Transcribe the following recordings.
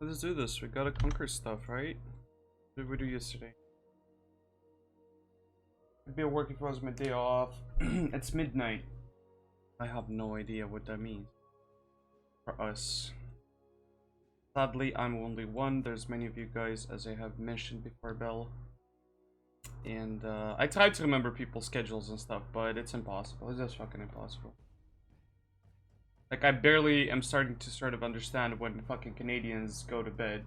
Let's do this. We gotta conquer stuff, right? What did we do yesterday? I'd be working if it was my day off. It's midnight. I have no idea what that means for us. Sadly, I'm only one. There's many of you guys, as I have mentioned before, Bell. And I tried to remember people's schedules and stuff, but it's impossible. It's just fucking impossible. Like, I barely am starting to sort of understand when fucking Canadians go to bed.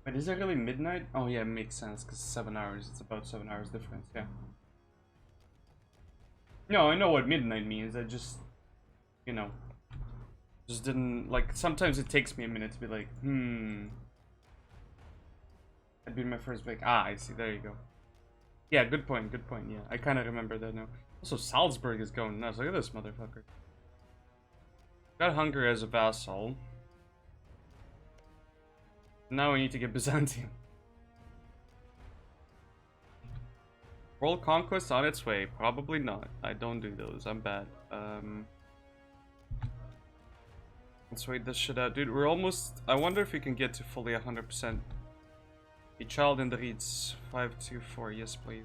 But is it really midnight? Oh yeah, it makes sense, because 7 hours. It's about 7 hours difference, yeah. No, I know what midnight means. I just, you know, just didn't, like, sometimes it takes me a minute to be like, That'd be my first like, I see, there you go. Yeah, good point, yeah. I kind of remember that now. Also, Salzburg is going nuts. Look at this motherfucker. Got Hungary as a vassal. Now we need to get Byzantium. World conquest on its way. Probably not. I don't do those. I'm bad. Let's wait this shit out. Dude, we're almost... I wonder if we can get to fully 100%. A child in the reads. 524. Yes, please.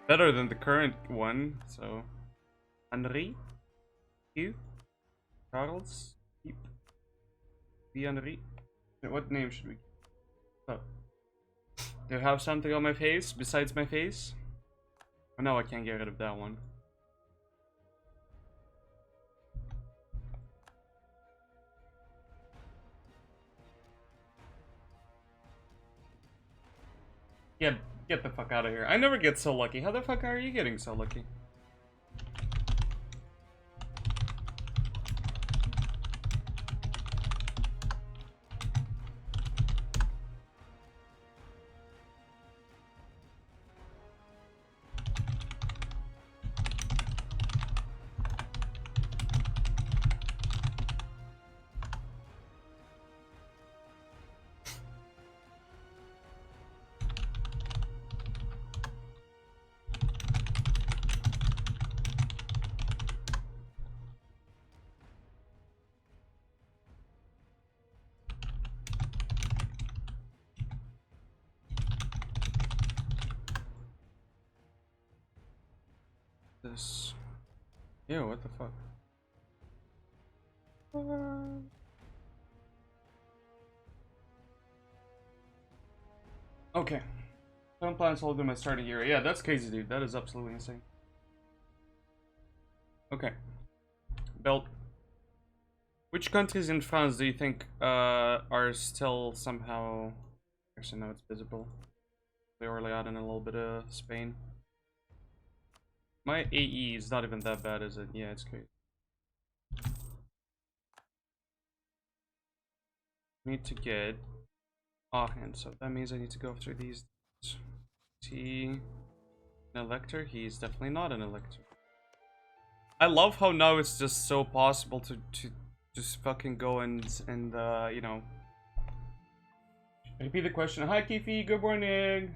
Better than the current one, so... Henri? Hugh? Charles? Keep? Henri? What name should we keep? Oh. Do you have something on my face besides my face? Oh no, I can't get rid of that one. Get the fuck out of here. I never get so lucky. How the fuck are you getting so lucky? This. Ew, what the fuck? Okay. Some plans hold them at starting year. Yeah, that's crazy, dude. That is absolutely insane. Okay. Belt. Which countries in France do you think are still somehow... Actually, no, it's visible. Orléans and a little bit of Spain. My AE is not even that bad, is it? Yeah, it's great. I need to get Aachen, so that means I need to go through these. Is he an elector? He's definitely not an elector. I love how now it's just so possible to just fucking go and you know, repeat the question. Hi Kifi, good morning.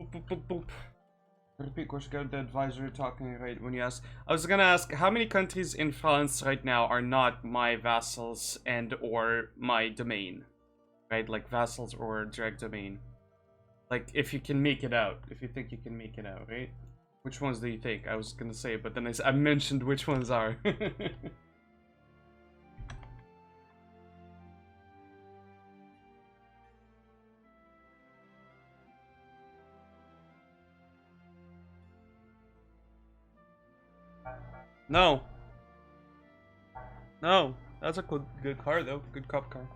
Boop, boop, boop, boop. Repeat question, got the advisor talking right when you asked. I was gonna ask how many countries in France right now are not my vassals and or my domain, right? Like vassals or direct domain. Like if you can make it out, if you think you can make it out, right? Which ones do you think? I was gonna say, but then I mentioned which ones are. No. No. That's a good car though. Good cop car.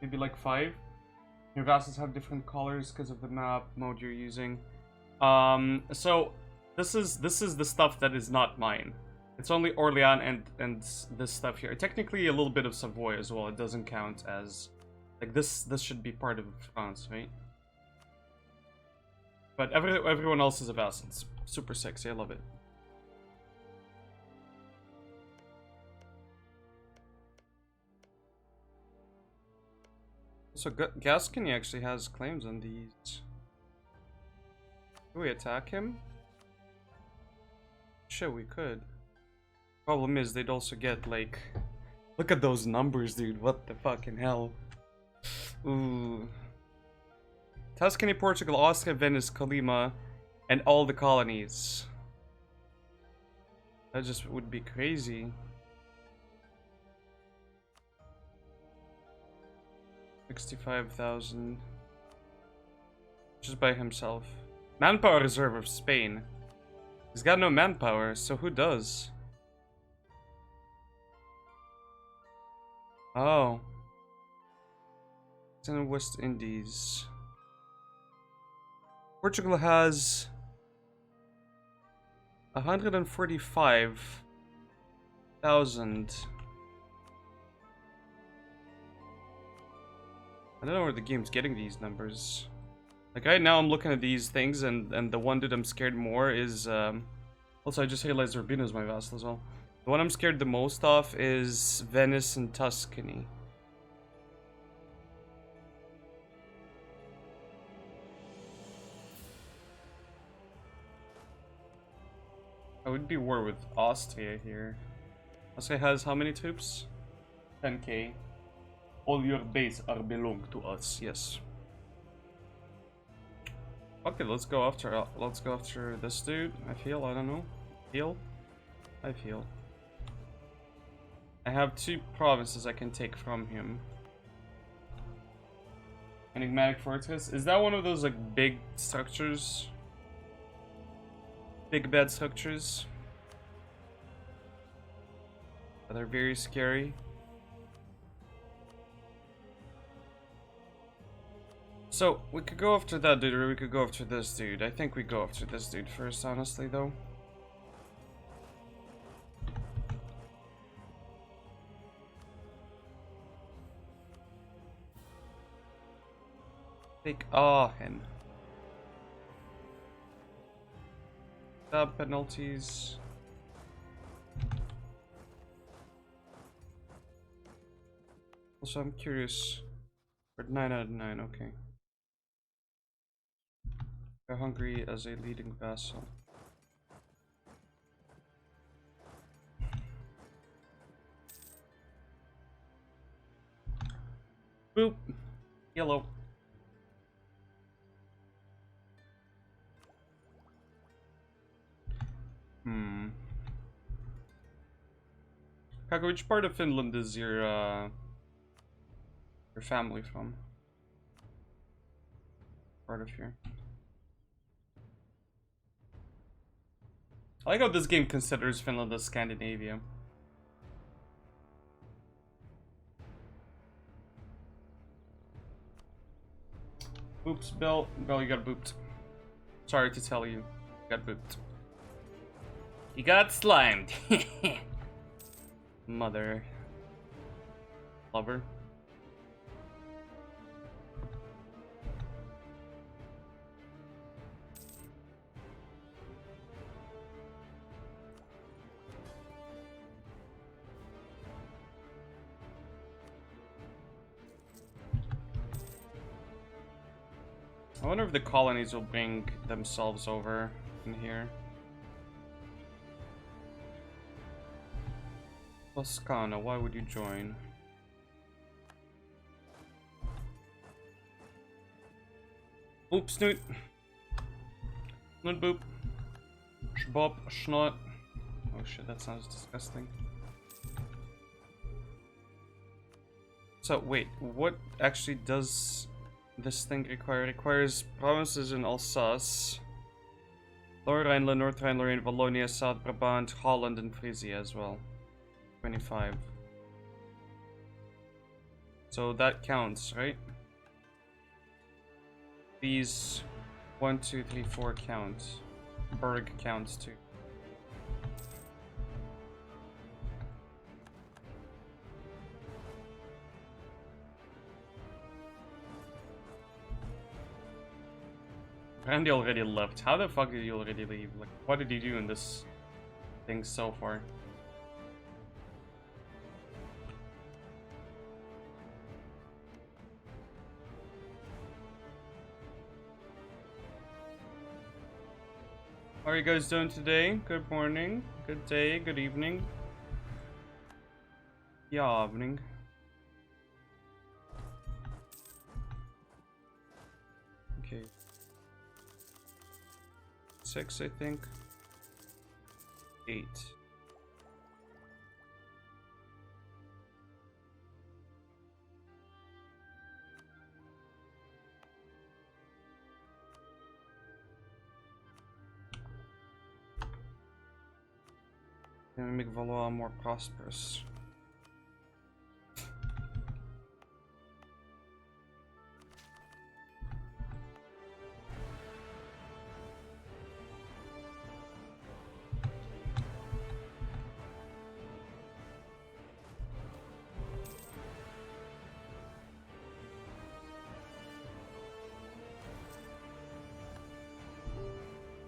Maybe like 5. Your vassals have different colors because of the map mode you're using. So this is the stuff that is not mine. It's only Orléans and this stuff here. Technically a little bit of Savoy as well. It doesn't count as like this should be part of France, right? But everyone else is a vassal. It's super sexy. I love it. So Gascony actually has claims on these. Do we attack him? Shit, we could. Problem is, they'd also get like, look at those numbers, dude. What the fucking hell? Ooh. Tuscany, Portugal, Austria, Venice, Colima, and all the colonies. That just would be crazy. 65,000. Just by himself. Manpower reserve of Spain. He's got no manpower, so who does? Oh. It's in the West Indies. Portugal has 145,000. I don't know where the game's getting these numbers. Like right now I'm looking at these things and the one dude I'm scared more is also I just realized Urbino is my vassal as well. The one I'm scared the most of is Venice and Tuscany. I would be war with Austria here. Austria has how many troops? 10k. All your base are belong to us. Yes. Okay, let's go after this dude. I feel, I don't know. I feel. I have 2 provinces I can take from him. Enigmatic Fortress. Is that one of those like big structures? Big bad structures that are very scary. So we could go after that dude, or we could go after this dude. I think we go after this dude first, honestly, though. Take Aachen. Stab penalties. Also, I'm curious. We're 9 out of 9, okay. We're Hungary as a leading vassal. Boop. Yellow. Kaka, which part of Finland is your family from? Part of here. I like how this game considers Finland as Scandinavia. Oops, Bill. Bill, you got booped. Sorry to tell you. You got booped. You got slimed. Mother. Lover. I wonder if the colonies will bring themselves over in here. Toscana, why would you join? Boop, snoot. Snoot boop. Schbop, schnot. Oh shit, that sounds disgusting. So, wait, what actually does this thing require? It requires provinces in Alsace, Lower Rhineland, North Rhine-Lorraine, Wallonia, South Brabant, Holland, and Frisia as well. 25. So that counts, right? These 1, 2, 3, 4 count. Berg counts too. Randy already left. How the fuck did you already leave? Like, what did you do in this thing so far? How are you guys doing today? Good morning, good day, good evening. Evening. Okay. 6, I think. 8. Gonna make Valois more prosperous.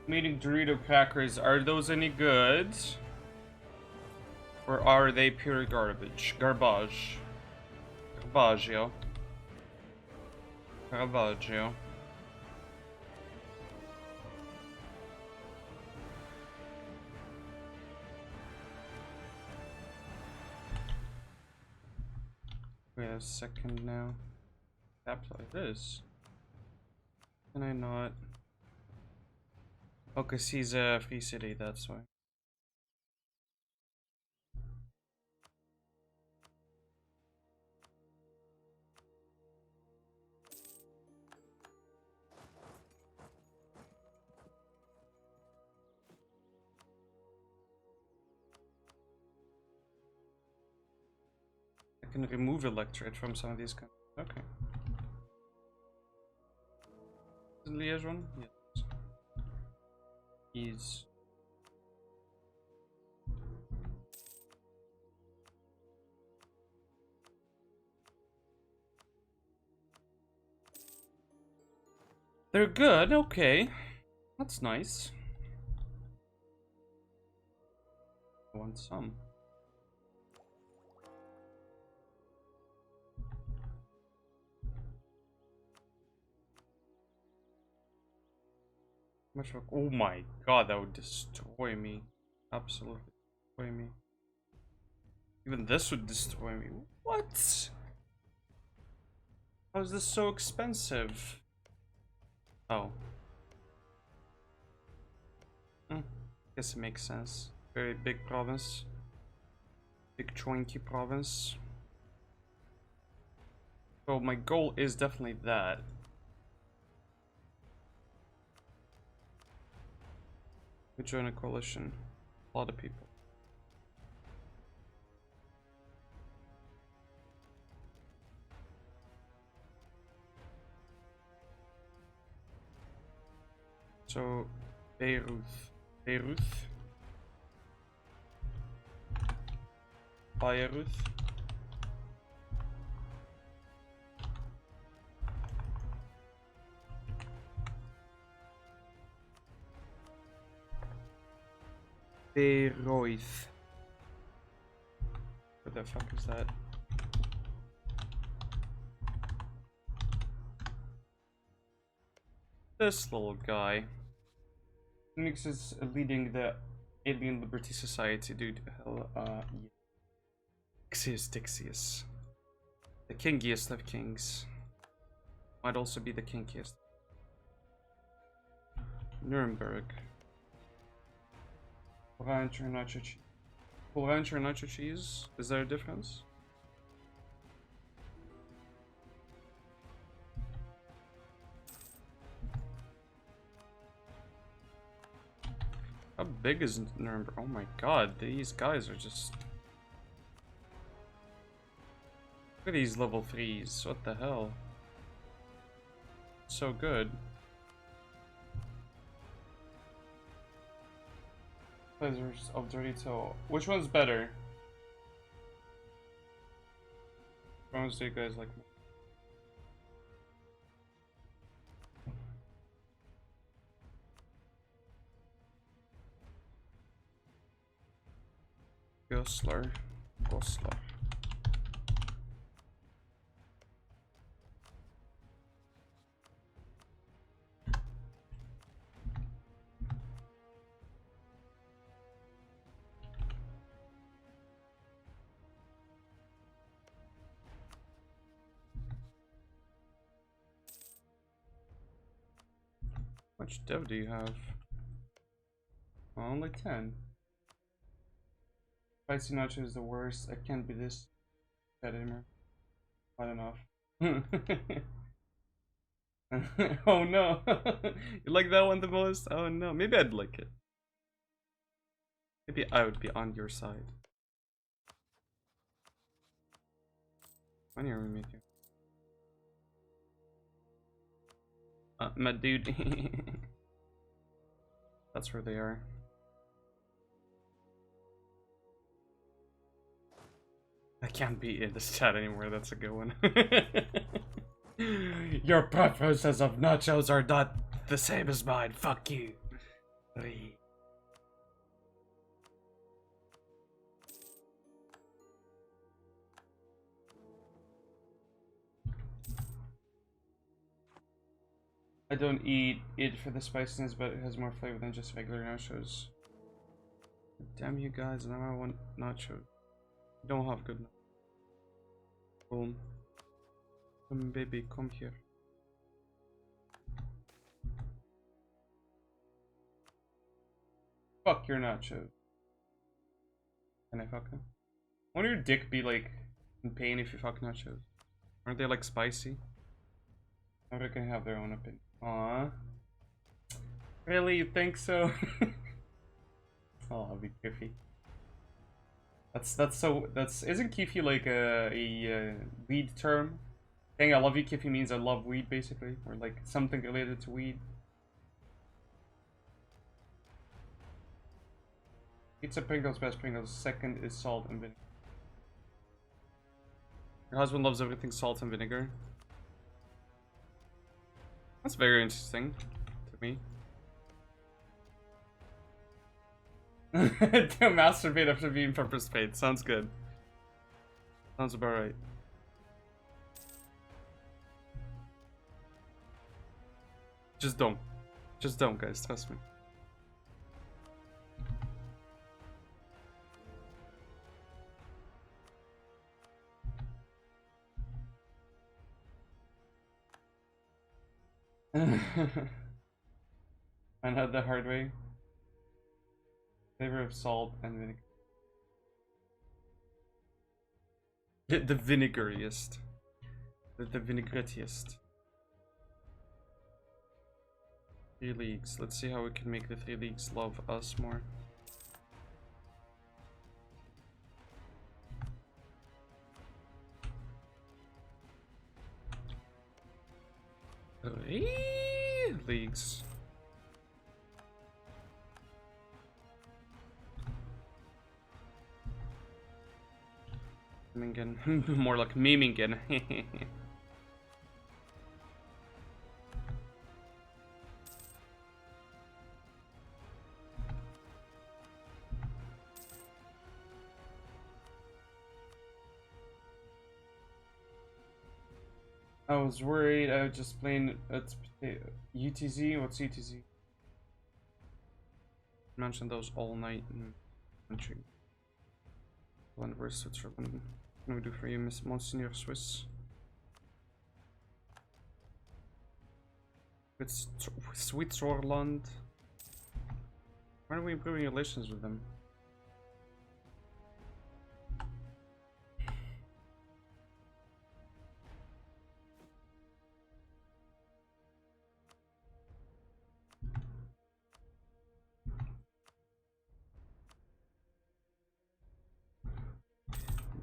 Meeting Dorito crackers, are those any good? Or are they pure garbage? Garbage. Garbaggio. Caravaggio. Wait a second now. Taps like this. Can I not? Oh, cause he's a free city, that's why. I can remove electorate from some of these countries. Okay. Is Liège one? Yes. He's... They're good, okay. That's nice. I want some. Oh my god, that would destroy me. Absolutely destroy me. Even this would destroy me. What? How is this so expensive? Oh. Guess it makes sense. Very big province. Big chonky province. So my goal is definitely that. We join a coalition. A lot of people. So, Beirut. Beirut. Beirut. Beirut. What the fuck is that? This little guy. Phoenix is leading the Alien Liberty Society, dude. Hell, yeah. Dixius. The kingiest of kings. Might also be the kinkiest. Nuremberg. Ranch or nacho cheese? Ranch or nacho cheese? Is there a difference? How big is Nuremberg? Oh my god, these guys are just... Look at these level 3s, what the hell? So good. Pleasures of Dorito. Which one's better? Which ones do you guys like more? Goslar. Goslar. much dough do you have? Oh, only 10. Spicy nacho is the worst. I can't be this bad anymore. Not enough. Oh no. You like that one the most? Oh no. Maybe I'd like it. Maybe I would be on your side. When are we making? My dude. That's where they are. I can't be in this chat anymore, that's a good one. Your preferences of nachos are not the same as mine, fuck you. I don't eat it for the spiciness, but it has more flavor than just regular nachos. Damn you guys, now I want nachos. You don't have good nachos. Boom. Come baby, come here. Fuck your nachos. Can I fuck them? Won't your dick be like in pain if you fuck nachos? Aren't they like spicy? Or they can have their own opinion. Aww. Really? You think so? Oh, I'll be Kiffy. Isn't Kiffy like a weed term? Saying I love you Kiffy means I love weed basically, or like something related to weed. Pizza Pringles, best Pringles. Second is salt and vinegar. Your husband loves everything salt and vinegar. That's very interesting to me. To masturbate after being pepper sprayed. Sounds good. Sounds about right. Just don't. Just don't, guys. Trust me. I had the hard way. Flavor of salt and vinegar. The vinegariest. The vinaigrettiest. 3 leagues. Let's see how we can make the 3 leagues love us more. Leagues. More like memingen. I was worried. I was just playing at UTZ. What's UTZ? Mention those all night in country. Holland versus Switzerland. What can we do for you, Miss Monsignor Swiss? It's Switzerland. Why are we improving relations with them?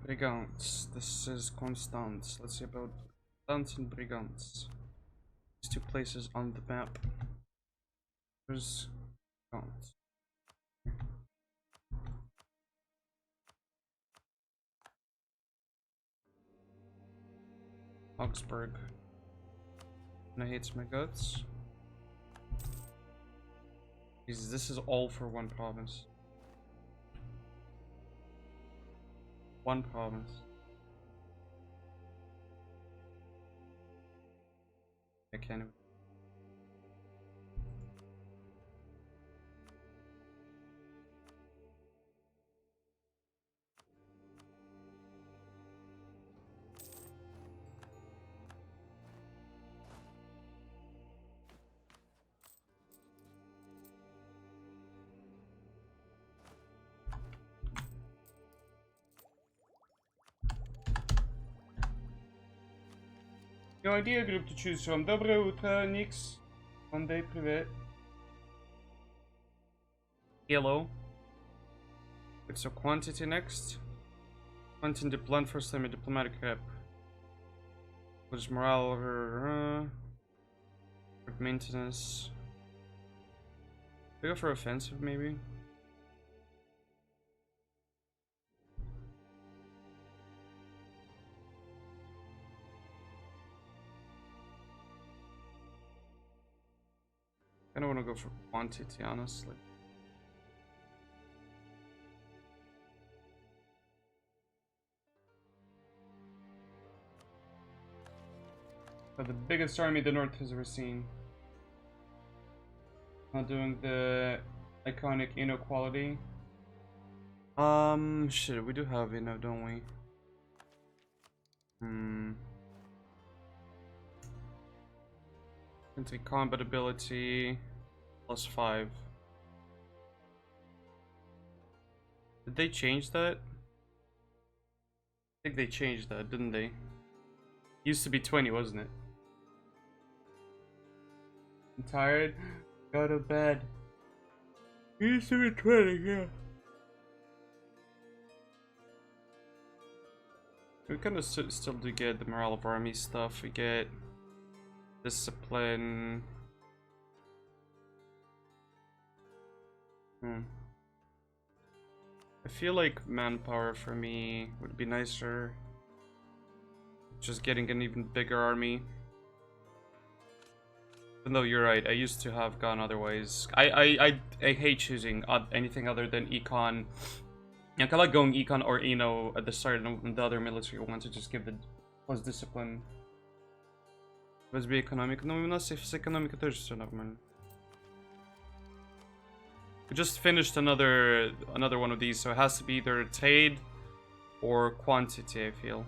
Brigands. This is Constance. Let's see about Constance and Brigands. These 2 places on the map. There's Constance. Augsburg. And I hates my guts. This is all for one province. One province. I can't even. New idea group to choose from. Доброе утро, Nix. Monday, привет. Hello. So quantity next. Quantity diplomat first time diplomatic rep. What is morale? Maintenance. We go for offensive maybe. I don't want to go for quantity, honestly. But the biggest army the North has ever seen. Not doing the iconic inequality. Shit, we do have enough, don't we? Can take combat ability +5. Did they change that? I think they changed that, didn't they? Used to be 20, wasn't it? I'm tired. Go to bed. Used to be 20, yeah. We kind of still do get the morale of army stuff. We get discipline. I feel like manpower for me would be nicer. Just getting an even bigger army. Even though you're right, I used to have gone otherwise. I hate choosing anything other than econ. I like going econ or Eno at the start and the other military one to just give the plus discipline. Let's be economic. No, у нас с экономикой тоже все нормально. We just finished another one of these, so it has to be either trade or quantity, I feel.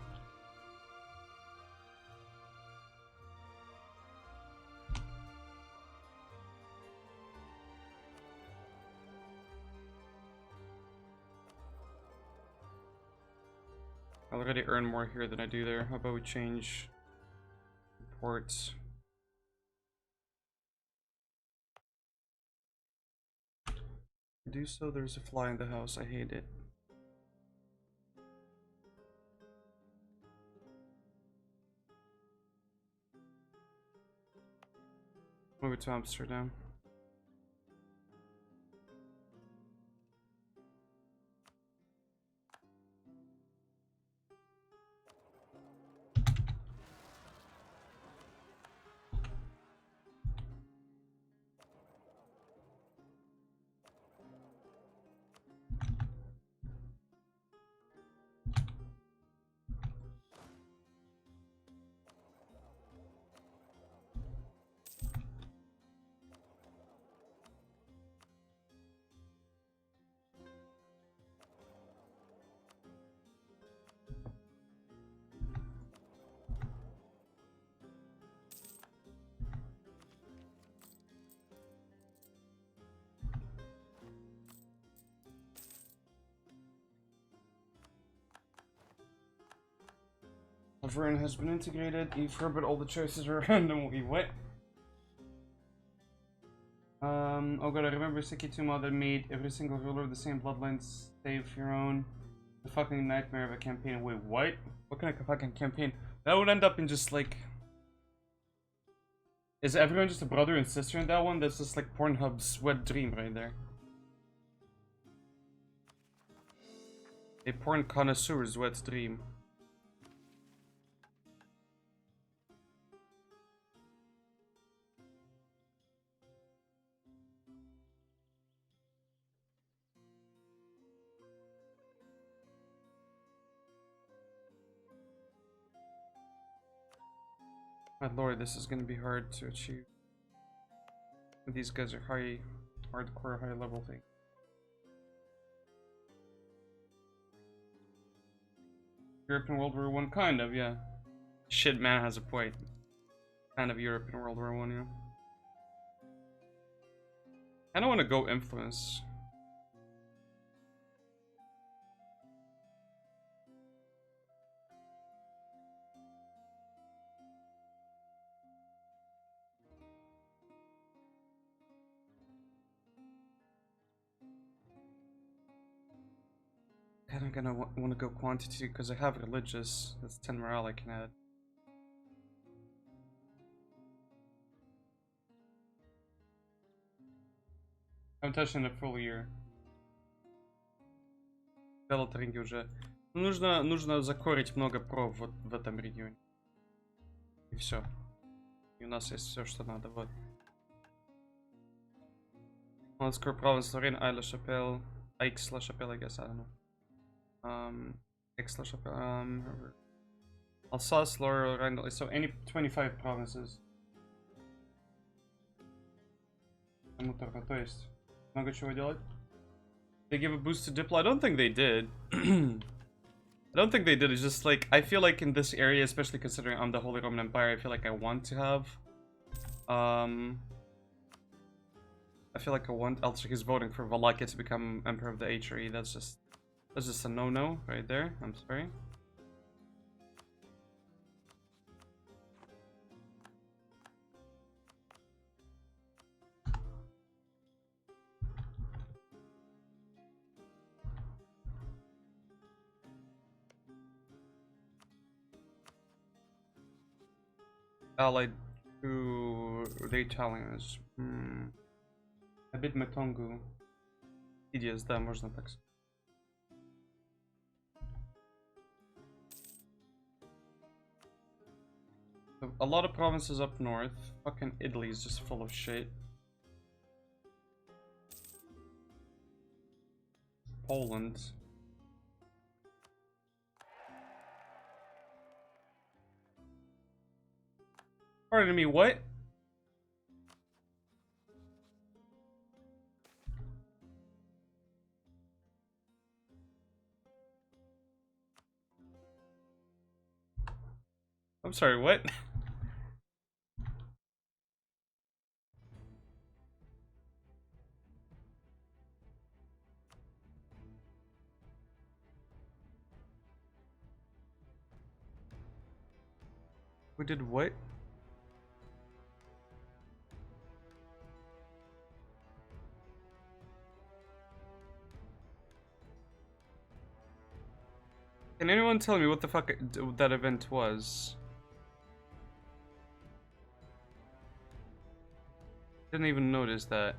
I already earn more here than I do there. How about we change ports? Do so, there's a fly in the house. I hate it. Move it to Amsterdam. Laverne has been integrated. E4, but all the choices are randomly. What? Oh god, I remember Sekituma that made every single ruler of the same bloodline save your own. The fucking nightmare of a campaign. Wait, what? What kind of fucking campaign? That would end up in just like... Is everyone just a brother and sister in that one? That's just like Pornhub's wet dream right there. A porn connoisseur's wet dream. My lord, this is gonna be hard to achieve. These guys are hardcore, high level thing. Europe in World War I, kind of, yeah. Shit, man has a point. Kind of Europe in World War I, yeah. I don't want to go influence. I'm gonna want to go quantity because I have religious. That's 10 morale I can add. I'm touching a full year. Лотаринги уже. Нужно закорить много пров вот в этом регионе. И все. И у нас есть все, что надо. Вот. Let's core province Lorraine, Aix-la-Chapelle, Aix-la-Chapelle, I guess, I don't know. Aix-la-Chapelle, Alsace, Lorraine, so any 25 provinces. Муторно, то есть, много чего делать. They give a boost to Diplo? I don't think they did. I don't think they did. It's just like, I feel like in this area, especially considering I'm the Holy Roman Empire, I feel like I want to have, I feel like I want. Also, he's voting for Wallachia to become Emperor of the HRE. That's just a no-no right there. I'm sorry. Allied to the Italians. A bit Metongu. Ideas, да, можно так сказать. A lot of provinces up north. Fucking Italy is just full of shit. Poland. Pardon me, what? I'm sorry, what? We did what? Can anyone tell me what the fuck that event was? Didn't even notice that.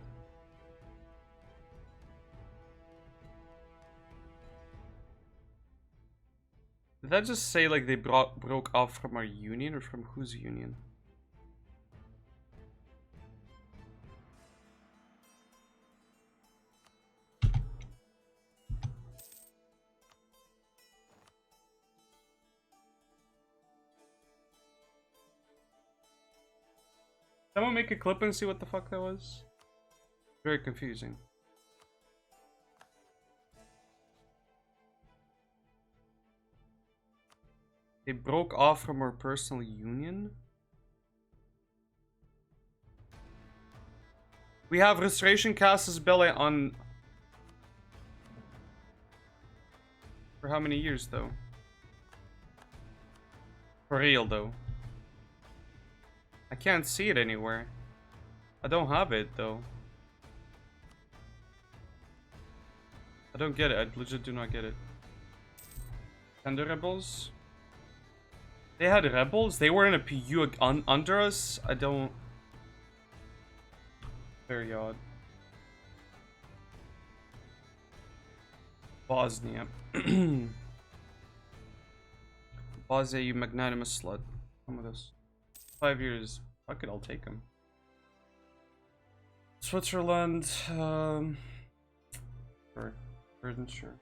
Did that just say like they broke off from our union or from whose union? Someone make a clip and see what the fuck that was? Very confusing. They broke off from our personal union? We have Restoration Casus Belli on... For how many years, though? For real, though. I can't see it anywhere. I don't have it, though. I don't get it. I legit do not get it. And the rebels? They had rebels? They were in a PU under us? I don't... Very odd. Bosnia. Bosnia, you magnanimous slut. Come with us. 5 years. Fuck it, I'll take him. Switzerland. Sure. Burden, sure.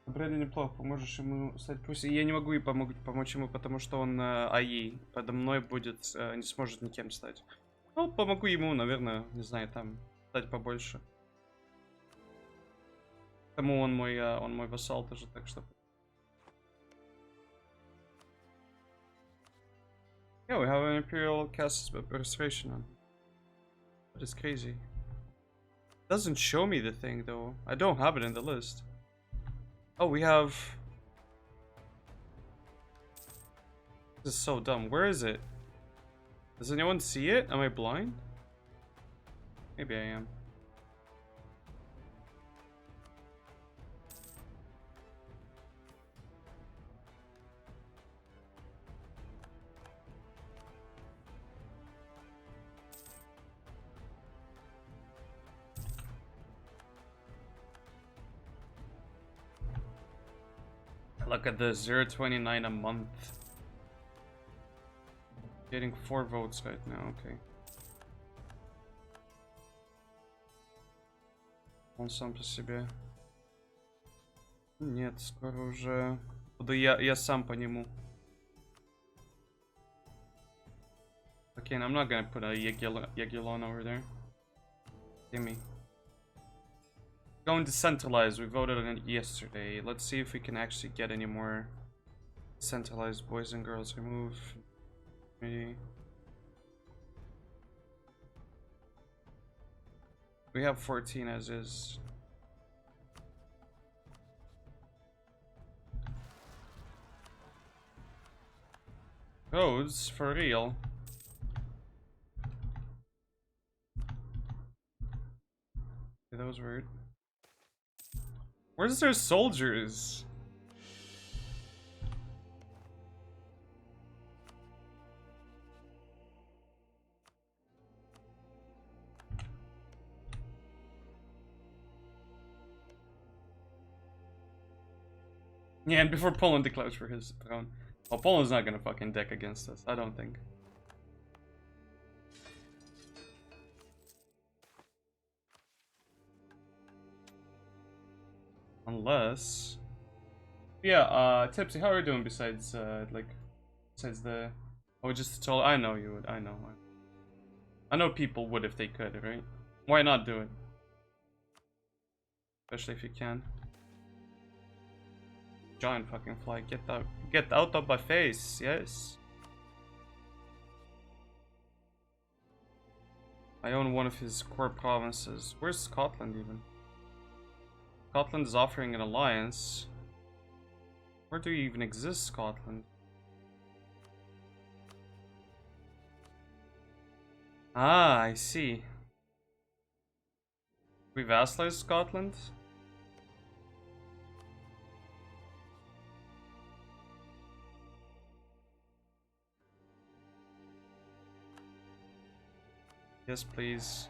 Брэдли неплохо, поможешь ему стать пусть. Я не могу и помочь ему, потому что он АИ. Подо мной будет, не сможет никем стать. Ну, помогу ему, наверное, не знаю, там, стать побольше. Тому он мой вассал тоже, так что... Yeah, we have an Imperial Cast Restoration on. That is crazy. It doesn't show me the thing, though. I don't have it in the list. Oh, we have... This is so dumb. Where is it? Does anyone see it? Am I blind? Maybe I am. Look at this, 0.29 a month. Getting 4 votes right now, okay. Он сам по себе. Нет, скоро уже буду я сам по нему. Okay, and I'm not gonna put a Yagellon over there. Gimme. Going decentralized, we voted on it yesterday. Let's see if we can actually get any more centralized boys and girls removed. Maybe. We have 14 as is. Codes for real. Okay, that was weird. Where's their soldiers? Yeah, and before Poland declares for his throne. Well, Poland's not gonna fucking deck against us, I don't think. Unless... Yeah, Tipsy, how are you doing besides, besides the... Oh, just told... I know you would, I know. I know people would if they could, right? Why not do it? Especially if you can. Giant fucking fly, get out of my face, yes. I own one of his core provinces. Where's Scotland even? Scotland is offering an alliance. Where do you even exist, Scotland? Ah, I see. We vassalize Scotland? Yes, please.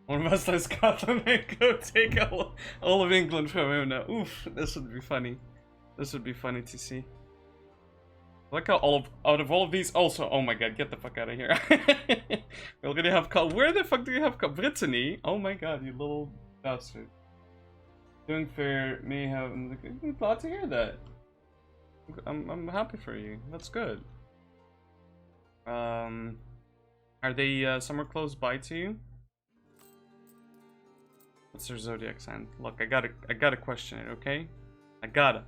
One of us like Scotland and go take all of England from him now. Oof, this would be funny. This would be funny to see. Look how out of all of these also, oh my god, get the fuck out of here. We already have where the fuck do you have Brittany? Oh my god, you little bastard. Doing fair may have, I'm glad to hear that. I'm happy for you. That's good. Are they somewhere close by to you? What's their zodiac sign? Look, I gotta question it, okay? I gotta.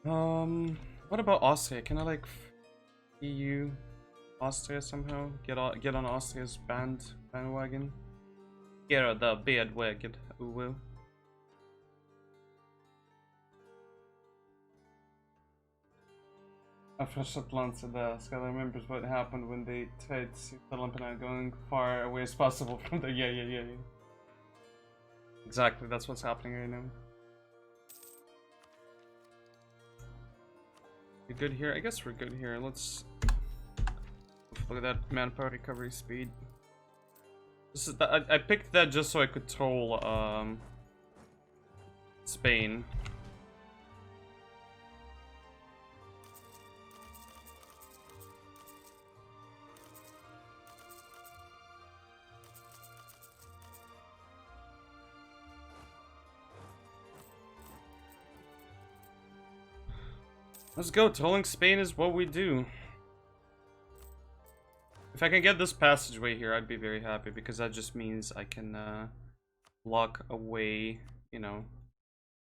What about Austria? Can I like EU Austria somehow? Get on Austria's bandwagon? Get on the bandwagon, ooh. Fresh Atlanta, the Skylar remembers what happened when they tried to see the Olympiad going far away as possible from the yeah. Exactly, that's what's happening right now. We good here? I guess we're good here. Let's look at that manpower recovery speed. This is I picked that just so I could troll Spain. Let's go, trolling Spain is what we do. If I can get this passageway here, I'd be very happy, because that just means I can block away, you know,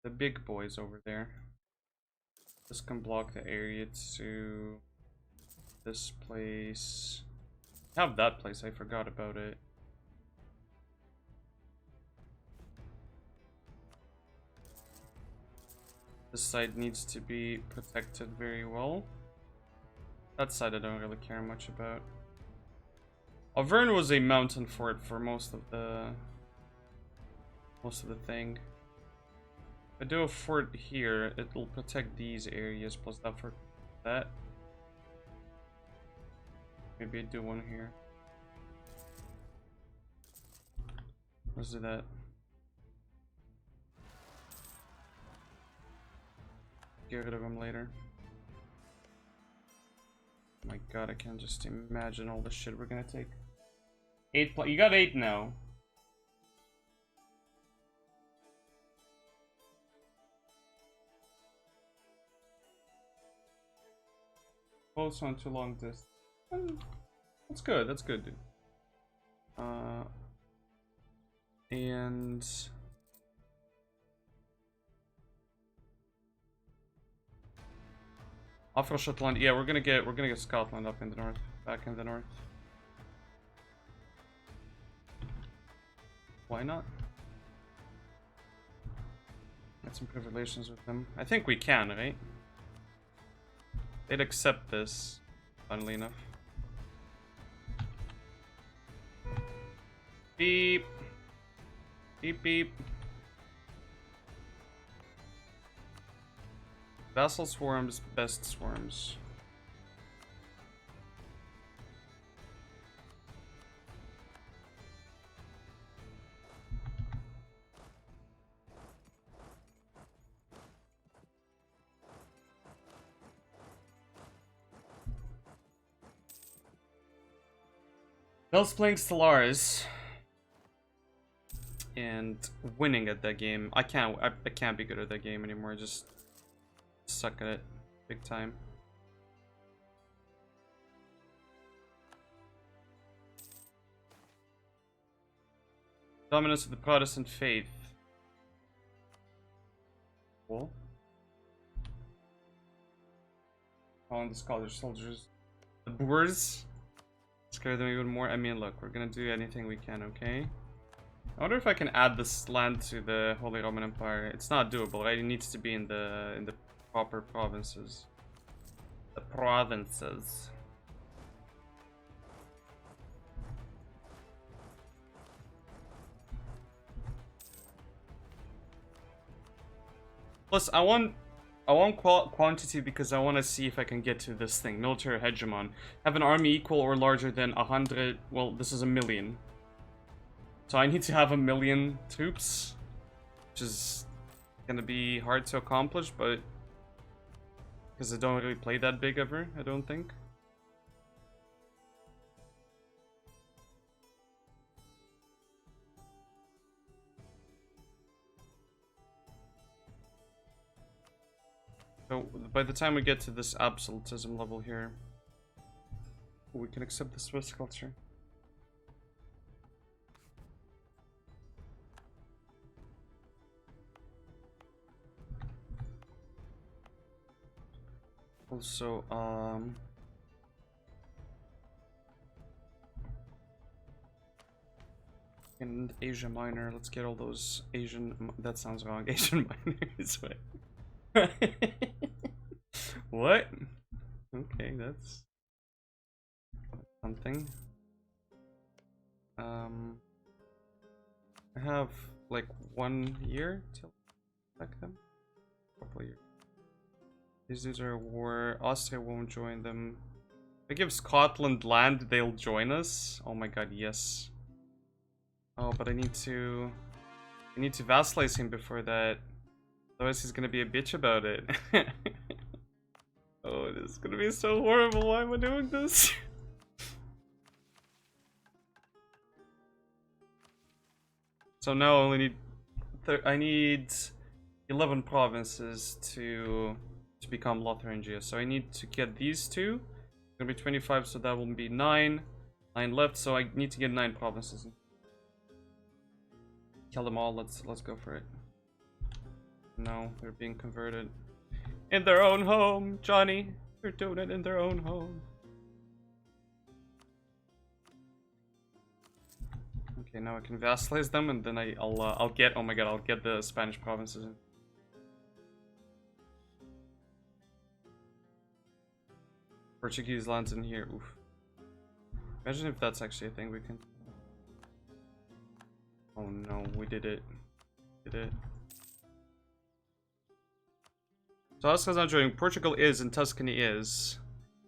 the big boys over there. This can block the area to this place. I have that place, I forgot about it. This side needs to be protected very well. That side I don't really care much about. Auvergne was a mountain fort for most of the thing. If I do a fort here, it'll protect these areas plus that fort that. Maybe I do one here. Let's do that. Get rid of him later. Oh my god, I can't just imagine all the shit we're gonna take. 8 you got 8 now. Also on too long distance. That's good, dude. And Offshore Shetland, yeah, we're gonna get Scotland up in the north, back in the north. Why not? Get some good relations with them. I think we can, right? They'd accept this, funnily enough. Beep. Beep beep. Vassal swarms, best swarms. Bell's playing Stellaris and winning at that game. I can't be good at that game anymore. I just suck at it big time. Dominance of the Protestant faith. Cool. Calling the Scottish soldiers the Boers. Scare them even more. I mean, look, we're gonna do anything we can, okay? I wonder if I can add this land to the Holy Roman Empire. It's not doable, right? It needs to be in the proper provinces. The provinces. Plus, I want quantity because I want to see if I can get to this thing. Military hegemon. Have an army equal or larger than 100. Well, this is 1,000,000. So I need to have 1,000,000 troops, which is gonna be hard to accomplish, but because I don't really play that big ever, I don't think. So by the time we get to this absolutism level here, we can accept the Swiss culture. Also, in Asia Minor, let's get all those Asian. That sounds wrong. Asian minors. What? Okay, that's something. I have like 1 year till back them. Couple of years. These dudes are at war. Austria won't join them. If I give Scotland land, they'll join us. Oh my god, yes. Oh, but I need to vassalize him before that. Otherwise he's gonna be a bitch about it. Oh, this is gonna be so horrible. Why am I doing this? So now I need 11 provinces to become Lotharingia. So I need to get these two. It's gonna be 25, so that will be 9. 9 left, so I need to get 9 provinces. Kill them all. Let's go for it. No, they're being converted in their own home, Johnny. They're doing it in their own home. Okay, now I can vassalize them, and then I'll get. Oh my god, I'll get the Spanish provinces in. Portuguese lands in here. Oof. Imagine if that's actually a thing we can. Oh no, we did it. Did it. So Austria's not joining. Portugal is and Tuscany is.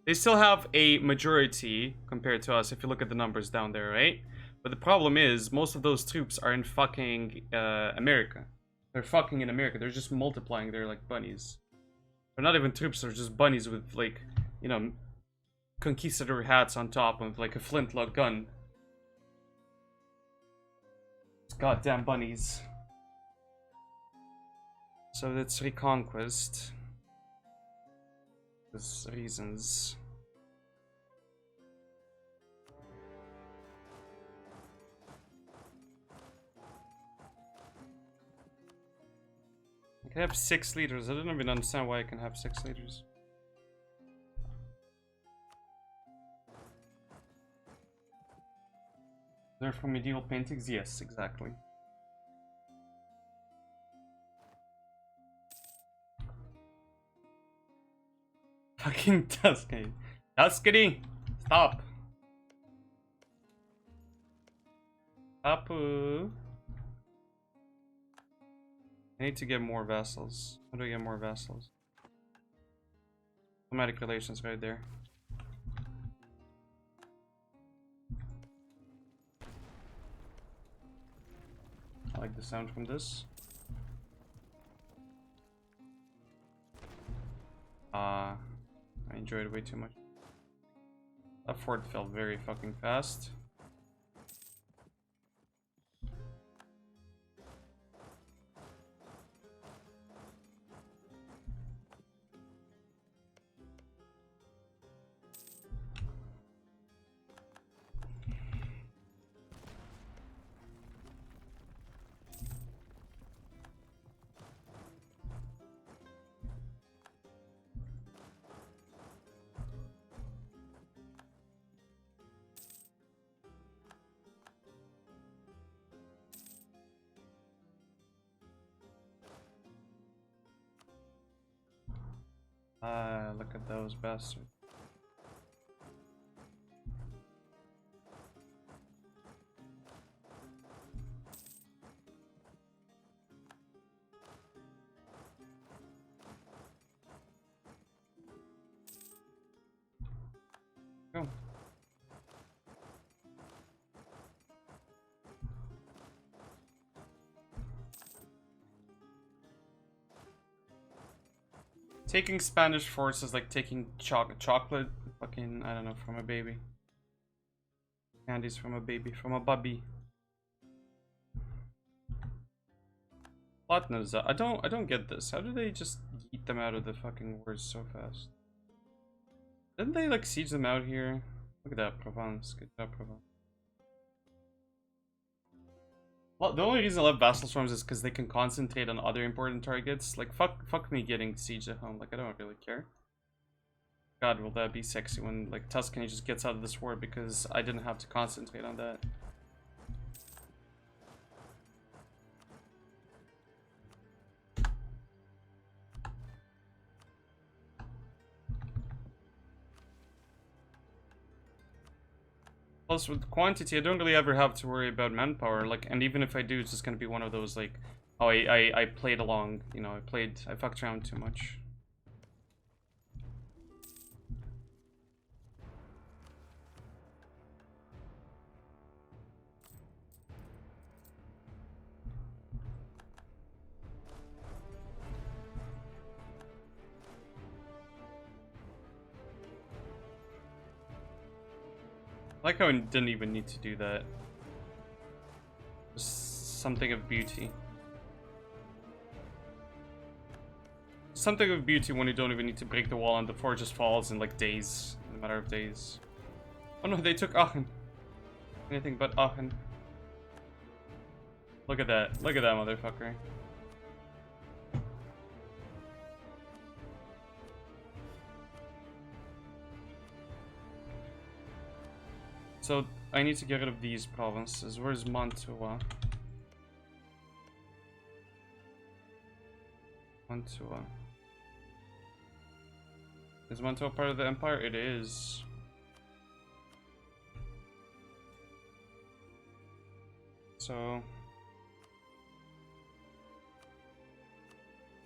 They still have a majority compared to us if you look at the numbers down there, right? But the problem is, most of those troops are in fucking America. They're fucking in America. They're just multiplying. They're like bunnies. They're not even troops. They're just bunnies with like, you know, conquistador hats on top of like a flintlock gun. Goddamn bunnies. So that's reconquest. There's reasons. I can have 6 leaders. I don't even understand why I can have 6 leaders. They're from medieval paintings? Yes, exactly. Fucking Tuscany. Tuscany! Stop! Apu. I need to get more vassals. How do I get more vassals? Diplomatic relations right there. I like the sound from this. I enjoyed it way too much. That fort fell very fucking fast. Look at those bastards. Go. Taking Spanish force is like taking chocolate, fucking, I don't know, from a baby. Candies from a baby, from a bubby. Plotnos, I don't get this. How do they just eat them out of the fucking wars so fast? Didn't they like siege them out here? Look at that, Provence. Good job, Provence. Well, the only reason I love vassal swarms is because they can concentrate on other important targets. Like, fuck me getting siege at home. Like, I don't really care. God, will that be sexy when, like, Tuscany just gets out of this war because I didn't have to concentrate on that. Plus, with quantity, I don't really ever have to worry about manpower. Like, and even if I do, it's just gonna be one of those, like, oh, I played along, you know, I fucked around too much. I like how I didn't even need to do that. Just something of beauty. Something of beauty when you don't even need to break the wall and the fort just falls in like days. In a matter of days. Oh no, they took Aachen. Anything but Aachen. Look at that. Look at that motherfucker. So, I need to get rid of these provinces. Where's Mantua? Mantua. Is Mantua part of the empire? It is. So...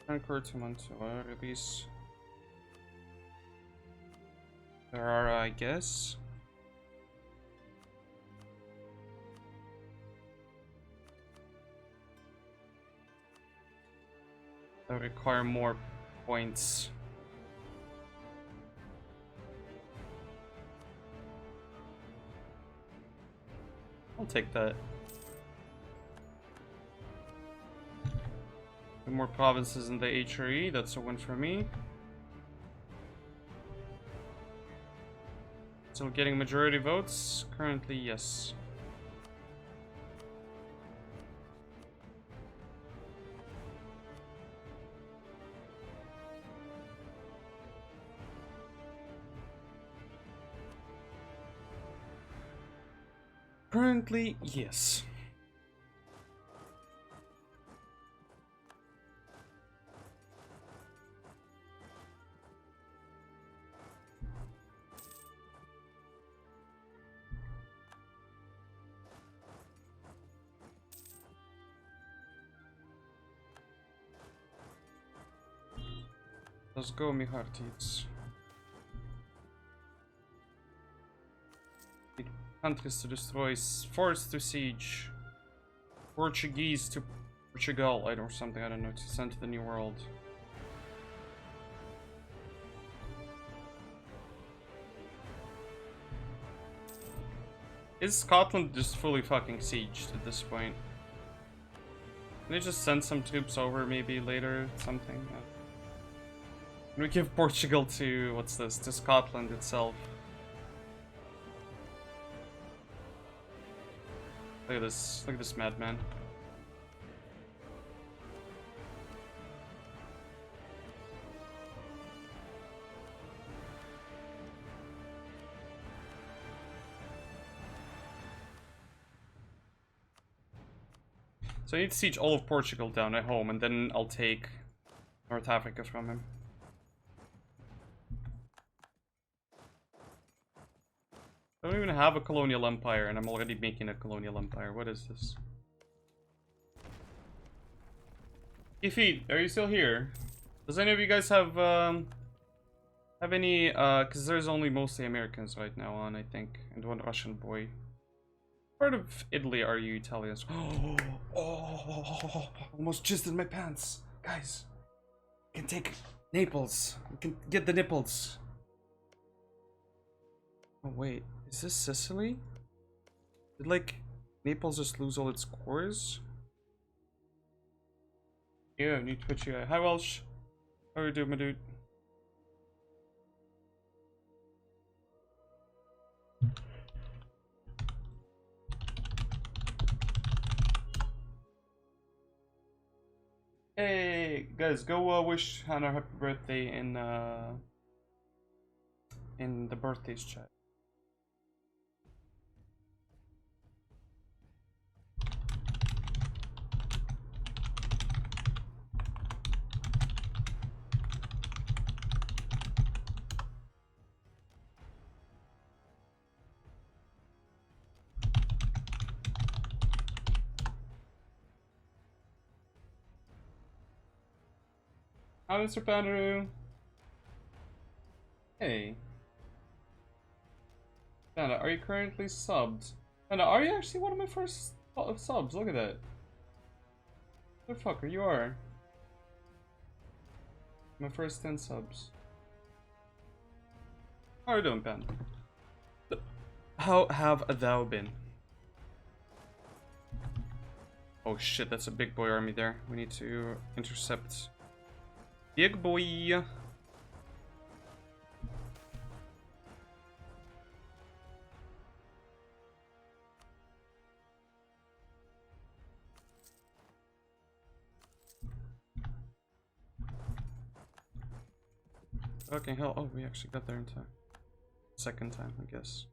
Conquer to Mantua. Release. There are, I guess. that require more points. I'll take that. More provinces in the HRE, that's a win for me. Still getting majority votes? Currently, yes. Currently, yes. Let's go, me hearties. Countries to destroy, force to siege, Portuguese to Portugal, I don't something, I don't know, to send to the New World. Is Scotland just fully fucking sieged at this point? Can they just send some troops over maybe later, something? Can we give Portugal to, what's this, to Scotland itself? Look at this madman. So I need to siege all of Portugal down at home, and then I'll take North Africa from him. I don't even have a colonial empire, and I'm already making a colonial empire. What is this? Ifeed, are you still here? Does any of you guys have any, because there's only mostly Americans right now on, I think, and one Russian boy. Part of Italy are you Italians? Oh, almost jizzed in my pants. Guys, I can take Naples. We can get the nipples. Oh wait, is this Sicily? Did like Naples just lose all its cores? Yeah, new Twitch guy. Hi Welsh. How are you doing, my dude? Hey guys, go wish Hannah happy birthday in the birthdays chat. Hi, Mr. Pandaru. Hey. Panda, are you currently subbed? Panda, are you actually one of my first subs? Look at that. Motherfucker, you are. My first 10 subs. How are you doing, Panda? How have thou been? Oh shit, that's a big boy army there. We need to intercept. Big boy. Fucking hell. Oh, we actually got there in time. Second time, I guess.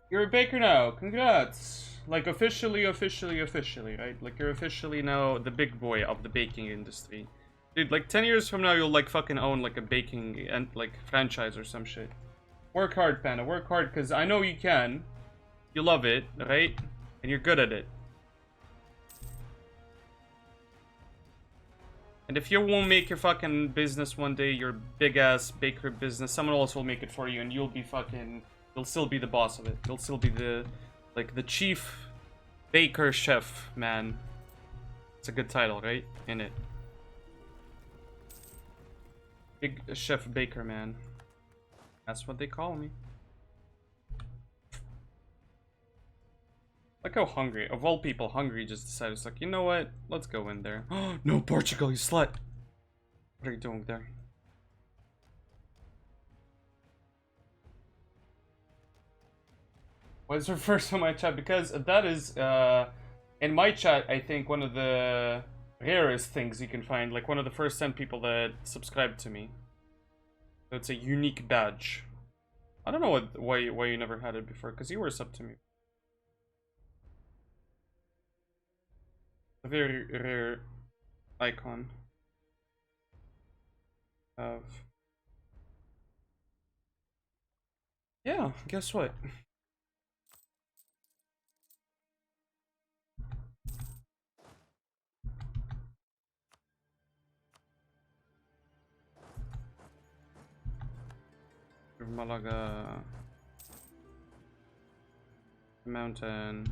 You're a baker now. Congrats. Like officially, right? Like you're officially now the big boy of the baking industry. Dude, like 10 years from now, you'll like fucking own like a baking and like franchise or some shit. Work hard, Panda. Work hard, because I know you can. You love it, right? And you're good at it. And if you won't make your fucking business one day, your big-ass baker business, someone else will make it for you, and you'll be fucking... You'll still be the boss of it. You'll still be the... Like, the chief baker chef, man. It's a good title, right? In it. Big chef baker, man. That's what they call me. Look how hungry, of all people, Hungary just decided, it's like, you know what? Let's go in there. No, Portugal, you slut! What are you doing there? What is refers to my chat? Because that is, in my chat, I think one of the rarest things you can find. Like, one of the first 10 people that subscribed to me. So it's a unique badge. I don't know why you never had it before, because you were sub to me. A very rare icon of... Yeah, guess what? Malaga mountain.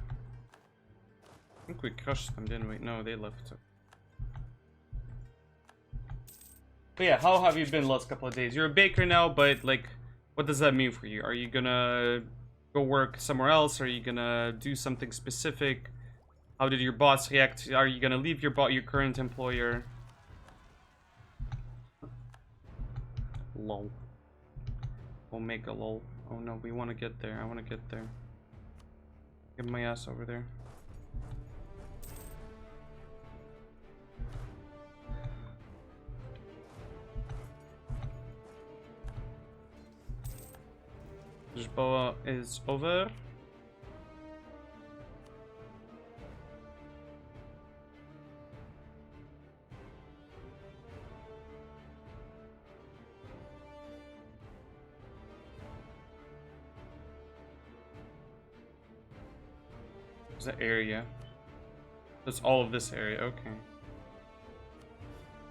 I think we crushed them, didn't we? No, they left. But yeah, how have you been last couple of days? You're a baker now, but like, what does that mean for you? Are you gonna go work somewhere else? Are you gonna do something specific? How did your boss react? Are you gonna leave your current employer? Lol. Omega lol. Oh no, we want to get there. I want to get there. Get my ass over there. Lisboa is over. The area. That's all of this area, okay.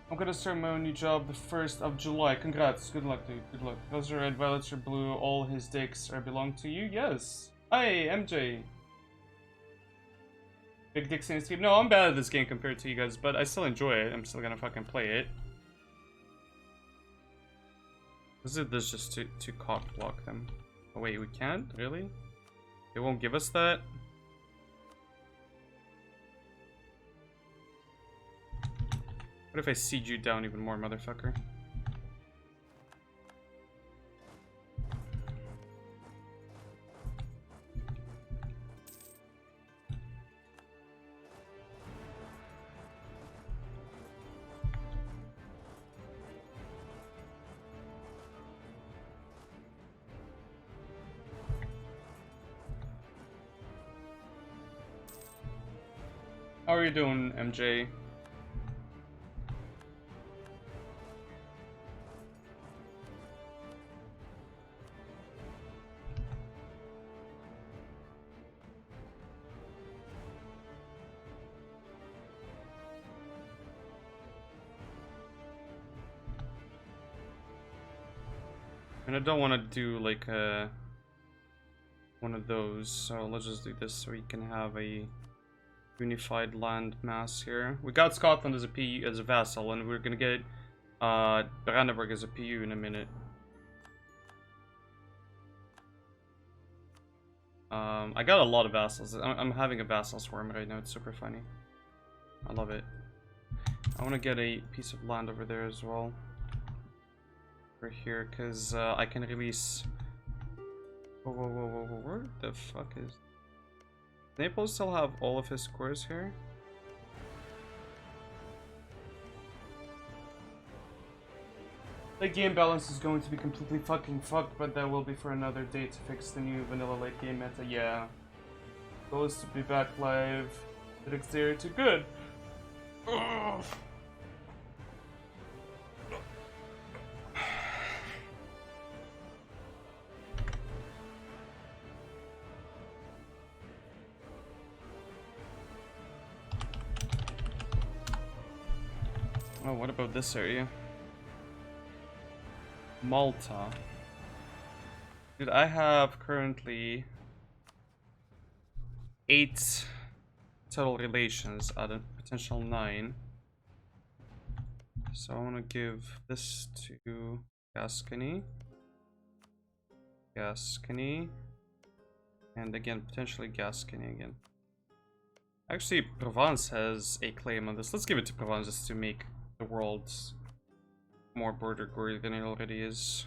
I'm gonna start my own new job the 1st of July. Congrats, good luck dude, good luck. Those are red, violets are blue, all his dicks are belong to you? Yes. Hi, MJ. Big dick in this game. No, I'm bad at this game compared to you guys, but I still enjoy it. I'm still gonna fucking play it. Is it this just to cock block them? Oh wait, we can't? Really? They won't give us that? What if I siege you down even more, motherfucker? How are you doing, MJ? And I don't want to do like one of those, so let's just do this so we can have a unified land mass here. We got Scotland as a PU, as a vassal, and we're gonna get Brandenburg as a PU in a minute. I got a lot of vassals. I'm having a vassal swarm right now. It's super funny. I love it. I want to get a piece of land over there as well. Over here, because I can release... Whoa, whoa, whoa, whoa, whoa, where the fuck is... Naples still have all of his squares here? The game balance is going to be completely fucking fucked, but that will be for another day to fix the new vanilla late game meta. Yeah. Goals to be back live. Dexterity good. Ugh. Oh, what about this area? Malta. Dude, I have currently 8 total relations out of potential 9. So I want to give this to Gascony. Gascony. And again, potentially Gascony again. Actually, Provence has a claim on this. Let's give it to Provence just to make the world more border gory than it already is.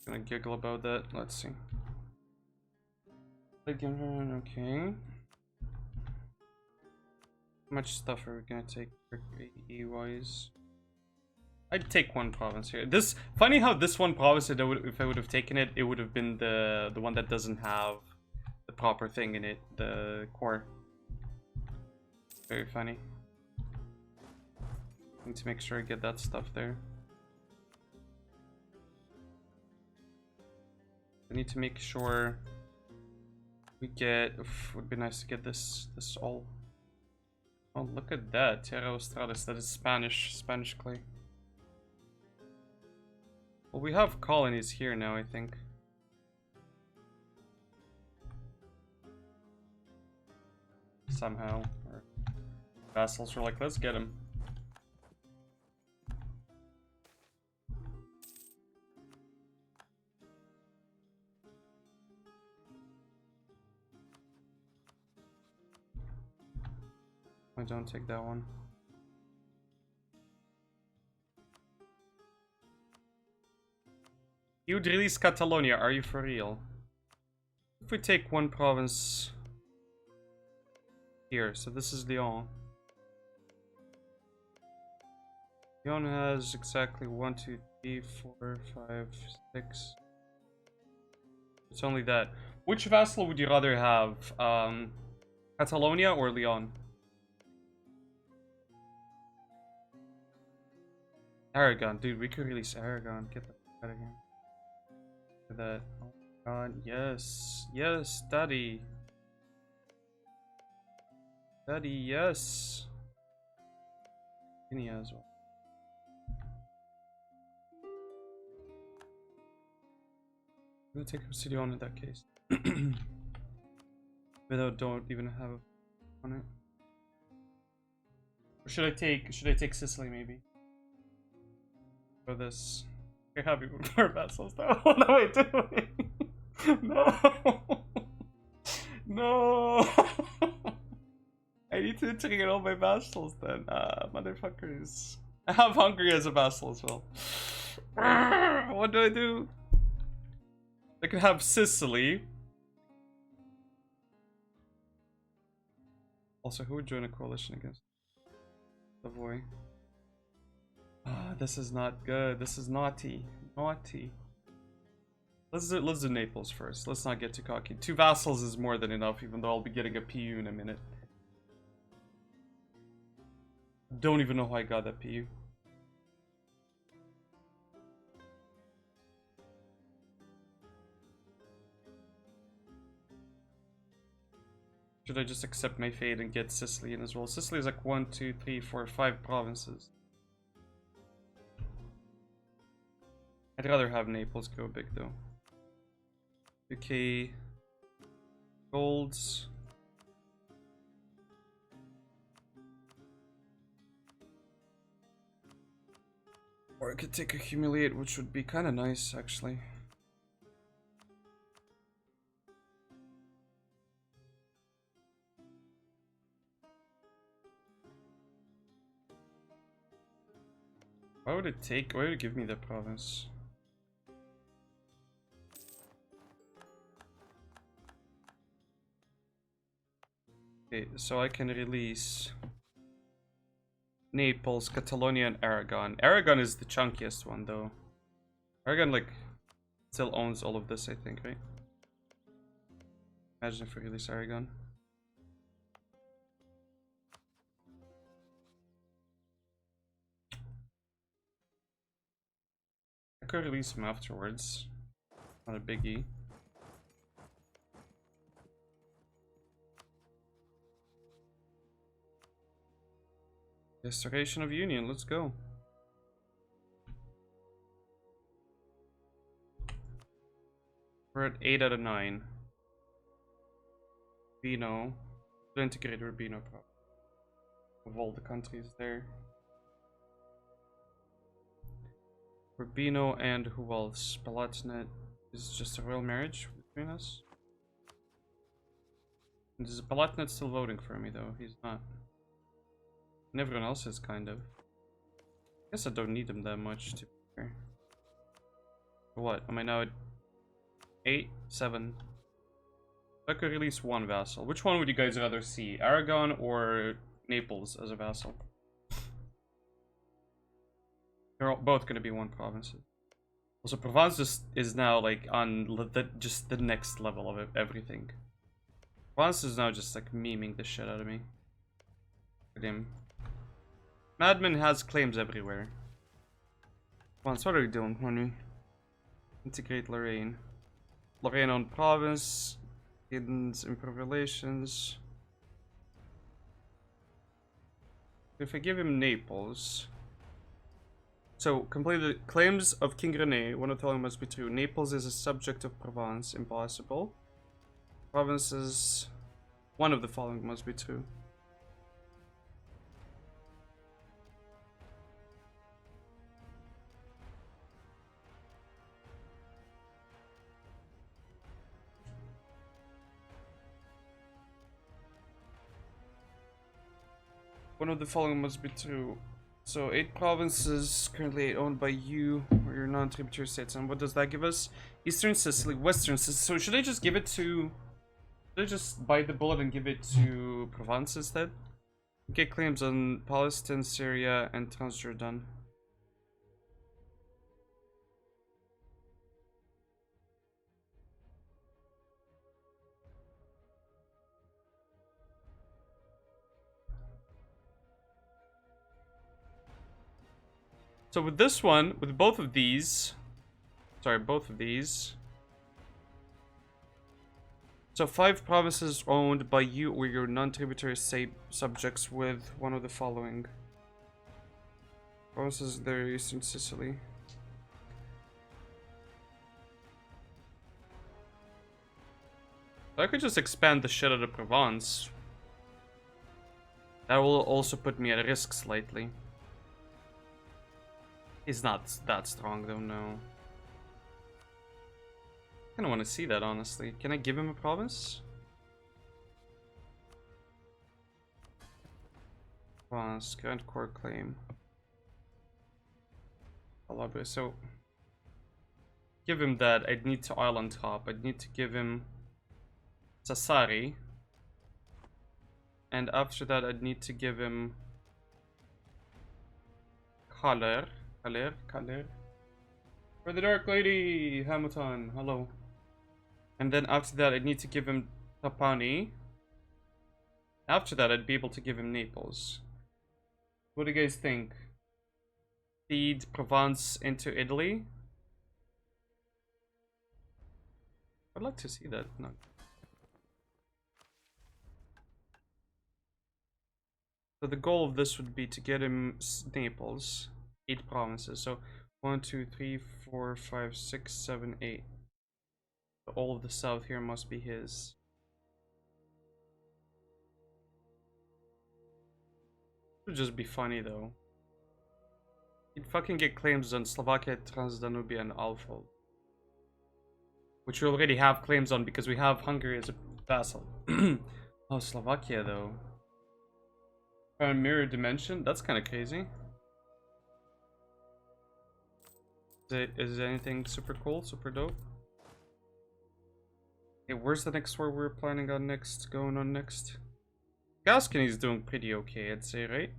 Gonna giggle about that. Let's see. Okay. How much stuff are we gonna take for AE wise? I'd take one province here. This funny how this one province, if I would have taken it, it would have been the one that doesn't have the proper thing in it, the core. Very funny. Need to make sure I get that stuff there. I need to make sure we get. Would be nice to get this all. Oh, look at that, Terra Australis. That is Spanish clay. Well, we have colonies here now, I think. Somehow. Or vassals were like, let's get him. I don't take that one. You'd release Catalonia, are you for real? If we take one province here, so this is Lyon. Lyon has exactly 1, 2, 3, 4, 5, 6. It's only that. Which vassal would you rather have? Catalonia or Lyon? Aragon, dude, we could release Aragon. Get the fuck out of here. Look at that. Oh my god, yes. Yes, daddy. Daddy, yes. Guinea as well. I'm gonna take Roussillon in that case. Without don't even have on it. Or should I take Sicily maybe? For this. I have even more vessels though. What am I doing? No. No. I need to trigger all my vassals then. Motherfuckers. I have Hungary as a vassal as well. What do I do? I could have Sicily. Also, who would join a coalition against Savoy? Ah, this is not good. This is naughty. Naughty. Let's do Naples first. Let's not get too cocky. 2 vassals is more than enough, even though I'll be getting a PU in a minute. Don't even know how I got that PU. Should I just accept my fate and get Sicily in as well? Sicily is like 1, 2, 3, 4, 5 provinces. I'd rather have Naples go big though. UK golds. Or I could take a humiliate, which would be kind of nice actually. Why would it give me that province? Okay, so I can release Naples, Catalonia, and Aragon. Aragon is the chunkiest one though. Aragon like still owns all of this, I think, right? Imagine if we release Aragon. I could release him afterwards. Not a biggie. Restoration of Union, let's go. We're at 8 out of 9. Urbino. To integrate Urbino probably. Of all the countries there. Urbino and who else? Palatinate is just a royal marriage between us. And is Palatinate still voting for me though? He's not. And everyone else is kind of. I guess I don't need him that much to be fair. What? Am I now at 8? 7? I could release one vassal. Which one would you guys rather see? Aragon or Naples as a vassal? They're both going to be one province. Also, Provence is now like on just the next level of everything. Provence is now just like memeing the shit out of me. Look at him. Madman has claims everywhere. Provence, what are you doing, honey? Integrate Lorraine. Lorraine on province. Didn't improve relations. If I give him Naples. So, completed claims of King Rene. One of the following must be true. Naples is a subject of Provence. Impossible. Provinces. One of the following must be true. One of the following must be true. So 8 provinces currently owned by you or your non-tributary states. And what does that give us? Eastern Sicily, Western Sicily. So should I just give it to... Should I just bite the bullet and give it to Provence instead? Get claims on Palestine, Syria, and Transjordan. So with this one, with both of these, so 5 provinces owned by you or your non-tributary state subjects with one of the following. Provinces there, Eastern Sicily. I could just expand the shit out of Provence. That will also put me at risk slightly. He's not that strong though, no. I kinda wanna see that, honestly. Can I give him a province? Provence, Grand Court claim. Calabria, so... Give him that, I'd need to Isle on top. I'd need to give him... Sassari. And after that, I'd need to give him... Kaler. For the Dark Lady, Hamilton, hello. And then after that, I'd need to give him Trapani. After that, I'd be able to give him Naples. What do you guys think? Feed Provence into Italy? I'd like to see that. No. So the goal of this would be to get him Naples. 8 provinces. So 1, 2, 3, 4, 5, 6, 7, 8. So all of the south here must be his. It would just be funny though. He'd fucking get claims on Slovakia, Transdanubia, and Alfo. Which we already have claims on because we have Hungary as a vassal. Oh, Slovakia though. Mirror dimension? That's kind of crazy. Is it anything super cool, super dope? Okay, where's the next war we're planning on next? Going on next? Gascony's doing pretty okay, I'd say, right?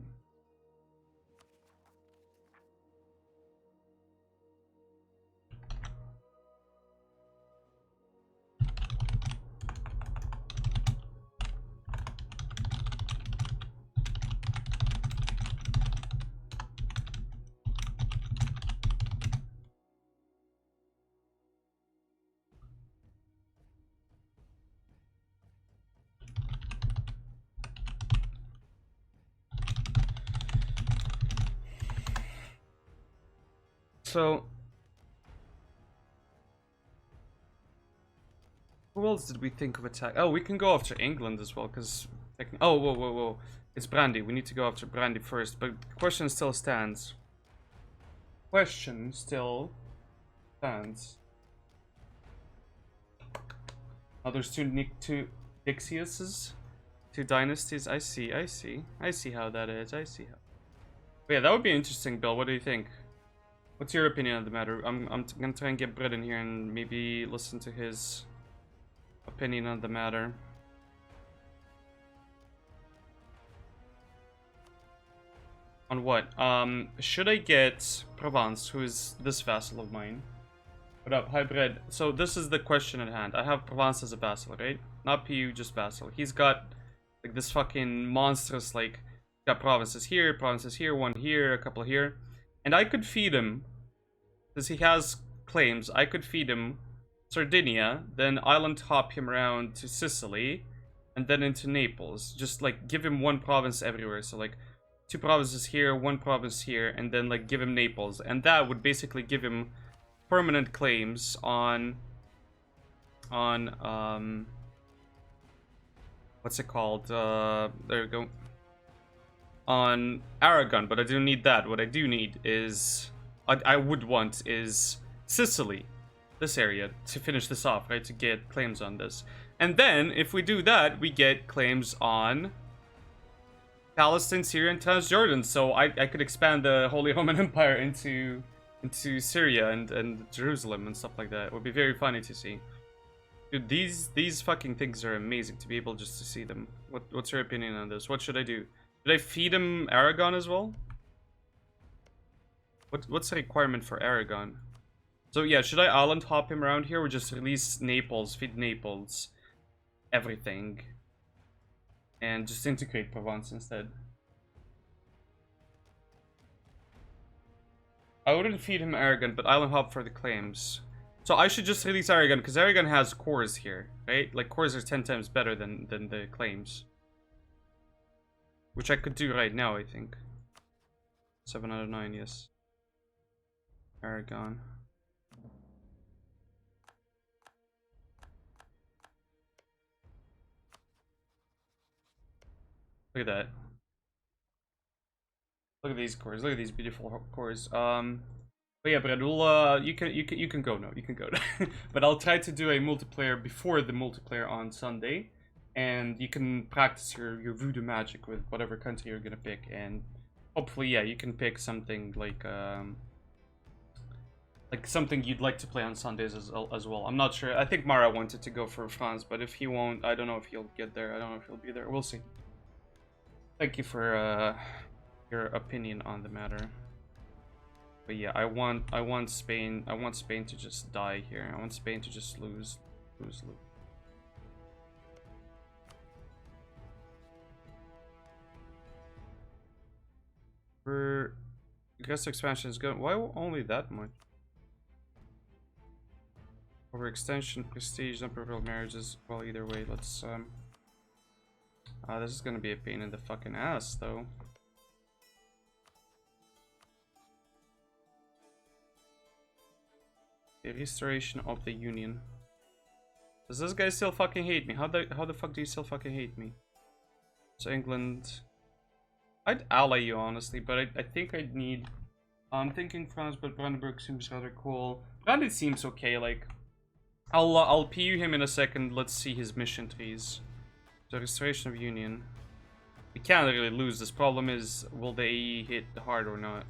So who else did we think of attack? Oh, we can go after England as well, because oh, whoa, it's Brandy. We need to go after Brandy first, but the question still stands. Question still stands. Oh, there's two Dixiuses, two dynasties. I see how that is. I see how. But yeah, that would be interesting, Bill. What do you think? What's your opinion on the matter? I'm gonna try and get Brett in here and maybe listen to his opinion on the matter. On what? Should I get Provence, who is this vassal of mine? What up? Hi, Brett. So this is the question at hand. I have Provence as a vassal, right? Not PU, just vassal. He's got like this fucking monstrous, like, got provinces here, one here, a couple here. And I could feed him, because he has claims, I could feed him Sardinia, then island hop him around to Sicily, and then into Naples. Just like give him one province everywhere. So like 2 provinces here, 1 province here, and then like give him Naples. And that would basically give him permanent claims on what's it called? There we go. On Aragon, but I don't need that. What I do need is I would want is Sicily, this area, to finish this off, right? To get claims on this. And then if we do that, we get claims on Palestine, Syria, and Transjordan. So I could expand the Holy Roman Empire into Syria and Jerusalem and stuff like that. It would be very funny to see. Dude, these fucking things are amazing to be able just to see them. What's your opinion on this? What should I do? Should I feed him Aragon as well? What's the requirement for Aragon? So yeah, should I island hop him around here or just release Naples, feed Naples, everything, and just integrate Provence instead? I wouldn't feed him Aragon, but island hop for the claims. So I should just release Aragon, because Aragon has cores here, right? Like, cores are 10 times better than the claims. Which I could do right now, I think. 7 out of 9, yes. Aragon. Look at that. Look at these cores. Look at these beautiful cores. But yeah, Brad, we'll, you can go now. You can go. But I'll try to do a multiplayer before the multiplayer on Sunday, and you can practice your voodoo magic with whatever country you're gonna pick, and hopefully, yeah, you can pick something like something you'd like to play on Sundays as well. I'm not sure. I think Mara wanted to go for France, but if he won't, I don't know if he'll get there. I don't know if he'll be there. We'll see. Thank you for your opinion on the matter. But yeah, I want Spain. I want Spain to just die here. I want Spain to just lose. For aggressive expansion is good. Why only that much? Overextension, prestige, number of marriages. Well, either way, let's this is gonna be a pain in the fucking ass, though. The restoration of the union. Does this guy still fucking hate me? How the fuck do you still fucking hate me? So England, I'd ally you honestly, but I think I'd need. I'm thinking France, but Brandenburg seems rather cool. Brandenburg seems okay. Like, I'll PU him in a second. Let's see his mission trees. The restoration of union. We can't really lose. This problem is, will they hit hard or not?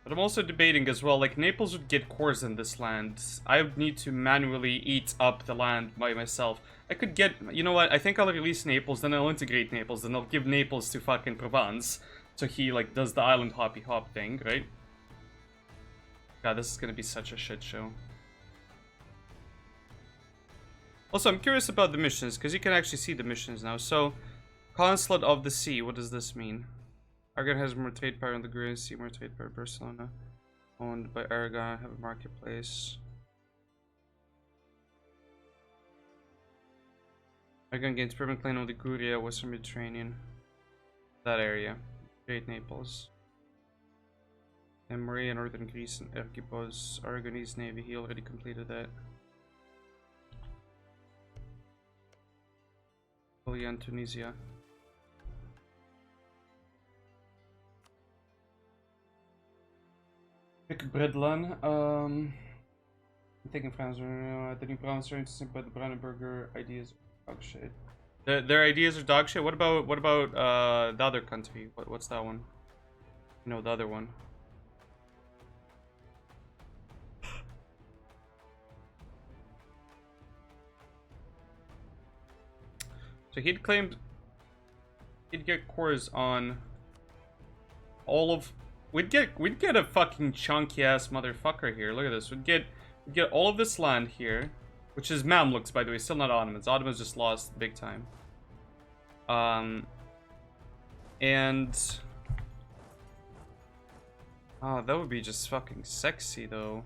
But I'm also debating as well, like, Naples would get cores in this land. I would need to manually eat up the land by myself. I could get, you know what, I think I'll release Naples, then I'll integrate Naples, then I'll give Naples to fucking Provence. So he, like, does the island hoppy hop thing, right? God, this is gonna be such a shit show. Also, I'm curious about the missions, because you can actually see the missions now. So, Consulate of the Sea, what does this mean? Aragon has more trade power in the Green Sea, more trade power Barcelona. Owned by Aragon, have a marketplace. Aragon gains permanent claim on the Guria, Western Mediterranean. That area. Great Naples. And Maria, Northern Greece, and Ergipos, Aragonese Navy. He already completed that. Italy and Tunisia. Pick Bredlan. I'm thinking France. The new province are interesting, but the Brandenburger ideas are dog shit. Their ideas are dog shit. What about the other country? What's that one? No, the other one. So he'd claim he'd get cores on all of. We'd get a fucking chunky ass motherfucker here. Look at this. We'd get all of this land here, which is Mamluks, by the way, still not Ottomans. Ottomans just lost big time. And oh, that would be just fucking sexy though.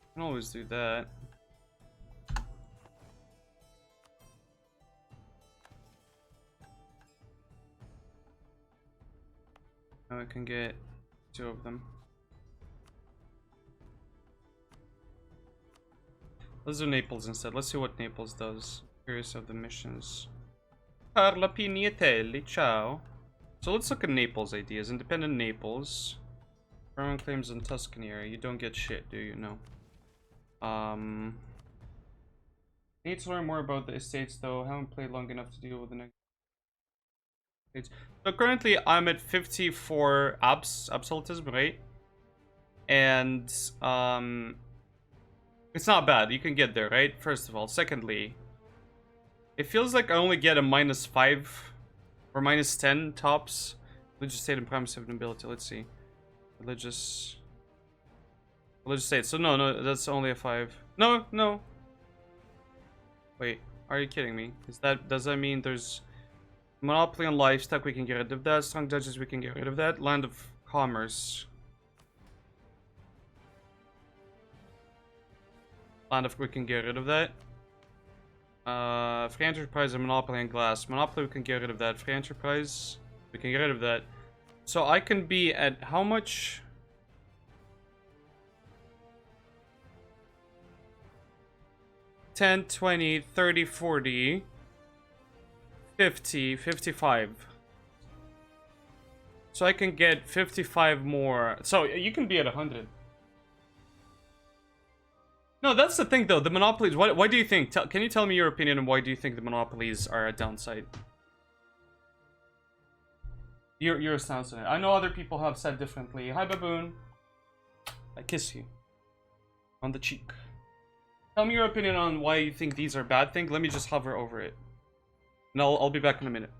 I can always do that. Now I can get 2 of them. Let's do Naples instead. Let's see what Naples does. Curious of the missions. Carla Pignatelli, ciao. So let's look at Naples ideas. Independent Naples. Roman claims in Tuscany area. You don't get shit, do you? No. Need to learn more about the estates though. Haven't played long enough to deal with the next estates. So currently I'm at 54 absolutism, right? And it's not bad. You can get there, right? First of all. Secondly, it feels like I only get a -5 or -10 tops. Religious state and primacy of nobility. Let's see. Religious state. So no, that's only a 5. No. Wait, are you kidding me? Does that mean there's monopoly on livestock? We can get rid of that. Strong judges, we can get rid of that. Land of commerce. We can get rid of that. Free enterprise and monopoly on glass. Monopoly, we can get rid of that. Free enterprise, we can get rid of that. So I can be at how much? $10, $20, $30, $40, $50, $55. So I can get 55 more. So you can be at 100. No, that's the thing though. The monopolies. Why do you think? Can you tell me your opinion on why do you think the monopolies are a downside? Your stance on it. I know other people have said differently. Hi, baboon. I kiss you on the cheek. Tell me your opinion on why you think these are bad things. Let me just hover over it. And I'll be back in a minute.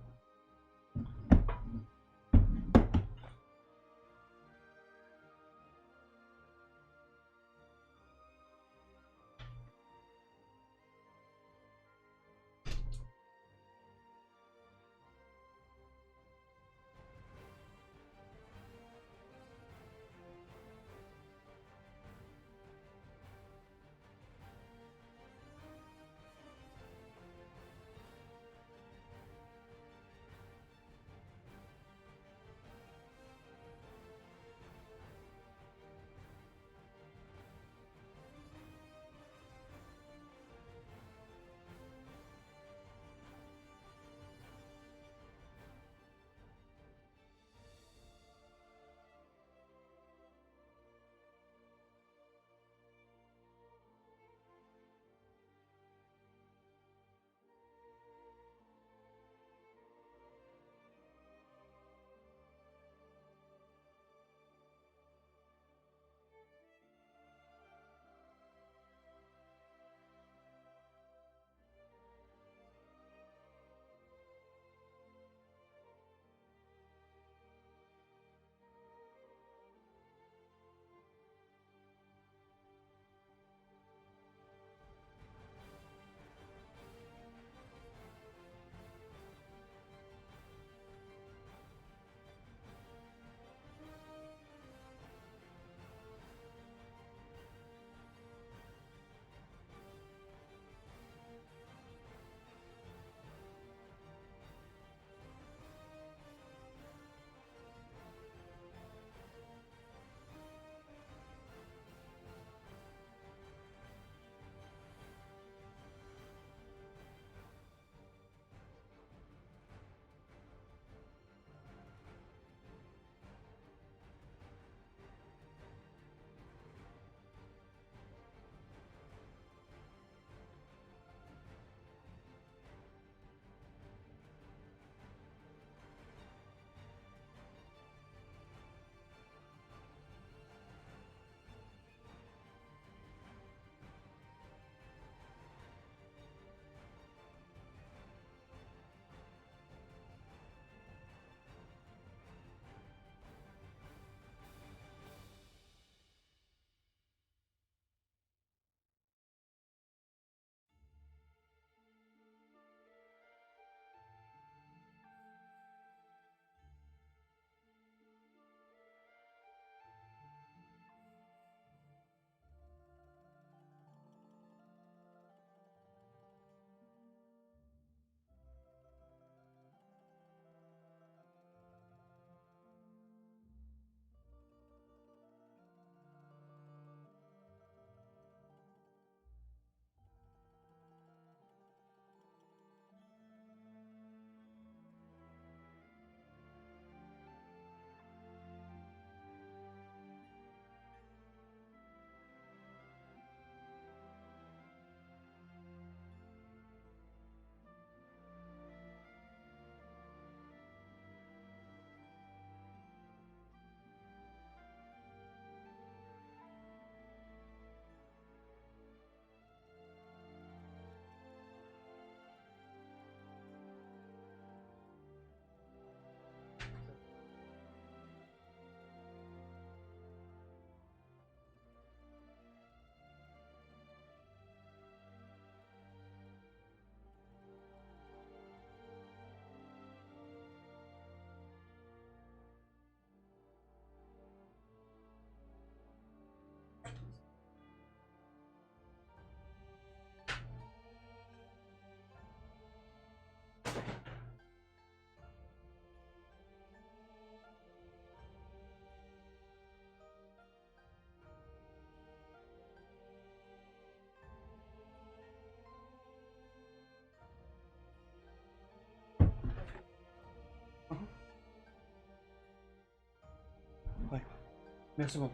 Merci beaucoup.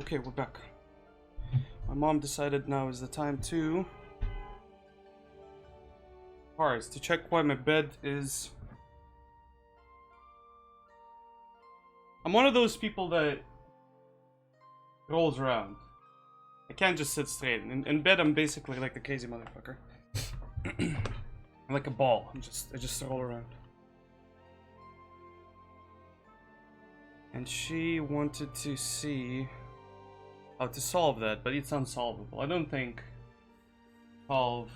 Okay, we're back. My mom decided now is the time to check why my bed is. I'm one of those people that rolls around. I can't just sit straight. In bed, I'm basically like a crazy motherfucker. I'm like a ball. I just roll around. And she wanted to see how to solve that, but it's unsolvable. I don't think solve.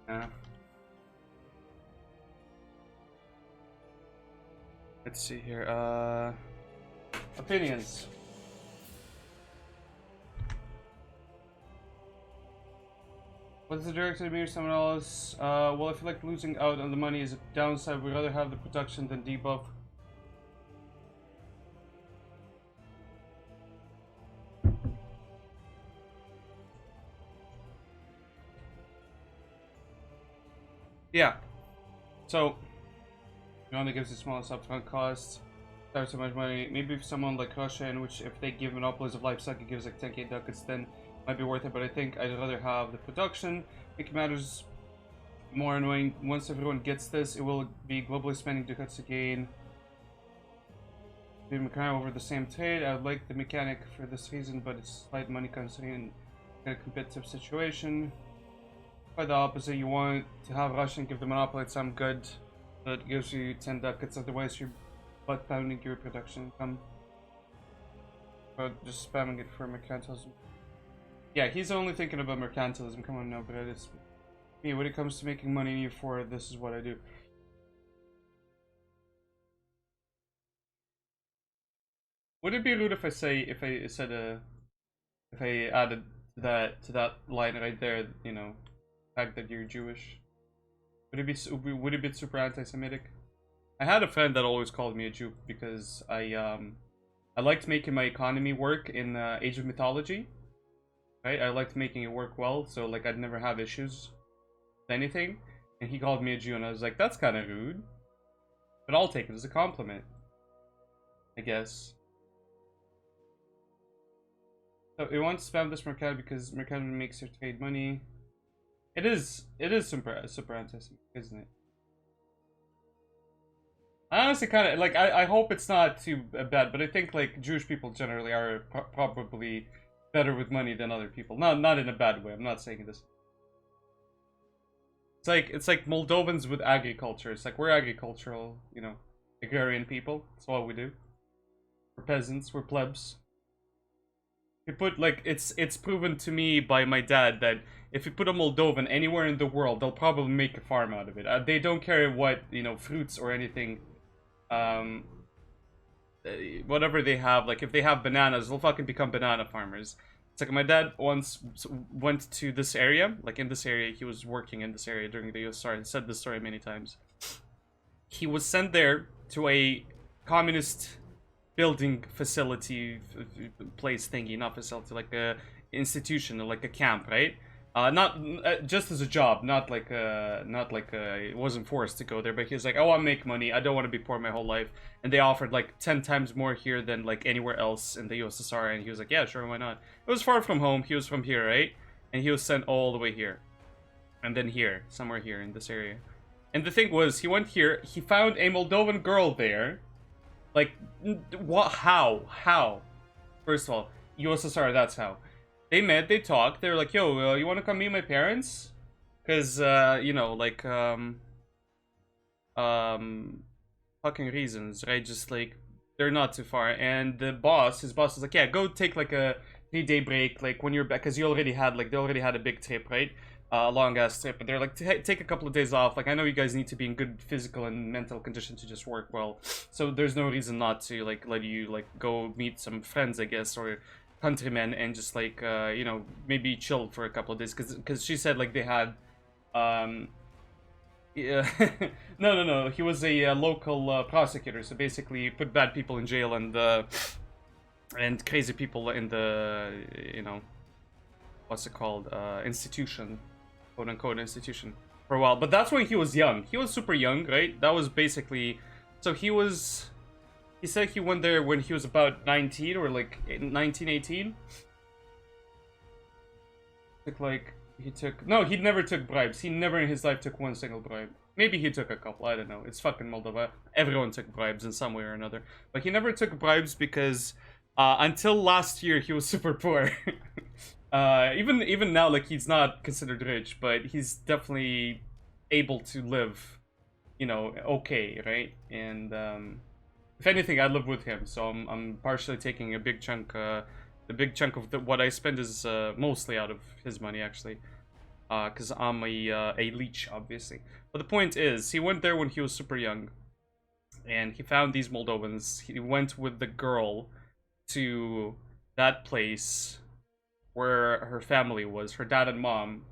Yeah. Let's see here. Opinions. What's the director to me or someone else? Well, I feel like losing out on the money is a downside. We'd rather have the production than debuff. Yeah. So, it only gives the smallest upfront cost. There's so much money. Maybe if someone like Russia, in which if they give monopolies of livestock, it gives like 10k ducats, then might be worth it. But I think I'd rather have the production. Make matters more annoying. Once everyone gets this, it will be globally spending ducats again. The mechanic over the same trade. I would like the mechanic for this reason, but it's slight money considering in a competitive situation. Quite the opposite. You want to have Russian give the monopoly some good that gives you 10 ducats. Otherwise, you're butt pounding your production income. But just spamming it for mercantilism. Yeah, he's only thinking about mercantilism. Come on, no, but it's me. When it comes to making money in EU4, this is what I do. Would it be rude if I added that to that line right there? You know, the fact that you're Jewish. Would it be super anti-Semitic? I had a friend that always called me a Jew because I liked making my economy work in Age of Mythology. Right, I liked making it work well, so like I'd never have issues with anything. And he called me a Jew, and I was like, that's kind of rude, but I'll take it as a compliment, I guess. So we want to spam this Mercado because Mercado makes your trade money. It is super anti-Semitic, isn't it? I honestly kind of like. I hope it's not too bad, but I think like Jewish people generally are probably better with money than other people. Not in a bad way. I'm not saying this. It's like Moldovans with agriculture. It's like we're agricultural, you know, agrarian people. That's all we do. We're peasants. We're plebs. You put like it's proven to me by my dad that if you put a Moldovan anywhere in the world, they'll probably make a farm out of it. They don't care what, you know, fruits or anything. Whatever they have, like if they have bananas, they'll fucking become banana farmers. It's like my dad once went to this area, like in this area, he was working in this area during the USSR, and said this story many times. He was sent there to a communist building facility, place thingy, not facility, like a institution, like a camp, right? Not just as a job, not like it wasn't forced to go there, but he was like, "Oh, I make money. I don't want to be poor my whole life." And they offered like 10 times more here than like anywhere else in the USSR, and he was like, "Yeah, sure, why not?" It was far from home. He was from here, right? And he was sent all the way here, and then here, somewhere here in this area. And the thing was, he went here. He found a Moldovan girl there. Like, what? How? First of all, USSR. That's how. They met, they talked, they were like, yo, you want to come meet my parents? Because, you know, like, fucking reasons, right? Just, like, they're not too far. And his boss was like, yeah, go take, like, a 3-day break, like, when you're back, because they already had a big trip, right? A long-ass trip. And they're like, take a couple of days off. Like, I know you guys need to be in good physical and mental condition to just work well. So there's no reason not to, like, let you, like, go meet some friends, I guess, or countrymen, and just like you know, maybe chill for a couple of days, because she said like they had yeah. no, he was a local prosecutor, so basically put bad people in jail and crazy people in the, you know, what's it called, institution, quote-unquote institution, for a while. But that's when he was young. He was super young, right? That was basically So he said he went there when he was about 19 or like 19, 18. No, he never took bribes. He never in his life took one single bribe. Maybe he took a couple, I don't know. It's fucking Moldova. Everyone took bribes in some way or another. But he never took bribes because until last year he was super poor. Even now, like, he's not considered rich, but he's definitely able to live, you know, okay, right? And if anything, I live with him, so I'm partially taking a big chunk. The big chunk of what I spend is mostly out of his money, actually, because I'm a leech, obviously. But the point is, he went there when he was super young, and he found these Moldovans. He went with the girl to that place where her family was, her dad and mom,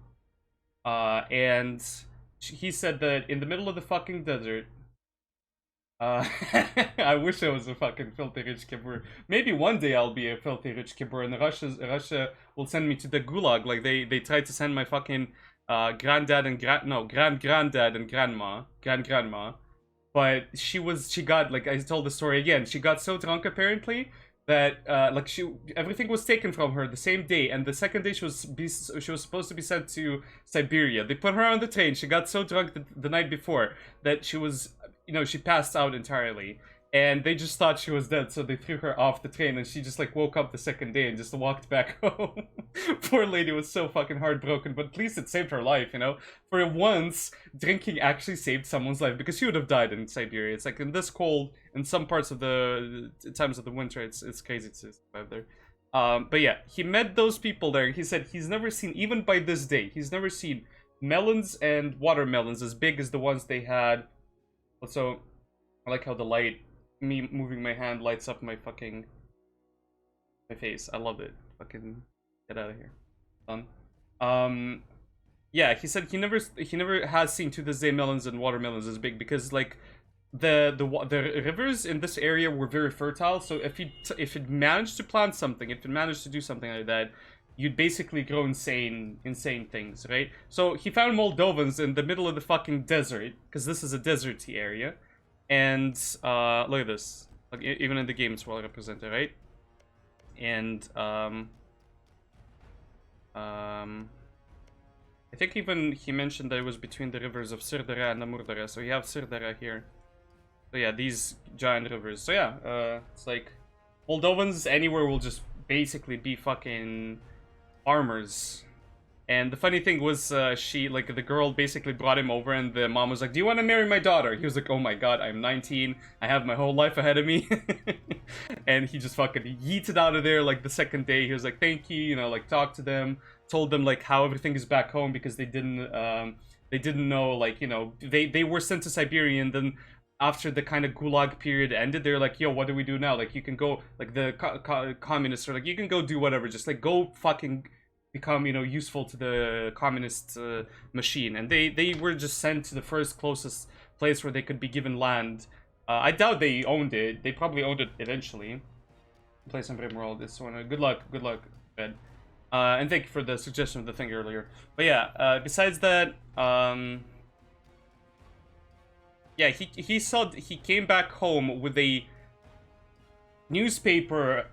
and he said that in the middle of the fucking desert, I wish I was a fucking filthy rich kibber. Maybe one day I'll be a filthy rich kibber, and Russia will send me to the gulag like they tried to send my fucking granddad and grand-granddad and grandma. But she got, like, I told the story again, she got so drunk apparently that like everything was taken from her the same day, and the second day she was supposed to be sent to Siberia. They put her on the train. She got so drunk the night before that she was, you know, she passed out entirely, and they just thought she was dead, so they threw her off the train, and she just like woke up the second day and just walked back home. Poor lady was so fucking heartbroken, but at least it saved her life, you know. For once, drinking actually saved someone's life, because she would have died in Siberia. It's like in this cold, in some parts of the times of the winter, it's crazy to survive there. But yeah, he met those people there. He said he's never seen, even by this day, he's never seen melons and watermelons as big as the ones they had. Also, I like how the light, me moving my hand, lights up my face. I love it. Fucking get out of here. Done. Yeah, he said he never has seen to this day melons and watermelons as big, because like the rivers in this area were very fertile. So if it managed to plant something, if it managed to do something like that, you'd basically grow insane things, right? So he found Moldovans in the middle of the fucking desert, because this is a deserty area. And look at this. Like, even in the game it's well represented, right? And I think even he mentioned that it was between the rivers of Sirdara and Amurdara. So you have Sirdara here. So yeah, these giant rivers. So yeah, it's like Moldovans anywhere will just basically be fucking farmers. And the funny thing was, the girl basically brought him over, and the mom was like, "Do you want to marry my daughter?" He was like, "Oh my god, I'm 19. I have my whole life ahead of me." And he just fucking yeeted out of there like the second day. He was like, "Thank you," you know, like talked to them, told them like how everything is back home, because they didn't know, like, you know, they were sent to Siberia, and then after the kind of gulag period ended, they're like, "Yo, what do we do now? Like, you can go," like the communists are like, "You can go do whatever, just like go fucking become, you know, useful to the communist machine." And they were just sent to the first closest place where they could be given land. I doubt they owned it. They probably owned it eventually. Play some Brimworld. This one. Good luck, Ben. And thank you for the suggestion of the thing earlier. But yeah, besides that, yeah, he came back home with a newspaper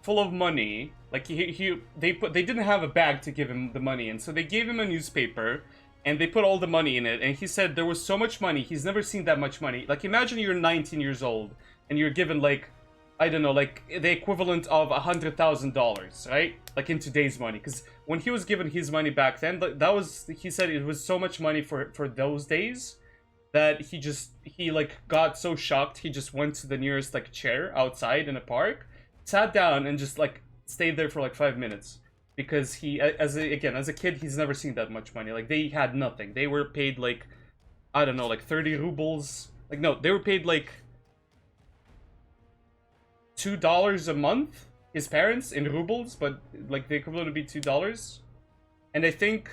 full of money. Like they didn't have a bag to give him the money, and so they gave him a newspaper, and they put all the money in it. And he said there was so much money, he's never seen that much money. Like, imagine you're 19 years old and you're given, like, I don't know, like the equivalent of $100,000, right? Like in today's money, because when he was given his money back then, he said it was so much money for those days that he like got so shocked, he just went to the nearest like chair outside in a park, sat down, and just like stayed there for like 5 minutes, because he, as a kid, he's never seen that much money. Like, they had nothing. They were paid like, I don't know, like 30 rubles. Like, no, they were paid like $2 a month, his parents, in rubles, but like the equivalent would be $2. And I think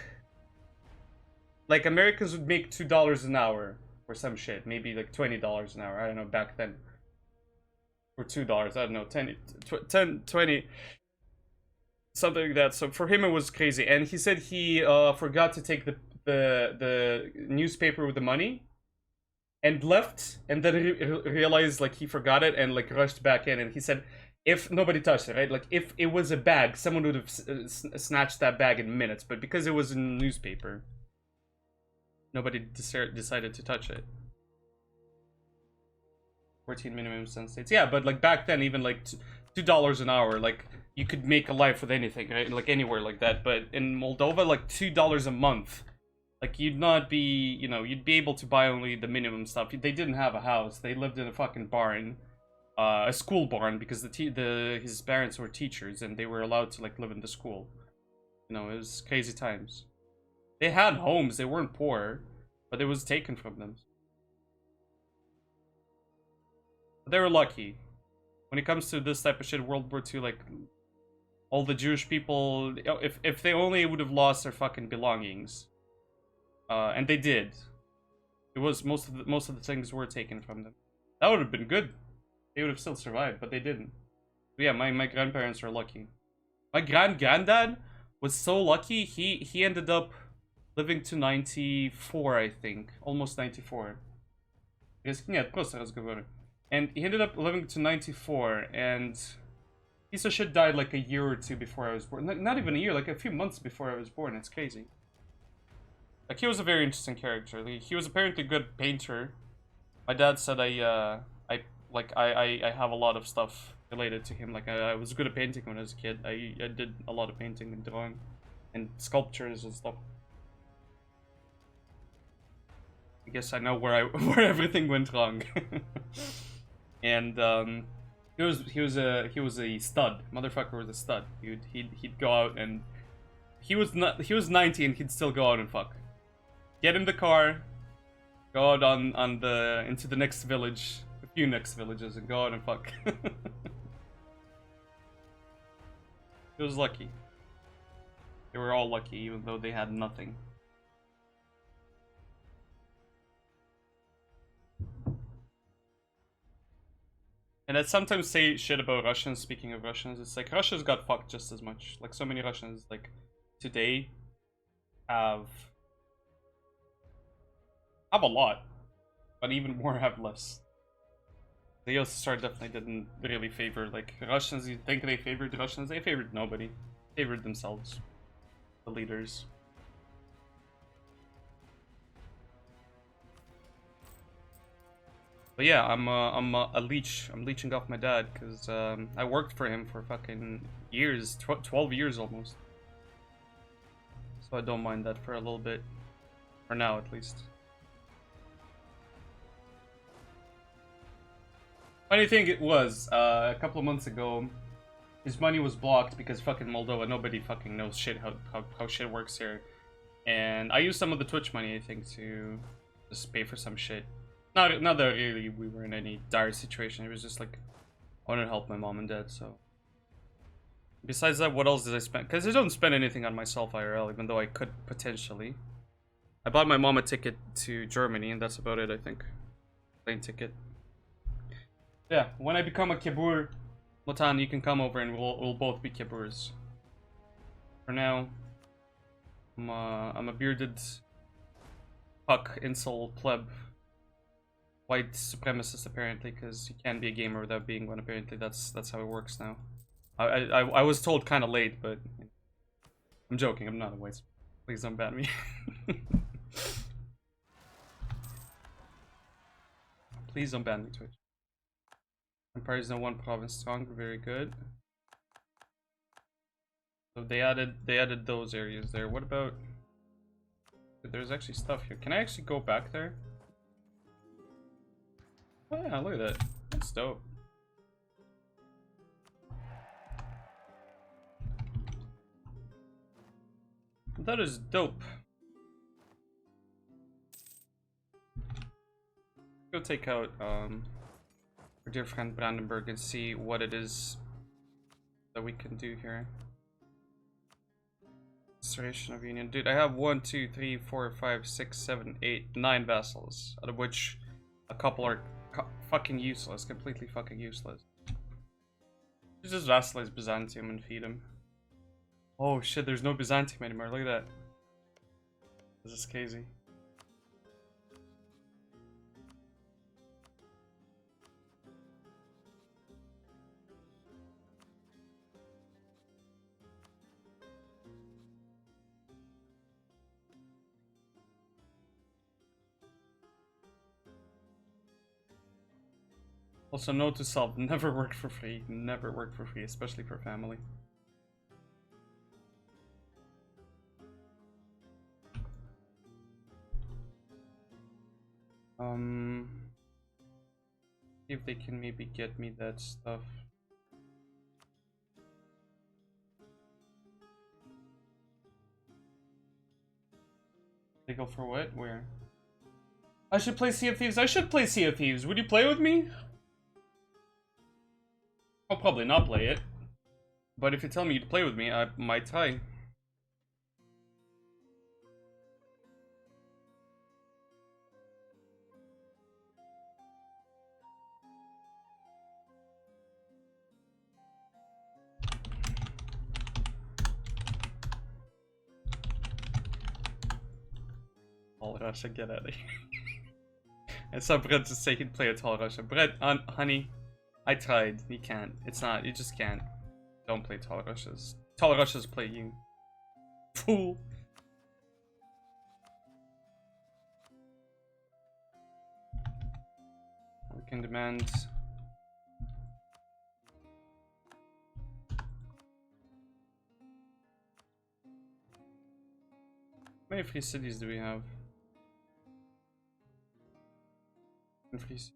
like Americans would make $2 an hour or some shit, maybe like $20 an hour, I don't know, back then. Or $2, I don't know, 10, 20, something like that. So for him it was crazy. And he said he forgot to take the newspaper with the money, and left, and then realized like he forgot it and like rushed back in, and he said, if nobody touched it, right? Like if it was a bag, someone would have snatched that bag in minutes, but because it was in the newspaper, nobody decided to touch it. 14 minimum sun states. Yeah, but like back then, even like $2 an hour, like you could make a life with anything, right? Like anywhere like that. But in Moldova, like $2 a month, like you'd not be, you know, you'd be able to buy only the minimum stuff. They didn't have a house. They lived in a fucking barn, a school barn, because his parents were teachers and they were allowed to like live in the school. You know, it was crazy times. They had homes. They weren't poor, but it was taken from them. But they were lucky. When it comes to this type of shit, World War II, like all the Jewish people, if they only would have lost their fucking belongings, and they did, it was most of the things were taken from them. That would have been good. They would have still survived, but they didn't. But yeah, my grandparents are lucky. My granddad was so lucky. He ended up living to 94, I think, almost 94. And he ended up living to 94, and piece of shit died like a year or two before I was born. Not even a year, like a few months before I was born. It's crazy. Like, he was a very interesting character. He was apparently a good painter. My dad said I have a lot of stuff related to him. Like, I was good at painting when I was a kid. I did a lot of painting and drawing and sculptures and stuff. I guess I know where everything went wrong. And he was a stud. Motherfucker was a stud. He'd go out, and he was 90 and he'd still go out and fuck. Get in the car, go out into the next village, a few next villages, and go out and fuck. He was lucky. They were all lucky, even though they had nothing. And I sometimes say shit about Russians, speaking of Russians, it's like Russia's got fucked just as much. Like, so many Russians, like, today have a lot, but even more have less. The USSR definitely didn't really favor, like, Russians. You think they favored the Russians? They favored nobody. They favored themselves. The leaders. But yeah, I'm a leech. I'm leeching off my dad because I worked for him for fucking years, 12 years almost. So I don't mind that for a little bit, for now at least. Funny thing it was, a couple of months ago, his money was blocked because fucking Moldova, nobody fucking knows shit how shit works here. And I used some of the Twitch money, I think, to just pay for some shit. Not that really we were in any dire situation. It was just like, I wanted to help my mom and dad, so. Besides that, what else did I spend? Because I don't spend anything on myself IRL, even though I could potentially. I bought my mom a ticket to Germany, and that's about it, I think. Plane ticket. Yeah, when I become a kibur, Motan, you can come over and we'll both be kiburs. For now, I'm a bearded puck incel pleb. White supremacist, apparently, because you can't be a gamer without being one. Apparently, that's how it works now. I was told kind of late, but I'm joking. I'm not a white. Please don't ban me. Please don't ban me, Twitch. Empire is now one province strong. Very good. So they added those areas there. What about? There's actually stuff here. Can I actually go back there? Oh yeah, look at that. That's dope. That is dope. Go take out our dear friend Brandenburg and see what it is that we can do here. Restoration of Union. Dude, I have 1, 2, 3, 4, 5, 6, 7, 8, 9 vassals, out of which a couple are fucking useless, completely fucking useless. Just vassalize Byzantium and feed him. Oh shit, there's no Byzantium anymore, look at that. This is crazy. Also, note to self, never work for free. Never work for free, especially for family. See if they can maybe get me that stuff. They go for what? Where? I should play Sea of Thieves. I should play Sea of Thieves. Would you play with me? I'll probably not play it. But if you tell me to play with me, I might try. Tall Russia, get out of here. I saw Brett just say he'd play a Tall Russia. Brett, honey, I tried. You can't. It's not. You just can't. Don't play Tall Russias. Tall Russias play you. Fool. We can demand. How many free cities do we have? Free cities.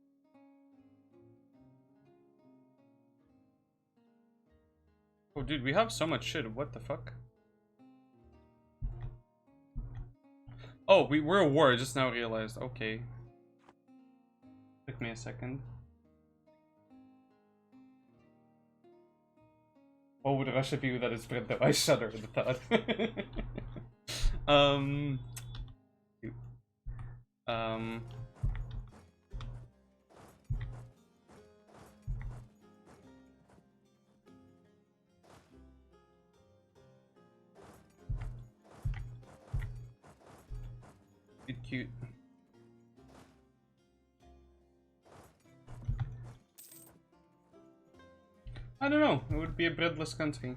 Oh, dude, we have so much shit. What the fuck? Oh, we're a war. I just now realized. Okay. Took me a second. What would Russia be without its bread though? I shudder at the thought. Cute. I don't know. It would be a breadless country.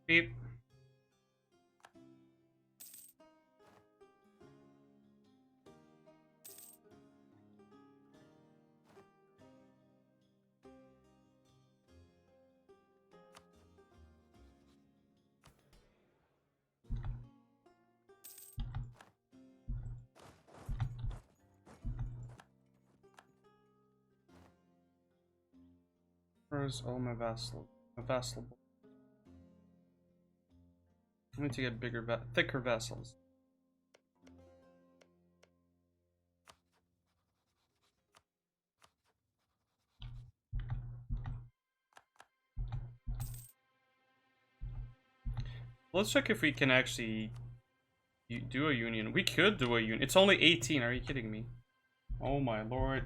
Beep. Where's all my vassal? My vassal. I need to get bigger, thicker vassals. Let's check if we can actually do a union. We could do a union. It's only 18. Are you kidding me? Oh my lord.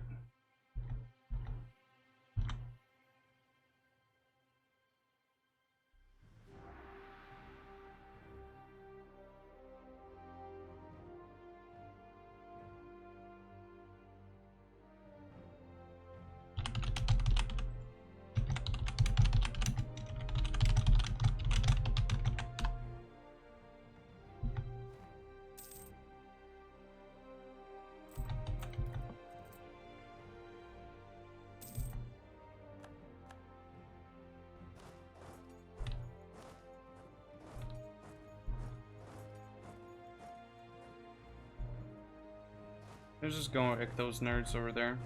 Let's just go and wreck those nerds over there.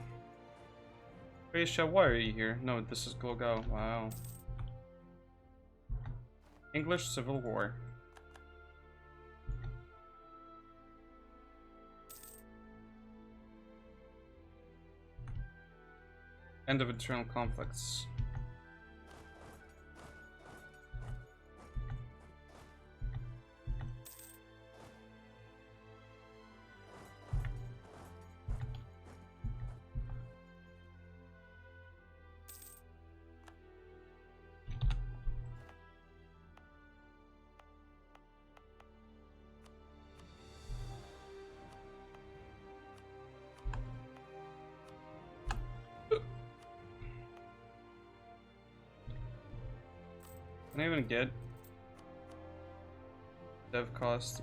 Aisha, why are you here? No, this is Glogao. Wow. English Civil War. End of internal conflicts. Can I even get dev cost?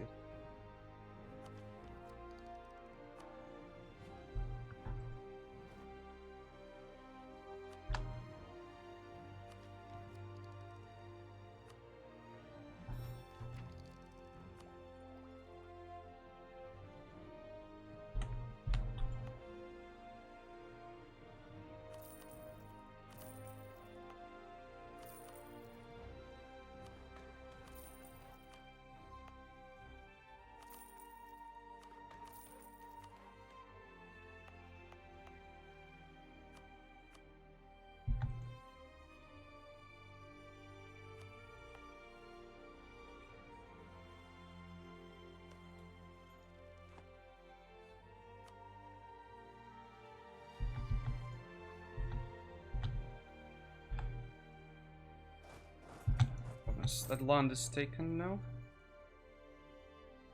That land is taken now.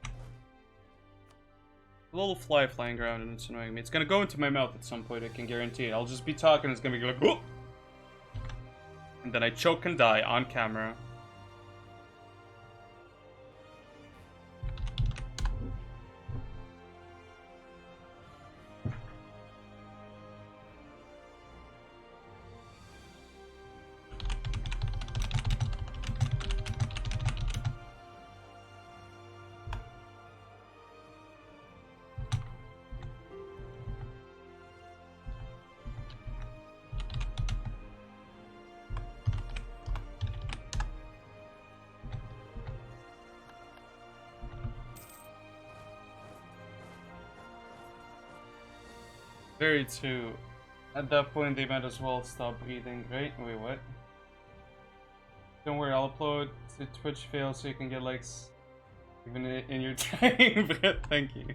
A little fly flying around and it's annoying me. It's gonna go into my mouth at some point, I can guarantee it. I'll just be talking, it's gonna be like, whoop! And then I choke and die on camera. Very true. At that point, they might as well stop breathing, right? Wait, what? Don't worry, I'll upload to Twitch fail so you can get likes even in your time. Thank you.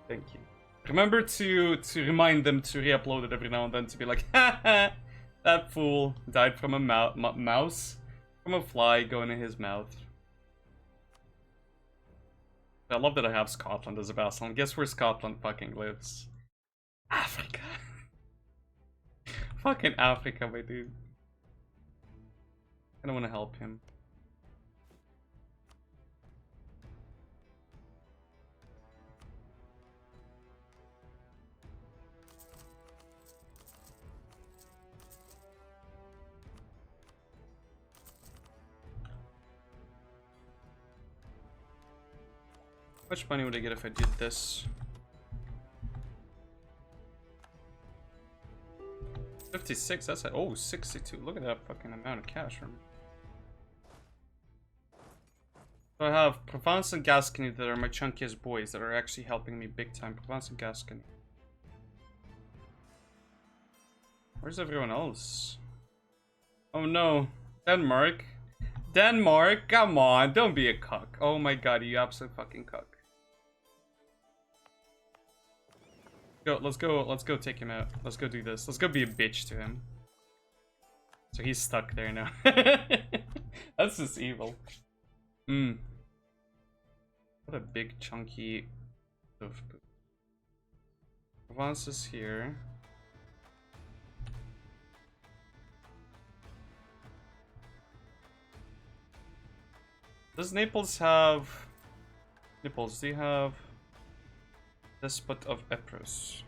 Thank you. Remember to remind them to re-upload it every now and then to be like, haha, that fool died from a mouse, from a fly going in his mouth. I love that I have Scotland as a vassal. And guess where Scotland fucking lives? Africa. Fucking Africa, my dude. I don't want to help him. How much money would I get if I did this? 56, that's like, oh, 62. Look at that fucking amount of cash from. So I have Provence and Gascony that are my chunkiest boys that are actually helping me big time. Provence and Gascony. Where's everyone else? Oh no. Denmark. Denmark, come on, don't be a cuck. Oh my god, you absolute fucking cuck. Let's go take him out. Let's go do this. Let's go be a bitch to him. So he's stuck there now. That's just evil. What a big chunky of Provence is here. Does Naples have Naples, do you have Despot of Epirus?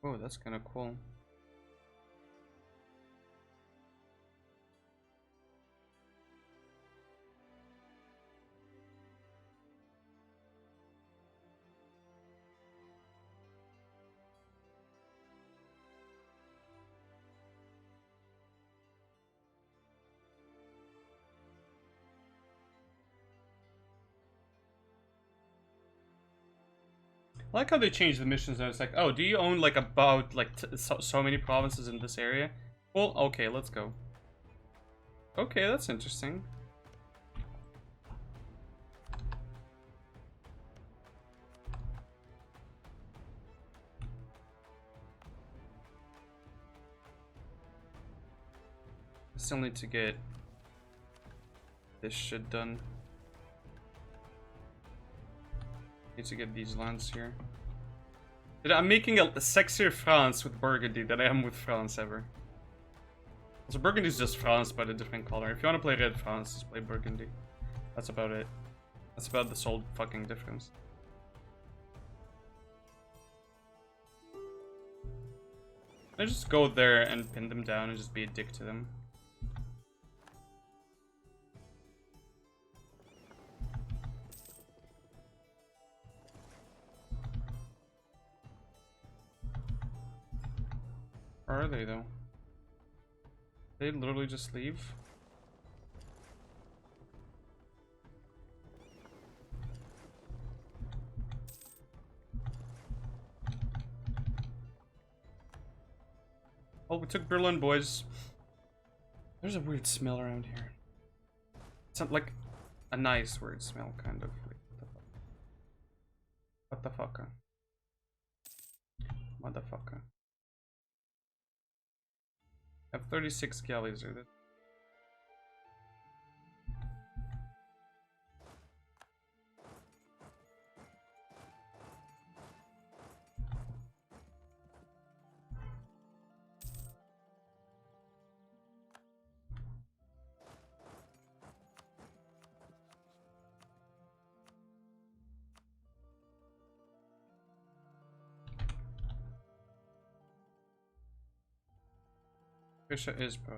Oh, that's kind of cool. I like how they changed the missions. And it's like, oh, do you own like about like so many provinces in this area? Well, okay, let's go. Okay, that's interesting. I still need to get this shit done. Need to get these lands here. Dude, I'm making a sexier France with Burgundy than I am with France ever. So Burgundy is just France, but a different color. If you want to play red France, just play Burgundy. That's about it. That's about the sole fucking difference. I just go there and pin them down and just be a dick to them. Where are they though? They literally just leave? Oh, we took Berlin, boys. There's a weird smell around here. It's not like a nice weird smell, kind of. Like, what the fuck? Motherfucker. I have 36 galleys. Fisher is bro.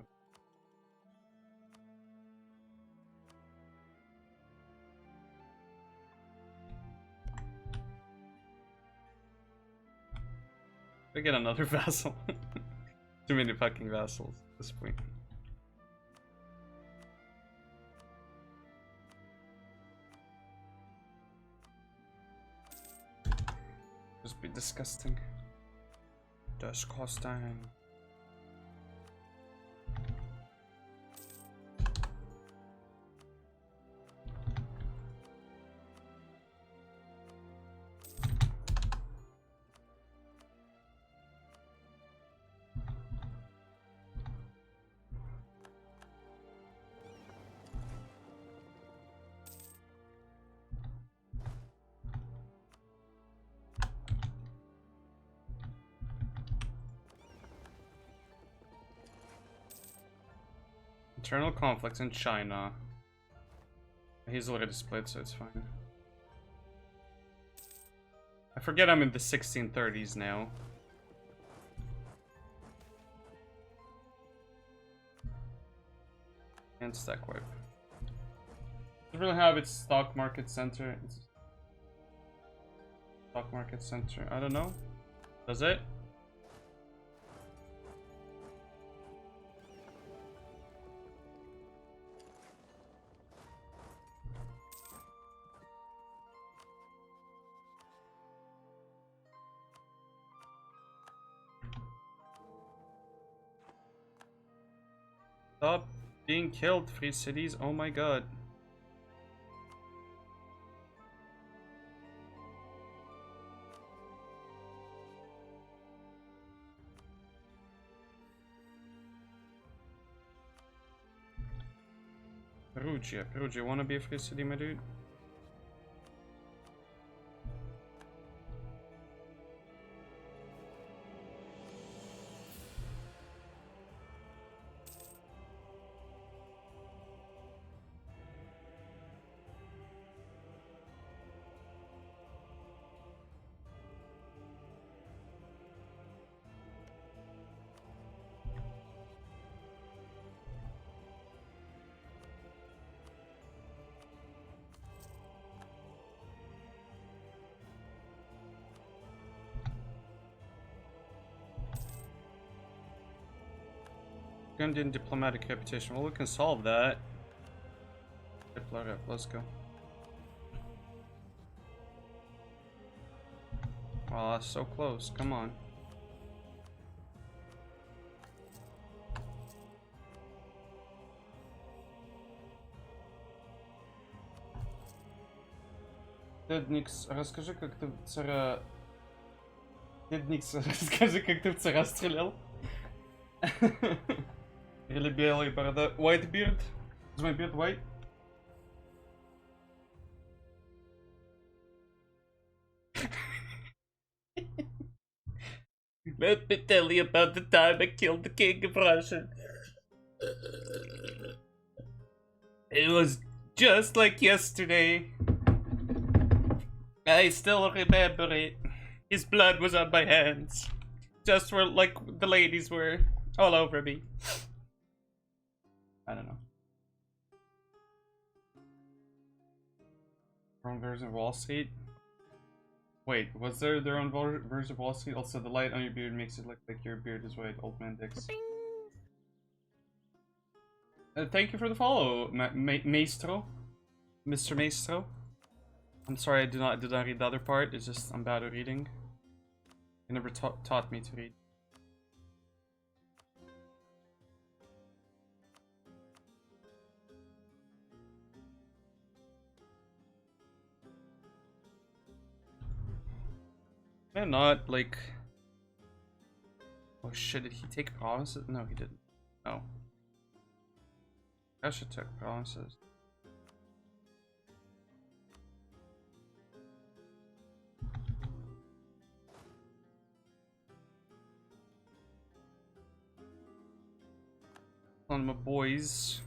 I get another vassal. Too many fucking vassals at this point. Just be disgusting. Disgusting. Internal conflicts in China. He's already split, so it's fine. I forget I'm in the 1630s now. And stack wipe. Doesn't really have its stock market center. It's stock market center. I don't know. Does it? Stop being killed, free cities. Oh my god. Perugia. Perugia, wanna be a free city, my dude? Burgundian diplomatic reputation. Well, we can solve that. Let's go. Oh, so close. Come on. Дедникс, расскажи, как ты в цара... Дедникс, расскажи, как ты в цара стрелял. Или белый борода. White beard? Is my beard white? Let me tell you about the time I killed the king of Russia. It was just like yesterday. I still remember it. His blood was on my hands. Just where, like, the ladies were all over me. I don't know. Wrong version of Wall Street? Wait, was there their own version of Wall Street? Also, the light on your beard makes it look like your beard is white. Old man dicks. Thank you for the follow, Maestro. Mr. Maestro. I'm sorry I did not read the other part. It's just I'm bad at reading. You never taught me to read. They're not like. Oh shit! Did he take promises? No, he didn't. No. I should take promises. On my boys.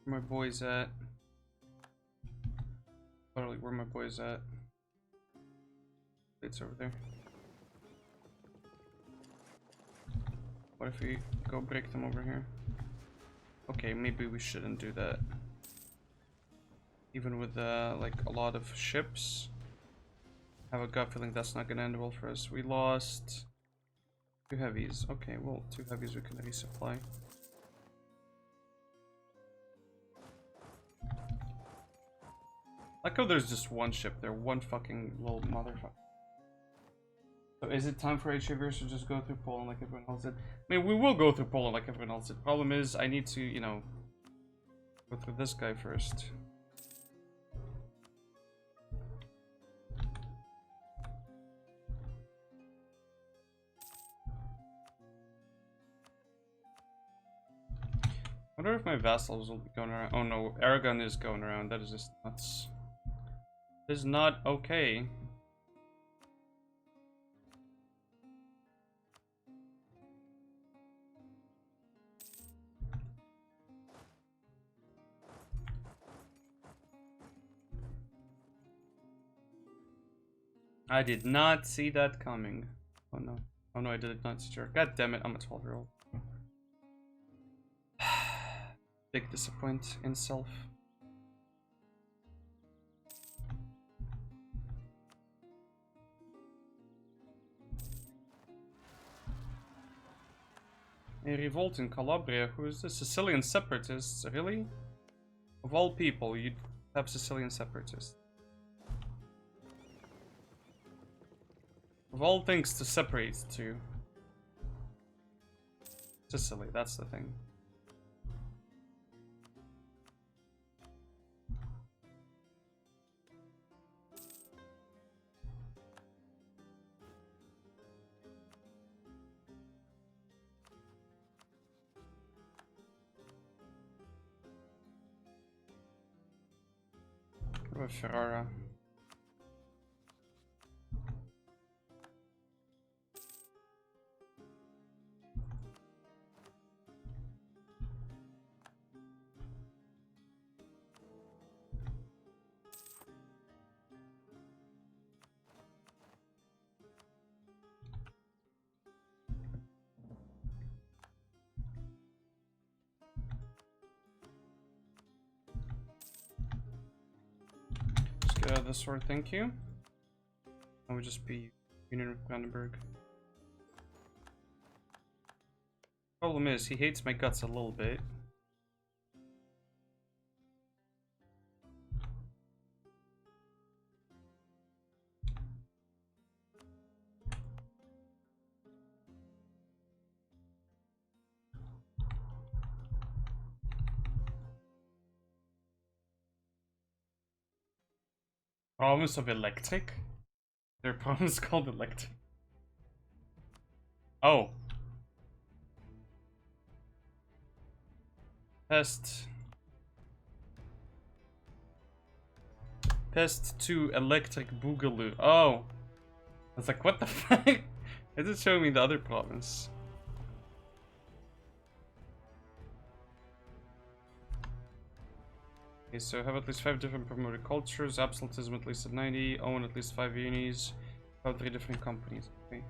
Where my boys at? Totally, where my boys at? It's over there. What if we go break them over here? Okay, maybe we shouldn't do that. Even with like a lot of ships. I have a gut feeling that's not gonna end well for us. We lost 2 heavies. Okay, well, 2 heavies we can resupply. Like how there's just one ship there, one fucking little motherfucker. So is it time for HAVers to just go through Poland like everyone else did? I mean, we will go through Poland like everyone else did. Problem is, I need to, you know, go through this guy first. I wonder if my vassals will be going around. Oh no, Aragon is going around. That is just nuts. That is not okay. I did not see that coming. Oh no. Oh no, I did not see it. God damn it, I'm a 12-year-old. Big disappointment in self. A revolt in Calabria? Who is this? Sicilian separatists? Really? Of all people, you'd have Sicilian separatists. Of all things to separate to. Sicily, that's the thing. What about Ferrara? Get out of the sword, thank you. I would just be Union of Brandenburg. Problem is, he hates my guts a little bit. Province of electric? Their province called electric. Oh. Pest 2 electric boogaloo. Oh. I was like, what the fuck? It didn't show me the other province. Okay, so have at least 5 different promoted cultures, absolutism at least at 90, own at least 5 unis, about 3 different companies. Okay.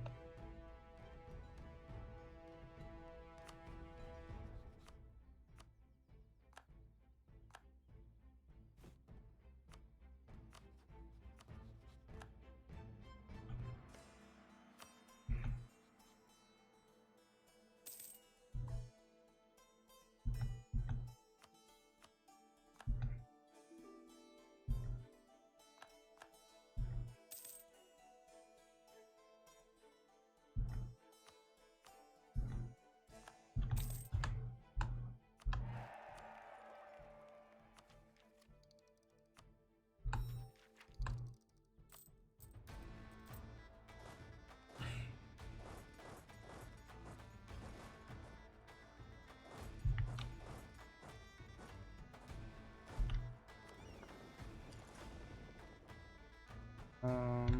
Um,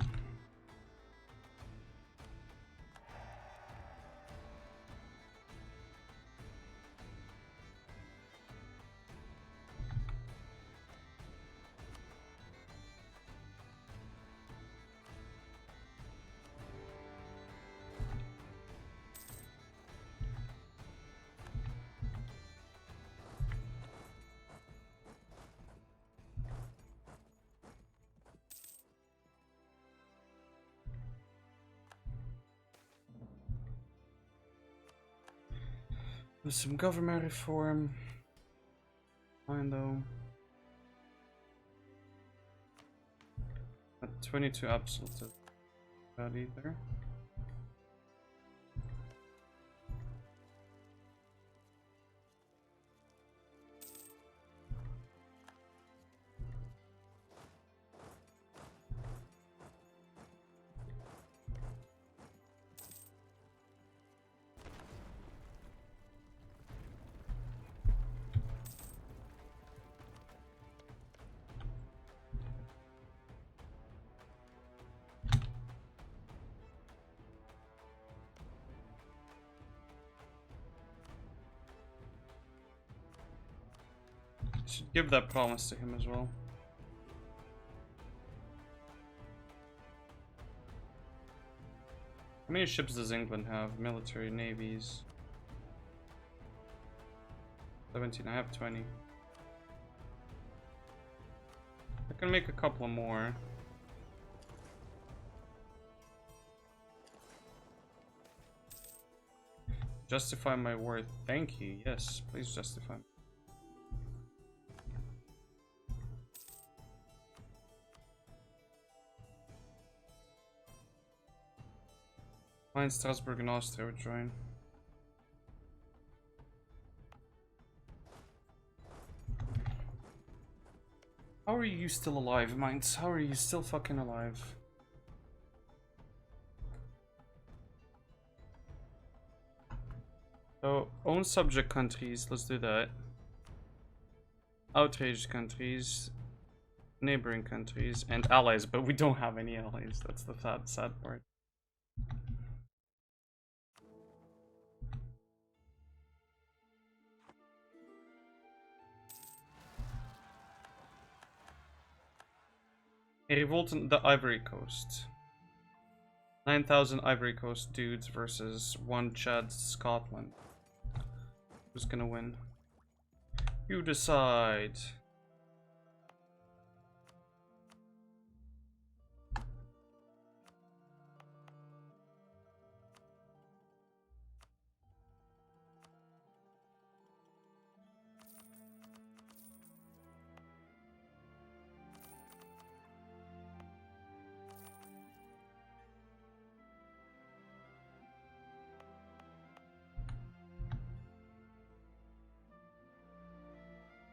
There's some government reform. Fine though. At 22 absolute. Bad either. Should give that promise to him as well. How many ships does England have? Military, navies. 17, I have 20. I can make a couple more. Justify my worth. Thank you. Yes, please justify. Mine, Strasbourg and Austria would join. How are you still alive, Mainz? How are you still fucking alive? So, own subject countries, let's do that. Outraged countries, neighboring countries, and allies, but we don't have any allies. That's the sad part. A revolt in the Ivory Coast. 9,000 Ivory Coast dudes versus 1 Chad Scotland. Who's gonna win? You decide.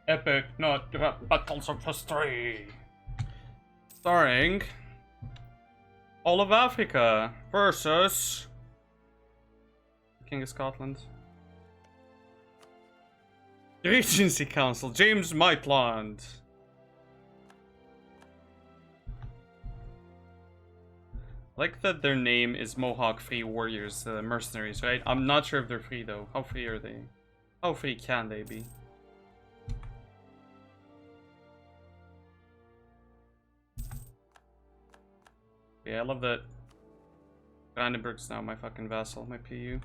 Epic, not battles of history. Starring all of Africa versus King of Scotland. Regency Council, James Maitland. I like that their name is Mohawk Free Warriors, the mercenaries, right? I'm not sure if they're free though. How free are they? How free can they be? Yeah, I love that Brandenburg's now my fucking vassal, my PU.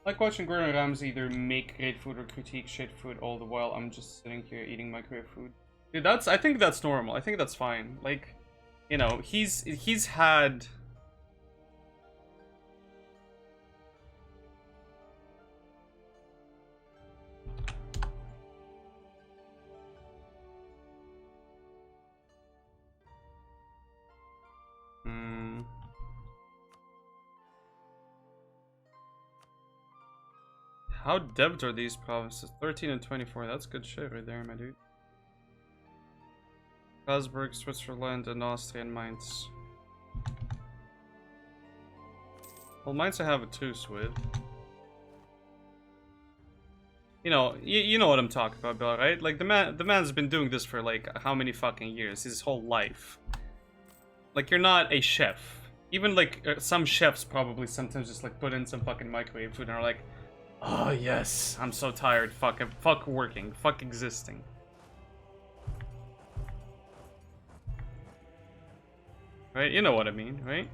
I like watching Gordon Ramsay either make great food or critique shit food all the while I'm just sitting here eating my great food. Dude, I think that's normal. I think that's fine. Like, you know, he's had How debt are these provinces? 13 and 24. That's good shit right there, my dude. Salzburg, Switzerland, and Austria and Mainz. Well, Mainz I have a truce with. You know, you know what I'm talking about, right? Like the man's been doing this for like how many fucking years? His whole life. Like you're not a chef. Even like some chefs probably sometimes just like put in some fucking microwave food and are like, oh yes, I'm so tired. Fuck working. Fuck existing. Right? You know what I mean, right?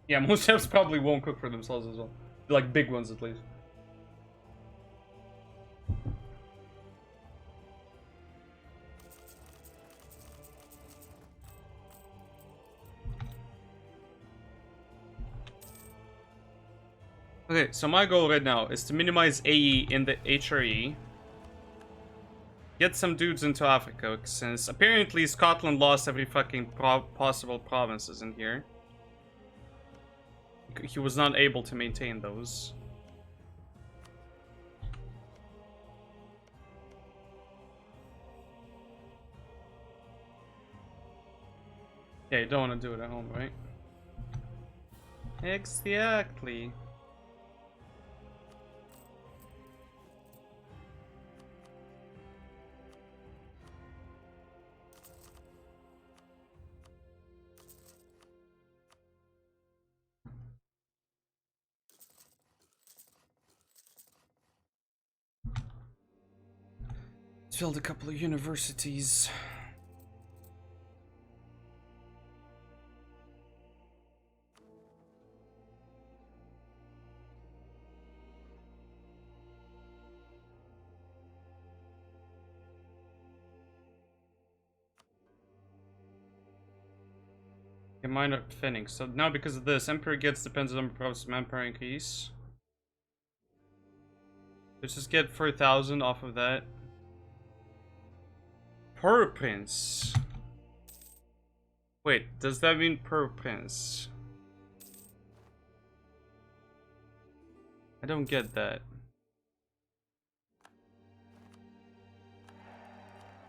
Yeah, most chefs probably won't cook for themselves as well. Like big ones at least. Okay, so my goal right now is to minimize AE in the HRE. Get some dudes into Africa, since apparently Scotland lost every fucking possible provinces in here. He was not able to maintain those. Yeah, you don't want to do it at home, right? Exactly. Filled a couple of universities. Yeah, mine are thinning. So now because of this, Emperor gets depends on the number of provinces of Empire increase. Let's just get 4,000 off of that. Per prince. Wait, does that mean per prince? I don't get that.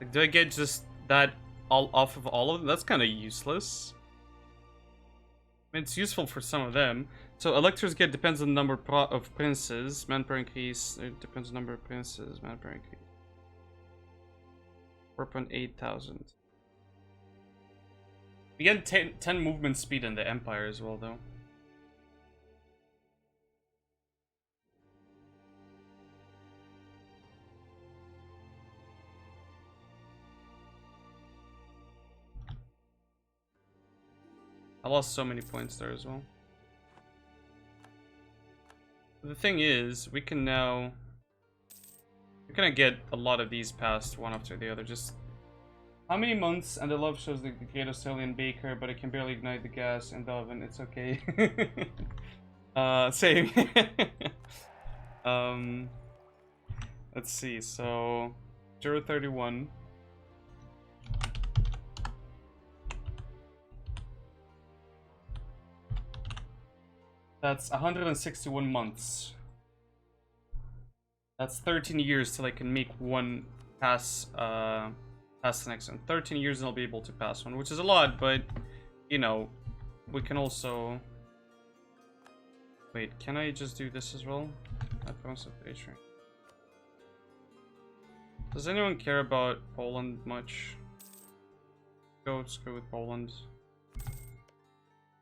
Like, do I get just that all off of all of them? That's kind of useless. I mean, it's useful for some of them. So electors get depends on the number of princes. Man per increase. It depends on the number of princes. Man per increase. 4,800. We get 10 movement speed in the Empire as well, though. I lost so many points there as well. The thing is, we can now... We're gonna get a lot of these passed one after the other. Just how many months? And the love shows the great Australian baker, but it can barely ignite the gas in the oven. It's okay. Same. Let's see. So 031. That's 161 months. That's 13 years till I can make one pass pass the next one. 13 years and I'll be able to pass one, which is a lot, but you know, we can also wait, can I just do this as well? Does anyone care about Poland much? Let's go with Poland.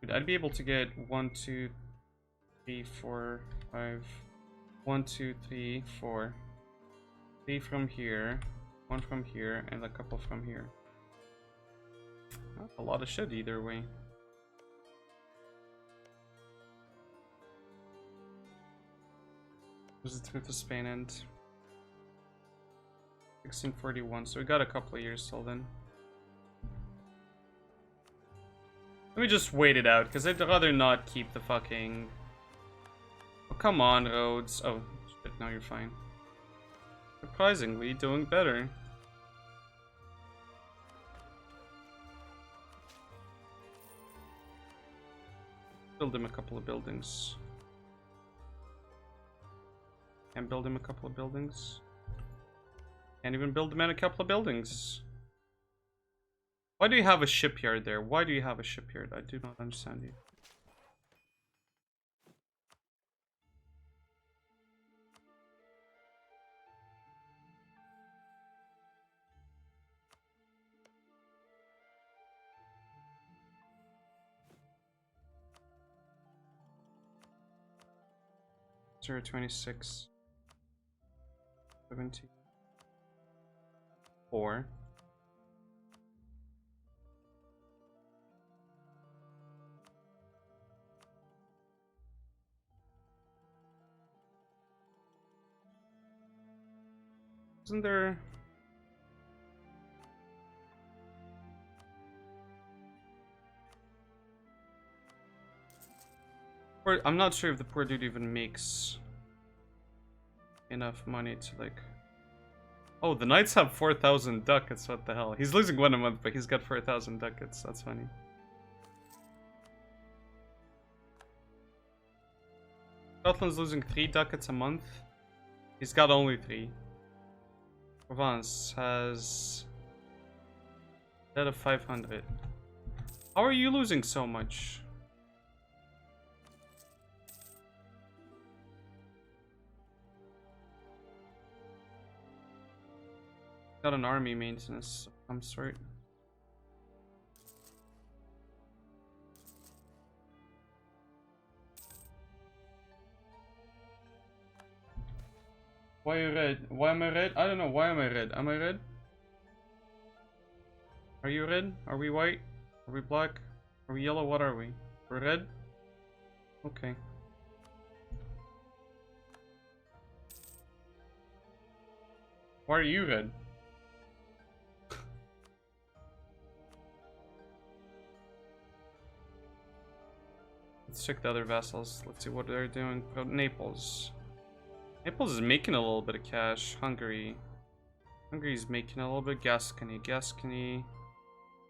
Dude, I'd be able to get 1, 2, 3, 4, 5. 1, 2, 3, 4. 3 from here, 1 from here, and a couple from here. That's a lot of shit either way. Where's the truth of Spain end? 1641, so we got a couple of years till then. Let me just wait it out, because I'd rather not keep the fucking... Oh, come on, Rhodes. Oh, shit, no, you're fine. Surprisingly, doing better. Build him a couple of buildings. Can't build him a couple of buildings. Can't even build him a couple of buildings. Why do you have a shipyard there? Why do you have a shipyard? I do not understand you. Zero 26 74. Isn't there? I'm not sure if the poor dude even makes enough money to like... Oh, the knights have 4,000 ducats, what the hell? He's losing 1 a month, but he's got 4,000 ducats, that's funny. Scotland's losing 3 ducats a month. He's got only 3. Provence has... debt of 500. How are you losing so much? Got an army maintenance of some sort. Why are you red? Why am I red? I don't know. Why am I red? Am I red? Are you red? Are we white? Are we black? Are we yellow? What are we? We're red? Okay. Why are you red? Let's check the other vessels. Let's see what they're doing. Naples. Naples is making a little bit of cash. Hungary. Hungary's making a little bit. Gascony. Gascony.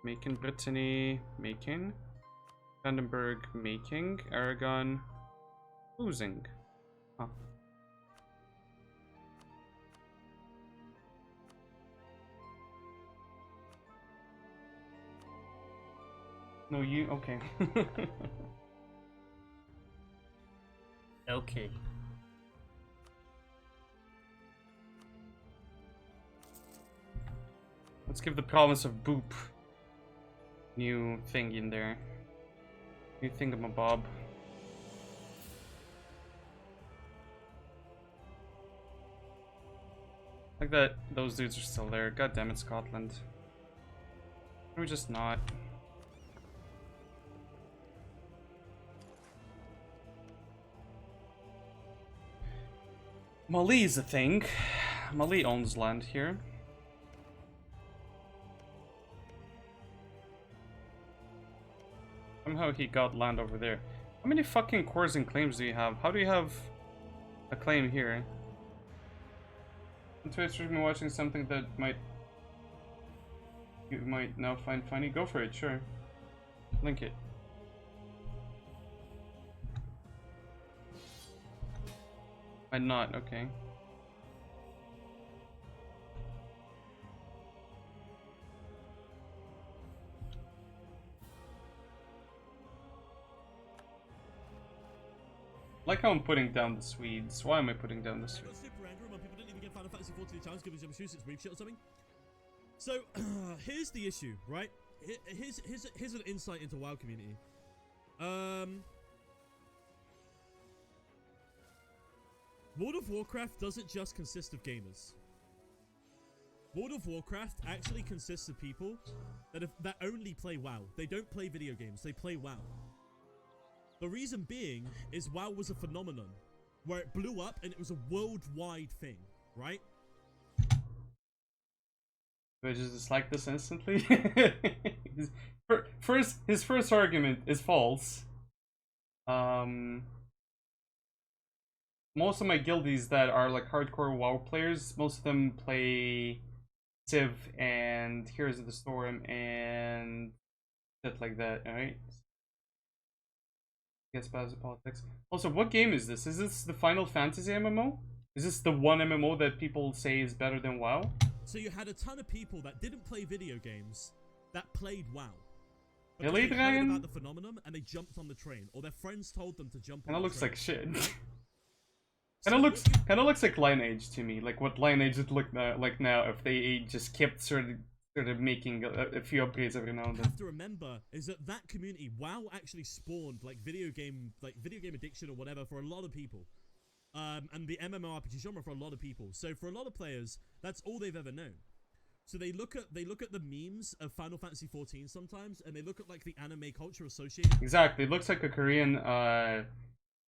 Making. Brittany. Making. Brandenburg. Making. Aragon. Losing. Huh. No, you. Okay. Okay. Let's give the province of Boop new thing in there. New thingamabob. Like that, those dudes are still there. God damn it, Scotland. Can we just not? Mali is a thing. Mali owns land here. Somehow he got land over there. How many fucking cores and claims do you have? How do you have a claim here? On Twitch, we've been watching something that you might now find funny. Go for it, sure. Link it. Why not? Okay. Like how I'm putting down the Swedes. Why am I putting down the Swedes? Super angry when people didn't even get Final Fantasy 14 challenge giving them shoes, it's weak shit or something. So here's the issue, right? Here's an insight into WoW community. World of Warcraft doesn't just consist of gamers. World of Warcraft actually consists of people that only play WoW. They don't play video games, they play WoW. The reason being is WoW was a phenomenon where it blew up and it was a worldwide thing, right? Do I just dislike this instantly? His first argument is false. Most of my guildies that are like hardcore WoW players, most of them play Civ and Heroes of the Storm and shit like that, alright? I guess politics. Also, what game is this? Is this the Final Fantasy MMO? Is this the one MMO that people say is better than WoW? So you had a ton of people that didn't play video games that played WoW. Really, they heard Dragon? about the phenomenon and they jumped on the train, or their friends told them to jump on Kinda the looks train. like shit. Right? Kinda looks like Lineage to me. Like what Lineage would look like now if they just kept sort of making a few upgrades every now and then. Have to remember is that community, WoW actually spawned like video game addiction or whatever for a lot of people, and the MMORPG genre for a lot of people. So for a lot of players, that's all they've ever known. So they look at the memes of Final Fantasy 14 sometimes, and they look at like the anime culture associated. Exactly, it looks like a Korean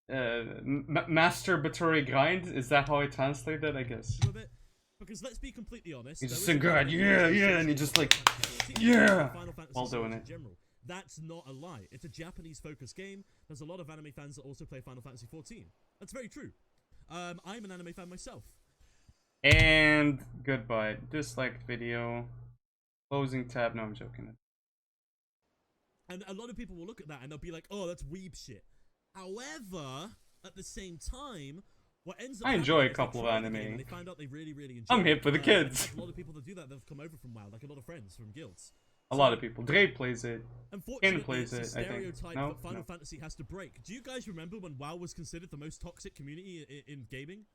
masturbatory grind. Is that how I translate that? I guess. Because let's be completely honest. He's just saying, God, yeah, and he just like, yeah, while doing it. General. That's not a lie. It's a Japanese-focused game. There's a lot of anime fans that also play Final Fantasy 14. That's very true. I'm an anime fan myself. And goodbye. Disliked video. Closing tab. No, I'm joking. And a lot of people will look at that and they'll be like, "Oh, that's weeb shit." However, at the same time, what ends up I enjoy a couple of anime. They find out they really enjoy. I'm hip for the kids. A lot of people that do that, they've come over from WoW, like a lot of friends from guilds. A lot of people. Dre plays it. Unfortunately, Ken plays it's a it, I think. stereotype No? that Final No. Fantasy has to break. Do you guys remember when WoW was considered the most toxic community in gaming?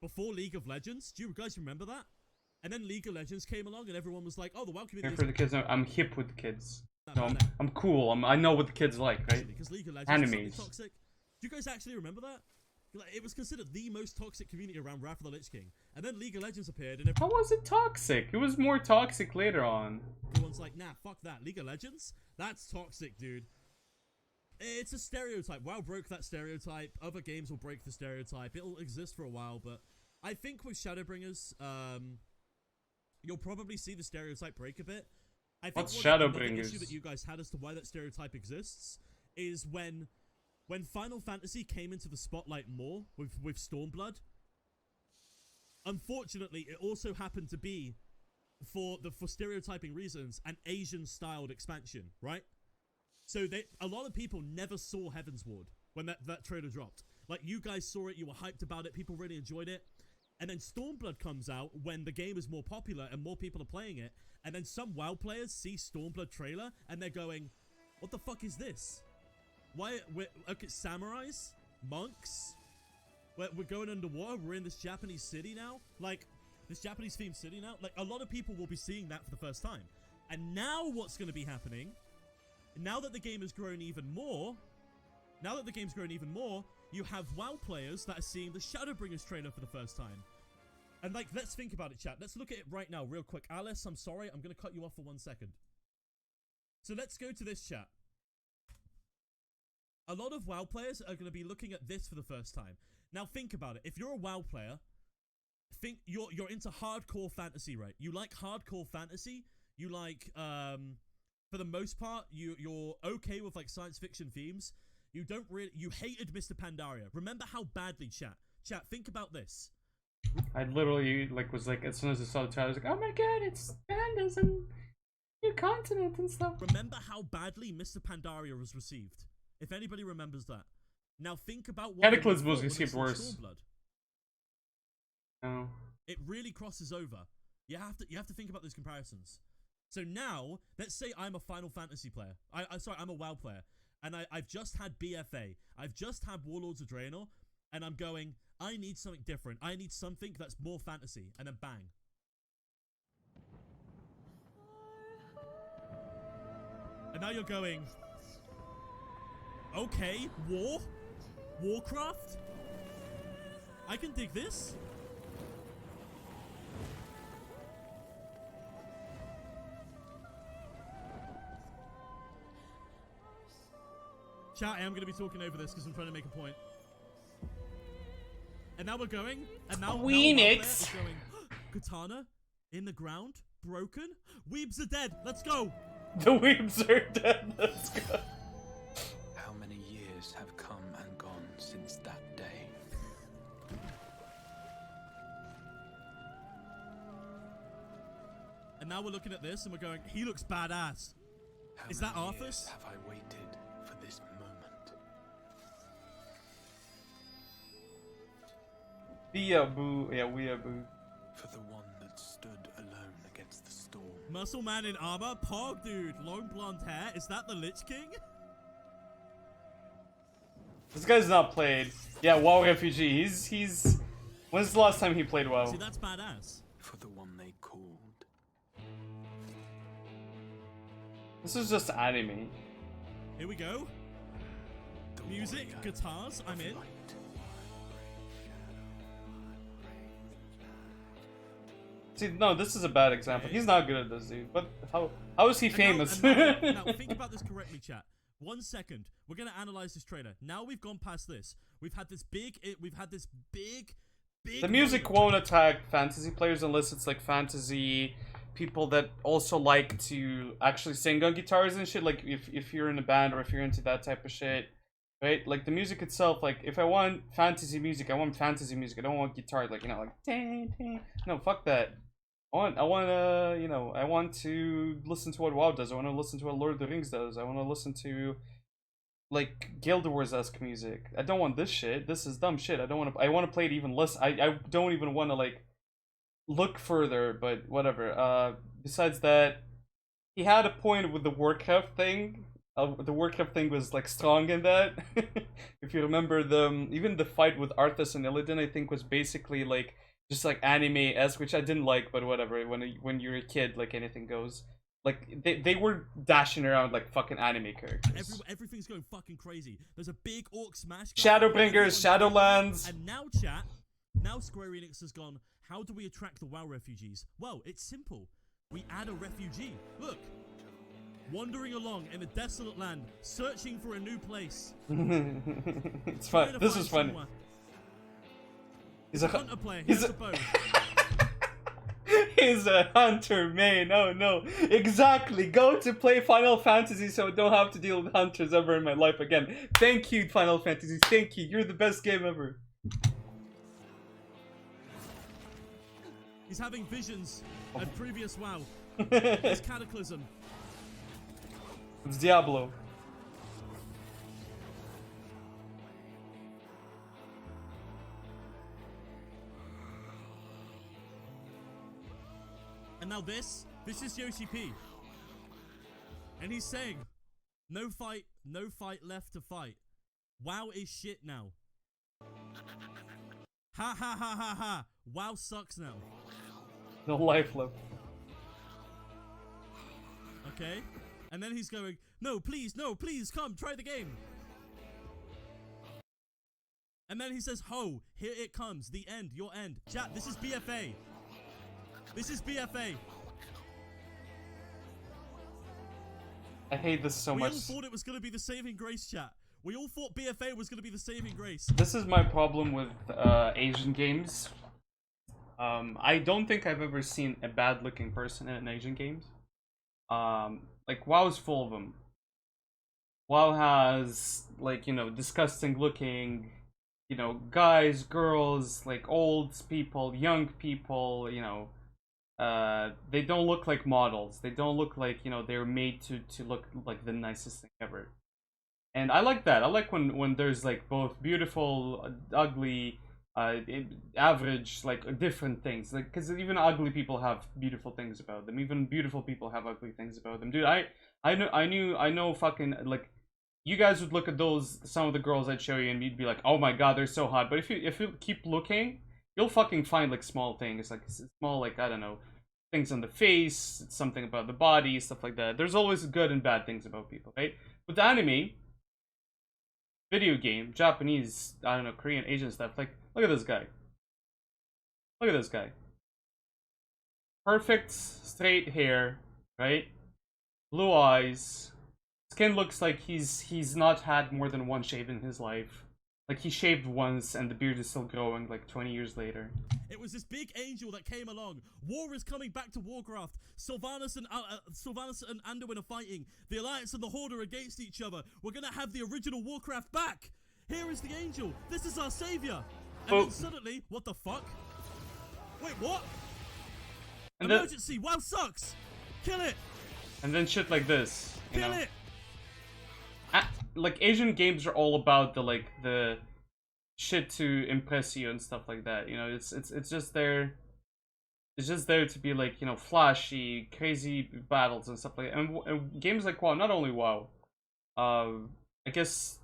Before League of Legends? Do you guys remember that? And then League of Legends came along and everyone was like, oh, the WoW community Here for the kids. No, I'm hip with the kids. No, no. I'm cool. I know what the kids like, right? Because League of Legends Animes. is toxic. Do you guys actually remember that? Like, it was considered the most toxic community around Wrath of the Lich King. And then League of Legends appeared and How was it toxic? It was more toxic later on. everyone's like, nah, fuck that. League of Legends? That's toxic, dude. It's a stereotype. WoW broke that stereotype. Other games will break the stereotype. It'll exist for a while, but I think with Shadowbringers, you'll probably see the stereotype break a bit. I think What's another Shadowbringers? issue that you guys had as to why that stereotype exists is when Final Fantasy came into the spotlight more with Stormblood. Unfortunately, it also happened to be for stereotyping reasons an Asian-styled expansion, right? So a lot of people never saw Heaven's Ward when that trailer dropped. Like, you guys saw it, you were hyped about it, people really enjoyed it. And then Stormblood comes out when the game is more popular and more people are playing it. And then some WoW players see Stormblood trailer and they're going, what the fuck is this? Why, okay, samurais? Monks? We're going underwater, we're in this Japanese city now? Like, this Japanese themed city now? Like, a lot of people will be seeing that for the first time. And now what's going to be happening, now that the game has grown even more, you have WoW players that are seeing the Shadowbringers trailer for the first time. And like, let's think about it, chat. Let's look at it right now, real quick. Alice, I'm sorry, I'm going to cut you off for 1 second. So let's go to this chat. A lot of WoW players are going to be looking at this for the first time. Now think about it. If you're a WoW player, think you're into hardcore fantasy, right? You like hardcore fantasy. You like, for the most part, you're okay with like science fiction themes. You hated Mr. Pandaria. Remember how badly, chat, think about this. I literally was like, as soon as I saw the trailer, I was like, oh my god, it's pandas and new continent and stuff. Remember how badly Mr. Pandaria was received. If anybody remembers that. Now think about what Cataclysm was received worse. Stormblood. No. It really crosses over. You have to think about those comparisons. So now, let's say I'm a Final Fantasy player. I'm a WoW player, and I've just had BFA. I've just had Warlords of Draenor, and I'm going, I need something different. I need something that's more fantasy, and then bang. And now you're going, okay, Warcraft? I can dig this. Chat, I am going to be talking over this because I'm trying to make a point. And now we're going, and now Weenix! Now going, Katana in the ground, broken. Weebs are dead. Let's go. The weebs are dead. Let's go. How many years have come and gone since that day? And now we're looking at this, and we're going, he looks badass. How Is that many Arthas? years have I waited for this moment? Weeaboo. Yeah, weeaboo. For the one that stood alone against the storm. Muscle man in armor, Pog dude, long blonde hair. Is that the Lich King? This guy's not played. Yeah, WoW refugee. He's. When's the last time he played WoW? See, that's badass. For the one they called. This is just anime. Here we go. The Music, warrior guitars, I'm of in. light. See, no, this is a bad example. He's not good at this, dude. But how is he famous? Now, think about this correctly, chat. 1 second. We're gonna analyze this trailer. Now we've gone past this. We've had this big. The music won't attack fantasy players unless it's like fantasy people that also like to actually sing on guitars and shit. Like if you're in a band or if you're into that type of shit, right? Like the music itself. Like if I want fantasy music, I want fantasy music. I don't want guitar. Like like ding, ding. No, fuck that. I want to listen to what WoW does. I want to listen to what Lord of the Rings does. I want to listen to like Guild Wars-esque music. I don't want this shit. This is dumb shit. I want to play it even less. I don't even want to like look further, but whatever. Besides that, he had a point with the Warcraft thing. The Warcraft thing was like strong in that. If you remember even the fight with Arthas and Illidan, I think was basically like just like anime-esque, which I didn't like, but whatever. When you're a kid, like anything goes. Like they were dashing around like fucking anime characters. Everything's going fucking crazy. There's a big orc smash. Shadowbringers, Shadowlands. And now, chat. Now Square Enix has gone. How do we attract the WoW refugees? Well, it's simple. We add a refugee. Look. Wandering along in a desolate land, searching for a new place. It's fun. This is funny. He's a hunter player. He's a bow. He's a hunter, man. Oh no. Exactly. Go to play Final Fantasy so I don't have to deal with hunters ever in my life again. Thank you, Final Fantasy. Thank you. You're the best game ever. He's having visions of previous WoW. It's Cataclysm. It's Diablo. And now this is Yoshi P. And he's saying, no fight left to fight. WoW is shit now. Ha ha ha ha ha. WoW sucks now. No life left. Okay. And then he's going, no, please, come, try the game. And then he says, ho, here it comes, the end, your end. Chat, this is BFA. This is BFA. I hate this so much. We all thought it was going to be the saving grace, chat. We all thought BFA was going to be the saving grace. This is my problem with Asian games. I don't think I've ever seen a bad-looking person in an Asian game. Like, WoW is full of them. WoW has, like, disgusting-looking, guys, girls, like, old people, young people, they don't look like models. They don't look like, they're made to look like the nicest thing ever. And I like that. I like when there's, like, both beautiful, ugly, average, like different things, like because even ugly people have beautiful things about them. Even beautiful people have ugly things about them, dude. I know fucking like you guys would look at some of the girls I'd show you and you'd be like, oh my god, they're so hot. But if you keep looking, you'll fucking find like small things, like small, like I don't know, things on the face, something about the body, stuff like that. There's always good and bad things about people, right? With anime, video game, Japanese, I don't know, Korean, Asian stuff, like look at this guy. Look at this guy. Perfect straight hair, right? Blue eyes. Skin looks like he's not had more than one shave in his life. Like he shaved once and the beard is still growing like 20 years later. It was this big angel that came along. War is coming back to Warcraft. Sylvanas and Anduin are fighting. The Alliance and the Horde are against each other. We're gonna have the original Warcraft back. Here is the angel. This is our savior. And then suddenly, what the fuck? Wait, what? And emergency! WoW sucks! Kill it! And then shit like this, you Kill know? it! Like Asian games are all about the shit to impress you and stuff like that. You know, it's just there. It's just there to be like, you know, flashy, crazy battles and stuff like that. And games like WoW, not only WoW. I guess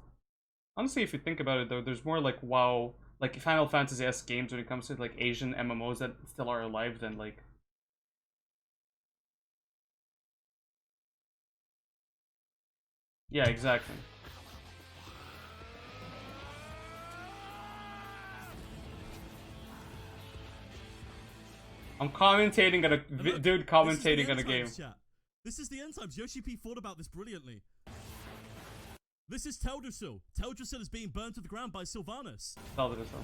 honestly, if you think about it, though, there's more like WoW, like Final Fantasy-esque games when it comes to like Asian MMOs that still are alive than like. Yeah, exactly. I'm commentating on a dude commentating on a game. Chat. This is the end times. Yoshi P thought about this brilliantly. This is Teldrassil. Teldrassil is being burned to the ground by Sylvanas. Teldrassil.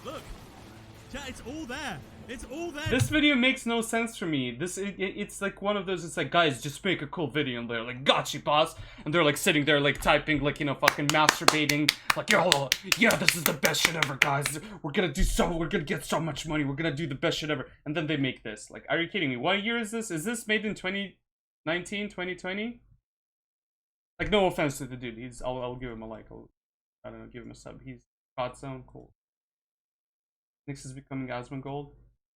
Look, chat, it's all there. It's all there. This video makes no sense for me. It's like one of those. It's like, guys, just make a cool video, and they're like, "Gotcha, boss," and they're like sitting there, like typing, like, you know, fucking masturbating, like, "Yo, yeah, this is the best shit ever, guys. We're gonna get so much money. We're gonna do the best shit ever." And then they make this. Like, are you kidding me? What year is this? Is this made in 2019, 2020? Like, no offense to the dude. I'll give him a like. I don't know, give him a sub. He's hot zone, cool. Nyx is becoming Asmongold.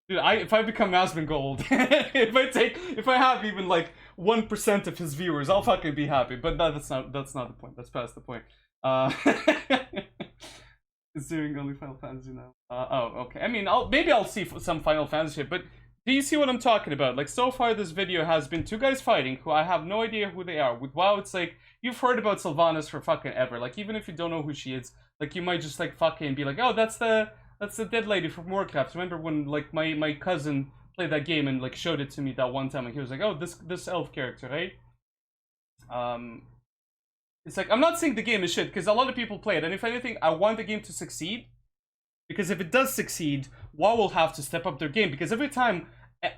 Dude, if I become Asmongold, if I have even like 1% of his viewers, I'll fucking be happy. But that's not the point. That's past the point. It's doing only Final Fantasy now. Oh, okay. I mean, maybe I'll see some Final Fantasy shit, but do you see what I'm talking about? Like, so far this video has been two guys fighting who I have no idea who they are. With WoW, it's like, you've heard about Sylvanas for fucking ever. Like, even if you don't know who she is, like, you might just like fucking be like, oh, that's the dead lady from Warcraft. Remember when like my cousin played that game and like showed it to me that one time, and he was like, oh, this elf character, right? It's like, I'm not saying the game is shit, because a lot of people play it, and if anything, I want the game to succeed, because if it does succeed, WoW will have to step up their game, because every time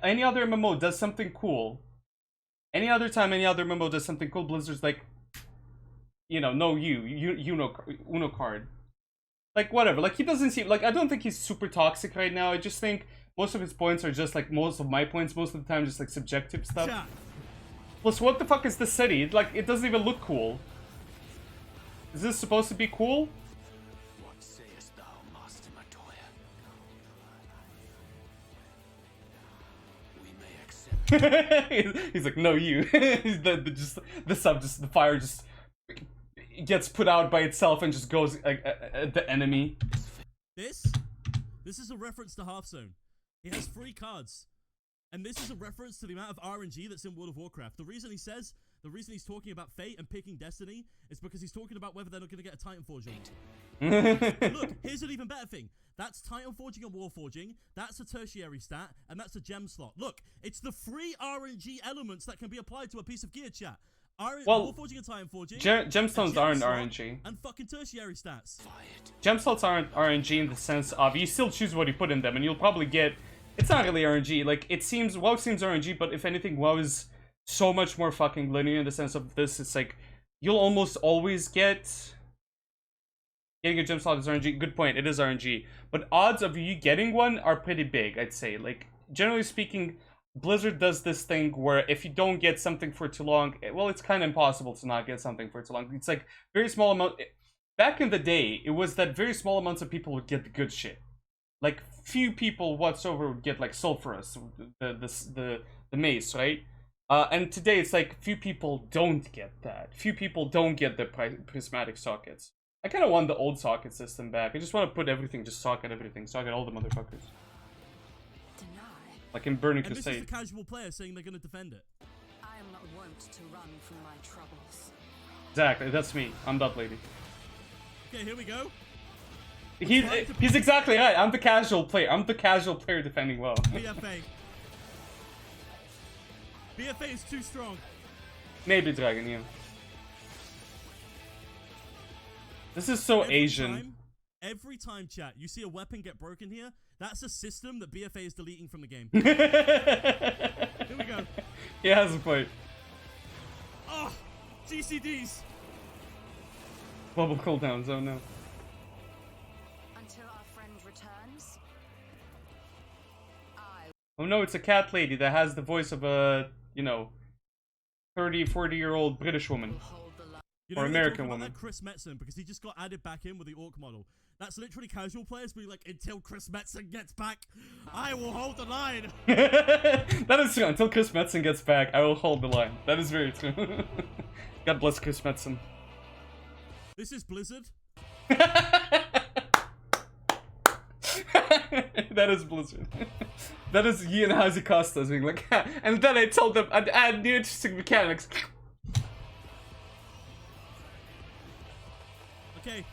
any other MMO does something cool, Blizzard's like, you know, no, Uno card. Like, whatever. Like, he doesn't seem... Like, I don't think he's super toxic right now. I just think most of his points are just, like, most of my points. Most of the time, just, like, subjective stuff. Yeah. Plus, what the fuck is the city? Like, it doesn't even look cool. Is this supposed to be cool? What sayest thou, Master Matoya? We may accept. He's like, no, you. The fire just gets put out by itself and just goes at the enemy. This is a reference to Hearthstone. It has 3 cards. And this is a reference to the amount of RNG that's in World of Warcraft. The reason he's talking about fate and picking destiny is because he's talking about whether they're not going to get a Titan Forging. Look, here's an even better thing. That's Titan Forging and War Forging, that's a tertiary stat, and that's a gem slot. Look, it's the 3 RNG elements that can be applied to a piece of gear, chat. War Forging and Titan Forging. Gemstones aren't RNG. And fucking tertiary stats. Gemstones aren't RNG in the sense of you still choose what you put in them, and you'll probably get. It's not really RNG. Like, WoW seems RNG, but if anything, WoW is so much more fucking linear in the sense of this. It's like you'll almost always getting a gem slot is RNG. Good point. It is RNG, but odds of you getting one are pretty big. I'd say. Like, generally speaking, Blizzard does this thing where if you don't get something for too long, well, it's kind of impossible to not get something for too long. It's like very small amount. back in the day, it was that very small amounts of people would get the good shit. Like, few people whatsoever would get, like, sulfurous, the mace, right? And today it's like, few people don't get that. Few people don't get the prismatic sockets. I kind of want the old socket system back. I just want to put everything, just socket everything. Socket all the motherfuckers. Like in Burning And this Crusade. is the casual player saying they're going to defend it. I am not wont to run from my troubles. Exactly, that's me. I'm that lady. Okay, here we go. He's exactly right. I'm the casual player. I'm the casual player defending well. BFA. BFA is too strong. Maybe Dragon, yeah. This is so Asian. Every time, chat, you see a weapon get broken here, that's a system that BFA is deleting from the game. Here we go. He has a point. Oh, GCDs. Bubble cooldowns, oh no. Until our friend returns, Oh no, it's a cat lady that has the voice of a, you know, 30, 40-year-old British woman. hold the line. You Or know, American about woman. that Chris Metzen, because he just got added back in with the Orc model. That's literally casual players being like, until Chris Metzen gets back, I will hold the line. That is true. Until Chris Metzen gets back, I will hold the line. That is very true. God bless Chris Metzen. This is Blizzard. That is Blizzard. That is Ian Hazikosta being like, and then I told them I'd add new interesting mechanics. Okay,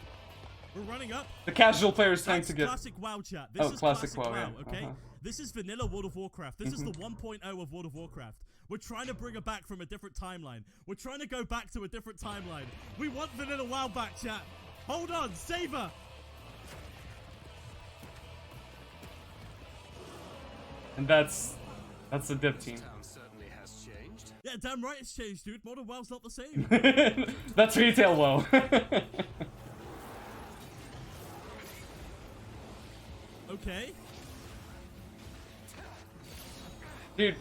we're running up. The casual players trying That's to get. classic WoW chat. This is classic classic WoW, WoW, yeah. okay? Uh-huh. This is vanilla World of Warcraft. This is the 1.0 of World of Warcraft. We're trying to bring it back from a different timeline. We're trying to go back to a different timeline. We want vanilla WoW back, chat. Hold on, savor. And that's the dip team. Town certainly has changed. Yeah, damn right it's changed, dude. Modern WoW's not the same. That's retail WoW. Okay. Dude,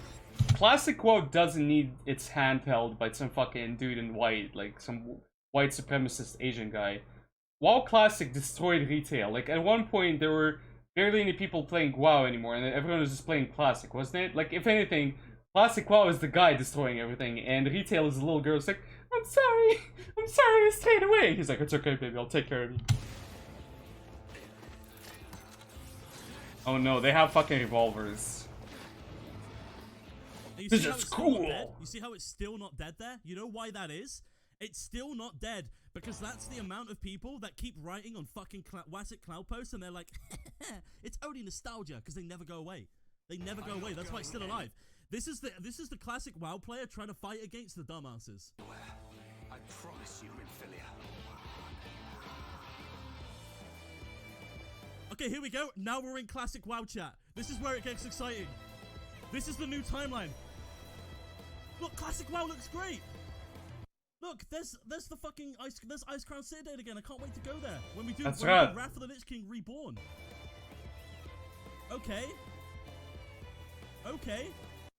classic WoW doesn't need its hand held by some fucking dude in white, like some white supremacist Asian guy. WoW Classic destroyed retail. Like at one point there were barely any people playing WoW anymore, and everyone was just playing Classic, wasn't it? Like if anything, Classic WoW is the guy destroying everything, and retail is the little girl who's like, I'm sorry, I strayed away. He's like, it's okay, baby, I'll take care of you. Oh no, they have fucking revolvers. And you This see how is it's still not cool. dead? You see how it's still not dead there? You know why that is? It's still not dead because that's the amount of people that keep writing on fucking Wasset Cloud posts and they're like, it's only nostalgia because they never go away. They never go away. That's why it's still alive. This is the classic WoW player trying to fight against the dumbasses. I promise you, Infilia. Okay, here we go. Now we're in classic WoW chat. This is where it gets exciting. This is the new timeline. Look, classic WoW looks great. Look, there's the fucking Ice Crown Citadel again. I can't wait to go there when we do That's when right. we do Wrath of the Lich King Reborn. Okay. Okay.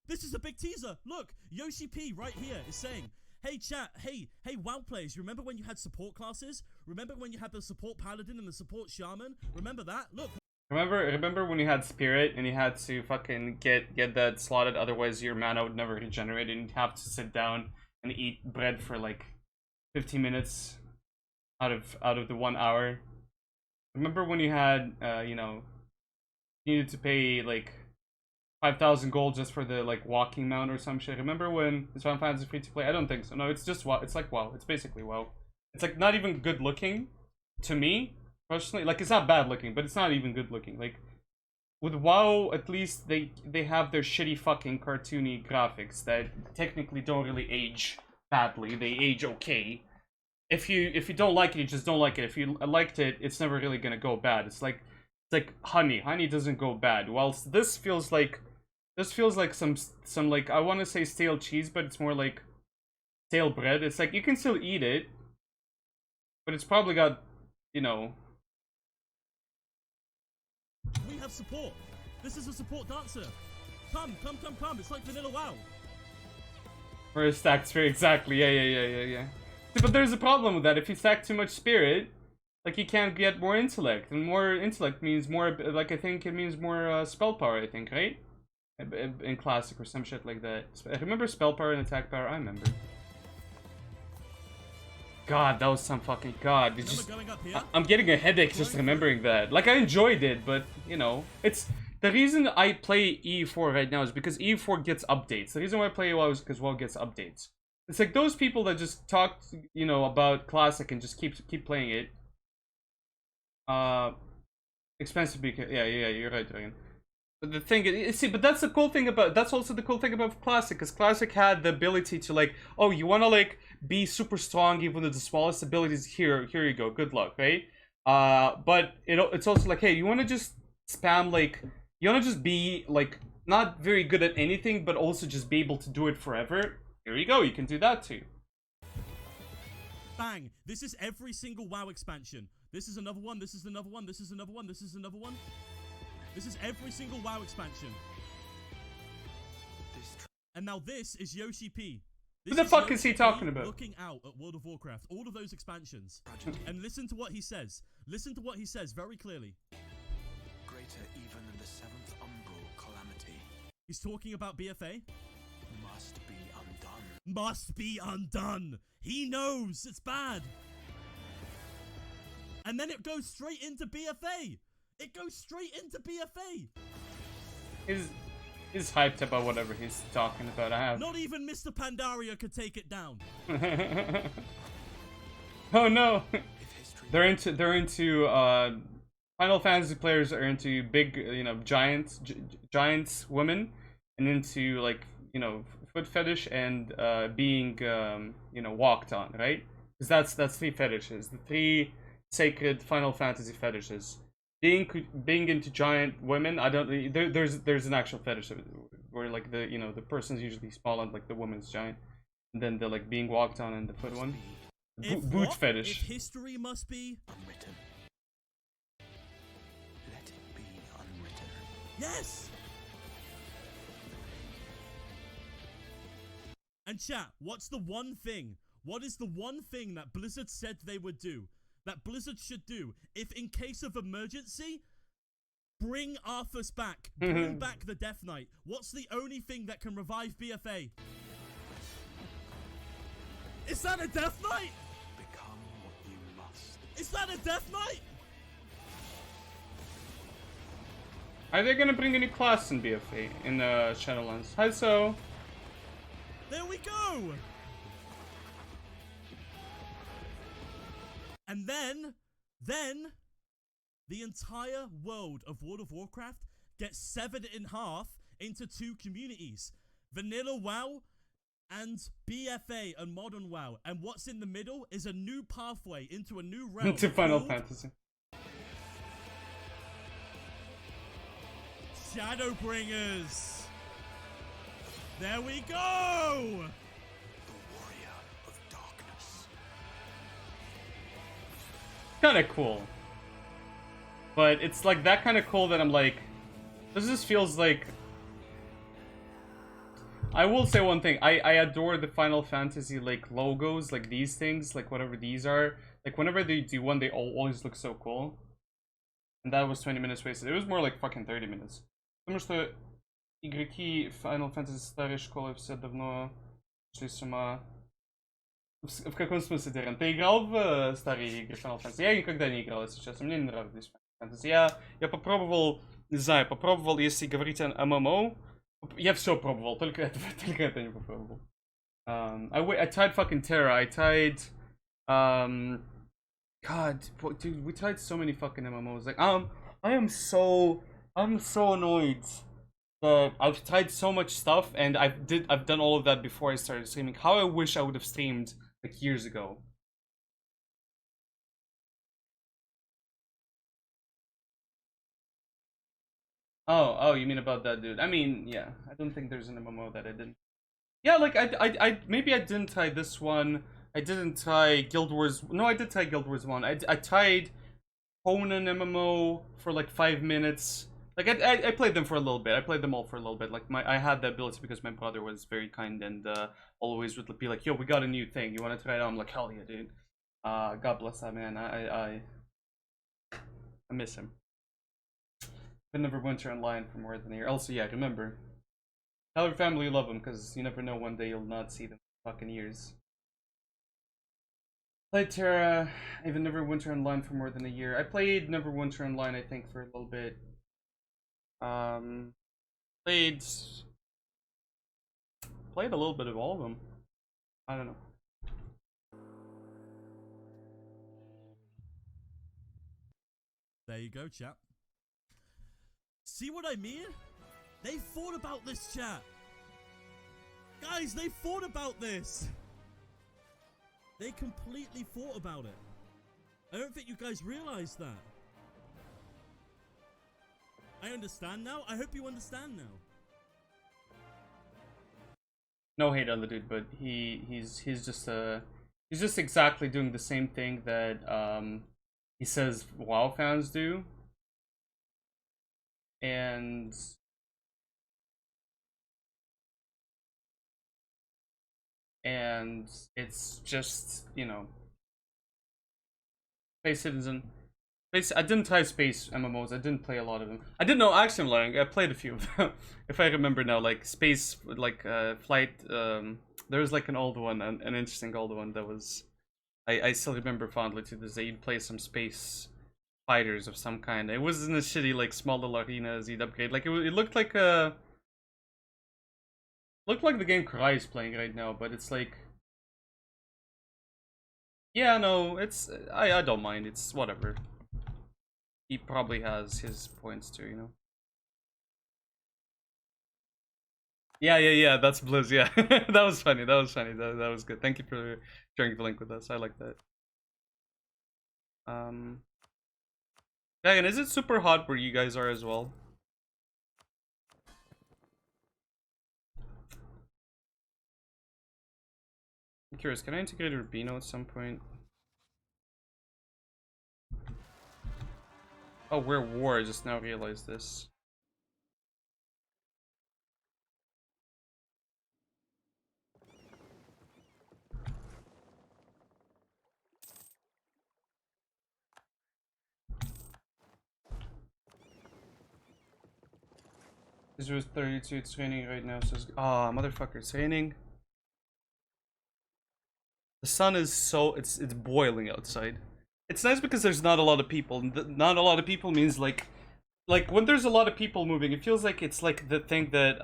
This is a big teaser. Look, Yoshi P right here is saying, hey chat, hey WoW players, you remember when you had support classes? Remember when you had the support paladin and the support shaman? Remember that? Look. Remember when you had Spirit and you had to fucking get that slotted, otherwise your mana would never regenerate and you'd have to sit down and eat bread for like 15 minutes out of the 1 hour. Remember when you had you know, you needed to pay like 5,000 gold just for the like walking mount or some shit? Remember when this Final Fantasy free to play? I don't think so. No, it's just WoW. It's like WoW. It's basically WoW. It's like not even good looking to me personally. Like it's not bad looking, but it's not even good looking. Like with WoW, at least they have their shitty fucking cartoony graphics that technically don't really age badly. They age okay. If you don't like it, you just don't like it. If you liked it, it's never really gonna go bad. It's like honey. Honey doesn't go bad. Whilst this feels like some like, I want to say stale cheese, but it's more like stale bread. It's like you can still eat it, but it's probably got, you know. We have support. This is a support dancer. Come. It's like vanilla WoW. For a stacked spirit, exactly. Yeah. But there's a problem with that. If you stack too much spirit, Like you can't get more intellect, and more intellect means more. Like I think it means more spell power. I think, right? In classic or some shit like that. I remember spell power and attack power. I remember. God, that was some fucking god. It's just, going up here? I'm getting a headache just remembering that. Like I enjoyed it, but you know, it's the reason I play E4 right now is because E4 gets updates. The reason why I play WoW is because WoW gets updates. It's like those people that just talk, you know, about classic and just keep playing it. Expensive because yeah, you're right, Dragon. But the thing is, see, but that's the cool thing about, that's also the cool thing about classic, because classic had the ability to like, oh, you want to like be super strong even with the smallest abilities, here you go, good luck, right? But it's also like, hey, you want to just spam, like, you want to just be like not very good at anything but also just be able to do it forever, here you go, you can do that too. Bang! This is every single WoW expansion. This is another one, this is another one, this is another one, this is another one. This is every single WoW expansion. And now this is Yoshi P. Who the fuck is he talking about? Looking out at World of Warcraft, all of those expansions. And listen to what he says. Listen to what he says very clearly. Greater even than the 7th umbral calamity. He's talking about BFA. Must be undone. Must be undone. He knows it's bad. And then it goes straight into BFA. It goes straight into BFA. He's hyped about whatever he's talking about. I have. Not even Mr. Pandaria could take it down. Oh no. They're into Final Fantasy players are into big, you know, giants women, and into like, you know, foot fetish and being you know, walked on, right? Because that's three fetishes, the three sacred Final Fantasy fetishes. Being into giant women, I don't. There's an actual fetish where like the, you know, the person's usually small and like the woman's giant, and then the like being walked on and the foot one. Boot fetish. If history must be Unwritten. Let it be unwritten. yes. And chat, what's the one thing? What is the one thing that Blizzard said they would do? That Blizzard should do, if in case of emergency, bring Arthas back. Bring back the Death Knight. What's the only thing that can revive BFA? Is that a Death Knight? Become what you must. Is that a Death Knight? Are they gonna bring a new class in BFA in Shadowlands? Hi, so. There we go. And then the entire world of World of Warcraft gets severed in half into two communities. Vanilla WoW and BFA and Modern WoW. And what's in the middle is a new pathway into a new realm. Into Final Fantasy. Shadowbringers. There we go. Kind of cool, but it's like that kind of cool that I'm like, this just feels like. I will say one thing, I adore the Final Fantasy like logos, like these things, like whatever these are, like whenever they do one, they always look so cool. And that was 20 minutes wasted. It was more like fucking 30 minutes. Потому что игроки Final Fantasy старой школы все давно шли с ума. В каком смысле, Дерен? Ты играл в старые игры Final Fantasy? Я никогда не играл, если честно. Мне не нравились Final Fantasy. Я попробовал, не знаю, если говорить о ММО, я все пробовал, только это не попробовал. I tried fucking Terra, I tried, God, dude, we tried so many fucking MMOs. Like, I'm so annoyed that I've tried so much stuff, and I've done all of that before I started streaming. How I wish I would have streamed like years ago. Oh, you mean about that dude? I mean, yeah, I don't think there's an MMO that I didn't. Yeah, like I maybe I didn't try this one. I didn't try Guild Wars. No, I did try Guild Wars 1. I tried Conan MMO for like 5 minutes. Like I played them for a little bit. I played them all for a little bit. Like I had the ability because my brother was very kind and always would be like, "Yo, we got a new thing. You want to try it out?" I'm like, "Hell yeah, dude." God bless that man. I I miss him. But never winter online for more than a year. Also, yeah, remember. Tell your family you love them, because you never know, one day you'll not see them for fucking years. Played Terra, even Neverwinter Online for more than a year. I played Neverwinter Online, I think, for a little bit. Played a little bit of all of them. I don't know. There you go, chat. See what I mean? They thought about this, chat. Guys, they thought about this. They completely thought about it. I don't think you guys realize that. I understand now. I hope you understand now. No hate on the dude, but he's just exactly doing the same thing that he says WoW fans do. And it's just, you know, Space Citizen. I didn't try Space MMOs. I didn't play a lot of them. I didn't know. Actually, I'm lying. I played a few of them. If I remember now, like Space, like Flight. There was like an old one, an interesting old one that was. I still remember fondly to this day. You'd play some space fighters of some kind. It wasn't a shitty like small little arenas. You'd upgrade. Like it looked like a. Looked like the game Karai is playing right now, but it's like. Yeah, no, it's I don't mind. It's whatever. He probably has his points too, you know. Yeah. That's Blizz. Yeah, that was funny. That was good. Thank you for sharing the link with us. I like that. Dragon, is it super hot where you guys are as well? I'm curious. Can I integrate Rubino at some point? Oh, we're war. I just now realized this. This was 32. It's raining right now. So it's... Oh, motherfucker! It's raining. The sun is so it's boiling outside. It's nice because there's not a lot of people. Not a lot of people means like when there's a lot of people moving, it feels like it's like the thing that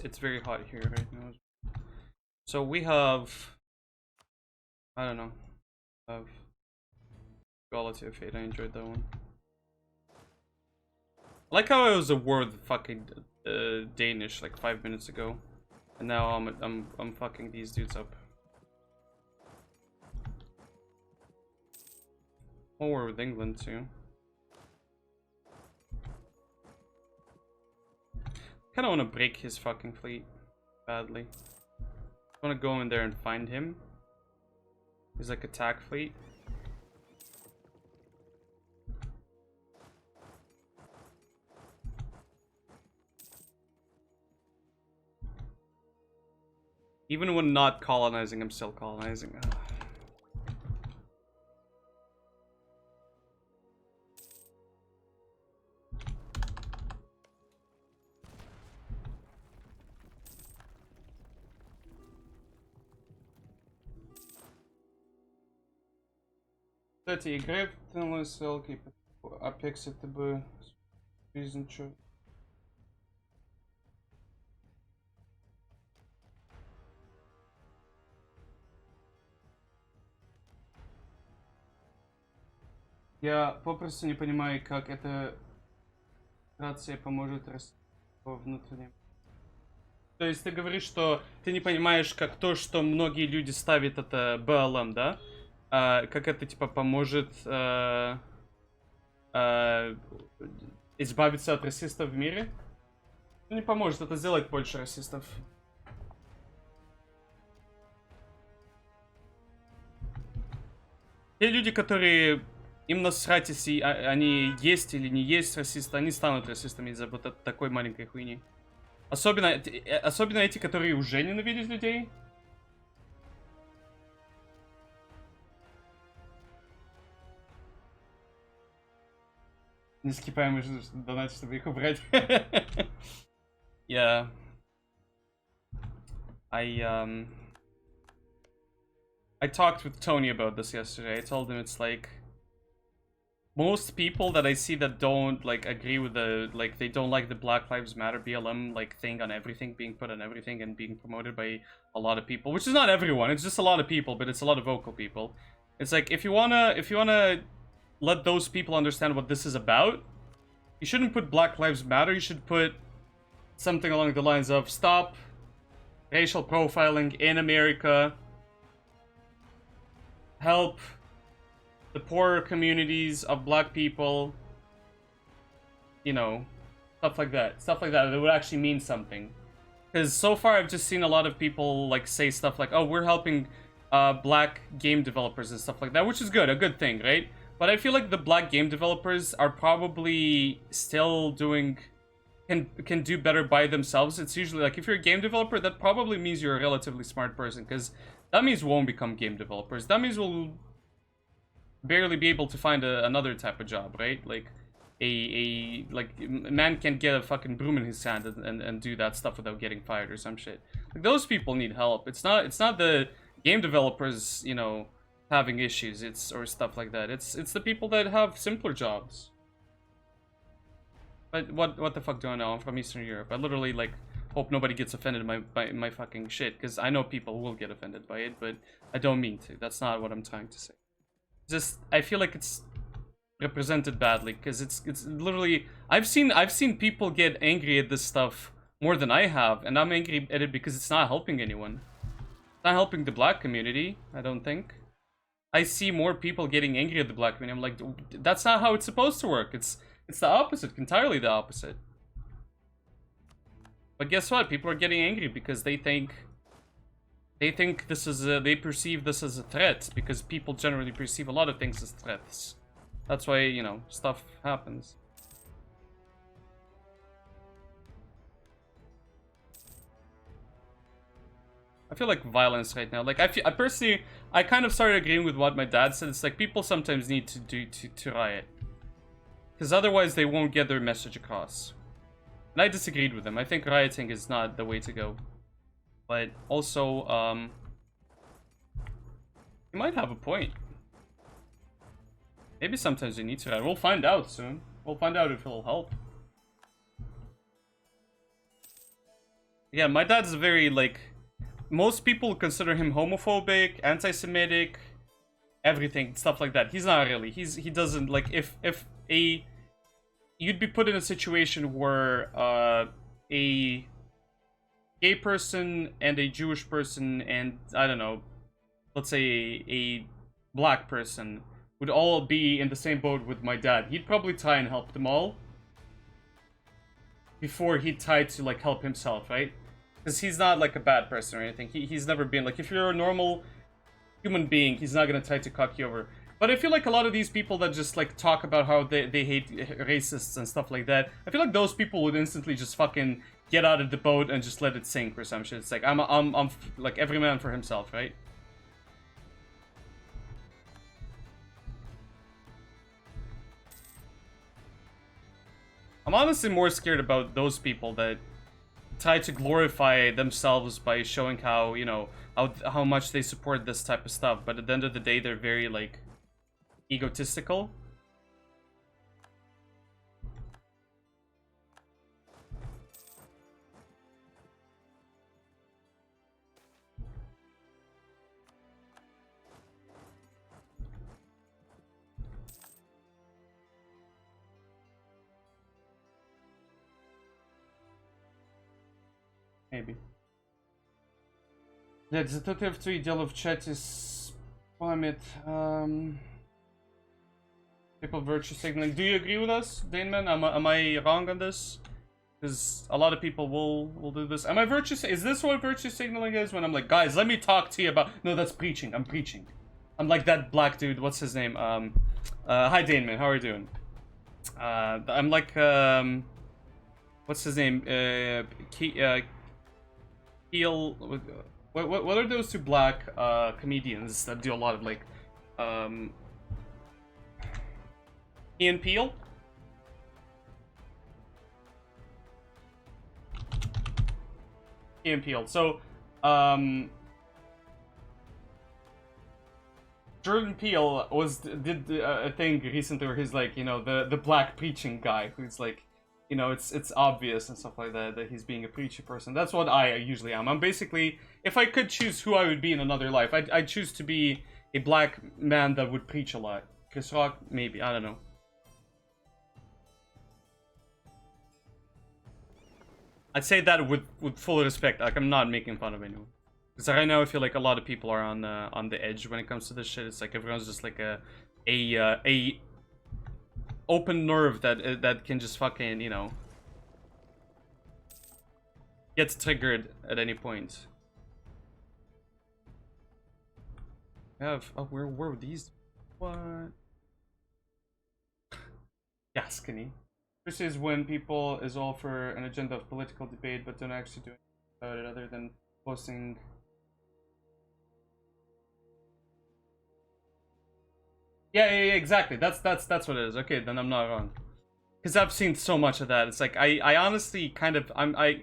it's very hot here right now. So we have, I don't know, have Quality of Fate. I enjoyed that one. I like how I was a word fucking Danish like 5 minutes ago, and now I'm fucking these dudes up. Oh, we're with England too. Kinda wanna break his fucking fleet badly. I wanna go in there and find him. He's like attack fleet. Even when not colonizing, I'm still colonizing. Ugh. Кстати, играй в ТНСЛ-ки, Apex это бы Reason что. Я попросту не понимаю, как эта рация поможет расти по внутренним. То есть ты говоришь, что ты не понимаешь, как то, что многие люди ставят это БЛМ, да? Как это, типа, поможет э, избавиться от расистов в мире? Ну, не поможет, это сделать больше расистов. Те люди, которые им насрать, если они есть или не есть расисты, они станут расистами из-за вот такой маленькой хуйни. Особенно эти, которые уже ненавидят людей. Нескипаемый донат, чтобы их убрать. Yeah. I talked with Tony about this yesterday. I told him it's like most people that I see that don't like agree with the like they don't like the Black Lives Matter BLM like thing on everything being put on everything and being promoted by a lot of people, which is not everyone. It's just a lot of people, but it's a lot of vocal people. It's like if you wanna let those people understand what this is about, you shouldn't put Black Lives Matter. You should put something along the lines of stop racial profiling in America. Help the poorer communities of black people, you know, stuff like that. Stuff like that would actually mean something. Because so far I've just seen a lot of people like say stuff like, oh, we're helping black game developers and stuff like that, which is good, a good thing, right? But I feel like the black game developers are probably still doing, can do better by themselves. It's usually like, if you're a game developer, that probably means you're a relatively smart person, because dummies won't become game developers. Dummies will barely be able to find another type of job, right? Like a man can get a fucking broom in his hand and do that stuff without getting fired or some shit. Like, those people need help. It's not the game developers, you know, having issues, or stuff like that. It's the people that have simpler jobs. But what the fuck do I know? I'm from Eastern Europe. I literally like hope nobody gets offended by my fucking shit, because I know people will get offended by it, but I don't mean to. That's not what I'm trying to say. Just, I feel like it's represented badly, because it's literally, I've seen people get angry at this stuff more than I have, and I'm angry at it because it's not helping anyone. It's not helping the black community, I don't think. I see more people getting angry at the black community. I'm like, that's not how it's supposed to work. It's the opposite, entirely the opposite. But guess what? People are getting angry because they think this is they perceive this as a threat, because people generally perceive a lot of things as threats. That's why, you know, stuff happens. I feel like violence right now. Like, I personally, I kind of started agreeing with what my dad said. It's like, people sometimes need to riot, because otherwise they won't get their message across. And I disagreed with him. I think rioting is not the way to go. But also, you might have a point. Maybe sometimes you need to riot. We'll find out soon. We'll find out if it'll help. Yeah, my dad's very, like, most people consider him homophobic, anti-Semitic, everything, stuff like that. He's not really. He doesn't, like, if you'd be put in a situation where a gay person and a Jewish person and, I don't know, let's say a black person would all be in the same boat with my dad, he'd probably try and help them all before he'd try to, like, help himself, right? Because he's not, like, a bad person or anything. He's never been, like, if you're a normal human being, he's not gonna try to cock you over. But I feel like a lot of these people that just, like, talk about how they hate racists and stuff like that, I feel like those people would instantly just fucking get out of the boat and just let it sink or some shit. It's like, I'm like, every man for himself, right? I'm honestly more scared about those people that try to glorify themselves by showing how, you know, how much they support this type of stuff, but at the end of the day, they're very, like, egotistical. Maybe. Блять, зато ты в дело в чате спамит. People virtue signaling. Do you agree with us, Daneman? Am I wrong on this? Because a lot of people will do this. Am I virtue? Is this what virtue signaling is? When I'm like, guys, let me talk to you about. No, that's preaching. I'm preaching. I'm like that black dude. What's his name? Hi, Daneman. How are you doing? I'm like what's his name? Keel. What are those two black comedians that do a lot of like Ian Peel? Ian Peel. So, Jordan Peele did a thing recently where he's like, you know, the black preaching guy who's like, you know, it's obvious and stuff like that he's being a preachy person. That's what I usually am. I'm basically, if I could choose who I would be in another life, I'd choose to be a black man that would preach a lot. Chris Rock, maybe, I don't know. I'd say that with full respect. Like, I'm not making fun of anyone. Because right now I feel like a lot of people are on the edge when it comes to this shit. It's like everyone's just like a open nerve that can just fucking, you know, gets triggered at any point. Oh, where were these? What? Gascony. This is when people is all for an agenda of political debate but don't actually do anything about it other than posting. Yeah, exactly. That's what it is. Okay, then I'm not wrong. Because I've seen so much of that. It's like I honestly kind of I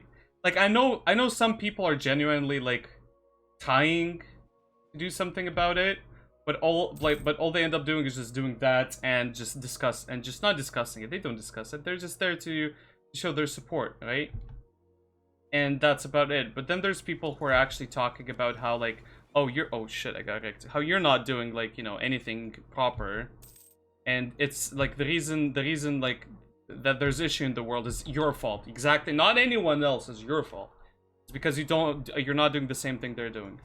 know some people are genuinely like trying to do something about it, but all they end up doing is just doing that and just not discussing it. They don't discuss it. They're just there to show their support, right? And that's about it. But then there's people who are actually talking about how like, oh shit, I got wrecked. How you're not doing like, you know, anything proper. And it's like the reason like that there's issue in the world is your fault. Exactly. Not anyone else, is your fault. It's because you're not doing the same thing they're doing.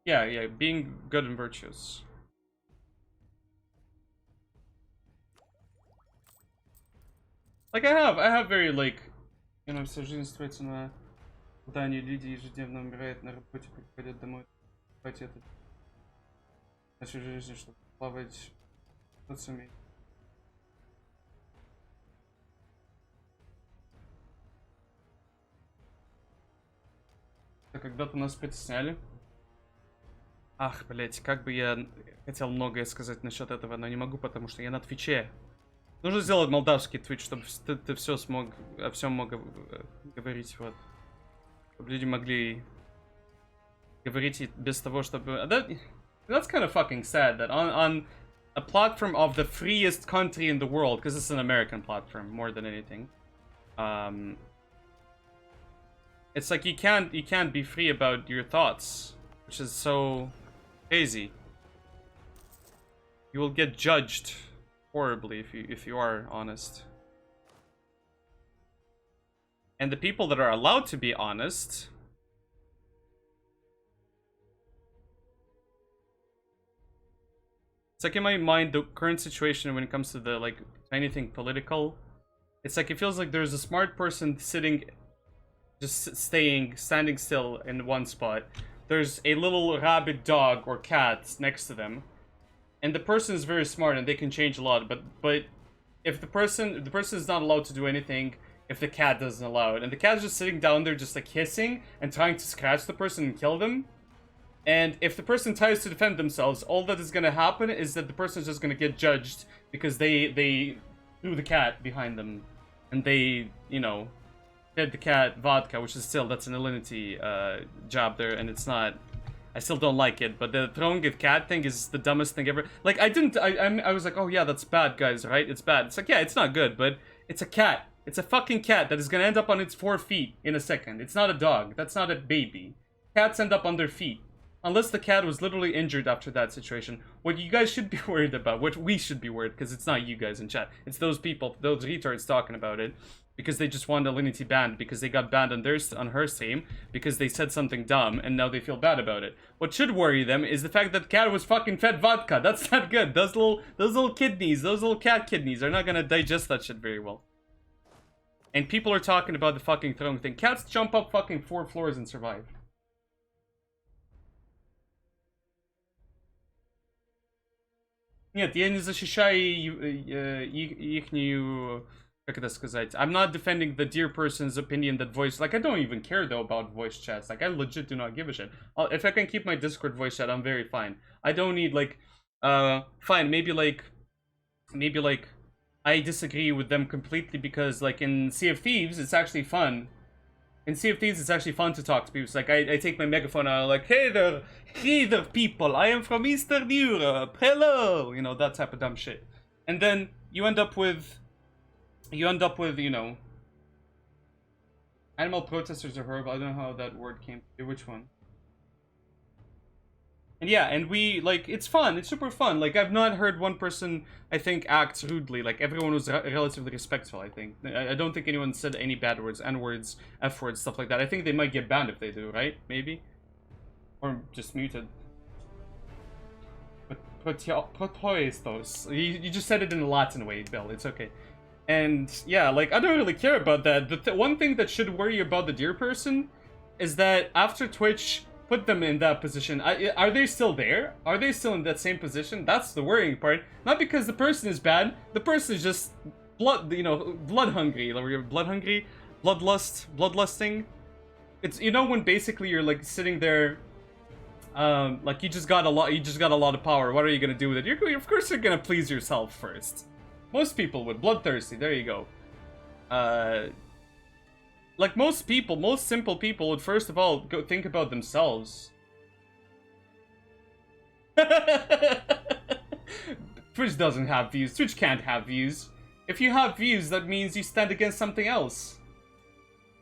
Yeah, being good and virtuous. Like I have very like, you know, вся жизнь строится на ожидании. Люди ежедневно умирают на работе, приходят домой, спать это нашей жизни, чтобы плавать эмоциями. Когда-то нас притесняли. Ах, блять, как бы я хотел многое сказать насчет этого, но не могу, потому что я на Твиче. Нужно сделать молдавский Twitch, чтобы ты все смог, о всем мог говорить, вот. Чтобы люди могли говорить без того, чтобы... That's kind of fucking sad that on a platform of the freest country in the world, because it's an American platform more than anything, it's like you can't be free about your thoughts, which is so crazy. You will get judged horribly if you are honest. And the people that are allowed to be honest it's like in my mind the current situation when it comes to the like anything political, it's like it feels like there's a smart person sitting just standing still in one spot. There's a little rabid dog or cat next to them. And the person is very smart and they can change a lot, but if the person is not allowed to do anything, if the cat doesn't allow it, and the cat is just sitting down there just like hissing and trying to scratch the person and kill them, and if the person tries to defend themselves, all that is gonna happen is that the person is just gonna get judged because they threw the cat behind them, and they, you know, fed the cat vodka, which is still, that's an alienity job there, and it's not. I still don't like it, but the throwing a cat thing is the dumbest thing ever. Like, I was like, oh yeah, that's bad, guys, right? It's bad. It's like, yeah, it's not good, but it's a cat. It's a fucking cat that is gonna end up on its 4 feet in a second. It's not a dog. That's not a baby. Cats end up on their feet. Unless the cat was literally injured after that situation. What you guys should be worried about, what we should be worried, because it's not you guys in chat. It's those people, those retards talking about it. Because they just want Alinity banned, because they got banned on her stream, because they said something dumb, and now they feel bad about it. What should worry them is the fact that cat was fucking fed vodka. That's not good. Those little kidneys, those little cat kidneys are not gonna digest that shit very well. And people are talking about the fucking throwing thing. Cats jump up fucking 4 floors and survive. Нет, я не защищаю ихнюю... Как это сказать? I'm not defending the dear person's opinion that voice... Like, I don't even care, though, about voice chats. Like, I legit do not give a shit. If I can keep my Discord voice chat, I'm very fine. I don't need, like... Fine, maybe, like... I disagree with them completely because, like, in Sea of Thieves, it's actually fun. In Sea of Thieves, it's actually fun to talk to people. It's like, I take my megaphone and I'm like, hey there people, I am from Eastern Europe, hello! You know, that type of dumb shit. And then you end up with, you know, animal protesters are horrible. I don't know how that word came. Which one? And yeah, and we, like, it's fun. It's super fun. Like, I've not heard one person, I think, act rudely. Like, everyone was relatively respectful, I think. I don't think anyone said any bad words, N-words, F-words, stuff like that. I think they might get banned if they do, right? Maybe? Or just muted. But protoestos. You just said it in a Latin way, Bill. It's okay. And, yeah, like, I don't really care about that. The one thing that should worry about the dear person is that after Twitch... put them in that position. Are they still there? Are they still in that same position? That's the worrying part. Not because the person is bad. The person is just blood hungry. Bloodlusting. It's, you know, when basically you're like sitting there, like you just got a lot of power. What are you gonna do with it? Of course you're gonna please yourself first. Most people would. Bloodthirsty. There you go. Like most simple people would first of all go think about themselves. Twitch doesn't have views. Twitch can't have views. If you have views, that means you stand against something else.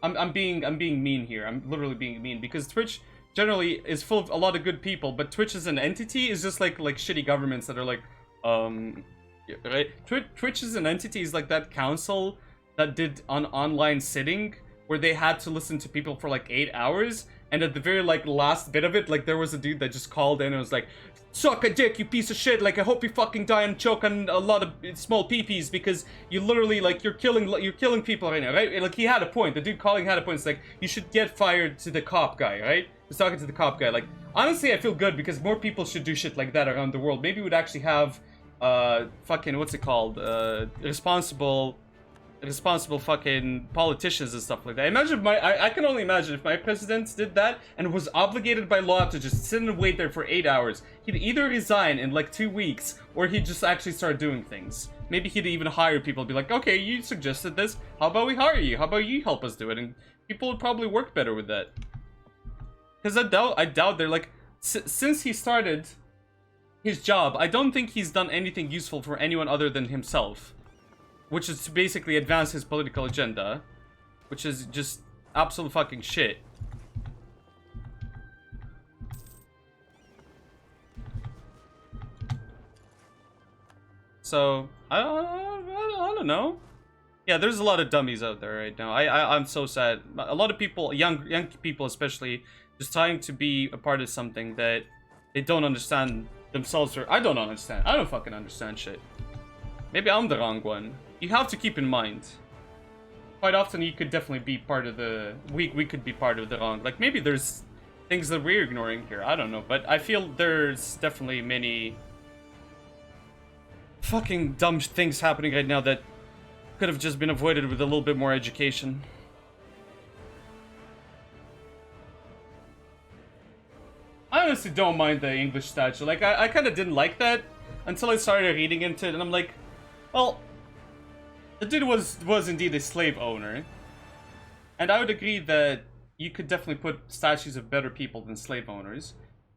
I'm being mean here. I'm literally being mean because Twitch generally is full of a lot of good people, but Twitch as an entity is just like shitty governments that are like, right? Twitch as an entity is like that council that did an online sitting where they had to listen to people for like 8 hours, and at the very like last bit of it, like there was a dude that just called in and was like, suck a dick, you piece of shit, like I hope you fucking die and choke on a lot of small peepees because you literally like you're killing people right now, right? Like he had a point. The dude calling had a point. It's like you should get fired to the cop guy, right? He's talking to the cop guy. Like honestly, I feel good because more people should do shit like that around the world. Maybe we'd actually have fucking what's it called? Responsible fucking politicians and stuff like that. Imagine I can only imagine if my president did that and was obligated by law to just sit and wait there for 8 hours. He'd either resign in like 2 weeks or he'd just actually start doing things. Maybe he'd even hire people, be like, okay, you suggested this, how about we hire you? How about you help us do it? And people would probably work better with that. Because I doubt they're like, since he started his job, I don't think he's done anything useful for anyone other than himself. Which is to basically advance his political agenda. Which is just absolute fucking shit. So, I don't know. Yeah, there's a lot of dummies out there right now. I'm so sad. A lot of people, young people especially, just trying to be a part of something that they don't understand themselves. Or I don't understand. I don't fucking understand shit. Maybe I'm the wrong one. You have to keep in mind, quite often you could definitely be part of the... We could be part of the wrong. Like, maybe there's things that we're ignoring here. I don't know. But I feel there's definitely many fucking dumb things happening right now that could have just been avoided with a little bit more education. I honestly don't mind the English statue. Like, I kind of didn't like that until I started reading into it, and I'm like, well... The dude was indeed a slave owner. And I would agree that you could definitely put statues of better people than slave owners.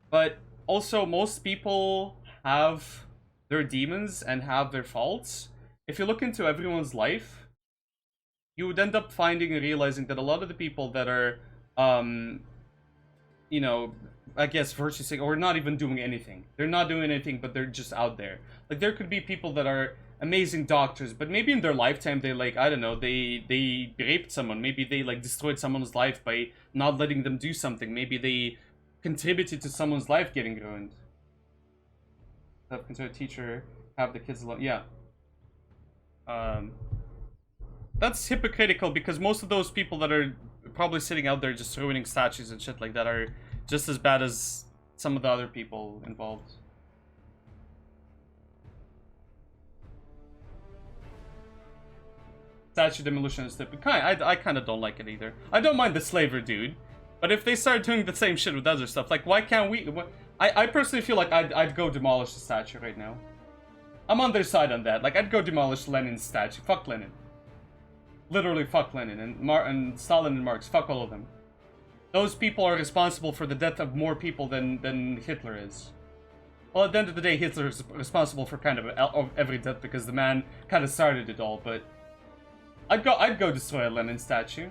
But also, most people have their demons and have their faults. If you look into everyone's life, you would end up finding and realizing that a lot of the people that are you know, I guess virtue sick, or not even doing anything. They're not doing anything, but they're just out there. Like, there could be people that are amazing doctors, but maybe in their lifetime they, like, I don't know, they raped someone. Maybe they, like, destroyed someone's life by not letting them do something. Maybe they contributed to someone's life getting ruined. Have considered teacher, have the kids alone. Yeah. That's hypocritical, because most of those people that are probably sitting out there just ruining statues and shit like that are just as bad as some of the other people involved. Statue demolition is stupid. I kind of don't like it either. I don't mind the slaver dude, but if they start doing the same shit with other stuff, like, why can't we... I personally feel like I'd go demolish the statue right now. I'm on their side on that. Like, I'd go demolish Lenin's statue. Fuck Lenin. Literally fuck Lenin. And Stalin and Marx. Fuck all of them. Those people are responsible for the death of more people than Hitler is. Well, at the end of the day, Hitler is responsible for kind of every death, because the man kind of started it all, but... I'd go destroy a Lenin statue.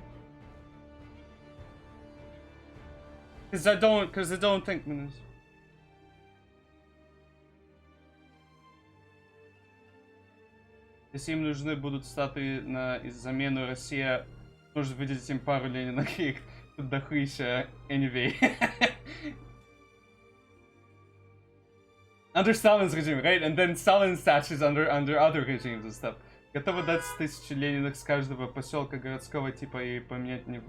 Because I don't think... Если им нужны будут статуи на замену, Россия может выделить им пару Лениных, их тут дохуища, anyway. Under Stalin's regime, right? And then Stalin's statues under other regimes and stuff. Готовы дать 1000 Лениных с каждого поселка городского типа и поменять не...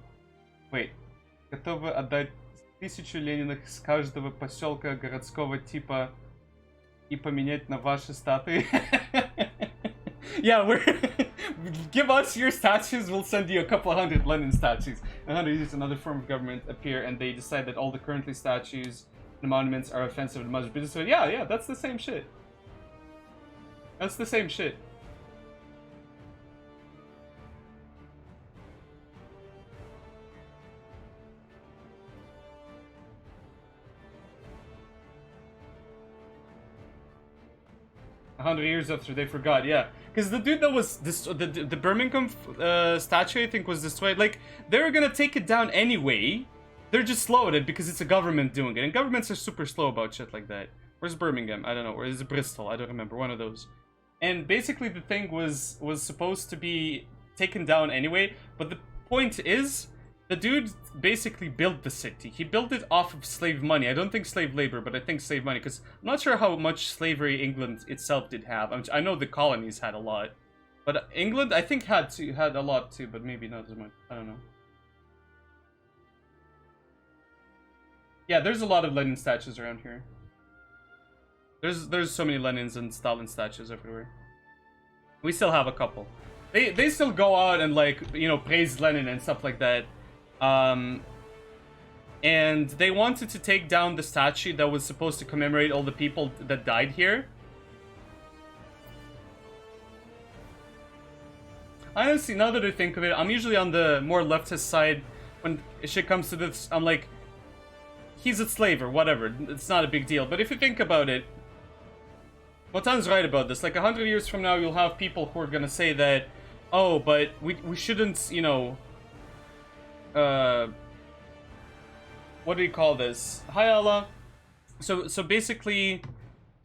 Wait. Готовы отдать 1000 Лениных с каждого поселка городского типа и поменять на ваши статуи? Yeah, give us your statues, we'll send you a couple of hundred Lenin statues. 100 years another form of government appear, and they decide that all the currently statues and monuments are offensive and must be destroyed. Yeah, that's the same shit. That's the same shit. A 100 years after they forgot, yeah. Because the dude that was the Birmingham statue, I think, was destroyed. Like, they were gonna take it down anyway. They're just slow at it because it's a government doing it, and governments are super slow about shit like that. Where's Birmingham? I don't know. Or is it Bristol? I don't remember. One of those. And basically, the thing was supposed to be taken down anyway. But the point is, the dude basically built the city. He built it off of slave money. I don't think slave labor, but I think slave money, because I'm not sure how much slavery England itself did have. I know the colonies had a lot, but England, I think, had a lot too, but maybe not as much. I don't know. Yeah, there's a lot of Lenin statues around here. There's so many Lenins and Stalin statues everywhere. We still have a couple. They still go out and, like, you know, praise Lenin and stuff like that. And they wanted to take down the statue that was supposed to commemorate all the people that died here. Honestly, now that I think of it, I'm usually on the more leftist side when shit comes to this. I'm like, he's a slave or whatever, it's not a big deal. But if you think about it, Botan's right about this. Like, 100 years from now, you'll have people who are gonna say that, oh, but we shouldn't, you know, what do you call this? Hi, Allah. So basically,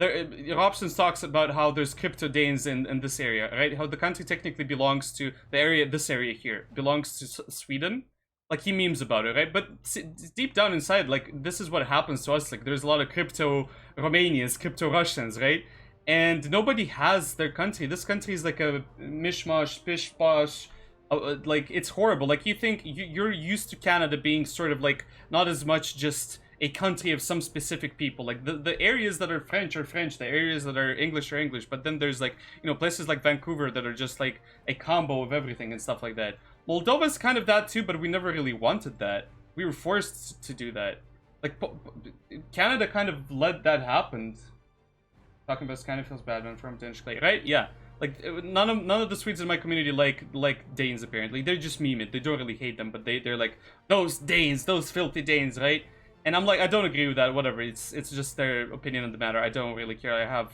Robson talks about how there's crypto Danes in this area, right? How the country technically belongs to the area, this area here, belongs to Sweden. Like, he memes about it, right? But deep down inside, like, this is what happens to us. Like, there's a lot of crypto Romanians, crypto Russians, right? And nobody has their country. This country is like a mishmash, pish-posh. Like, it's horrible. Like, you think you're used to Canada being sort of like not as much just a country of some specific people. Like, the areas that are French, the areas that are English are English, but then there's, like, you know, places like Vancouver that are just like a combo of everything and stuff like that. Moldova's kind of that too, but we never really wanted that. We were forced to do that. Like, Canada kind of let that happen. Talking about this kind of feels bad when from Danish clay, right? Yeah. Like, none of the Swedes in my community like Danes, apparently. They just meme it. They don't really hate them, but they're like, those Danes, those filthy Danes, right? And I'm like, I don't agree with that, whatever. It's just their opinion on the matter. I don't really care. I have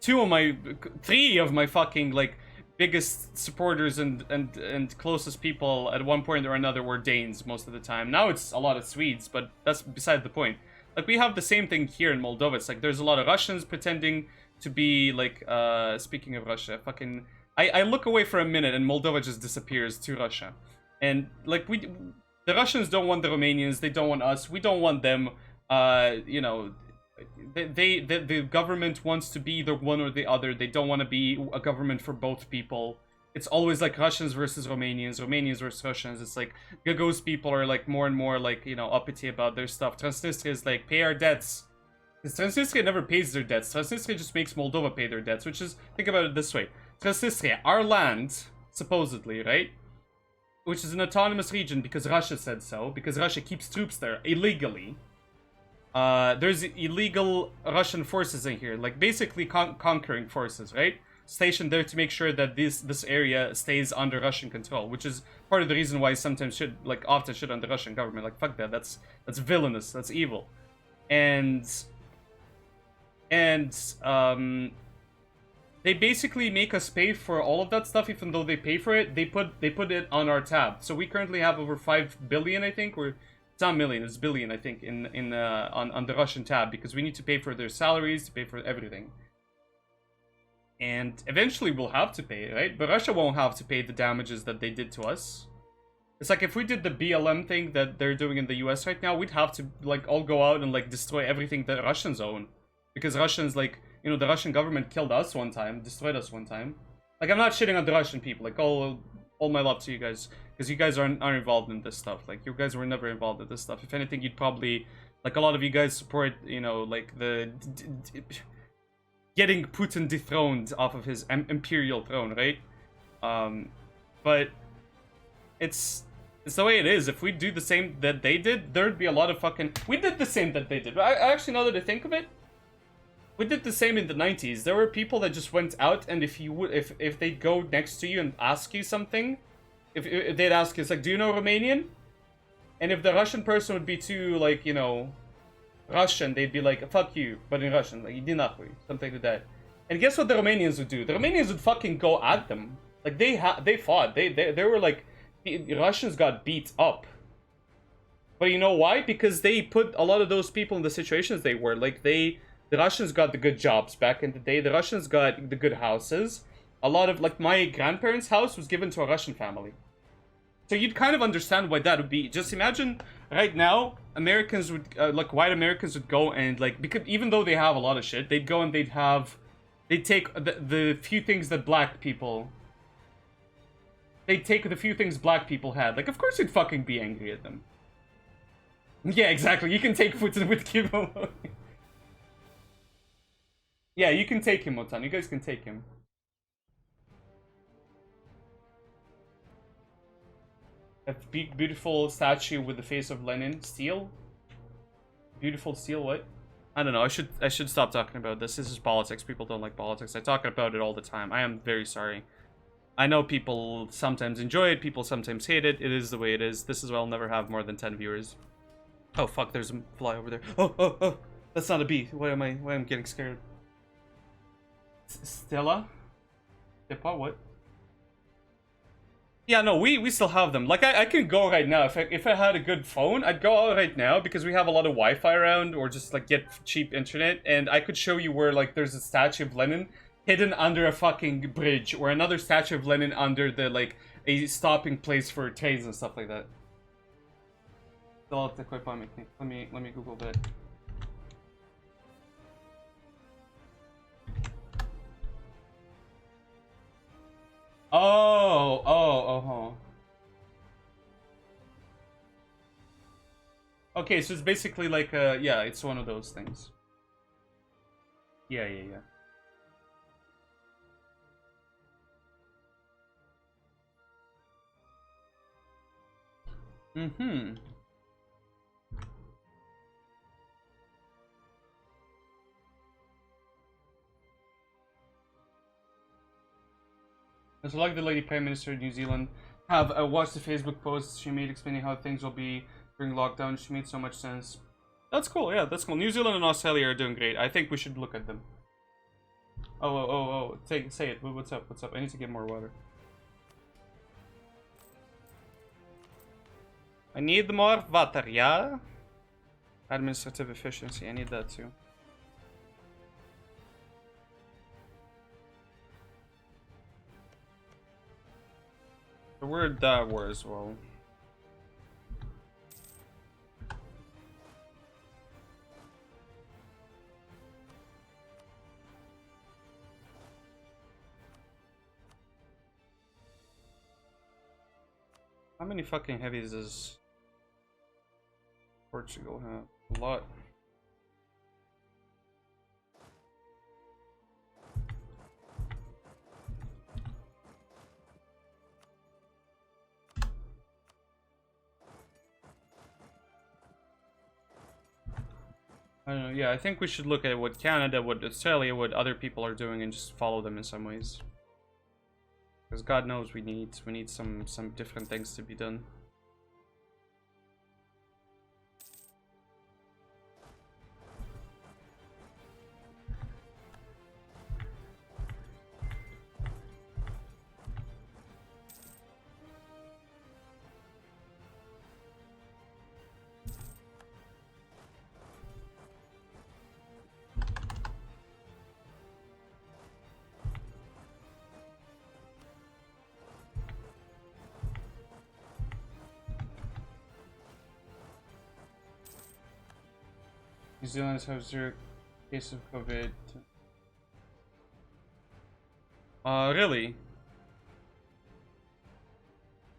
three of my fucking, like, biggest supporters and closest people at one point or another were Danes most of the time. Now it's a lot of Swedes, but that's beside the point. Like, we have the same thing here in Moldova. It's like there's a lot of Russians pretending to be like, speaking of Russia, fucking, I look away for a minute and Moldova just disappears to Russia. And like, the Russians don't want the Romanians, they don't want us, we don't want them. You know, the government wants to be either one or the other. They don't want to be a government for both people. It's always like Russians versus Romanians, Romanians versus Russians. It's like Gagos people are like more and more like, you know, uppity about their stuff. Transnistria is like, pay our debts. Because Transnistria never pays their debts. Transnistria just makes Moldova pay their debts, which is, think about it this way. Transnistria, our land, supposedly, right? Which is an autonomous region because Russia said so, because Russia keeps troops there illegally. There's illegal Russian forces in here, like basically conquering forces, right? Stationed there to make sure that this area stays under Russian control, which is part of the reason why sometimes often shit on the Russian government. Like, fuck that, that's villainous, that's evil. And they basically make us pay for all of that stuff. Even though they pay for it, they put it on our tab. So we currently have over 5 billion, I think, or it's not million, it's billion, I think, on the Russian tab, because we need to pay for their salaries, to pay for everything. And eventually we'll have to pay, right? But Russia won't have to pay the damages that they did to us. It's like if we did the BLM thing that they're doing in the US right now, we'd have to like all go out and like destroy everything that Russians own. Because Russians, like, you know, the Russian government killed us one time, destroyed us one time. Like, I'm not shitting on the Russian people, like, all my love to you guys, because you guys aren't involved in this stuff. Like, you guys were never involved in this stuff. If anything, you'd probably, like, a lot of you guys support, you know, like, the getting Putin dethroned off of his imperial throne, right? But it's the way it is. If we do the same that they did, there'd be a lot of fucking... We did the same that they did. I actually, now that I think of it, we did the same in the 90s. There were people that just went out, and if they'd go next to you and ask you something, if they'd ask you, it's like, do you know Romanian? And if the Russian person would be too, like, you know, Russian, they'd be like, fuck you, but in Russian, like, idi nahuy, something like that. And guess what the Romanians would do? The Romanians would fucking go at them. Like, they fought. They were like, the Russians got beat up. But you know why? Because they put a lot of those people in the situations they were. Like, the Russians got the good jobs back in the day. The Russians got the good houses. A lot of, like, my grandparents' house was given to a Russian family. So you'd kind of understand why that would be. Just imagine right now, Americans would, like, white Americans would go and, like, because even though they have a lot of shit, they'd go and they'd take the few things that black people... They'd take the few things black people had. Like, of course you'd fucking be angry at them. Yeah, exactly. You can take Putin with Kimo. Yeah, you can take him, Motan. You guys can take him. A beautiful statue with the face of Lenin. Steel? Beautiful steel, what? I don't know. I should stop talking about this. This is politics. People don't like politics. I talk about it all the time. I am very sorry. I know people sometimes enjoy it. People sometimes hate it. It is the way it is. This is why I'll never have more than 10 viewers. Oh, fuck. There's a fly over there. Oh. That's not a bee. Why am I getting scared? Stella? Stepa, what? Yeah, no, we still have them. Like, I can go right now. If I had a good phone, I'd go out right now because we have a lot of Wi-Fi around, or just, like, get cheap internet, and I could show you where, like, there's a statue of Lenin hidden under a fucking bridge, or another statue of Lenin under the, like, a stopping place for trains and stuff like that. Let me Google that. Oh. Okay, so it's basically like, yeah, it's one of those things. Yeah. Mm-hmm. So like the lady Prime Minister of New Zealand, have watched the Facebook posts she made explaining how things will be during lockdown. She made so much sense. That's cool, yeah, that's cool. New Zealand and Australia are doing great. I think we should look at them. Oh. Say it. What's up? What's up? I need to get more water. I need more water, yeah? Administrative efficiency. I need that too. The word that word as well. How many fucking heavies does Portugal have? A lot. I don't know, yeah, I think we should look at what Canada, what Australia, what other people are doing and just follow them in some ways. Because God knows we need some different things to be done. New Zealand has 0 cases of COVID. Really?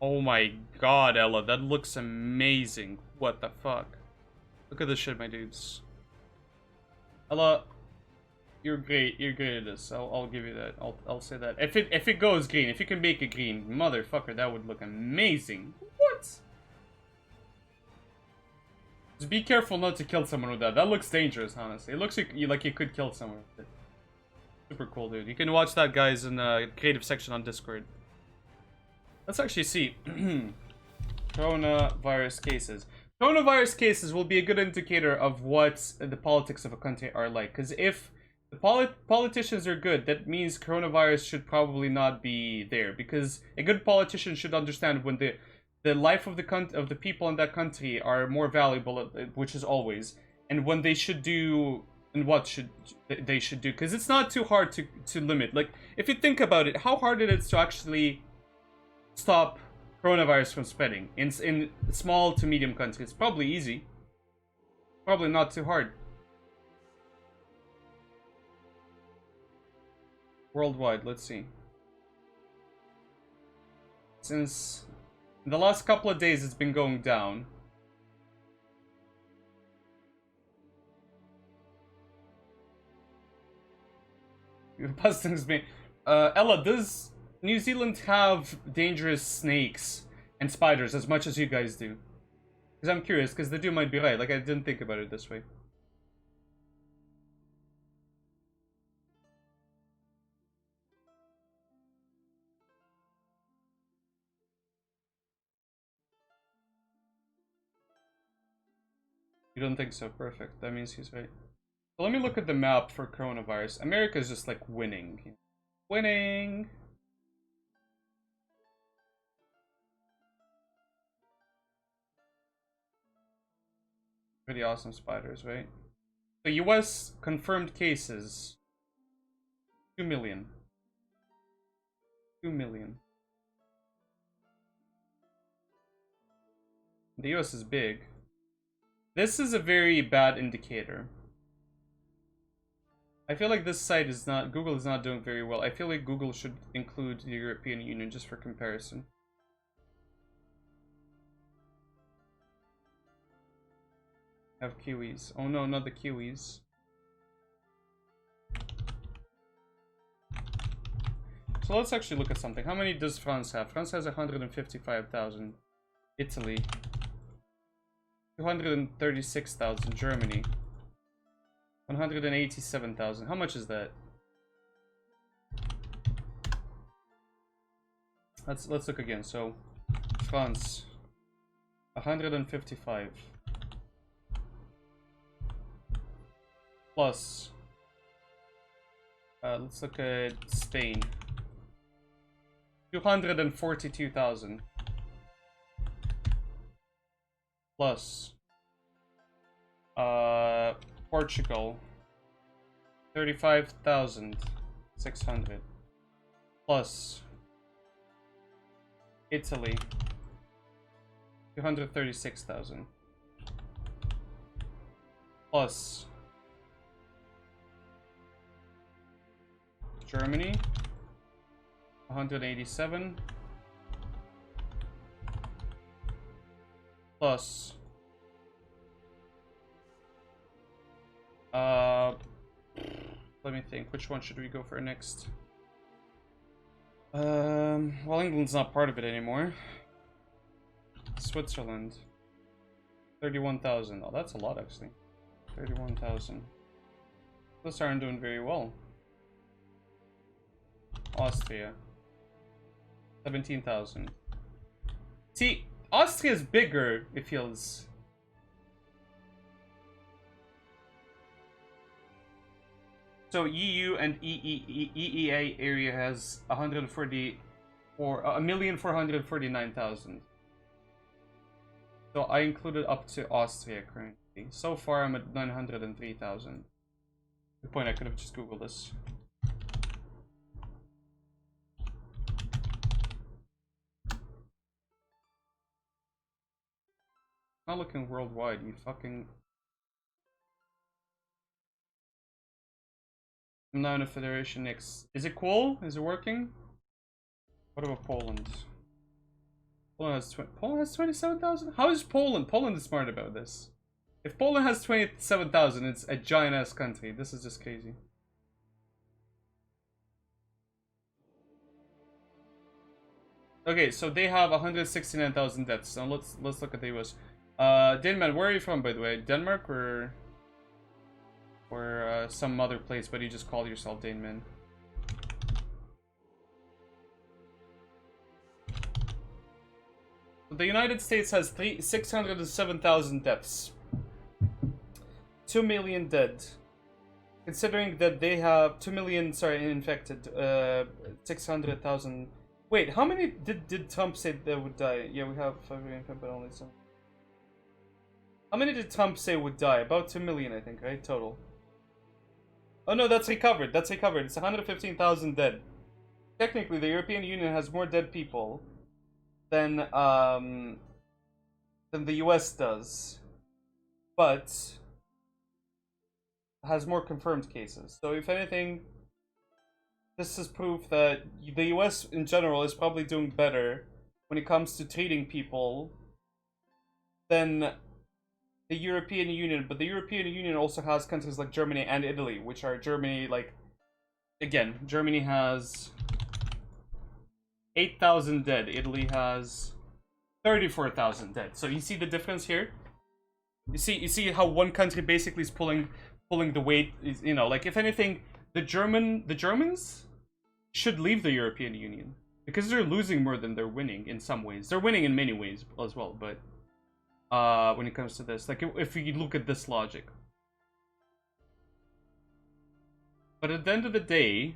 Oh my god, Ella, that looks amazing. What the fuck? Look at this shit, my dudes. Ella, you're great. You're great at this. I'll give you that. I'll say that. If it goes green, if you can make it green, motherfucker, that would look amazing. What? Just be careful not to kill someone with that. That looks dangerous, honestly. It looks like you could kill someone with it. Super cool, dude. You can watch that, guys, in the creative section on Discord. Let's actually see. Coronavirus cases. Coronavirus cases will be a good indicator of what the politics of a country are like. Because if the politicians are good, that means coronavirus should probably not be there. Because a good politician should understand when the life of the people in that country are more valuable, which is always, and when they should do and what they should do, because it's not too hard to limit. Like, if you think about it, how hard it is to actually stop coronavirus from spreading in small to medium countries. Probably easy, probably not too hard. Worldwide, let's see. Since in the last couple of days, it's been going down. Ella, does New Zealand have dangerous snakes and spiders as much as you guys do? Because I'm curious, because the dude might be right. Like, I didn't think about it this way. You don't think so? Perfect. That means he's right. So let me look at the map for coronavirus. America is just like winning. Winning! Pretty awesome spiders, right? The US confirmed cases 2 million. 2 million. The US is big. This is a very bad indicator. I feel like this site is not, Google is not doing very well. I feel like Google should include the European Union just for comparison. Have Kiwis. Oh no, not the Kiwis. So let's actually look at something. How many does France have? France has 155,000. Italy. 236,000. Germany. 187,000. How much is that? Let's look again. So France 155 plus Let's look at Spain. 242,000. Plus. Portugal. 35,600. Plus. Italy. 236,000. Plus. Germany. 187. Plus. Let me think. Which one should we go for next? Well, England's not part of it anymore. Switzerland. 31,000. Oh, that's a lot, actually. 31,000. Those aren't doing very well. Austria. 17,000. See, Austria's bigger, it feels. So EU and EEA area has 1,449,000. So I included up to Austria currently. So far I'm at 903,000. Good point, I could have just Googled this. Not looking worldwide, you fucking... I'm now in a federation next. Is it cool? Is it working? What about Poland? Poland has 27,000? How is Poland? Poland is smart about this. If Poland has 27,000, it's a giant ass country. This is just crazy. Okay, so they have 169,000 deaths. Now let's look at the US. Denman, where are you from, by the way? Denmark or some other place, but you just call yourself Daneman? The United States has 607,000 deaths. 2 million dead. Considering that they have 2 million, sorry, infected, 600,000. Wait, how many did Trump say that would die? Yeah, we have 5 million, but only some. How many did Trump say would die? About 2 million, I think, right? Total. Oh no, that's recovered. That's recovered. It's 115,000 dead. Technically, the European Union has more dead people than the US does, but has more confirmed cases. So if anything, this is proof that the US in general is probably doing better when it comes to treating people than the European Union. But the European Union also has countries like Germany and Italy, which are Germany, like, again, Germany has 8,000 dead. Italy has 34,000 dead. So you see the difference here? You see how one country basically is pulling the weight, you know, like if anything, the Germans should leave the European Union because they're losing more than they're winning in some ways. They're winning in many ways as well, but when it comes to this, like if you look at this logic. But at the end of the day,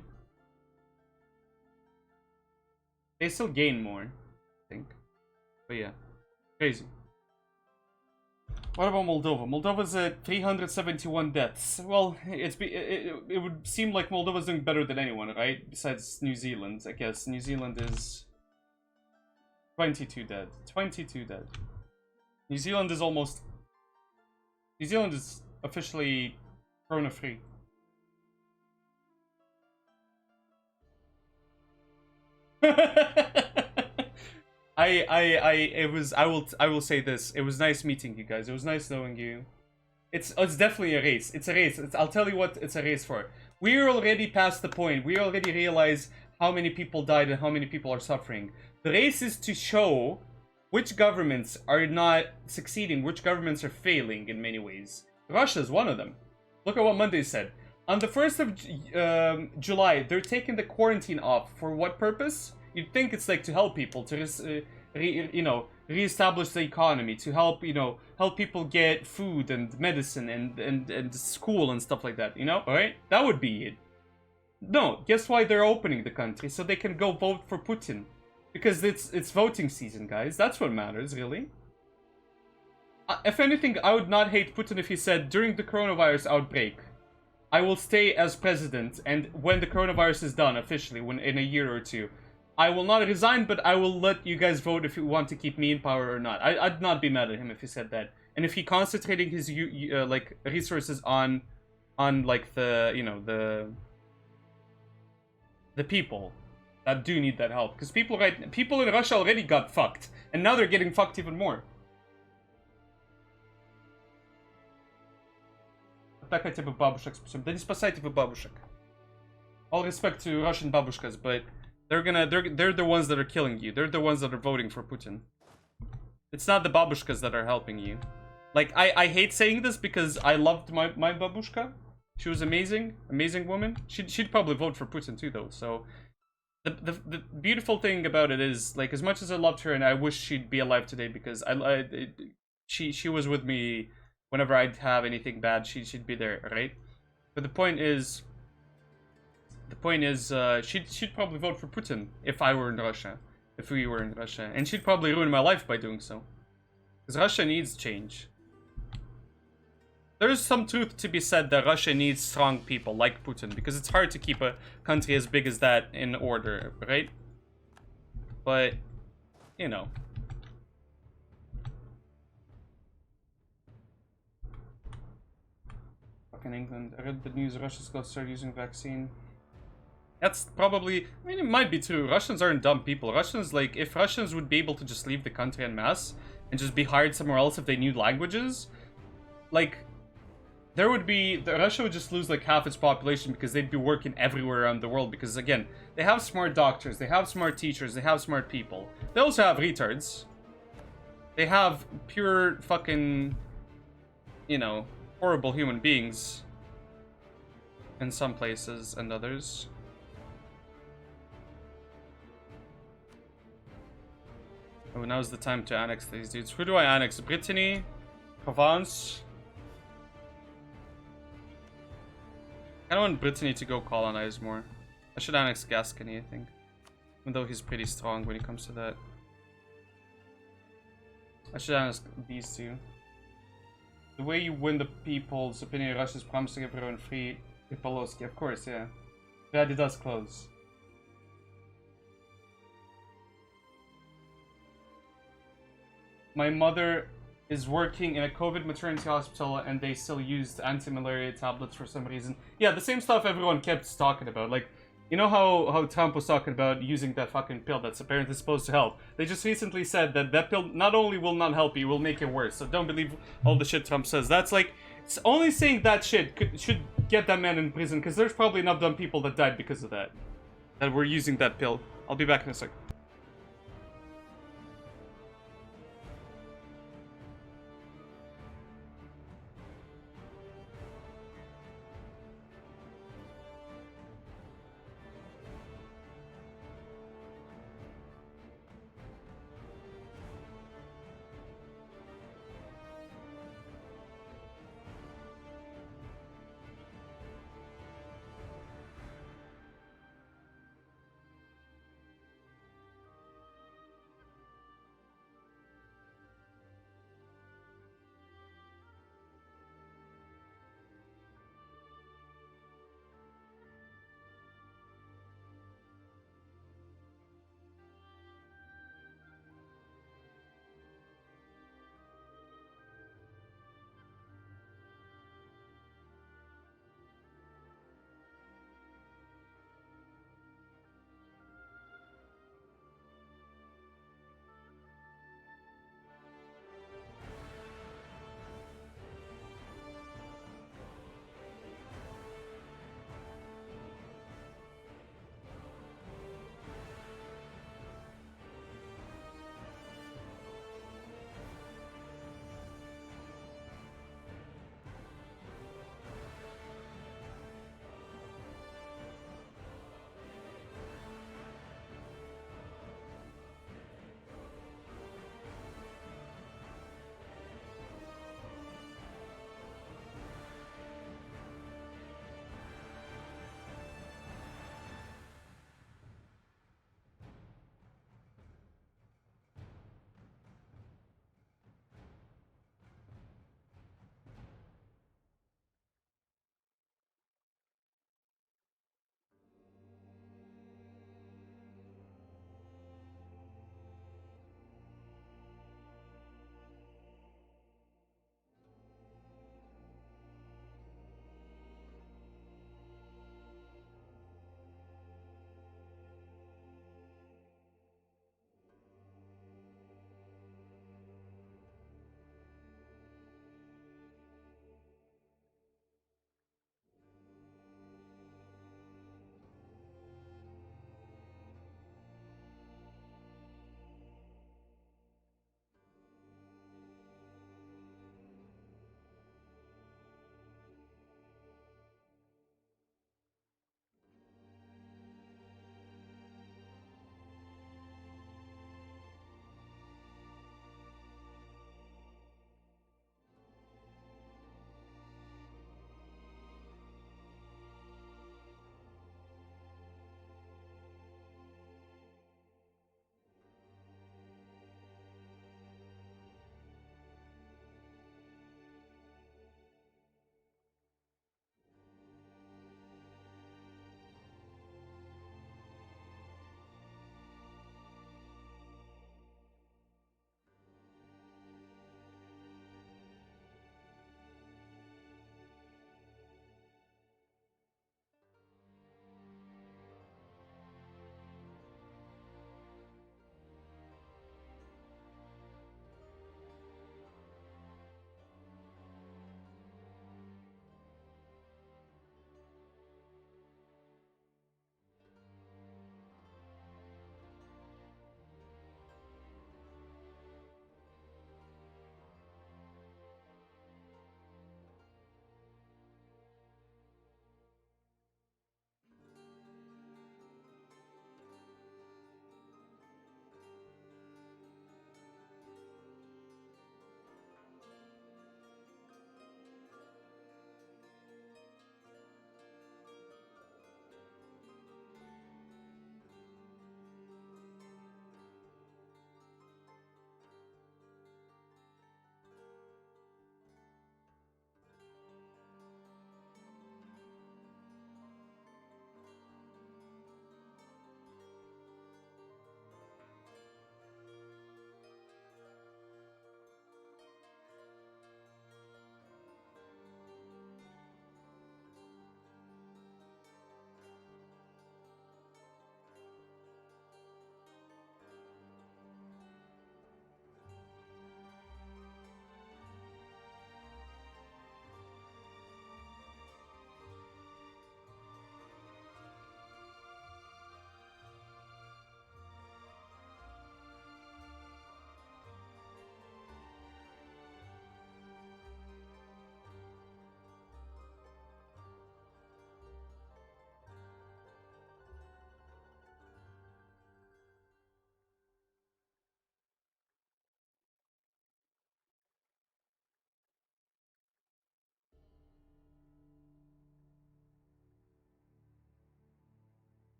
they still gain more, I think. But yeah, crazy. What about Moldova? Moldova's at 371 deaths. Well, it would seem like Moldova's doing better than anyone, right? Besides New Zealand, I guess. New Zealand is 22 dead. 22 dead. New Zealand is officially corona-free. I will say this. It was nice meeting you guys. It was nice knowing you. It's definitely a race. It's a race. I'll tell you what it's a race for. We're already past the point. We already realize how many people died and how many people are suffering. The race is to show which governments are not succeeding, which governments are failing in many ways. Russia is one of them. Look at what Monday said. On the 1st of July, they're taking the quarantine off. For what purpose? You'd think it's like to help people, to reestablish the economy, to help, help people get food and medicine and school and stuff like that, All right? That would be it. No, guess why they're opening the country? So they can go vote for Putin. Because it's voting season, guys. That's what matters, really. If anything, I would not hate Putin if he said, during the coronavirus outbreak, I will stay as president, and when the coronavirus is done, officially, in a year or two, I will not resign, but I will let you guys vote if you want to keep me in power or not. I'd not be mad at him if he said that. And if he concentrating his, like, resources on like, the people that do need that help. Because people in Russia already got fucked, and now they're getting fucked even more. Атакайте вы бабушек, спасибо. Да не спасайте вы бабушек. All respect to Russian babushkas, but they're the ones that are killing you. They're the ones that are voting for Putin. It's not the babushkas that are helping you. Like, I hate saying this because I loved my babushka. She was amazing woman. She'd probably vote for Putin too, though. So the beautiful thing about it is, like, as much as I loved her and I wish she'd be alive today, because she was with me whenever I'd have anything bad. She'd be there, right? But the point is she'd probably vote for Putin if I were in Russia, if we were in Russia, and she'd probably ruin my life by doing so, because Russia needs change. There's some truth to be said that Russia needs strong people like Putin, because it's hard to keep a country as big as that in order, right? But, you know. Fucking England. I read the news Russia's going to start using vaccine. That's probably, I mean, it might be true. Russians aren't dumb people. Russians, like, if Russians would be able to just leave the country en masse and just be hired somewhere else if they knew languages, like, Russia would just lose like half its population, because they'd be working everywhere around the world, because again, they have smart doctors, they have smart teachers, they have smart people. They also have retards. They have pure fucking, you know, horrible human beings in some places and others. Oh, now's the time to annex these dudes. Who do I annex? Brittany? Provence? I don't want Brittany to go colonize more. I should annex Gascony, I think. Even though he's pretty strong when it comes to that. I should annex these two. The way you win the people's opinion, Russia is promising everyone free. Ipolowski, of course, yeah. Yeah, it does close. My mother is working in a COVID maternity hospital, and they still used anti-malaria tablets for some reason. Yeah, the same stuff everyone kept talking about. Like, you know how Trump was talking about using that fucking pill that's apparently supposed to help? They just recently said that that pill not only will not help you, will make it worse. So don't believe all the shit Trump says. That's like, it's only saying that shit should get that man in prison, because there's probably enough dumb people that died because of that. That were using that pill. I'll be back in a sec.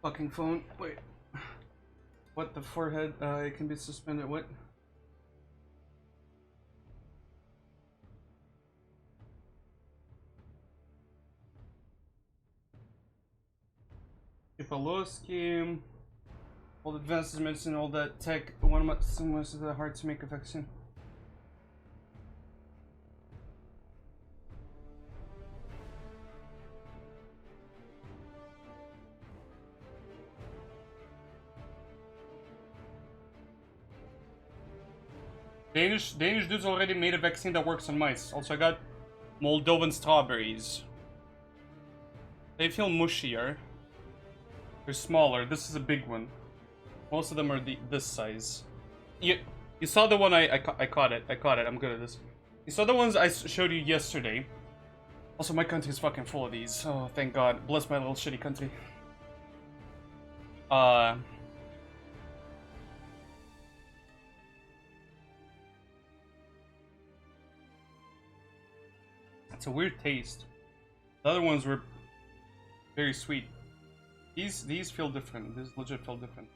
Fucking phone. Wait. What, the forehead? It can be suspended. What? Kipalowski. All the advancements and all that tech. One of some of the hard to make a vaccine. Danish dudes already made a vaccine that works on mice. Also, I got Moldovan strawberries. They feel mushier. They're smaller. This is a big one. Most of them are this size. You saw the one I caught it. I caught it. I'm good at this. You saw the ones I showed you yesterday. Also, my country is fucking full of these. Oh, thank God. Bless my little shitty country. It's a weird taste. The other ones were very sweet. These feel different. These legit feel different.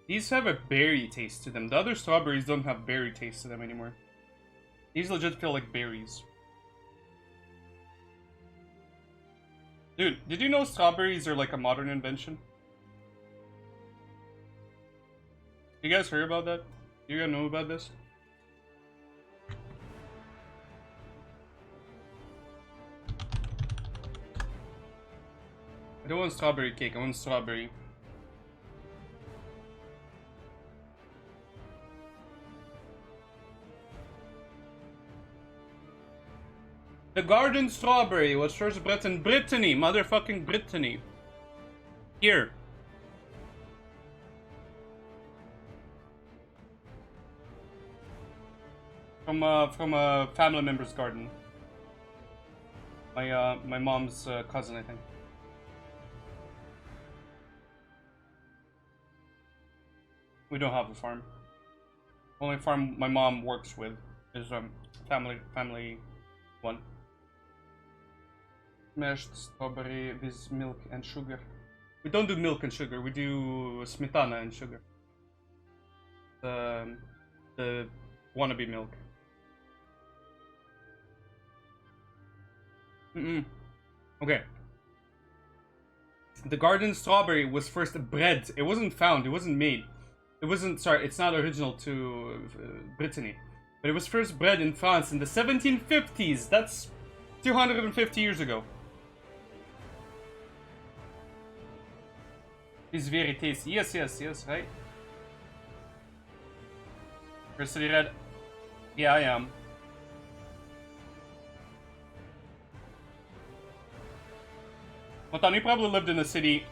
These have a berry taste to them. The other strawberries don't have berry taste to them anymore. These legit feel like berries. Dude, did you know strawberries are like a modern invention? You guys heard about that? You guys know about this? I don't want strawberry cake, I want strawberry. The garden strawberry was first bred in Brittany, motherfucking Brittany. Here. From a family member's garden. My mom's cousin, I think. We don't have a farm. Only farm my mom works with is family one. Mashed strawberry with milk and sugar. We don't do milk and sugar. We do smetana and sugar. The wannabe milk. Okay. The garden strawberry was first bred. It wasn't found. It wasn't made. It wasn't. Sorry, it's not original to Brittany. But it was first bred in France in the 1750s. That's 250 years ago. It's very tasty. Yes, right? University Red. Yeah, I am. Matan, you probably lived in the city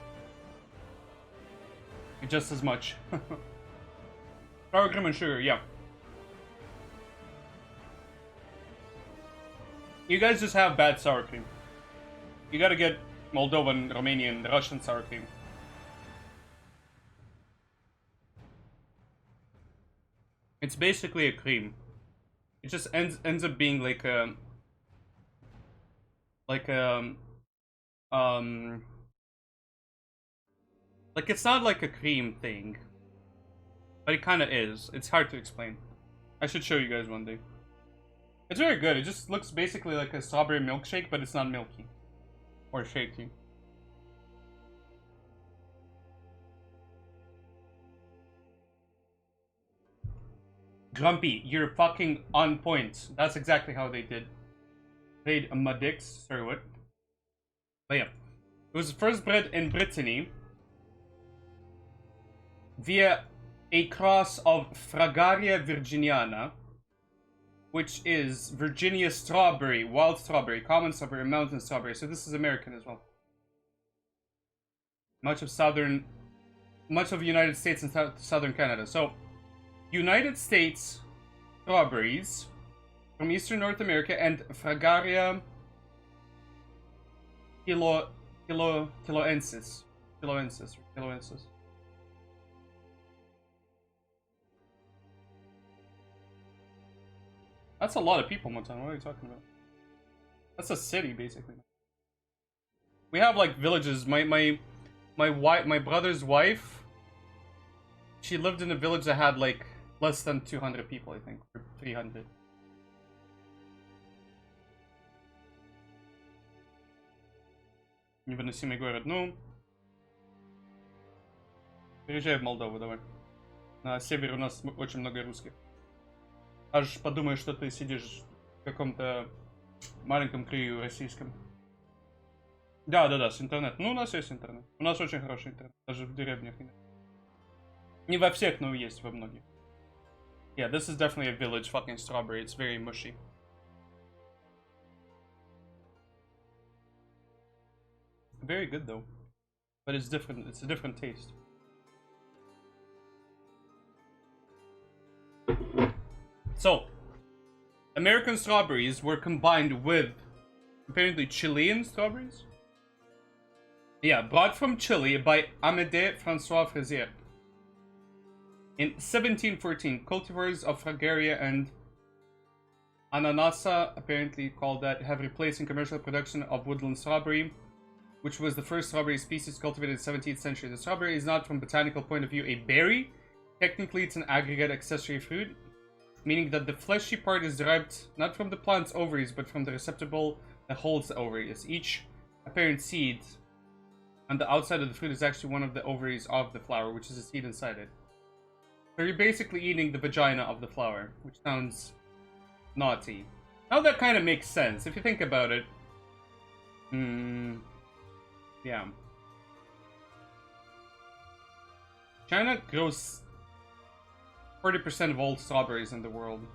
just as much. Sour cream and sugar, yeah. You guys just have bad sour cream. You gotta get Moldovan, Romanian, Russian sour cream. It's basically a cream. It just ends up being like like it's not like a cream thing, but it kind of is. It's hard to explain. I should show you guys one day. It's very good. It just looks basically like a strawberry milkshake, but it's not milky or shaky. Grumpy, you're fucking on point. That's exactly how they did. Played Madix. Sorry, what? But yeah. It was first bred in Brittany via a cross of Fragaria virginiana, which is Virginia strawberry, wild strawberry, common strawberry, mountain strawberry. So this is American as well. Much of the United States and southern Canada. So, United States strawberries from eastern North America and Fragaria kiloensis. That's a lot of people, Montan. What are you talking about? That's a city, basically. We have like villages. My brother's wife, she lived in a village that had like less than 200 people, I think, or 300. Невыносимый город. Ну, переезжай в Молдову, давай. На севере у нас очень много русских. Аж подумаешь, что ты сидишь в каком-то маленьком краю российском. Да, с интернетом. Ну, у нас есть интернет. У нас очень хороший интернет. Даже в деревнях. Не во всех, но есть во многих. Yeah, this is definitely a village fucking strawberry. It's very mushy. Very good though. But it's different. It's a different taste. So, American strawberries were combined with apparently Chilean strawberries. Yeah, brought from Chile by Amédée François Fraisier. In 1714, cultivars of Fragaria and Ananasa, apparently called that, have replaced in commercial production of woodland strawberry, which was the first strawberry species cultivated in the 17th century. The strawberry is not, from botanical point of view, a berry. Technically, it's an aggregate accessory fruit, meaning that the fleshy part is derived not from the plant's ovaries, but from the receptacle that holds the ovaries. Each apparent seed on the outside of the fruit is actually one of the ovaries of the flower, which is a seed inside it. So you're basically eating the vagina of the flower, which sounds naughty. Now that kind of makes sense, if you think about it. Yeah. China grows 40% of all strawberries in the world.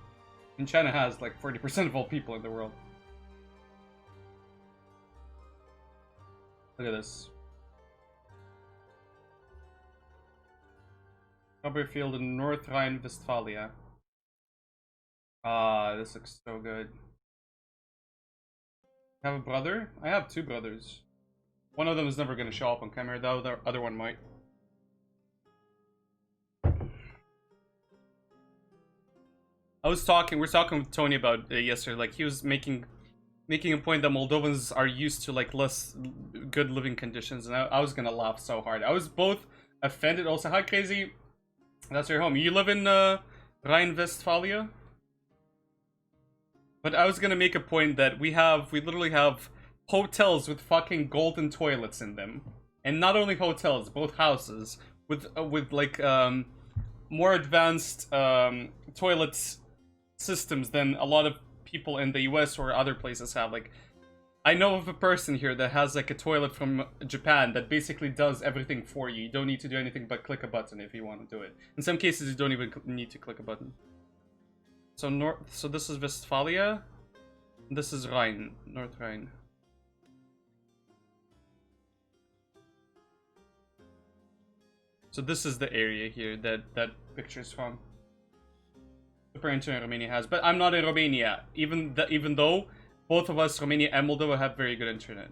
And China has like 40% of all people in the world. Look at this. Strawberry field in North Rhine-Westphalia. Ah, this looks so good. I have a brother? I have two brothers. One of them is never going to show up on camera, the other one might. We're talking with Tony about yesterday, like he was making a point that Moldovans are used to like less good living conditions, and I was gonna laugh so hard. I was both offended, also, how crazy, that's your home. You live in Rhine-Westphalia? But I was gonna make a point that we literally have hotels with fucking golden toilets in them. And not only hotels, both houses with like more advanced toilets systems than a lot of people in the US or other places have. Like, I know of a person here that has like a toilet from Japan that basically does everything for you. You don't need to do anything but click a button if you want to do it. In some cases, you don't even need to click a button. So this is Westphalia. This is Rhine, North Rhine. So this is the area here that picture's from. Super internet Romania has, but I'm not in Romania. Even though both of us, Romania and Moldova, have very good internet.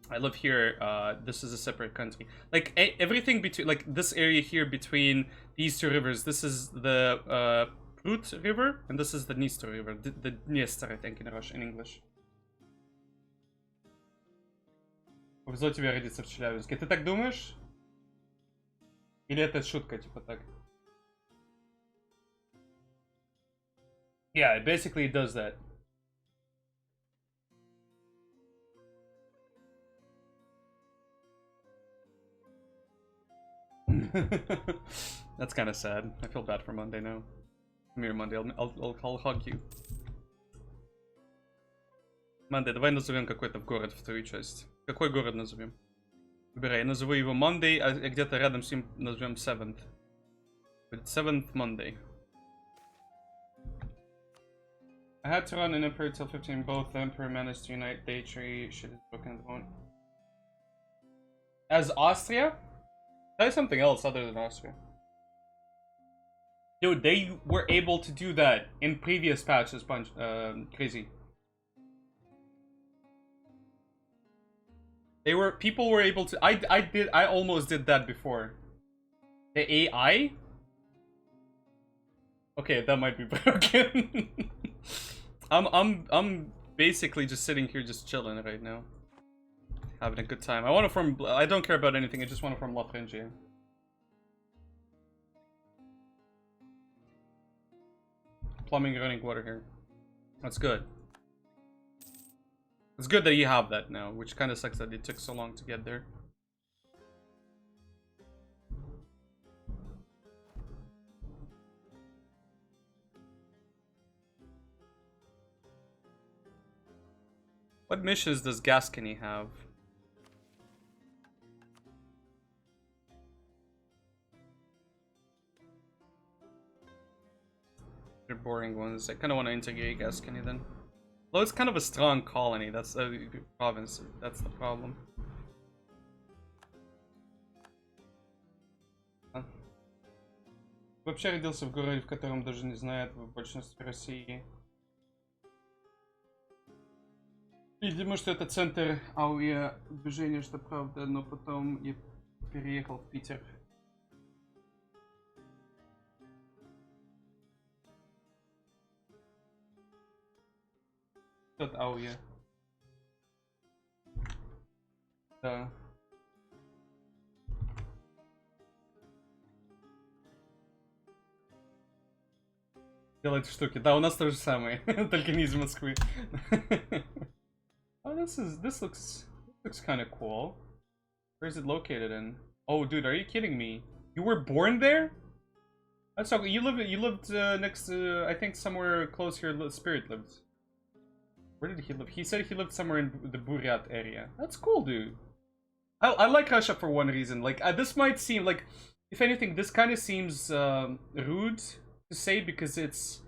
I live here. This is a separate country. Like everything between, like this area here between these two rivers. This is the Prut River, and this is the Dniester River. The Dniester, I think, in English. Повезло тебе родиться в Челябинске. Ты так думаешь? Или это шутка, типа так? Yeah, it basically does that. That's kind of sad. I feel bad for Monday now. Come here, Monday. I'll hug you. Monday, давай назовем какой-то город вторую часть. Какой город назовем? Выбирай. Я назову его Monday, а где-то рядом с ним назовем 7th. 7th Monday. I had to run an emperor till 15. Both the emperor managed to unite. Day tree shit is broken at the moment. As Austria? That is something else other than Austria. Dude, they were able to do that in previous patches. Crazy. People were able to. I almost did that before. The AI? Okay, that might be broken. I'm basically just sitting here just chilling right now. having a good time. I want to form. I don't care about anything. I just want to form Lotharingia. Plumbing, running water here. That's good. It's good that you have that now, which kind of sucks that it took so long to get there. What missions does Gascony have? They're boring ones. I kind of want to integrate Gascony then. Though it's kind of a strong colony. That's a province. That's the problem. Вообще родился в городе, в котором даже не знают в большинстве России. Видимо, что это центр АУЕ движения, что правда, но потом я переехал в Питер. Тот АУЕ. Да. Делать штуки. Да, у нас то же самое, только не из Москвы. Oh, this looks kind of cool. Where is it located in? Oh, dude, are you kidding me? You were born there? That's okay. You lived next to, I think, somewhere close here. Spirit lived. Where did he live? He said he lived somewhere in the Buryat area. That's cool, dude. I like Russia for one reason. Like, this might seem like, if anything, this kind of seems rude to say because it's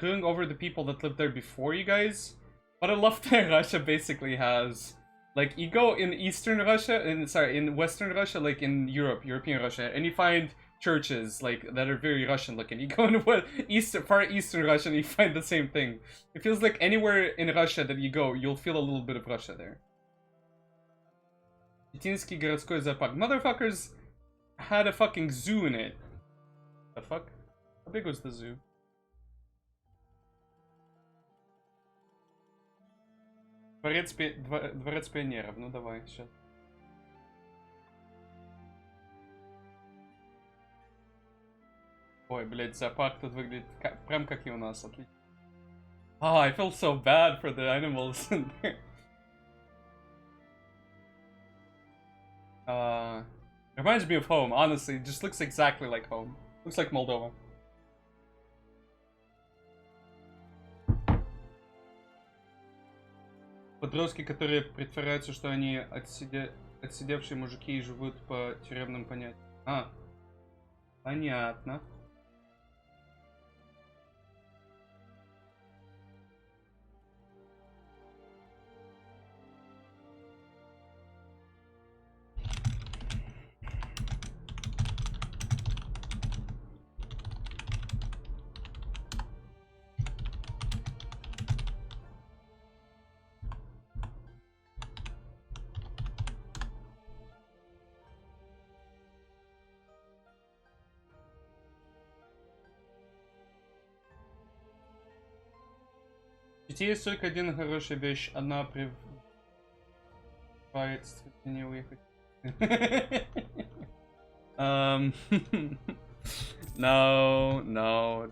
going over the people that lived there before you guys. But I love that Russia basically has, like, you go in Eastern Russia, in Western Russia, like in European Russia, and you find churches, like, that are very Russian looking. You go into far Eastern Russia and you find the same thing. It feels like anywhere in Russia that you go, you'll feel a little bit of Russia there. Chitinsky городской зоопарк. Motherfuckers had a fucking zoo in it. The fuck? How big was the zoo? Дворец пионеров, ну давай, сейчас. Ой, блядь, зоопарк тут выглядит прям как и у нас, отлично. Oh, I feel so bad for the animals in there. Reminds me of home, honestly, it just looks exactly like home. Looks like Moldova. Подростки, которые притворяются, что они отсидевшие мужики и живут по тюремным понятиям. А, понятно. Есть только один хорошая вещь, она прививает не уехать. No,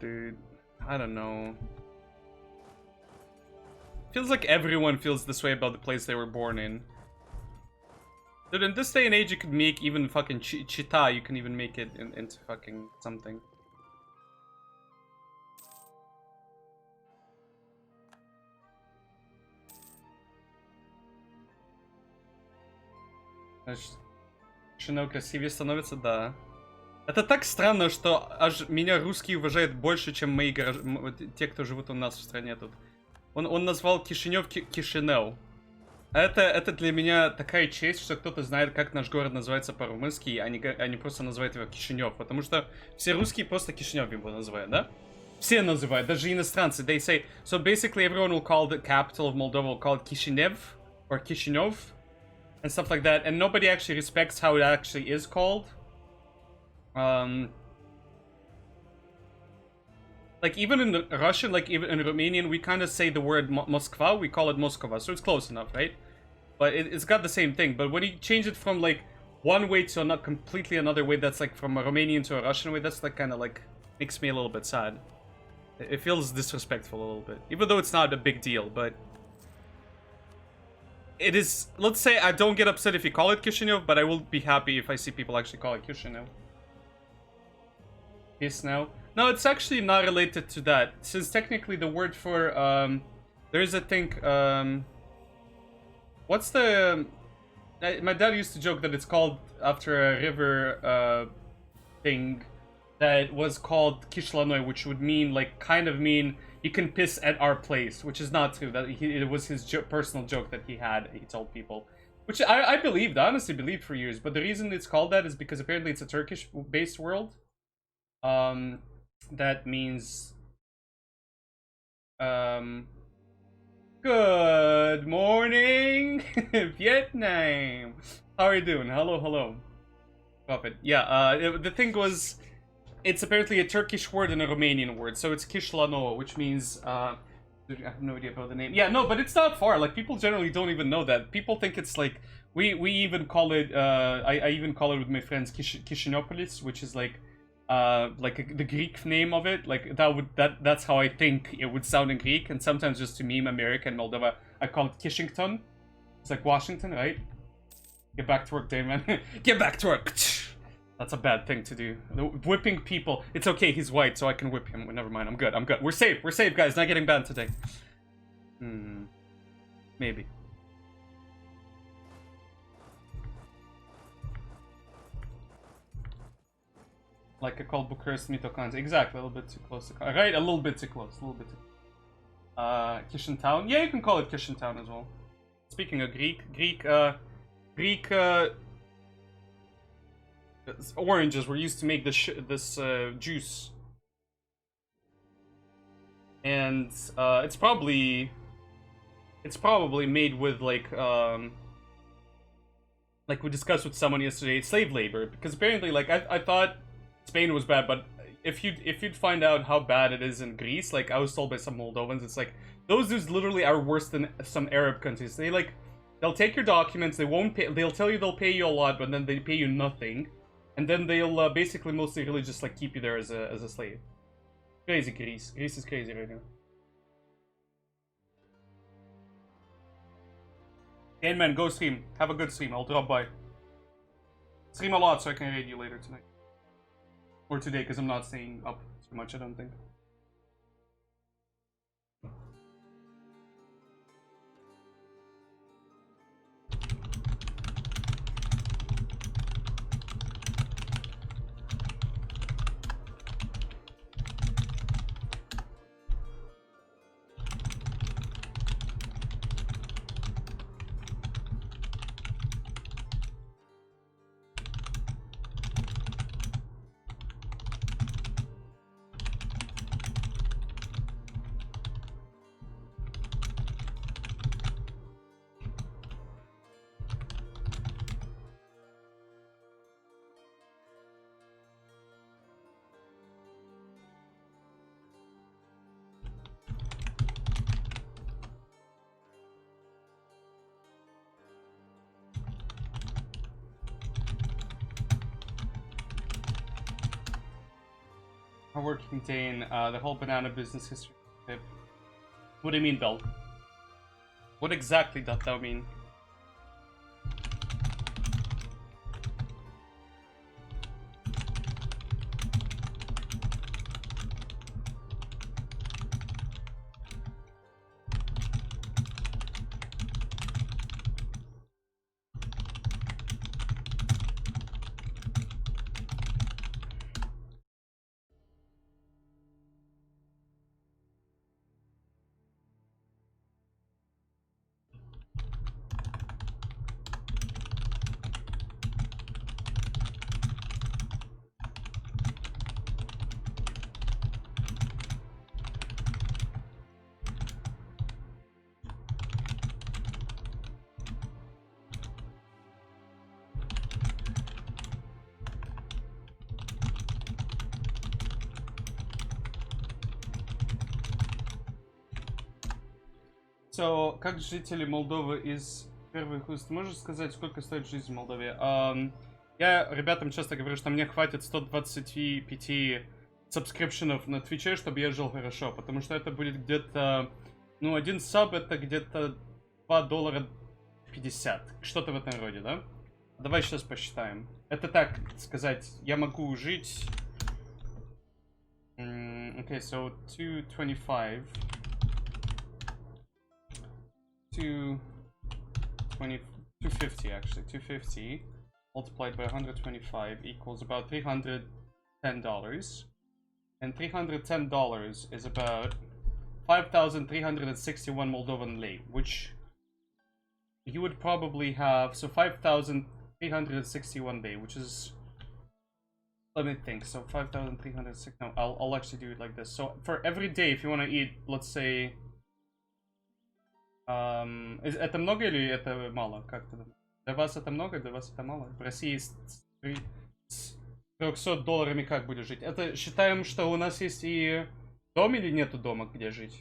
dude. I don't know. Feels like everyone feels this way about the place they were born in. Dude, in this day and age, you could make even fucking Chita, you can even make it into fucking something. Шино красивее становится, да. Это так странно, что аж меня русские уважают больше, чем мои те, кто живут у нас в стране тут. Он назвал Кишинев Кишинев. Это для меня такая честь, что кто-то знает, как наш город называется по-румынски, а не просто называют его Кишинев. Потому что все русские просто Кишинев его называют, да? Все называют, даже иностранцы. They say, so basically everyone will call the capital of Moldova, will call it Kishinev, or Kishinov. And stuff like that, and nobody actually respects how it actually is called. Like even in Russian, like even in Romanian, we kind of say the word Moskva, we call it Moskova, so it's close enough, right? but it's got the same thing. But when you change it from like one way to not completely another way, that's like from a Romanian to a Russian way, that's like kind of like makes me a little bit sad. It feels disrespectful a little bit, even though it's not a big deal, but it is. Let's say I don't get upset if you call it Kishinev, but I will be happy if I see people actually call it Kishinev. Yes, now. No, it's actually not related to that, since technically the word for there is a thing. What's the? My dad used to joke that it's called after a river thing that was called Kishlanoy, which would mean like kind of mean you can piss at our place, which is not true. That it was his personal joke that he told people, which I believed, I honestly believed for years. But the reason it's called that is because apparently it's a Turkish-based world. That means good morning, Vietnam. How are you doing? Hello. Puppet. Yeah, the thing was, it's apparently a Turkish word and a Romanian word, so it's Kishlano, which means, I have no idea about the name. Yeah, no, but it's not far. Like, people generally don't even know that. People think it's like, we even call it, I even call it with my friends Kishinopolis, which is like the Greek name of it. Like, that's how I think it would sound in Greek, and sometimes just to meme America and Moldova, I call it Kishington. It's like Washington, right? Get back to work, Damon. Get back to work! That's a bad thing to do. Whipping people. It's okay, he's white, so I can whip him. Never mind, I'm good. We're safe, guys. Not getting banned today. Maybe. Like a cold Bucharest Mitokans. Exactly, a little bit too close to... Right, a little bit too close. Kishin Town. Yeah, you can call it Kishin Town as well. Speaking of Greek oranges were used to make this juice, and it's probably made with like we discussed with someone yesterday, slave labor, because apparently like I thought Spain was bad, but if you'd find out how bad it is in Greece, like I was told by some Moldovans, it's like those dudes literally are worse than some Arab countries. They'll take your documents, they'll tell you they'll pay you a lot, but then they pay you nothing. And then they'll basically mostly really just like keep you there as a slave. Crazy Greece. Greece is crazy right now. Hey man, go stream. Have a good stream. I'll drop by. Stream a lot so I can raid you later tonight. Or today, because I'm not staying up too much, I don't think. Our work contain the whole banana business history tip. What do you mean, Bell? What exactly doth thou mean? So, как жители Молдовы is Первый хуст. Можешь сказать, сколько стоит жизнь в Молдове? Я ребятам часто говорю, что мне хватит 125 сабскрипшенов на Твиче, чтобы я жил хорошо. Потому что это будет где-то... Ну, один саб это где-то $2.50. Что-то в этом роде, да? Давай сейчас посчитаем. Это так сказать, я могу жить... Okay, so 225... 250 actually, 250 multiplied by 125 equals about $310. And $310 is about 5,361 Moldovan lei, which you would probably have, so 5,361 lei, which is, let me think, so 5,306, no, I'll actually do it like this. So for every day, if you want to eat, let's say, это много или это мало? Как ты думаешь? Для вас это много, для вас это мало? В России с $300 как будешь жить? Это считаем, что у нас есть и дом или нету дома, где жить?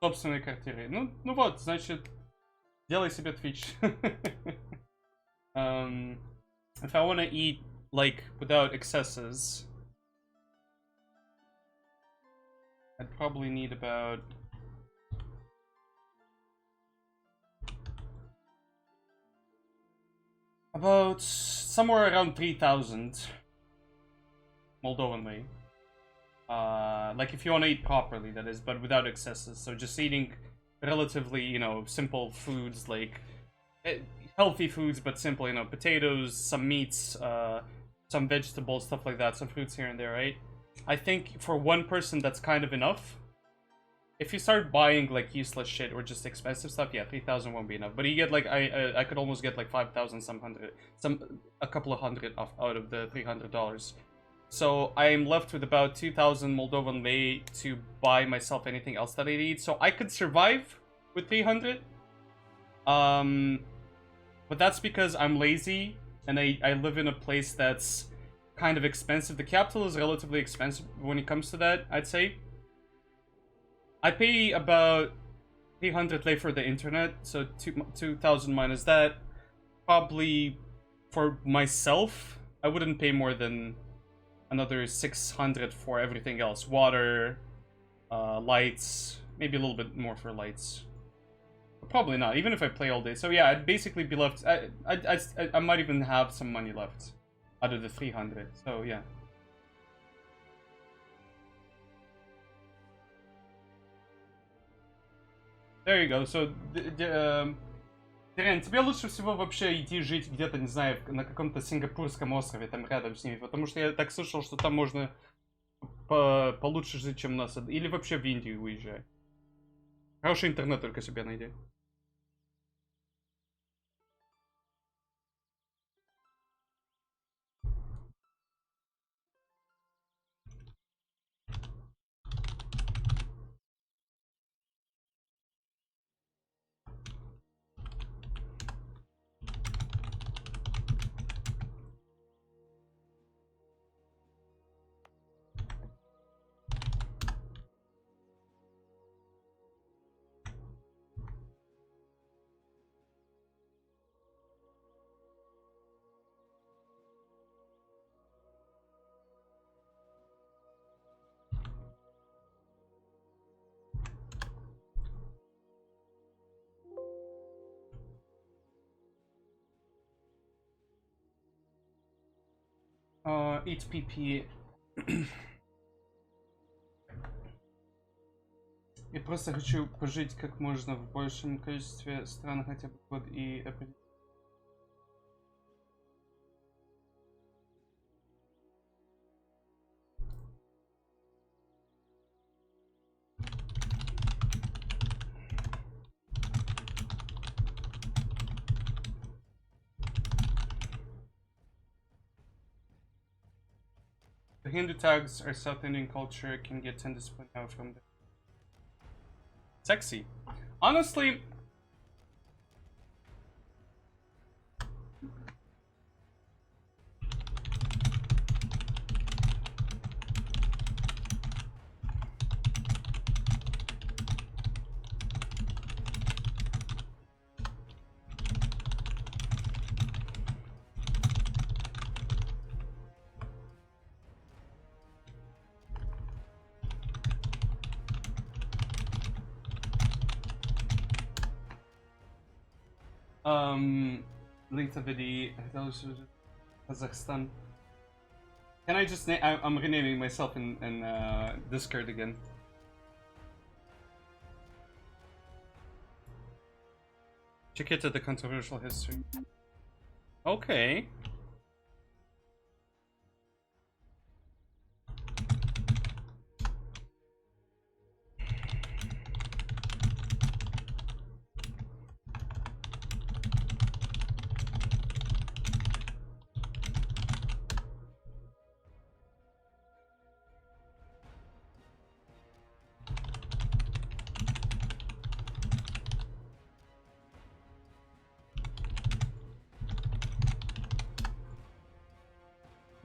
Собственной квартиры. Ну вот, значит, делай себе Twitch. If I want to eat, like, without excesses, I'd probably need about somewhere around 3,000 Moldovan lei. Like if you want to eat properly, that is, but without excesses. So just eating relatively, you know, simple foods, like healthy foods, but simple, you know, potatoes, some meats, some vegetables, stuff like that, some fruits here and there, right? I think for one person, that's kind of enough. If you start buying like useless shit or just expensive stuff, yeah, 3,000 won't be enough. But you get like I could almost get like 5,000, a couple of hundred out of the $300. So I'm left with about 2,000 Moldovan lei to buy myself anything else that I need. So I could survive with 300. But that's because I'm lazy and I live in a place that's kind of expensive. The capital is relatively expensive when it comes to that, I'd say. I pay about 300 lei for the internet, so 2,000 minus that. Probably for myself, I wouldn't pay more than another 600 for everything else. Water, lights, maybe a little bit more for lights. But probably not, even if I play all day. So yeah, I'd basically be left, I might even have some money left out of the 300, so yeah. There you go. So, Дерен, тебе лучше всего вообще идти жить где-то, не знаю, на каком-то сингапурском острове, там рядом с ними, потому что я так слышал, что там можно получше жить, чем у нас. Или вообще в Индию уезжай. Хороший интернет только себе найди. Eat PP. Я просто хочу пожить как можно в большем количестве стран, хотя бы год, и the Hindu tags are South Indian culture, can get 10 discipline now from there. Sexy. Honestly, Lintavidi, Kazakhstan. Can I just I'm renaming myself in Discord again. Check it to the controversial history. Okay.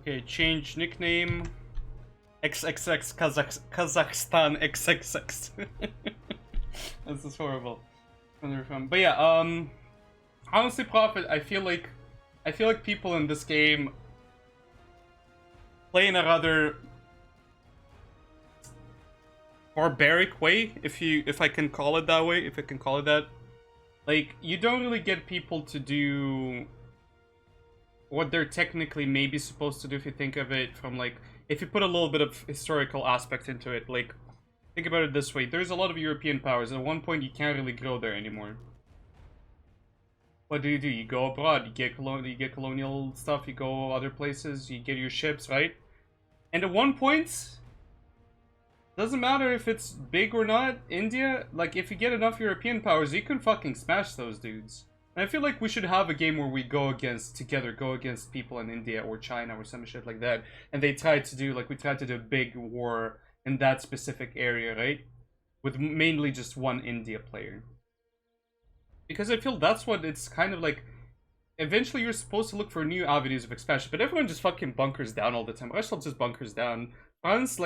Okay, change nickname. XXX Kazakhstan XXX. This is horrible. But yeah, honestly, Prophet, I feel like people in this game play in a rather barbaric way, if I can call it that way, if I can call it that. Like, you don't really get people to do what they're technically maybe supposed to do if you think of it from, like, if you put a little bit of historical aspect into it. Like, think about it this way. There's a lot of European powers, and at one point you can't really grow there anymore. What do? You go abroad, you get colonial stuff, you go other places, you get your ships, right? And at one point, doesn't matter if it's big or not, India, like, if you get enough European powers, you can fucking smash those dudes. And I feel like we should have a game where we go against people in India or China or some shit like that. And they tried to do, like, we tried to do a big war in that specific area, right? With mainly just one India player. Because I feel that's what it's kind of like. Eventually you're supposed to look for new avenues of expansion, but everyone just fucking bunkers down all the time. Russia just bunkers down. France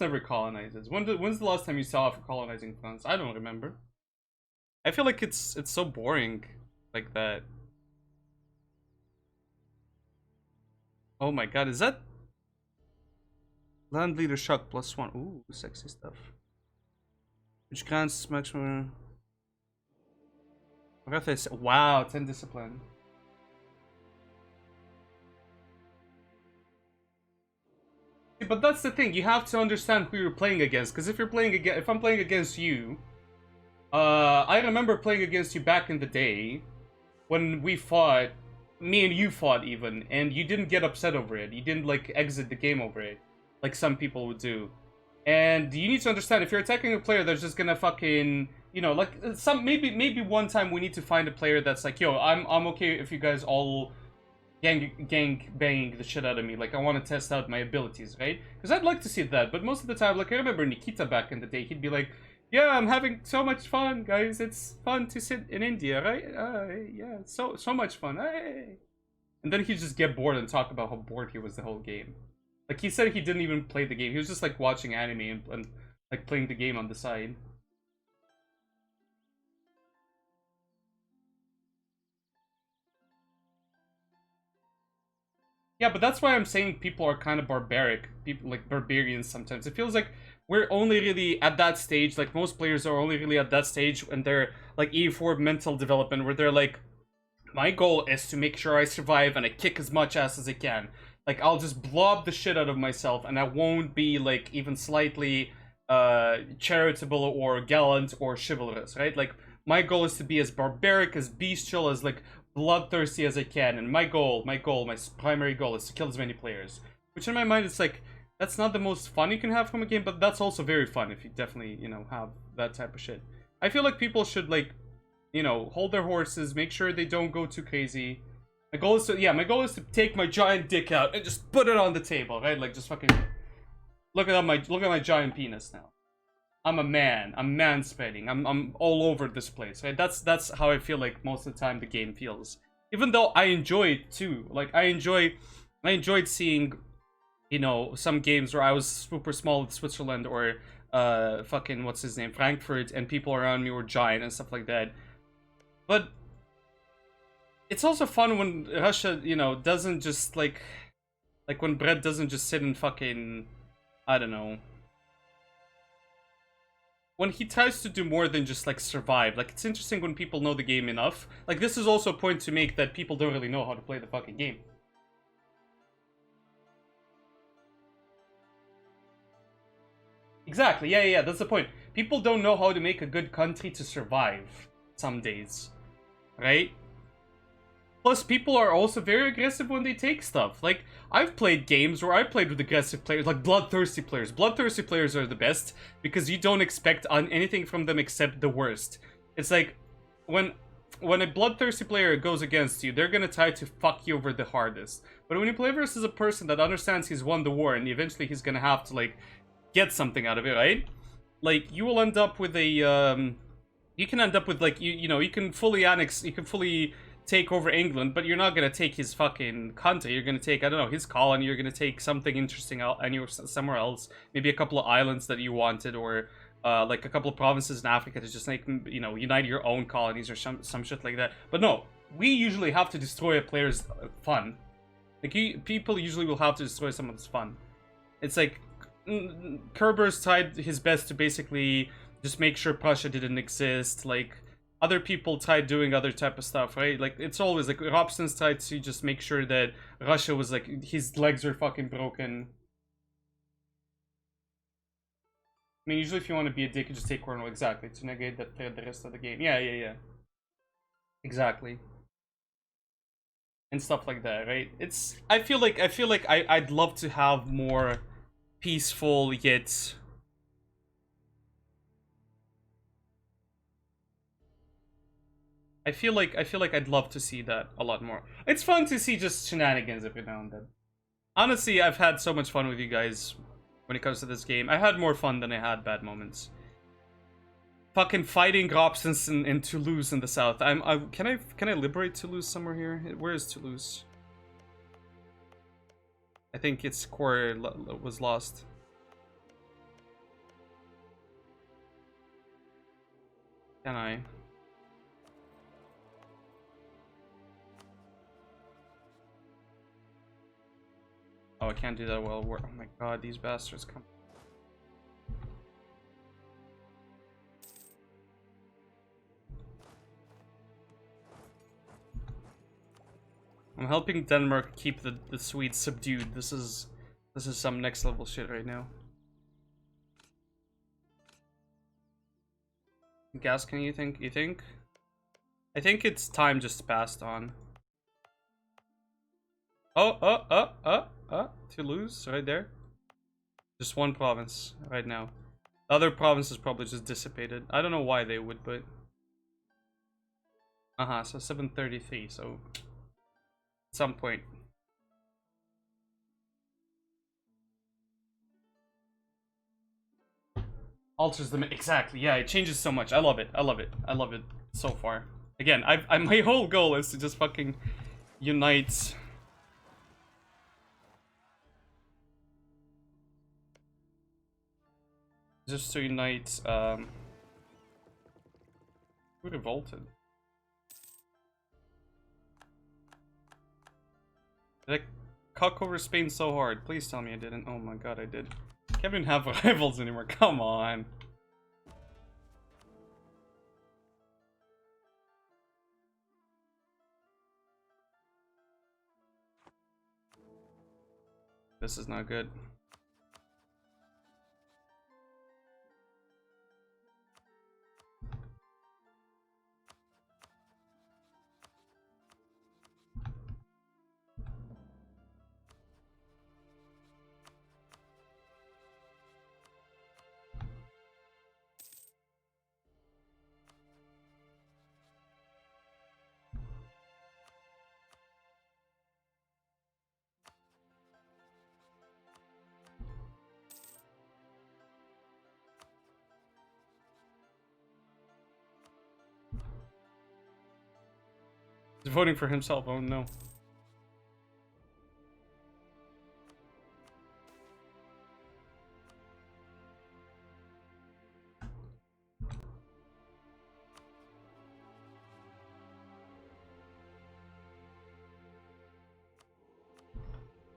never colonizes. When's the last time you saw for colonizing France? I don't remember. I feel like it's so boring like that. Oh my god, is that land leader shock +1? Ooh, sexy stuff. Which grants maximum. Wow, 10 discipline. But that's the thing, you have to understand who you're playing against, because if I'm playing against you, I remember playing against you back in the day, when we fought, me and you fought even, and you didn't get upset over it, you didn't, like, exit the game over it, like some people would do. And you need to understand, if you're attacking a player that's just gonna fucking, you know, like, maybe one time we need to find a player that's like, yo, I'm okay if you guys all gang banging the shit out of me. Like, I want to test out my abilities, right? Because I'd like to see that, but most of the time, like, I remember Nikita back in the day, he'd be like, yeah, I'm having so much fun, guys. It's fun to sit in India, right? Yeah, so much fun. Hey. And then he'd just get bored and talk about how bored he was the whole game. Like, he said he didn't even play the game. He was just, like, watching anime and like, playing the game on the side. Yeah, but that's why I'm saying people are kind of barbaric. People, like, barbarians sometimes. It feels like we're only really at that stage, like, most players are only really at that stage when they're, like, EU4 mental development, where they're like, my goal is to make sure I survive and I kick as much ass as I can. Like, I'll just blob the shit out of myself and I won't be, like, even slightly charitable or gallant or chivalrous, right? Like, my goal is to be as barbaric, as bestial, as, like, bloodthirsty as I can, and my primary goal is to kill as many players. Which in my mind, it's like, that's not the most fun you can have from a game, but that's also very fun if you definitely, you know, have that type of shit. I feel like people should, like, you know, hold their horses, make sure they don't go too crazy. My goal is to take my giant dick out and just put it on the table, right? Like, just fucking look at my giant penis now. I'm a man. I'm mansplaining. I'm all over this place, right? That's how I feel like most of the time the game feels. Even though I enjoy it too. Like, I enjoyed seeing, you know, some games where I was super small in Switzerland or fucking what's his name, Frankfurt, and people around me were giant and stuff like that. But it's also fun when Russia, you know, doesn't just like when Brett doesn't just sit and fucking, I don't know, when he tries to do more than just like survive. Like, it's interesting when people know the game enough. Like, this is also a point to make that people don't really know how to play the fucking game. Exactly, yeah, that's the point. People don't know how to make a good country to survive some days, right? Plus, people are also very aggressive when they take stuff. Like, I've played games where I played with aggressive players, like bloodthirsty players. Bloodthirsty players are the best because you don't expect anything from them except the worst. It's like, when a bloodthirsty player goes against you, they're gonna try to fuck you over the hardest. But when you play versus a person that understands he's won the war and eventually he's gonna have to, like, get something out of it, right? Like, you will end up with a, you can end up with, like, you know, you can fully take over England, but you're not gonna take his fucking country. You're gonna take, I don't know, his colony. You're gonna take something interesting out and you're somewhere else. Maybe a couple of islands that you wanted, or like a couple of provinces in Africa to just, like, you know, unite your own colonies or some shit like that. But no, we usually have to destroy a player's fun. Like, people usually will have to destroy someone's fun. It's like, Kerber's tried his best to basically just make sure Prussia didn't exist. Like, other people tried doing other type of stuff, right? Like, it's always like Robson's tried to just make sure that Russia was like, his legs are fucking broken. I mean, usually if you want to be a dick, you just take Cornwall, exactly, to negate that the rest of the game. Yeah. Exactly. And stuff like that, right? It's, I feel like I'd love to have more peaceful yet I feel like I'd love to see that a lot more. It's fun to see just shenanigans every now and then. Honestly, I've had so much fun with you guys when it comes to this game. I had more fun than I had bad moments. Fucking fighting Gobsons in Toulouse in the south. Can I liberate Toulouse somewhere here? Where is Toulouse? I think its core was lost. Can I? Oh, I can't do that well. Oh my god, these bastards come. I'm helping Denmark keep the Swedes subdued. This is some next level shit right now. Gas, can you think? I think it's time just passed on. Toulouse, right there. Just one province right now. The other province is probably just dissipated. I don't know why they would, but... so 733, so... At some point. Alters them, exactly, yeah, it changes so much. I love it so far. Again, my whole goal is to just fucking unite... Just to unite, who revolted? Did I cuck over Spain so hard? Please tell me I didn't. Oh my god, I did. Can't even have rivals anymore, come on. This is not good. He's voting for himself, oh no.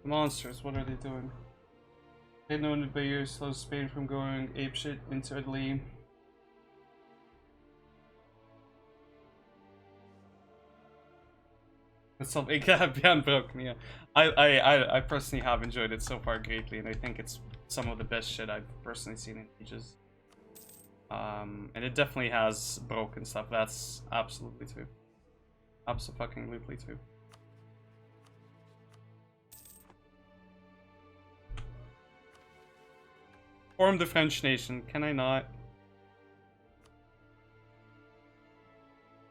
Monsters, what are they doing? They know in the Bay slows Spain from going apeshit into Italy. It's something beyond broken, yeah. I personally have enjoyed it so far greatly, and I think it's some of the best shit I've personally seen in ages. And it definitely has broken stuff. That's absolutely true. Abso-fucking-lutely true. Form the French nation. Can I not?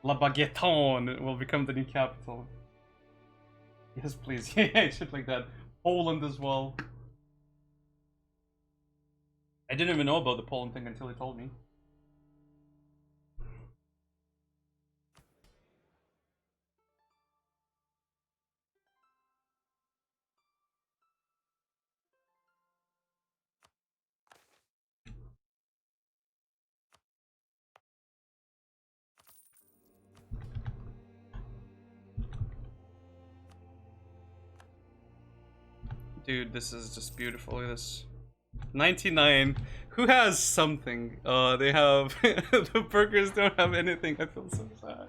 La Baguetton will become the new capital. Yes, please. Yeah, shit like that. Poland as well. I didn't even know about the Poland thing until he told me. Dude, this is just beautiful. Look at this. 99. Who has something? They have... the burgers don't have anything. I feel so sad.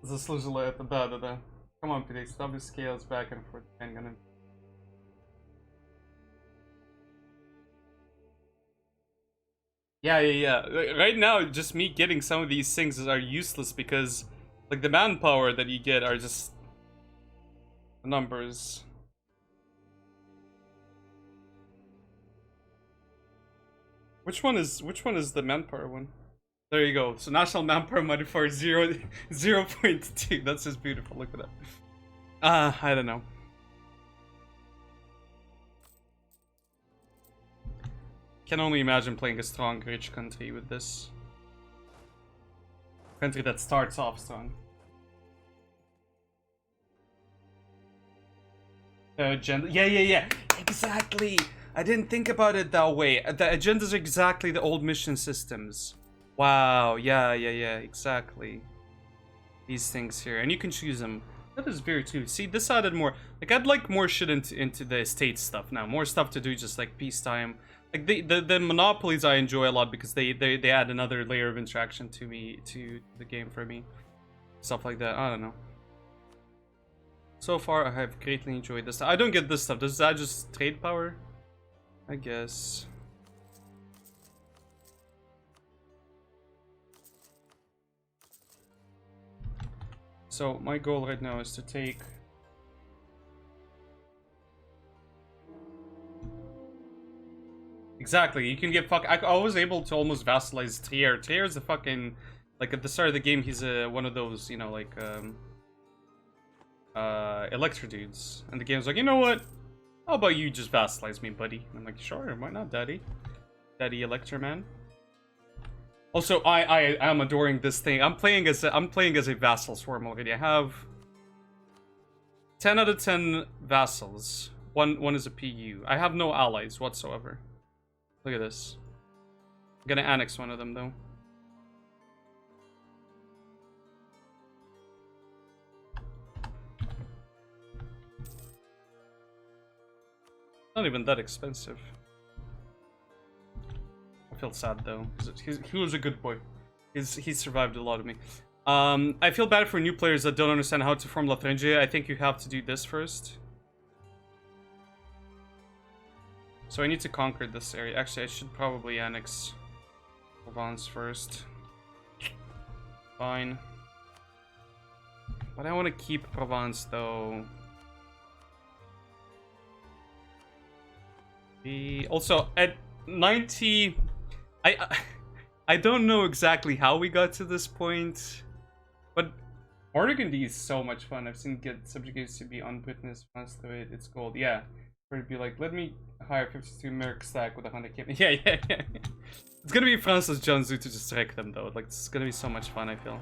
Заслужила это, да. Come on, Pete. Stop your scales back and forth. Yeah. Right now, just me getting some of these things are useless because, like, the manpower that you get are just numbers. Which one is the manpower one? There you go. So national manpower modifier 0.2. That's just beautiful. Look at that. I don't know. Can only imagine playing a strong, rich country with this. Country that starts off strong. Agenda. Yeah. Exactly. I didn't think about it that way. The agendas are exactly the old mission systems. Wow. Yeah. Exactly. These things here, and you can choose them. That is very true. See, this added more. Like, I'd like more shit into the state stuff now. More stuff to do, just like peacetime. Like the monopolies I enjoy a lot because they add another layer of interaction to the game for me. Stuff like that. I don't know. So far, I have greatly enjoyed this. I don't get this stuff. Does that just trade power? I guess. So my goal right now is to take. Exactly, you can get I was able to almost vassalize Trier. Trier's a fucking, like, at the start of the game, he's one of those, you know, like, Electro dudes. And the game's like, you know what? How about you just vassalize me, buddy? And I'm like, sure, why not, daddy? Daddy Electro man. Also, I am adoring this thing. I'm playing as a vassal swarm already. I have 10 out of 10 vassals. One is a PU. I have no allies whatsoever. Look at this. I'm gonna annex one of them, though. Not even that expensive. I feel sad, though. He was a good boy. He survived a lot of me. I feel bad for new players that don't understand how to form Lotharingia. I think you have to do this first. So I need to conquer this area. Actually, I should probably annex Provence first. Fine. But I want to keep Provence, though. Also, at 90... I don't know exactly how we got to this point. But Burgundy is so much fun. I've seen get subjugates to be unwitnessed. Once the way it's gold. Yeah. Where it'd be like, let me hire 52 merc stack with 100 kip. Yeah. It's gonna be Francis Janzu to just wreck them, though. Like, it's gonna be so much fun, I feel.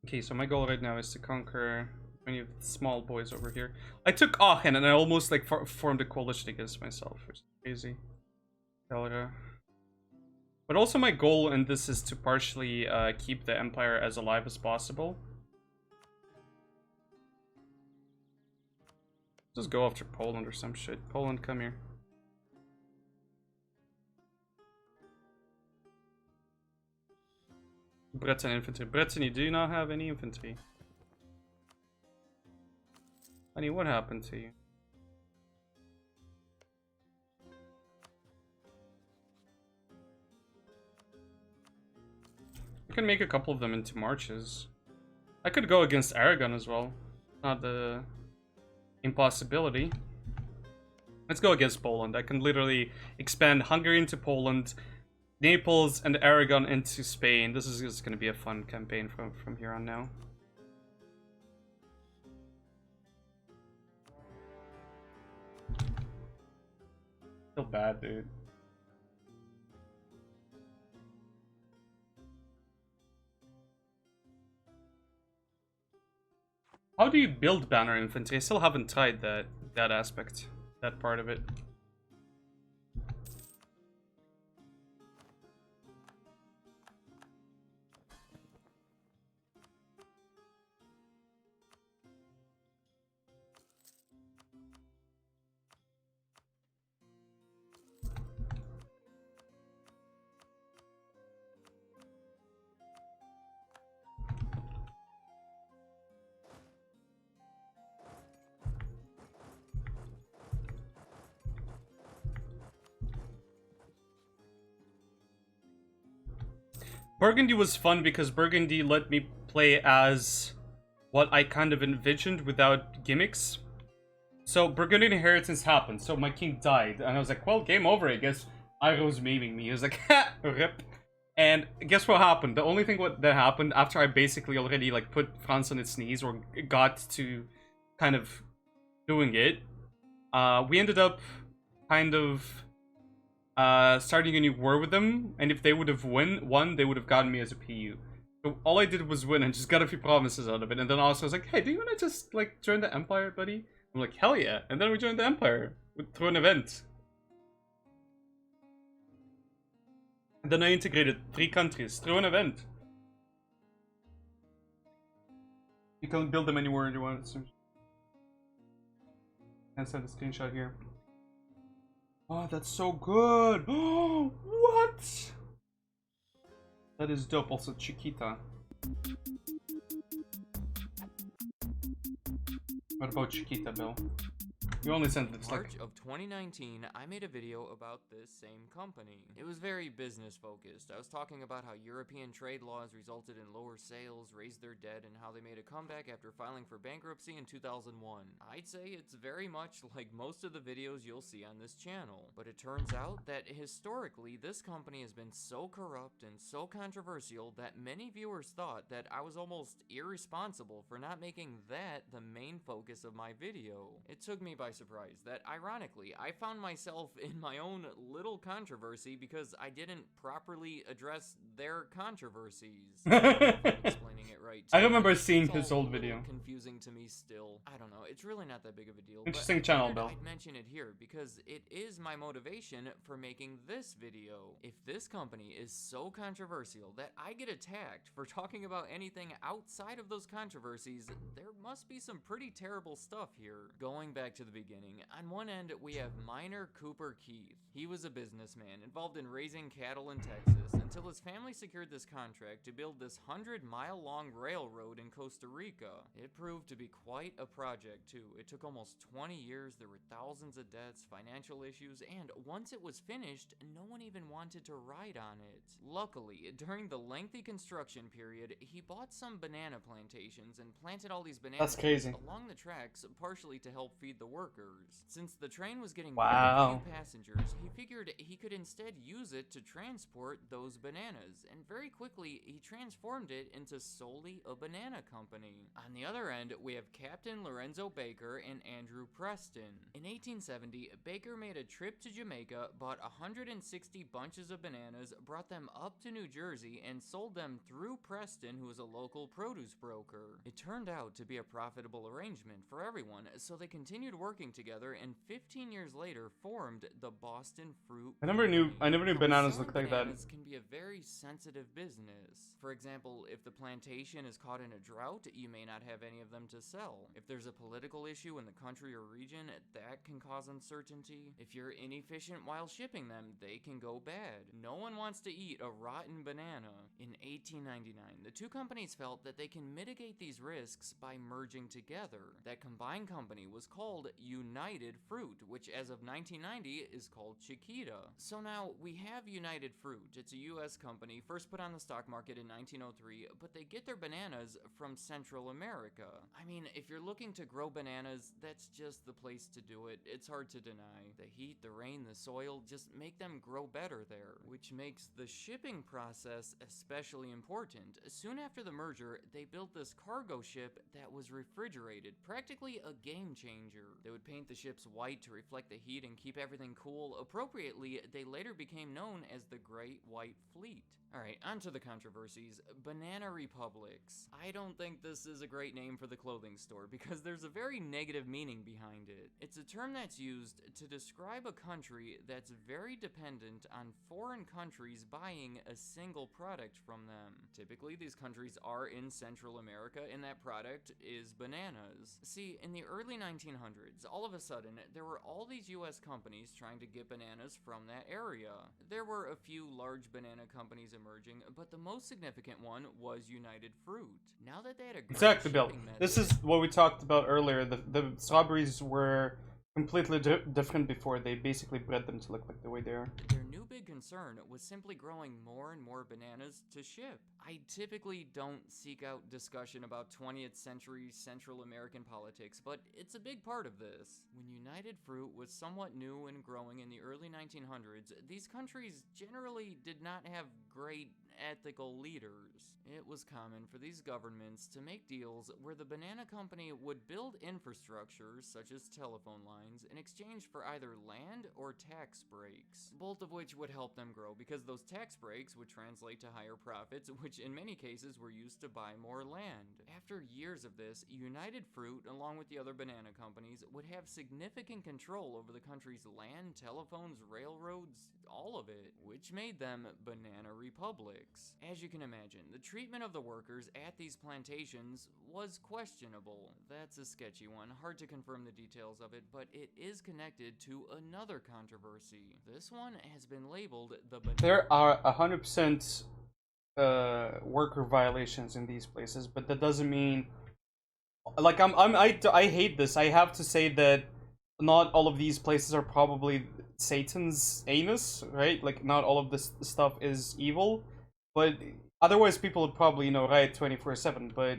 Okay, so my goal right now is to conquer many of the small boys over here. I took Aachen and I almost, like, formed a coalition against myself, which is crazy. But also my goal in this is to partially keep the empire as alive as possible. Just go after Poland or some shit. Poland, come here. Breton infantry. Brittany, do you not have any infantry? Honey, what happened to you? I can make a couple of them into marches. I could go against Aragon as well. Not the impossibility. Let's go against Poland. I can literally expand Hungary into Poland, Naples and Aragon into Spain. This is just going to be a fun campaign from here on now. Feel bad, dude. How do you build banner infantry? I still haven't tried that aspect, that part of it. Burgundy was fun because Burgundy let me play as what I kind of envisioned without gimmicks. So Burgundian inheritance happened, so my king died, and I was like, well, game over, I guess. Iro's maiming me. He was like, ha, rip. And guess what happened? The only thing that happened after I basically already like put France on its knees or got to kind of doing it, we ended up kind of starting a new war with them, and if they would have won, they would have gotten me as a PU. So all I did was win and just got a few provinces out of it, and then also I was like, hey, do you want to just like join the Empire, buddy? I'm like, hell yeah, and then we joined the Empire through an event. And then I integrated 3 countries through an event. You can build them anywhere you want. And send a screenshot here. Oh, that's so good! Oh, what? That is dope. Also, Chiquita. What about Chiquita, Bill? You only sent this like... March of 2019, I made a video about this same company. It was very business focused. I was talking about how European trade laws resulted in lower sales, raised their debt, and how they made a comeback after filing for bankruptcy in 2001. I'd say it's very much like most of the videos you'll see on this channel. But it turns out that historically, this company has been so corrupt and so controversial that many viewers thought that I was almost irresponsible for not making that the main focus of my video. It took me by surprise that, ironically, I found myself in my own little controversy because I didn't properly address their controversies. Explaining it right. I remember seeing his old video. Confusing to me still. I don't know. It's really not that big of a deal. Interesting channel, Bill. I'd mention it here because it is my motivation for making this video. If this company is so controversial that I get attacked for talking about anything outside of those controversies, there must be some pretty terrible stuff here. Going back to the beginning, on one end we have Miner Cooper Keith. He was a businessman involved in raising cattle in Texas until his family secured this contract to build this 100-mile-long railroad in Costa Rica. It proved to be quite a project too. It took almost 20 years, there were thousands of debts, financial issues, and once it was finished, no one even wanted to ride on it. Luckily, during the lengthy construction period, he bought some banana plantations and planted all these bananas along the tracks, partially to help feed the workers. Since the train was getting very few passengers, he figured he could instead use it to transport those bananas, and very quickly he transformed it into solely a banana company. On the other end, we have Captain Lorenzo Baker and Andrew Preston. In 1870, Baker made a trip to Jamaica, bought 160 bunches of bananas, brought them up to New Jersey, and sold them through Preston, who was a local produce broker. It turned out to be a profitable arrangement for everyone, so they continued working working together, and 15 years later formed the Boston Fruit I never knew Company. bananas Selling looked like that. bananas can be a very sensitive business. For example, if the plantation is caught in a drought, you may not have any of them to sell. If there's a political issue in the country or region, that can cause uncertainty. If you're inefficient while shipping them, they can go bad. No one wants to eat a rotten banana. In 1899, the two companies felt that they can mitigate these risks by merging together. That combined company was called United Fruit, which as of 1990 is called Chiquita. So now we have United Fruit. It's a US company, first put on the stock market in 1903, but they get their bananas from Central America. I mean, if you're looking to grow bananas, that's just the place to do it. It's hard to deny. The heat, the rain, the soil, just make them grow better there, which makes the shipping process especially important. Soon after the merger, they built this cargo ship that was refrigerated, practically a game changer. They would paint the ships white to reflect the heat and keep everything cool. Appropriately, they later became known as the Great White Fleet. Alright, on to the controversies. Banana Republics. I don't think this is a great name for the clothing store because there's a very negative meaning behind it. It's a term that's used to describe a country that's very dependent on foreign countries buying a single product from them. Typically, these countries are in Central America, and that product is bananas. See, in the early 1900s, all of a sudden, there were all these US companies trying to get bananas from that area. There were a few large banana companies emerging, but the most significant one was United Fruit. Now that they had a great Exactly, Bill. shipping method, This is what we talked about earlier. The strawberries were completely different before. They basically bred them to look like the way they are. their new big concern was simply growing more and more bananas to ship. I typically don't seek out discussion about 20th century Central American politics, but it's a big part of this. When United Fruit was somewhat new and growing in the early 1900s, these countries generally did not have great ethical leaders. It was common for these governments to make deals where the banana company would build infrastructure, such as telephone lines, in exchange for either land or tax breaks, both of which would help them grow because those tax breaks would translate to higher profits, which in many cases were used to buy more land. After years of this, United Fruit, along with the other banana companies, would have significant control over the country's land, telephones, railroads, all of it, which made them banana republics. As you can imagine, the treatment of the workers at these plantations was questionable. That's a sketchy one, hard to confirm the details of it, but it is connected to another controversy. This one has been labeled the banana. There are 100% worker violations in these places, but that doesn't mean like I hate this. I have to say that not all of these places are probably Satan's anus, right? Like not all of this stuff is evil, but otherwise people would probably, you know, riot 24/7. But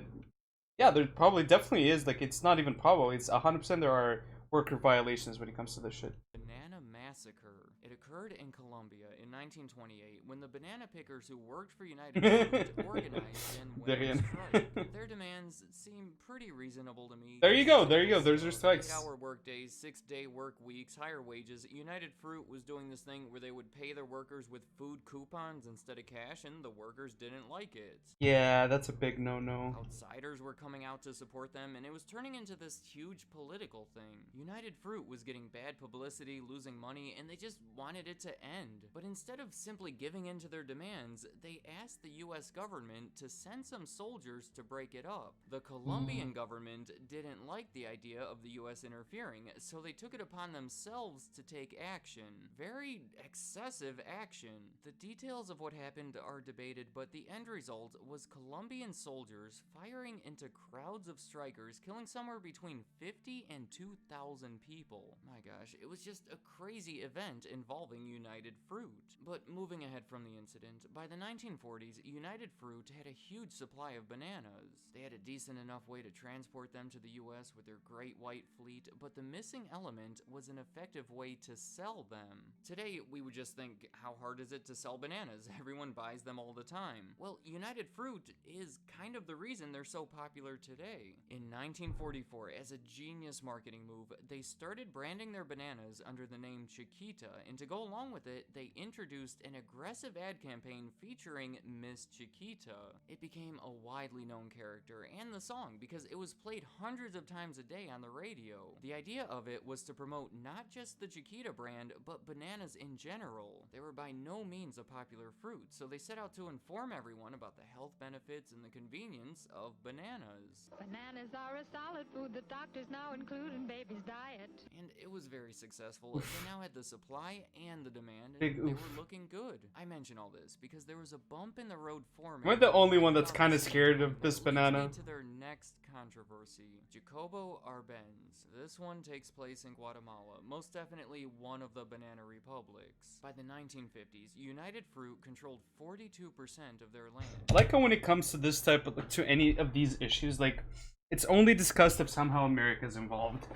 yeah, there probably definitely is. Like it's not even probably, it's 100% there are worker violations when it comes to this shit. Banana Massacre. It occurred in Colombia in 1928 when the banana pickers who worked for United Fruit organized and went on strike. Their demands seem pretty reasonable to me. There you go, there's your strikes. 8-hour work days, 6-day work weeks, higher wages. United Fruit was doing this thing where they would pay their workers with food coupons instead of cash, and the workers didn't like it. Yeah, that's a big no-no. Outsiders were coming out to support them, and it was turning into this huge political thing. United Fruit was getting bad publicity, losing money, and they just wanted it to end. But instead of simply giving in to their demands, they asked the US government to send some soldiers to break it up. The Colombian government didn't like the idea of the US interfering, so they took it upon themselves to take action. Very excessive action. The details of what happened are debated, but the end result was Colombian soldiers firing into crowds of strikers, killing somewhere between 50 and 2,000 people. My gosh, it was just a crazy event involving United Fruit. But moving ahead from the incident, by the 1940s, United Fruit had a huge supply of bananas. They had a decent enough way to transport them to the US with their Great White Fleet, but the missing element was an effective way to sell them. Today, we would just think, how hard is it to sell bananas? Everyone buys them all the time. Well, United Fruit is kind of the reason they're so popular today. In 1944, as a genius marketing move, they started branding their bananas under the name Chiquita, and to go along with it, they introduced an aggressive ad campaign featuring Miss Chiquita. It became a widely known character and the song because it was played hundreds of times a day on the radio. The idea of it was to promote not just the Chiquita brand, but bananas in general. They were by no means a popular fruit, so they set out to inform everyone about the health benefits and the convenience of bananas. Bananas are a solid food that doctors now include in babies' diet. And it was very successful as they now had the supply and the demand, and Big they oof. were looking good. I mention all this because there was a bump in the road forming. Am I the only one that's kind of scared of this That leads banana? me to their next controversy, Jacobo Arbenz. This one takes place in Guatemala, most definitely one of the banana republics. By the 1950s, United Fruit controlled 42% of their land. I like how when it comes to this type of, to any of these issues, like, it's only discussed if somehow America's involved.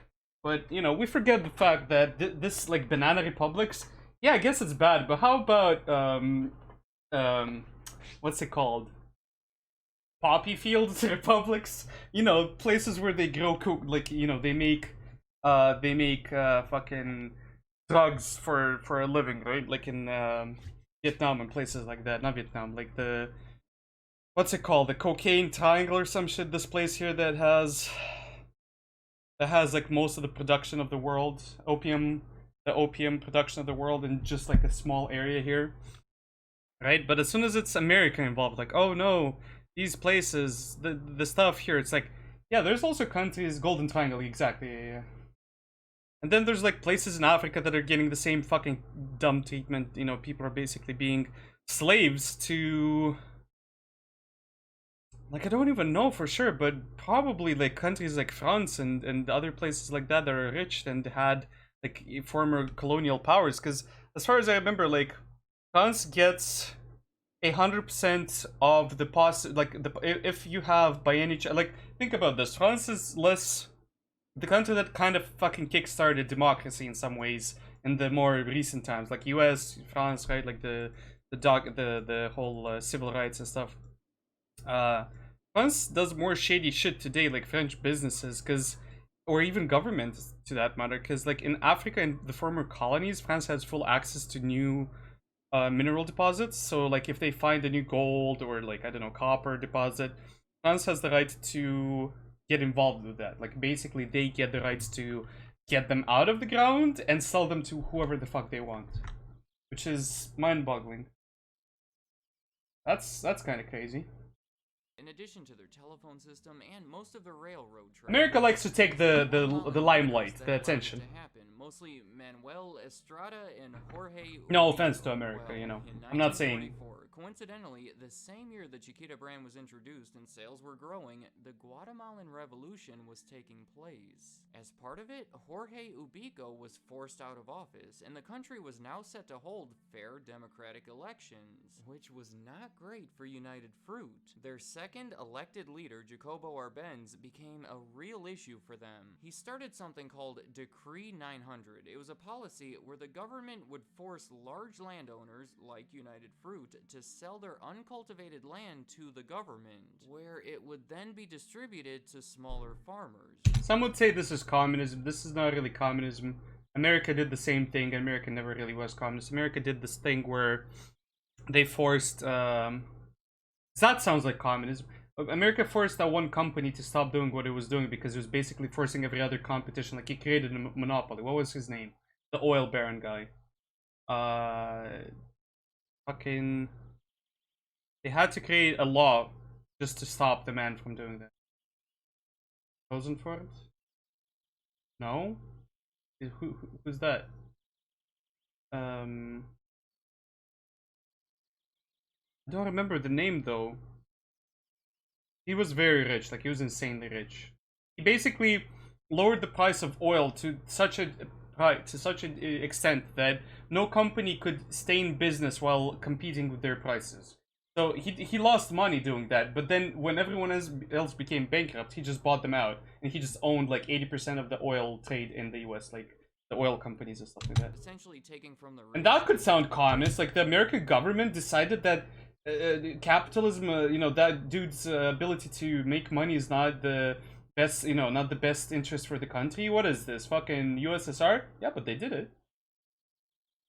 But, you know, we forget the fact that this, like, banana republics, yeah, I guess it's bad, but how about, what's it called? Poppy fields republics? You know, places where they grow, like, you know, they make fucking drugs for a living, right? Like in, Vietnam and places like that. Not Vietnam, like the... What's it called? The cocaine triangle or some shit? This place here that has like most of the production of the world, the opium production of the world in just like a small area here, right? But as soon as it's America involved, like, oh no, these places, the stuff here, it's like, yeah, there's also countries, Golden Triangle, exactly, yeah. And then there's like places in Africa that are getting the same fucking dumb treatment. You know, people are basically being slaves to, like, I don't even know for sure, but probably like countries like France and other places like that that are rich and had like former colonial powers. Because as far as I remember, like, France gets 100% of the if you have by any like, think about this, France is less the country that kind of fucking kickstarted democracy in some ways in the more recent times, like US, France, right? Like the whole civil rights and stuff. France does more shady shit today, like French businesses, or even governments to that matter, because like in Africa and the former colonies, France has full access to new mineral deposits. So like if they find a new gold or like, I don't know, copper deposit, France has the right to get involved with that. Like basically they get the rights to get them out of the ground and sell them to whoever the fuck they want, which is mind-boggling. That's kind of crazy. In addition to their telephone system and most of the railroad tracks, America likes to take the limelight, the attention. Mostly Manuel Estrada and Jorge. No offense to America, you know. I'm not saying. Coincidentally, the same year the Chiquita brand was introduced and sales were growing, the Guatemalan Revolution was taking place. As part of it, Jorge Ubico was forced out of office, and the country was now set to hold fair democratic elections, which was not great for United Fruit. Their second elected leader, Jacobo Arbenz, became a real issue for them. He started something called Decree 900. It was a policy where the government would force large landowners, like United Fruit, to sell their uncultivated land to the government, where it would then be distributed to smaller farmers. Some would say this is communism. This is not really communism. America did the same thing. America never really was communist. America did this thing where they forced... that sounds like communism. America forced that one company to stop doing what it was doing because it was basically forcing every other competition. Like, he created a monopoly. What was his name? The oil baron guy. Fucking... They had to create a law just to stop the man from doing that. Rosenford? No? Who's that? I don't remember the name though. He was very rich, like he was insanely rich. He basically lowered the price of oil to such an extent that no company could stay in business while competing with their prices. So he lost money doing that, but then when everyone else became bankrupt, he just bought them out, and he just owned like 80% of the oil trade in the US, like the oil companies and stuff like that. Essentially taking from the and that could sound communist, like the American government decided that capitalism, you know, that dude's ability to make money is not the best, you know, not the best interest for the country. What is this, fucking USSR? Yeah, but they did it.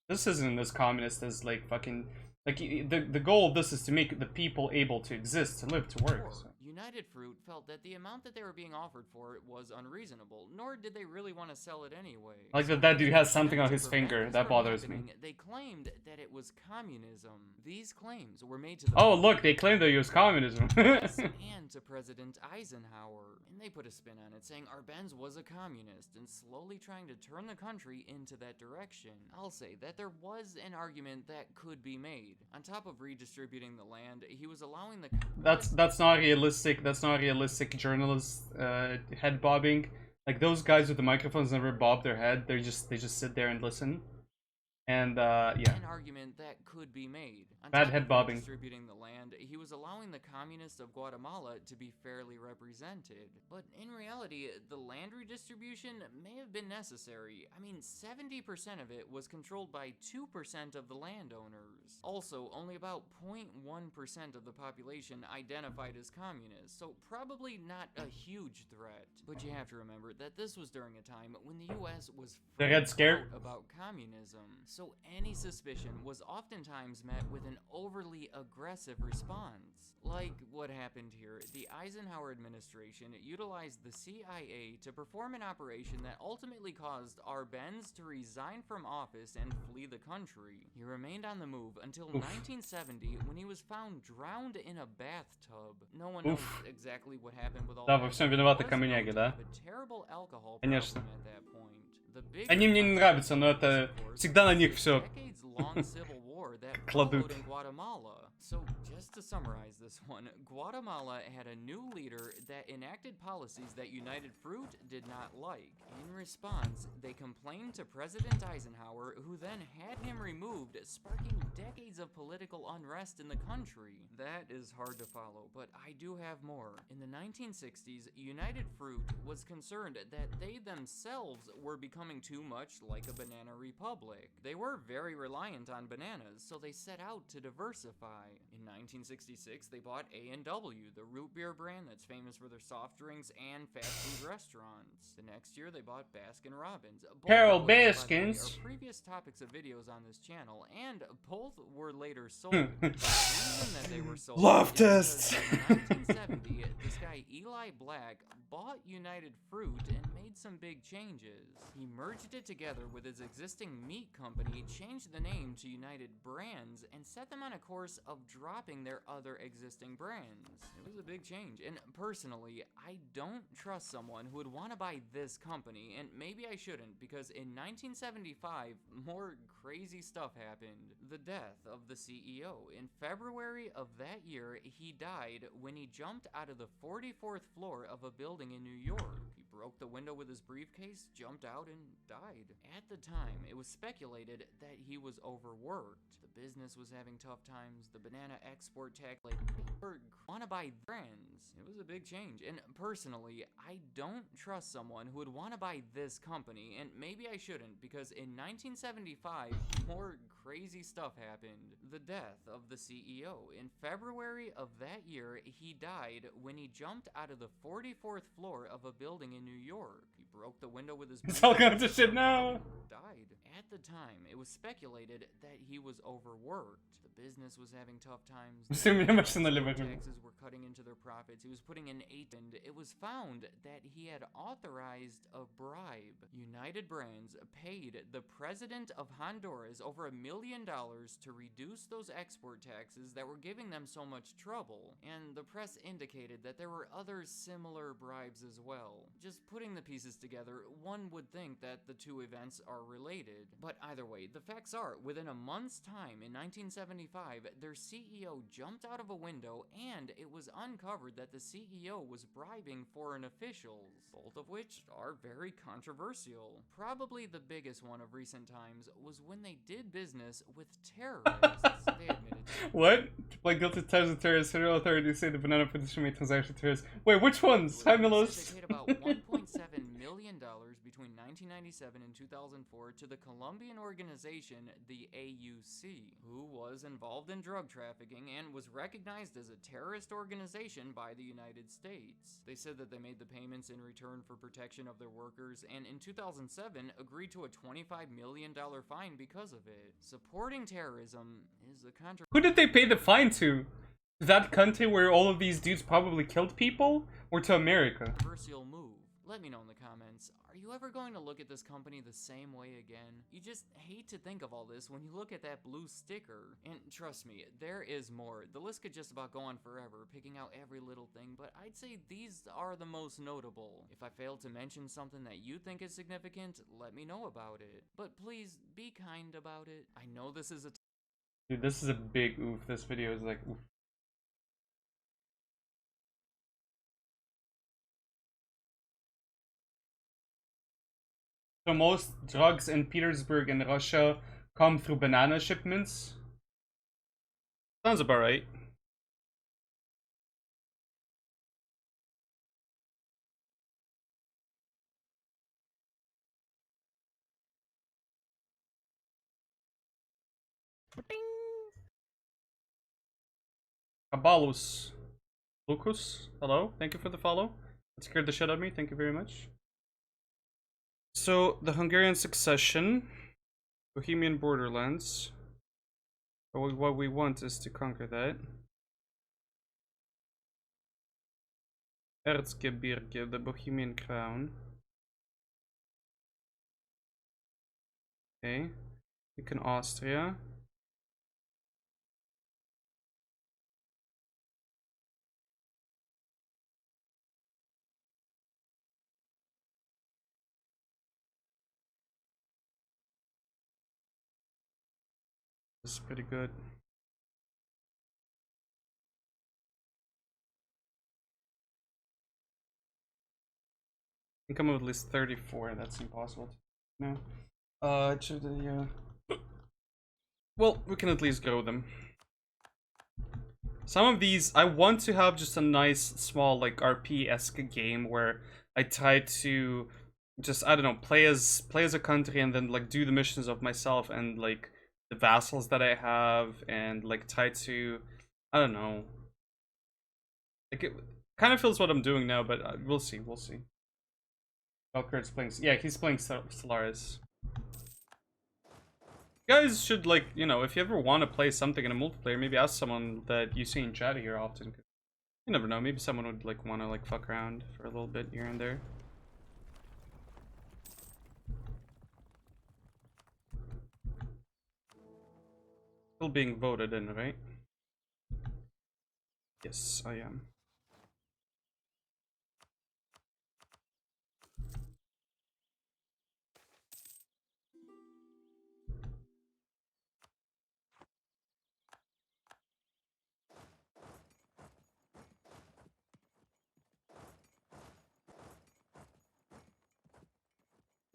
This isn't as communist as like fucking like the goal of this is to make the people able to exist, to live, to work. So. United Fruit felt that the amount that they were being offered for it was unreasonable, nor did they really want to sell it anyway. Like that dude has something on his finger that bothers me. They claimed that it was communism. These claims were made to the oh look, they claim they use communism. and to President Eisenhower, and they put a spin on it, saying Arbenz was a communist and slowly trying to turn the country into that direction. I'll say that there was an argument that could be made. On top of redistributing the land, he was allowing the that's not realistic. That's not realistic journalist head bobbing. Like those guys with the microphones never bob their head. They just sit there and listen. And yeah. An argument that could be made. On Bad top head of bobbing. Distributing the land, he was allowing the communists of Guatemala to be fairly represented. But in reality, the land redistribution may have been necessary. I mean, 70% of it was controlled by 2% of the landowners. Also, only about 0.1% of the population identified as communists, so probably not a huge threat. But you have to remember that this was during a time when the US was They got scared about communism. So any suspicion was oftentimes met with an overly aggressive response. Like what happened here, the Eisenhower administration utilized the CIA to perform an operation that ultimately caused Arbenz to resign from office and flee the country. He remained on the move until 1970 when he was found drowned in a bathtub. No one knows exactly what happened with all Да, that. во всем виноваты It was камняги, known to да? have a terrible alcohol Конечно. problem at that point. Они мне не нравятся, но это всегда на них все кладут. So, just to summarize this one, Guatemala had a new leader that enacted policies that United Fruit did not like. In response, they complained to President Eisenhower, who then had him removed, sparking decades of political unrest in the country. That is hard to follow, but I do have more. In the 1960s, United Fruit was concerned that they themselves were becoming too much like a banana republic. They were very reliant on bananas, so they set out to diversify. In 1966, they bought A&W, the root beer brand that's famous for their soft drinks and fast food restaurants. The next year, they bought Baskin-Robbins. Carol Both of which, by the way, Baskins. are previous topics of videos on this channel, and both were later sold. The reason that they were sold Love is because tests. in 1970, this guy Eli Black bought United Fruit and made some big changes. He merged it together with his existing meat company, changed the name to United Brands, and set them on a course of dropping their other existing brands. It was a big change, and personally, I don't trust someone who would want to buy this company, and maybe I shouldn't, because in 1975, more crazy stuff happened. The death of the CEO. In February of that year, he died when he jumped out of the 44th floor of a building in New York. He broke the window with his briefcase, jumped out, and died. At the time, it was speculated that he was overworked. The business was having tough times. The banana export tax, like, wanna buy brands. It was a big change. And personally, I don't trust someone who would want to buy this company, and maybe I shouldn't, because in 1975, more crazy stuff happened. The death of the CEO. In February of that year, he died when he jumped out of the 44th floor of a building in New York. He broke the window with his It's all going to shit now. died. At the time, it was speculated that he was overworked. The business was having tough times. Все меня машинали в этом. Taxes were cutting into their profits. He was putting in 8, and it was found that he had authorized a bribe. United Brands paid the president of Honduras over $1 million to reduce those export taxes that were giving them so much trouble. And the press indicated that there were other similar bribes as well. Just putting the pieces together, one would think that the two events are related. But either way, the facts are, within a month's time in 1975, their CEO jumped out of a window, and it was uncovered that the CEO was bribing foreign officials, both of which are very controversial. Probably the biggest one of recent times was when they did business with terrorists. They admitted to What? To play guilty ties with terrorists, federal authorities say the banana petition made transactions with terrorists. Wait, which ones? Hi, They Milos. paid about $1.7 million between 1997 and 2004 to the Colombian organization, the AUC, who was involved in drug trafficking and was recognized as a terrorist organization by the United States. They said that they made the payments in return for protection of their workers, and in 2007 agreed to a $25 million fine because of it. Supporting terrorism is a Who did they pay the fine to? To that country where all of these dudes probably killed people? Or to America? controversial move. Let me know in the comments, are you ever going to look at this company the same way again? You just hate to think of all this when you look at that blue sticker. And trust me, there is more. The list could just about go on forever, picking out every little thing, but I'd say these are the most notable. If I failed to mention something that you think is significant, let me know about it. But please, be kind about it. I know this is a Dude, this is a big oof. This video is like oof. So most drugs in Petersburg in Russia come through banana shipments? Sounds about right. Kabalus. Lucas, hello. Thank you for the follow. It scared the shit out of me. Thank you very much. So, the Hungarian succession. Bohemian borderlands. What we want is to conquer that. Erzgebirge, the Bohemian crown. Okay. We can Austria. This is pretty good. Can come up with at least 34. That's impossible. No. Well, we can at least grow them. Some of these, I want to have just a nice, small, like, RP-esque game where I try to just, I don't know, play as a country and then, like, do the missions of myself and, like, the vassals that I have and, like, try to, I don't know. Like, it kind of feels what I'm doing now, but we'll see, we'll see. Valkyrd's playing, yeah, he's playing Solaris. You guys should, like, you know, if you ever want to play something in a multiplayer, maybe ask someone that you see in chat here often. You never know, maybe someone would, like, want to, like, fuck around for a little bit here and there. Still being voted in, right? Yes, I am.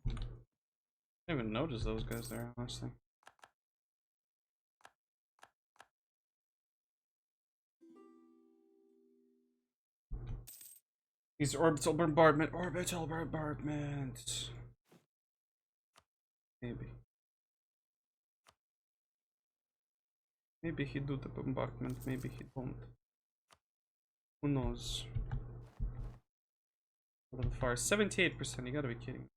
I didn't even notice those guys there, honestly. These orbital bombardment, Maybe. Maybe he do the bombardment, maybe he don't. Who knows? Level fire, 78%, you gotta be kidding.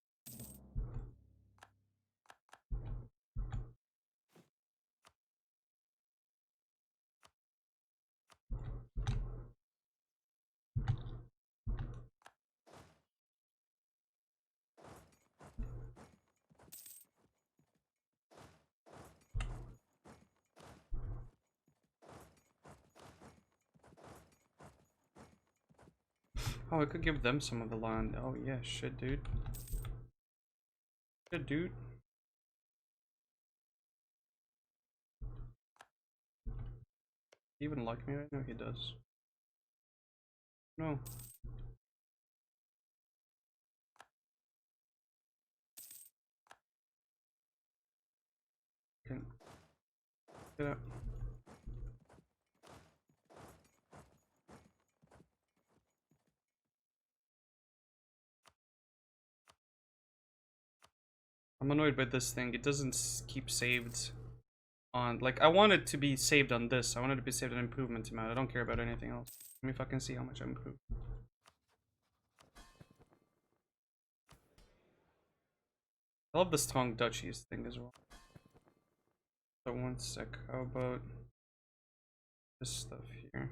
Oh, I could give them some of the land. Oh yeah, shit, dude. Shit, dude. He even like me right now? He does. No. Can get out. I'm annoyed by this thing. It doesn't keep saved on, like, I want it to be saved on this. I want it to be saved on improvement amount. I don't care about anything else. Let me fucking see how much I improved. I love the strong duchies thing as well. So one sec, how about this stuff here?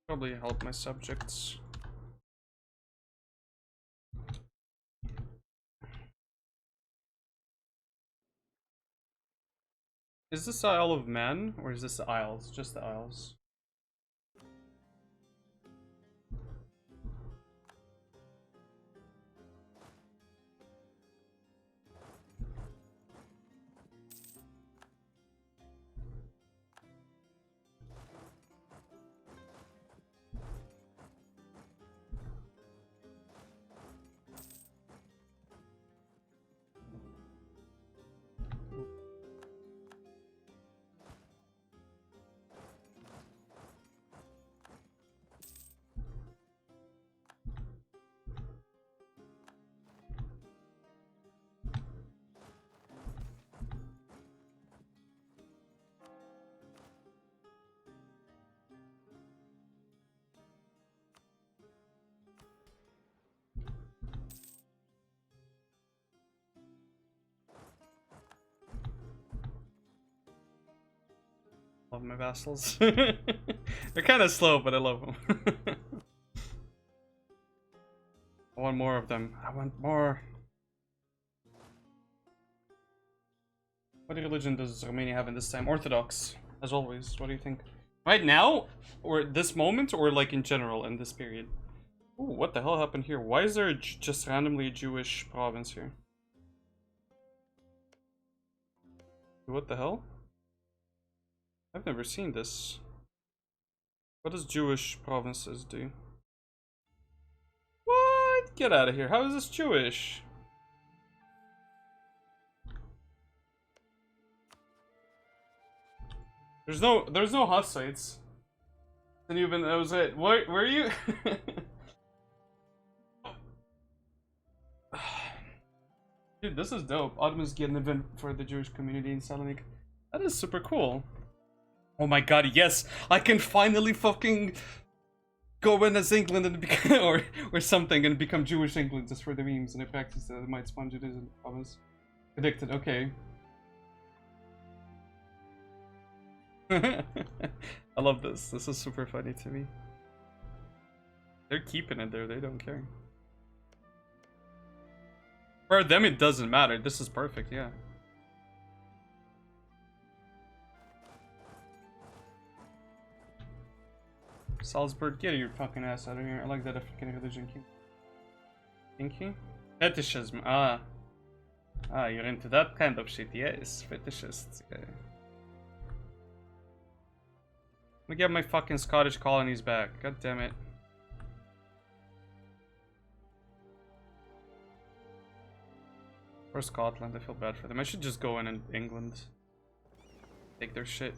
Probably help my subjects. Is this the Isle of Man, or is this the Isles? Just the Isles. Love my vassals. They're kind of slow, but I love them. I want more of them. I want more. What religion does Romania have in this time? Orthodox, as always. What do you think? Right now? Or this moment? Or like in general in this period? Ooh, what the hell happened here? Why is there just randomly a Jewish province here? What the hell? I've never seen this. What does Jewish provinces do? What? Get out of here. How is this Jewish? There's no Hussites. And even that was it. Where are you? Dude, this is dope. Ottoman's getting an event for the Jewish community in Salonik. That is super cool. Oh my god, yes! I can finally fucking go in as England and become, or something and become Jewish England just for the memes, and I practice that I might spawn Judaism. Promise. Predicted, okay. I love this. This is super funny to me. They're keeping it there, they don't care. For them it doesn't matter. This is perfect, yeah. Salzburg, get your fucking ass out of here. I like that African religion. Kinky? Fetishism, ah. Ah, you're into that kind of shit, yes. Fetishists, yeah. Let me get my fucking Scottish colonies back. God damn it. Or Scotland, I feel bad for them. I should just go in England. Take their shit.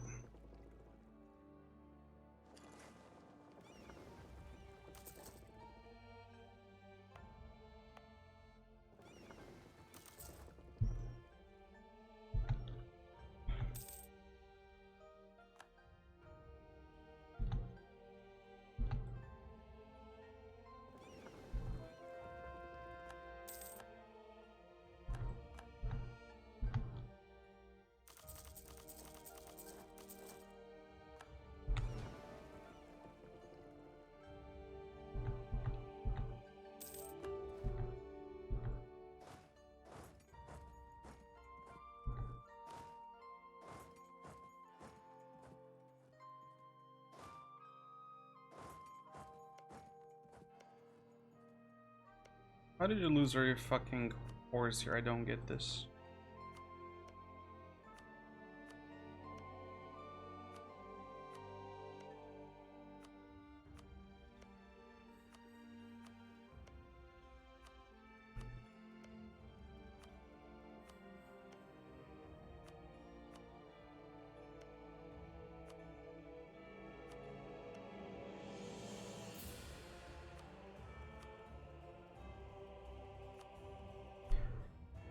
How did you lose all your fucking horse here? I don't get this.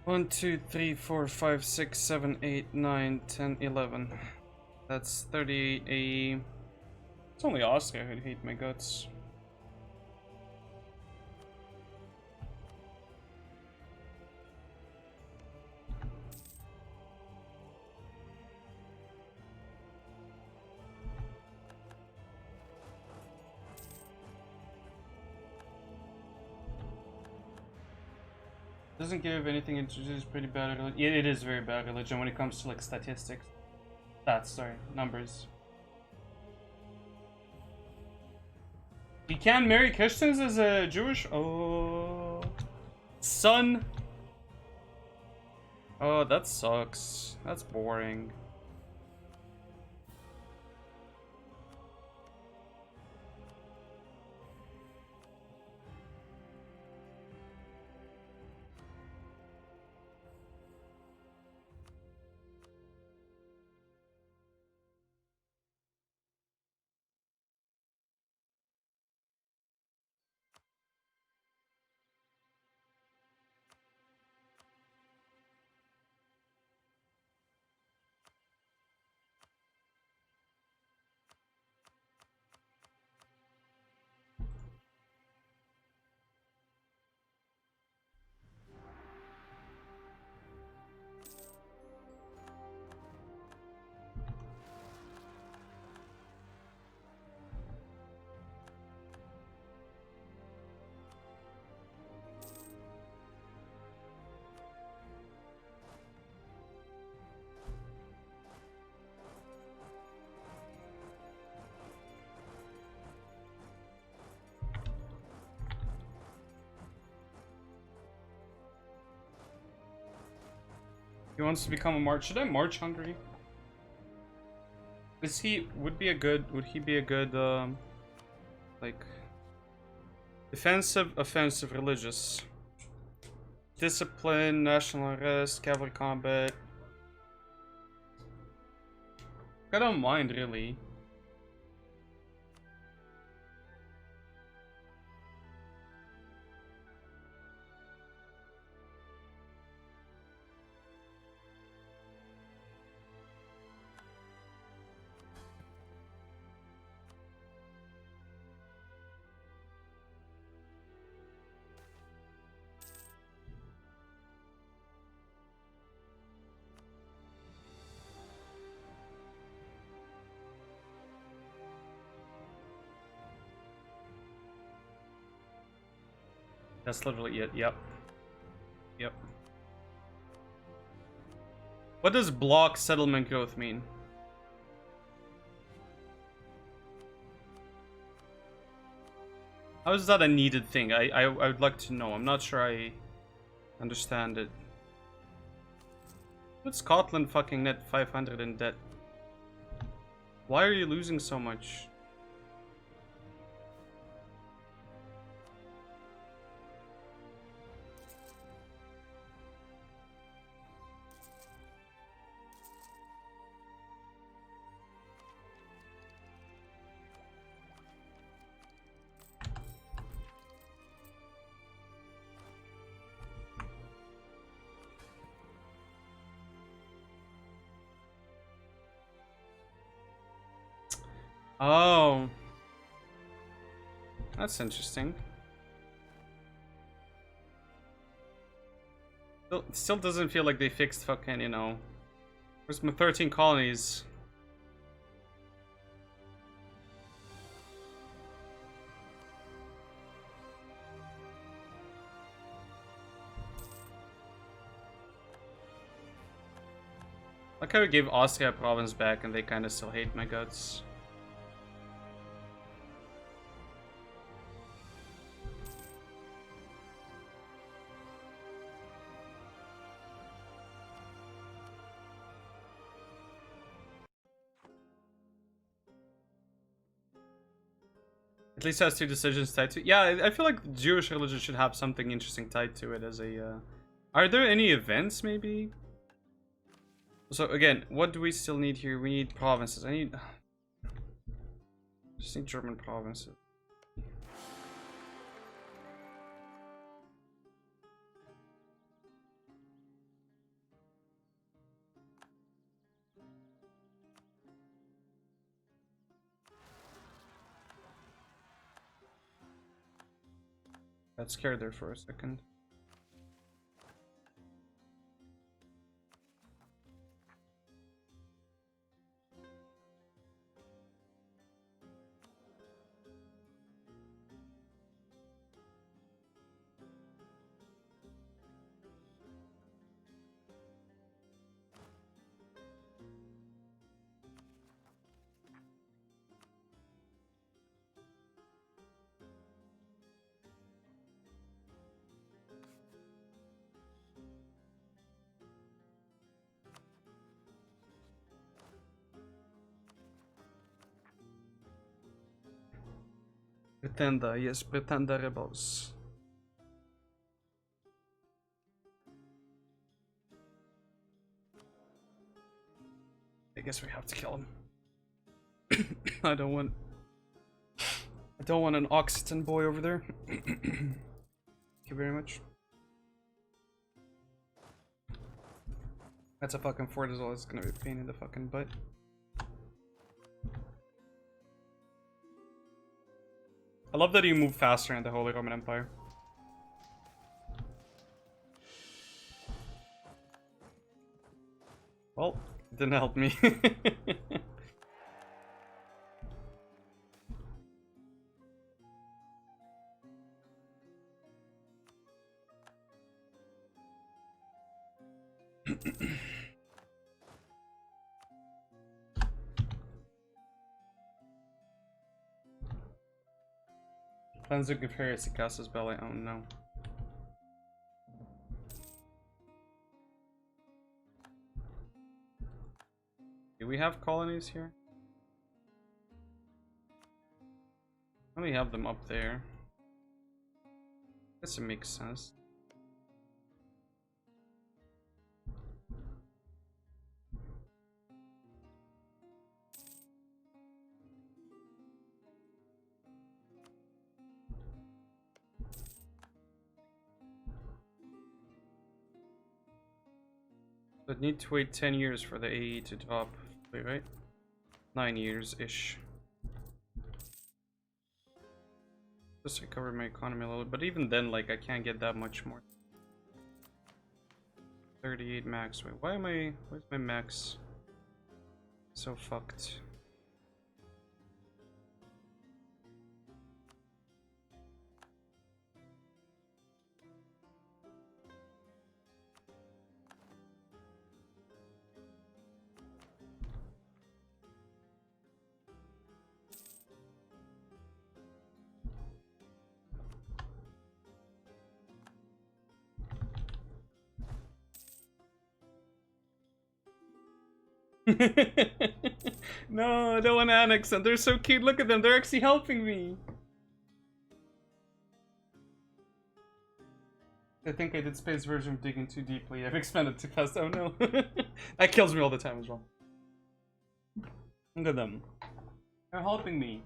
1, 2, 3, 4, 5, 6, 7, 8, 9, 10, 11. That's 38. It's only Austria who'd hate my guts. Doesn't give anything, it's just pretty bad religion. It is very bad religion when it comes to like statistics. Stats, sorry, numbers. You can't marry Christians as a Jewish? Oh, son. Oh, that sucks. That's boring. He wants to become a march. Should I march Hungary? Is he would he be a good like defensive, offensive, religious, discipline, national arrest, cavalry combat? I don't mind really. That's literally it. Yep. Yep. What does block settlement growth mean? How is that a needed thing? I would like to know. I'm not sure I understand it. Put Scotland fucking net 500 in debt. Why are you losing so much? Oh, that's interesting. Still doesn't feel like they fixed fucking, you know. Where's my 13 colonies? Like how we gave Austria a province back and they kind of still hate my guts. At least has two decisions tied to it. Yeah, I feel like Jewish religion should have something interesting tied to it as a... Are there any events, maybe? So, again, what do we still need here? We need provinces. I need... Just need German provinces. Got scared there for a second. Pretenda, yes, Pretenda rebels. I guess we have to kill him. I don't want an Occitan boy over there. Thank you very much. That's a fucking fort as well. It's gonna be a pain in the fucking butt. I love that you move faster in the Holy Roman Empire. Well, it didn't help me. Cleanser give Harris a Cassis belly. Oh no. Do we have colonies here? We have them up there. Guess it makes sense. But need to wait 10 years for the AE to drop. Wait, right? 9 years-ish. Just recover my economy a little, but even then, like, I can't get that much more. 38 max. Wait, where's my max? So fucked. No, I don't want to annex them. They're so cute. Look at them. They're actually helping me. I think I did space version of digging too deeply. I've expanded too fast. Oh no. That kills me all the time as well. Look at them. They're helping me.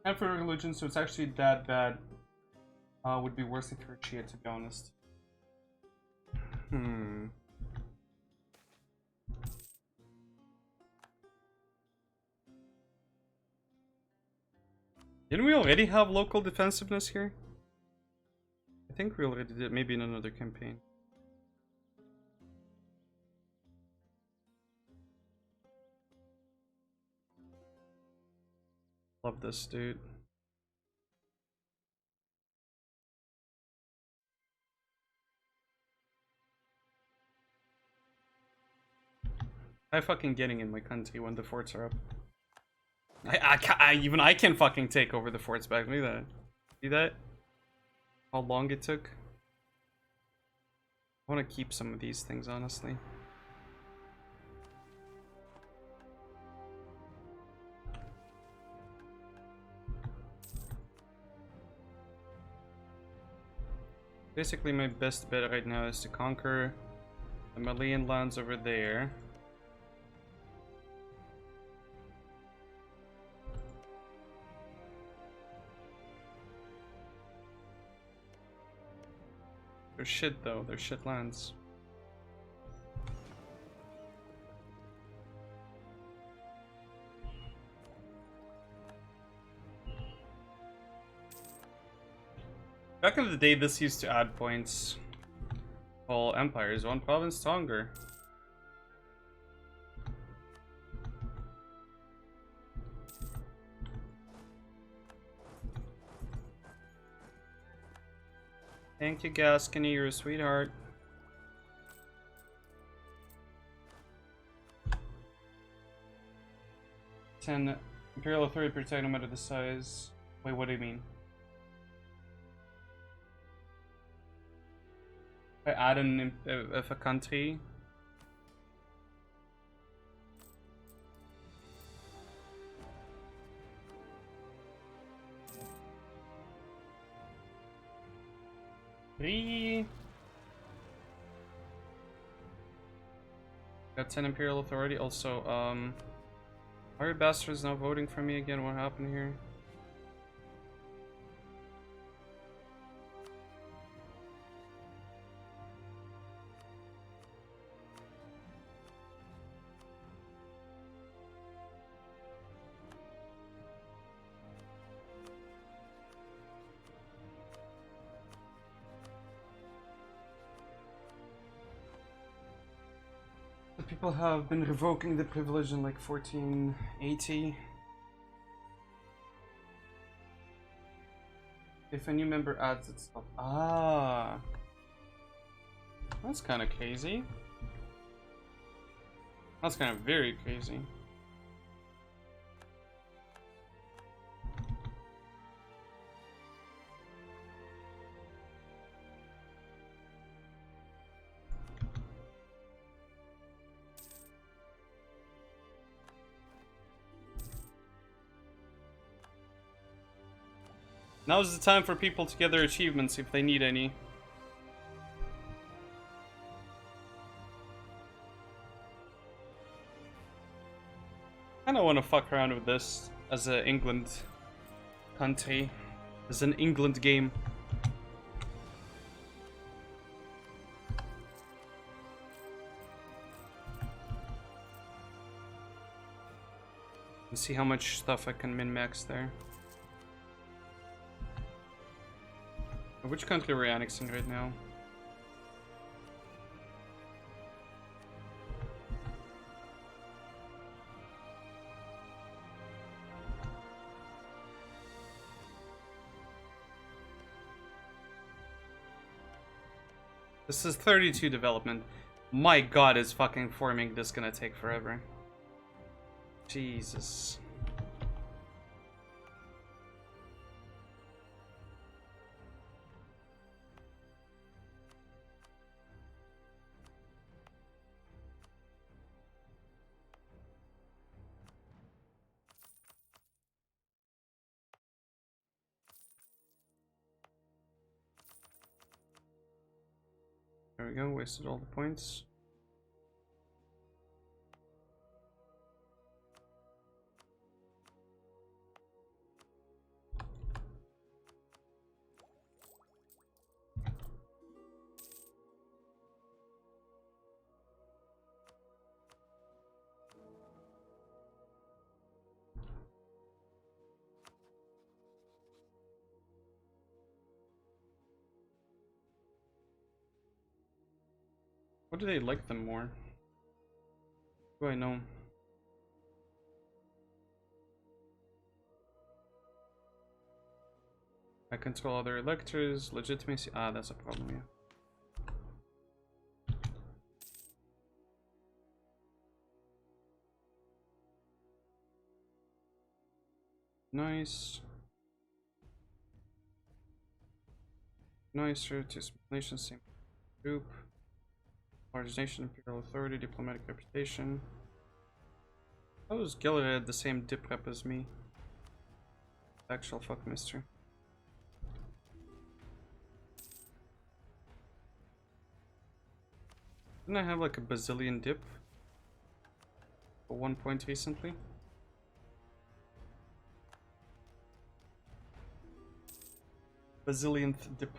And for religion, so it's actually that bad. Would be worse if you're Shia, to be honest. Didn't we already have local defensiveness here? I think we already did, maybe in another campaign. Love this dude. I'm fucking getting in my country when the forts are up. Even I can fucking take over the forts back. Look at that. See that? How long it took? I want to keep some of these things, honestly. Basically, my best bet right now is to conquer the Malian lands over there. They're shit though, they're shit lands. Back in the day, this used to add points. All empires, one province stronger. Thank you, Gascony, you're a sweetheart. Imperial authority protect no matter the size. Wait, what do you mean? I add of a country. Got 10 Imperial authority. Also, are your bastards now voting for me again? What happened here? People have been revoking the privilege in like 1480. If a new member adds itself. Ah, that's kind of crazy. That's kind of very crazy. Now's the time for people to get their achievements if they need any. Kinda wanna fuck around with this as a England country. As an England game. And see how much stuff I can min-max there. Which country are we annexing right now? This is 32 development. My god, is fucking forming this gonna take forever. Jesus. There we go, wasted all the points. What do they like them more? Who do I know? I control other electors, legitimacy. Ah, that's a problem, yeah. Nice. Nice, nation, same group. Large nation, imperial authority, diplomatic reputation. How is Gilead the same dip rep as me? Actual fuck mystery. Didn't I have like a bazillion dip for 1 point recently? Bazillionth dip.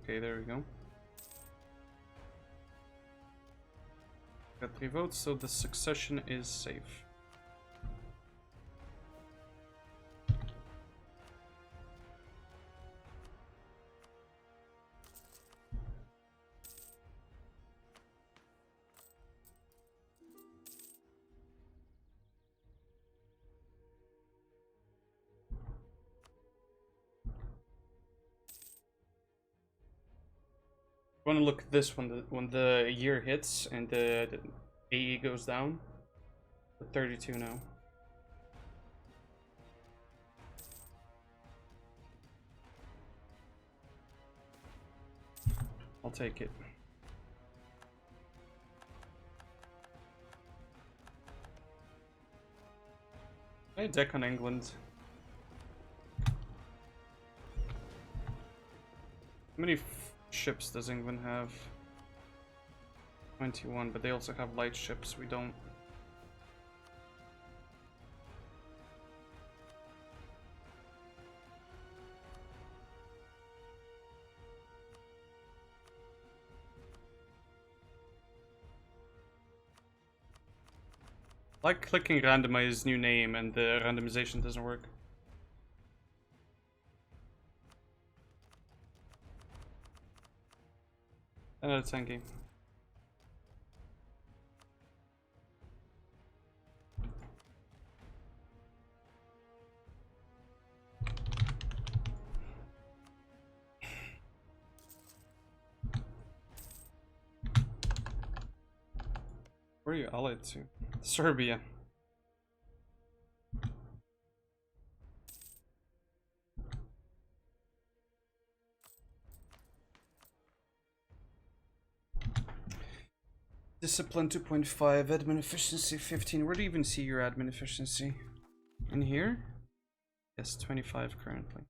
Okay, there we go. Got 3 votes, so the succession is safe. I want to look at this when the year hits and the AE goes down. 32 now. I'll take it. I deck on England. How many ships does England have? 21, but they also have light ships. We don't. I like clicking randomize new name and the randomization doesn't work. Another 10 game. Where are you allied to? Serbia. Discipline 2.5, admin efficiency 15. Where do you even see your admin efficiency? In here? Yes, 25 currently.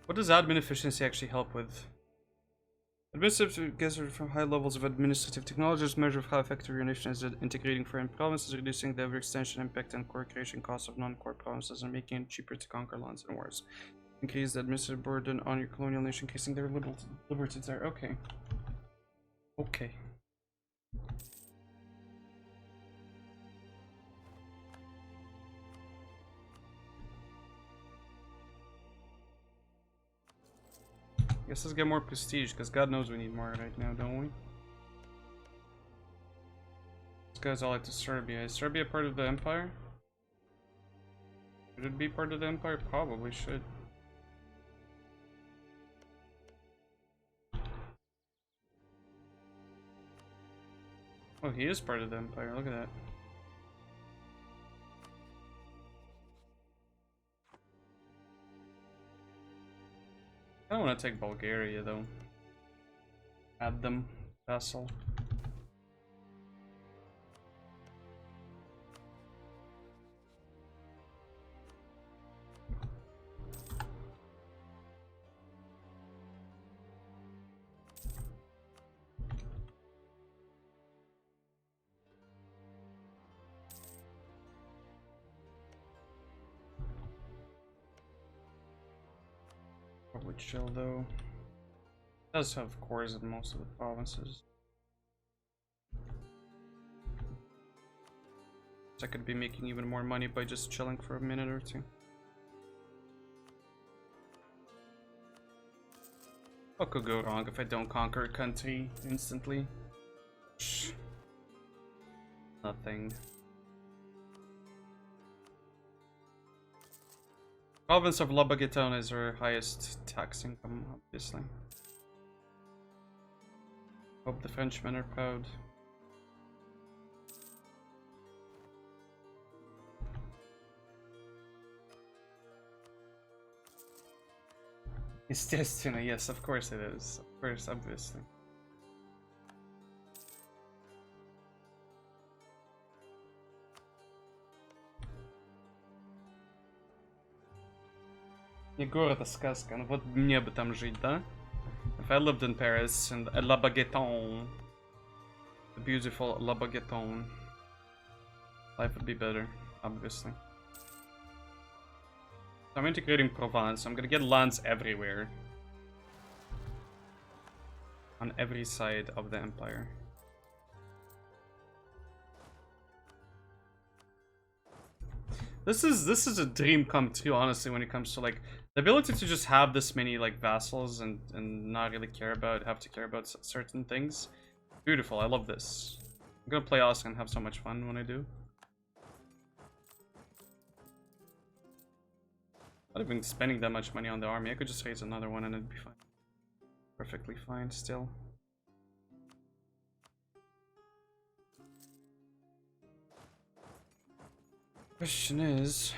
What does admin efficiency actually help with? Administrative gathered from high levels of administrative technologies measure of how effective your nation is at integrating foreign provinces, reducing the overextension impact and core creation costs of non-core provinces, and making it cheaper to conquer lands and wars. Increase the administrative burden on your colonial nation, increasing their liberties there. Okay. Okay. Guess let's get more prestige, because God knows we need more right now, don't we? This guy's all to Serbia. Is Serbia part of the empire? Should it be part of the empire? Probably should. Oh, he is part of the empire. Look at that. I don't want to take Bulgaria though. Add them. Vassal. Probably chill though. It does have cores in most of the provinces. So I could be making even more money by just chilling for a minute or two. What could go wrong if I don't conquer a country instantly? Shh. Nothing. Province of Labagetone is our highest tax income, obviously. Hope the Frenchmen are proud. It's destiny, yes, of course it is. Of course, obviously. Не город, а сказка. Ну вот мне бы там жить, да? If I lived in Paris and La Baguetton, the beautiful La Baguetton, life would be better, obviously. So I'm integrating Provence. I'm gonna get lands everywhere. On every side of the empire. This is a dream come true, honestly, when it comes to like the ability to just have this many like vassals and not really have to care about certain things. Beautiful, I love this. I'm gonna play Oscar and have so much fun when I do. Not even spending that much money on the army. I could just raise another one and it'd be fine. Perfectly fine still. Question is,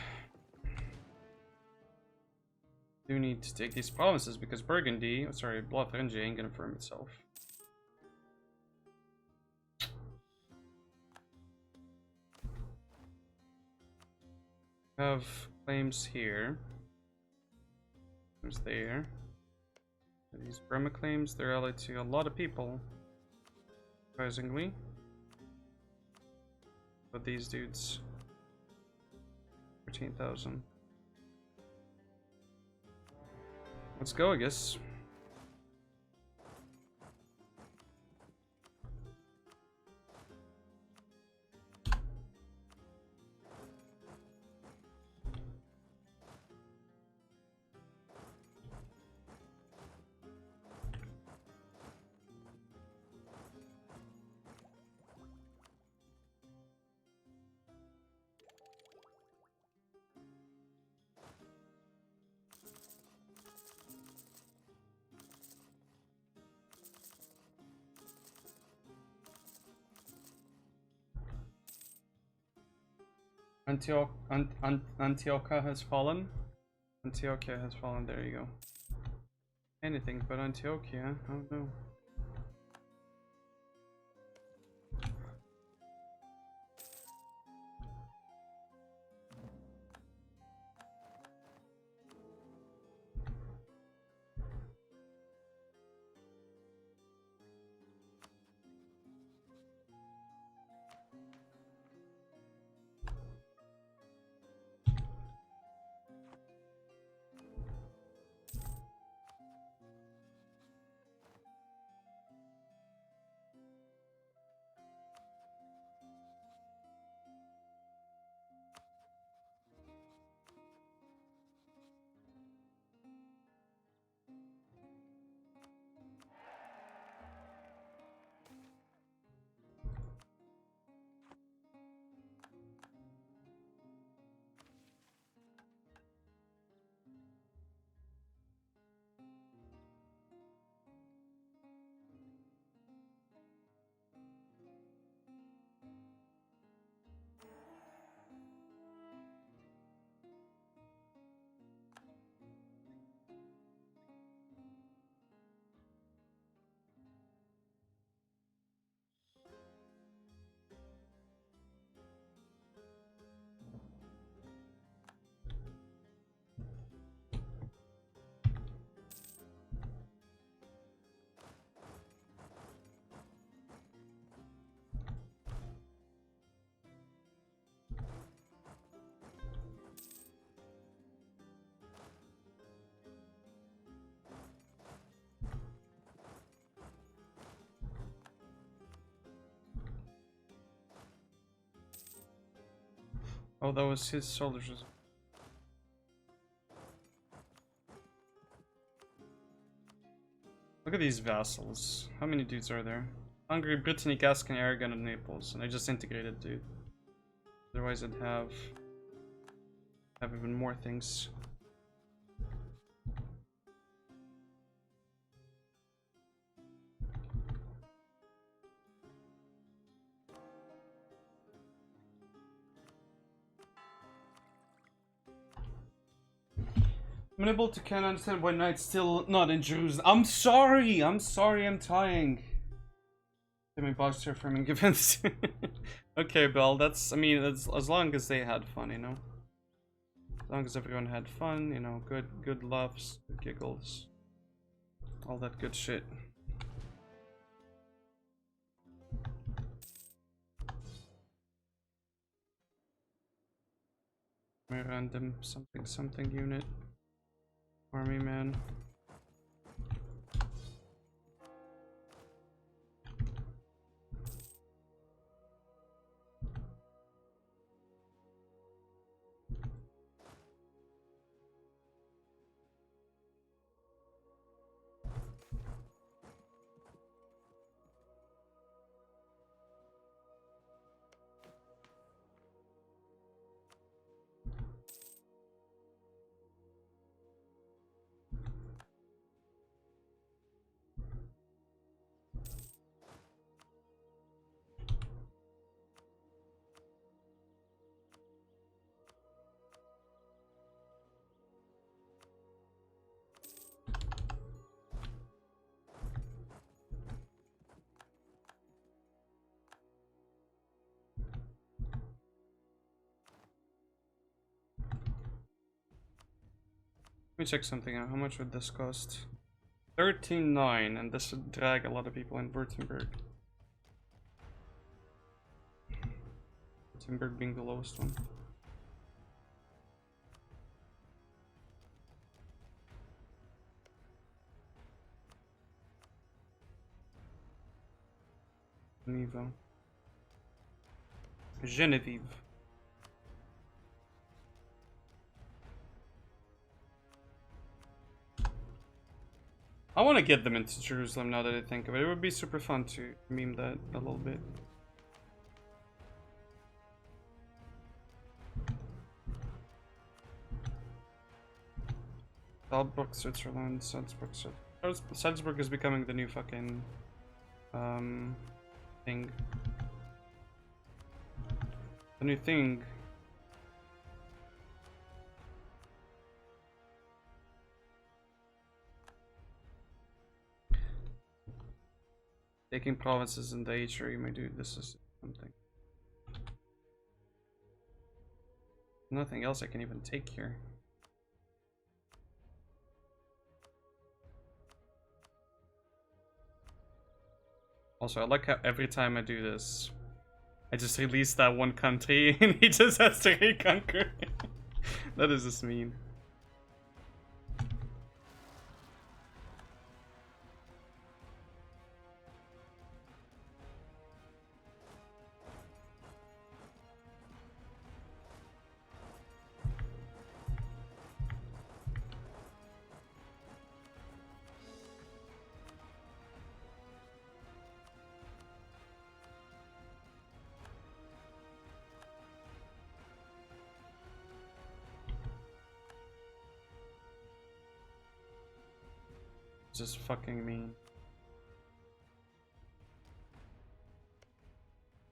do need to take these provinces because Burgundy, sorry, Lotharingia ain't gonna firm itself. Have claims here. There's there. These Burma claims, they're allied to a lot of people, surprisingly. But these dudes, 13,000. Let's go, I guess. Antioquia has fallen. Antioquia has fallen, there you go. Anything but Antioquia, oh no. Oh, that was his soldiers. Look at these vassals. How many dudes are there? Hungary, Brittany, Gascony, Aragon, and Naples. And I just integrated, dude. Otherwise I'd have even more things. I'm unable to can't understand why Knight's still not in Jerusalem. I'm sorry, I'm trying. Let me box here from events. Okay, Bell, that's, I mean, as long as they had fun, you know. As long as everyone had fun, you know, good laughs, good giggles, all that good shit. My random something unit. Army man. Let me check something out. How much would this cost? 13.9, and this would drag a lot of people in Württemberg. Württemberg being the lowest one. Geneva. Genevieve. I want to get them into Jerusalem now that I think of it. It would be super fun to meme that a little bit. Salzburg, Switzerland, Salzburg, Salzburg is becoming the new fucking thing. The new thing. Taking provinces in the HRE, my dude, this is something. Nothing else I can even take here. Also, I like how every time I do this, I just release that one country and he just has to reconquer. That is just mean. Just fucking mean.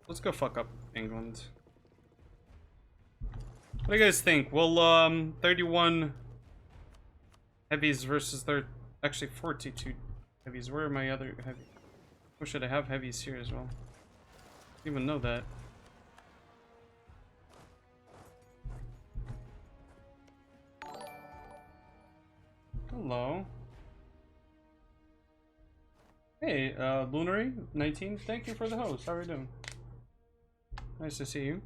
Let's go fuck up England. What do you guys think? Well, 31 heavies versus actually 42 heavies. Where are my other heavies? Or should I have heavies here as well? I didn't even know that. Hello. Hey, Lunary 19, thank you for the host. How are you doing? Nice to see you.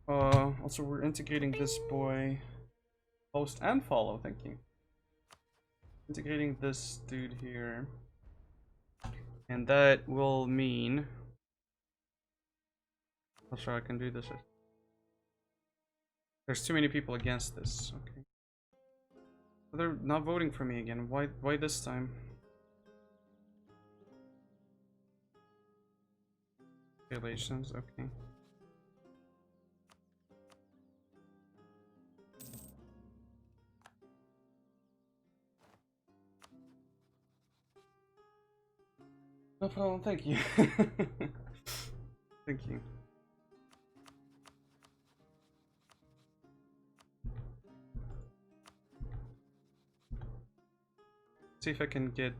Also we're integrating this boy. Post and follow, thank you. Integrating this dude here. And that will mean... I'm sure I can do this. There's too many people against this, okay. They're not voting for me again. Why this time? Relations, okay. No problem, thank you. Thank you. See if I can get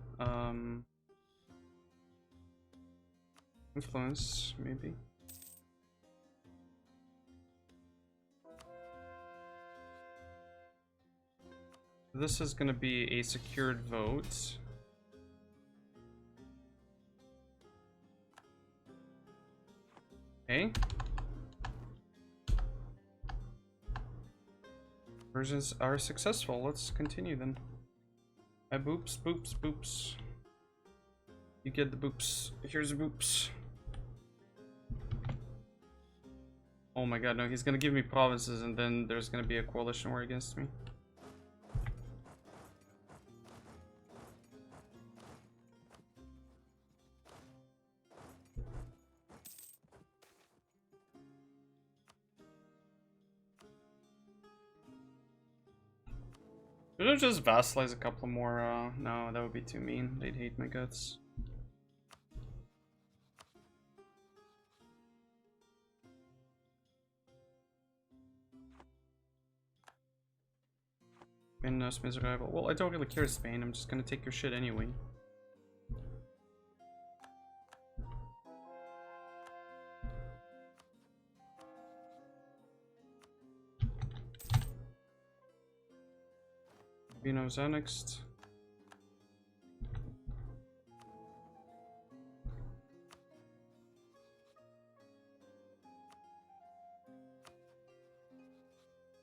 influence, maybe. This is gonna be a secured vote. Okay. Versions are successful. Let's continue then. Boops, boops, boops. You get the boops. Here's the boops. Oh my god, no, he's gonna give me provinces and then there's gonna be a coalition war against me. Should I just vassalize a couple more? No, that would be too mean. They'd hate my guts. Spain is miserable. Well, I don't really care, Spain. I'm just gonna take your shit anyway. Vino's annexed.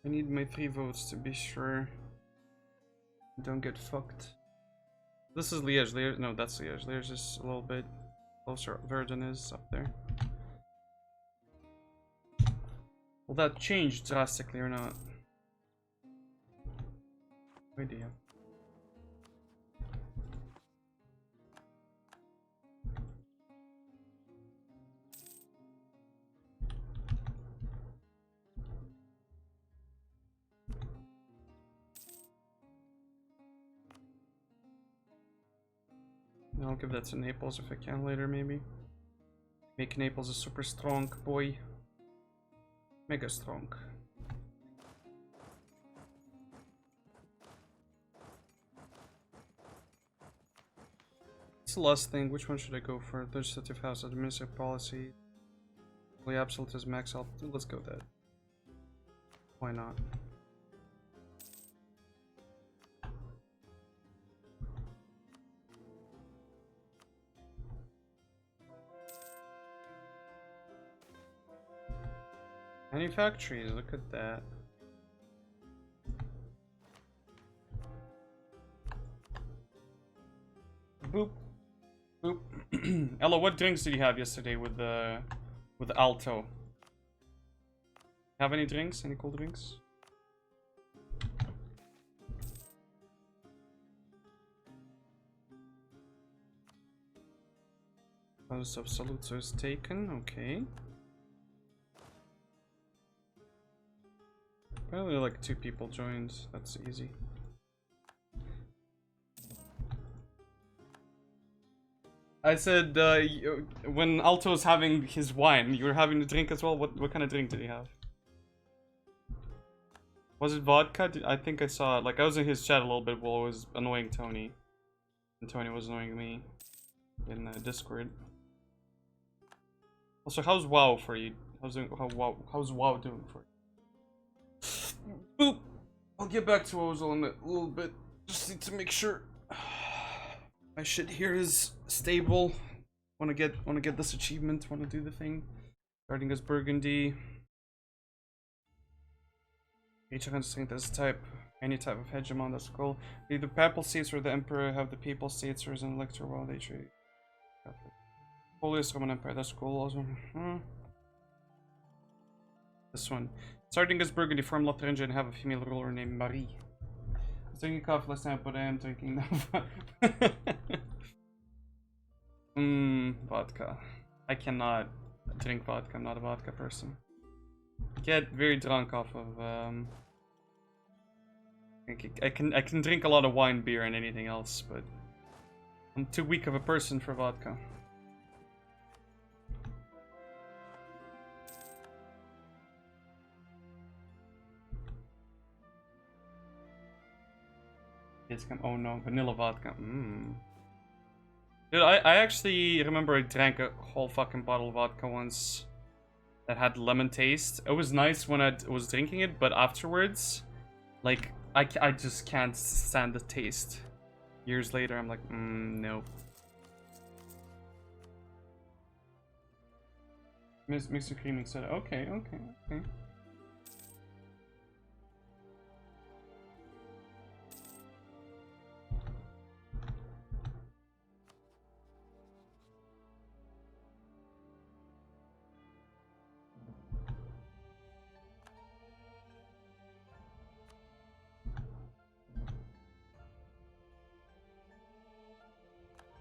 I need my 3 votes to be sure I don't get fucked. This is Liège. Liège, no, that's Liège. Liège is a little bit closer. Verdun is up there. Will that change drastically or not? No idea. I'll give that to Naples if I can later, maybe. Make Naples a super strong boy. Mega strong. What's the last thing? Which one should I go for? Legislative House, Administrative Policy. Fully Absolutism, Max Alt. Let's go with that. Why not? Manufactories, look at that. Boop. Boop. Ella, what drinks did you have yesterday with Alto? Have any drinks? Any cool drinks? House of Salutes is taken, okay. Apparently like 2 people joined, that's easy. I said when Alto's having his wine, you were having a drink as well? What kind of drink did he have? Was it vodka? I think I saw it. Like, I was in his chat a little bit while I was annoying Tony. And Tony was annoying me in Discord. Also, how's WoW for you? How's WoW doing for you? Boop! I'll get back to Ozil in a little bit. Just need to make sure my shit here is stable. Wanna get this achievement, wanna do the thing. Starting as Burgundy. Each strength as type, any type of hegemon, that's cool. Either papal states or the emperor have the papal states or as an elector while they trade. Holiest Roman Empire, that's cool also. This one. Starting as Burgundy, from Lotharingia and have a female ruler named Marie. I was drinking coffee last night, but I am drinking now. Vodka. I cannot drink vodka, I'm not a vodka person. I get very drunk off of, I can drink a lot of wine, beer, and anything else, but I'm too weak of a person for vodka. Oh no, vanilla vodka. Dude, I actually remember I drank a whole fucking bottle of vodka once that had lemon taste. It was nice when I was drinking it, but afterwards, like, I just can't stand the taste. Years later, I'm like, nope. Mr. Creaming soda. Okay.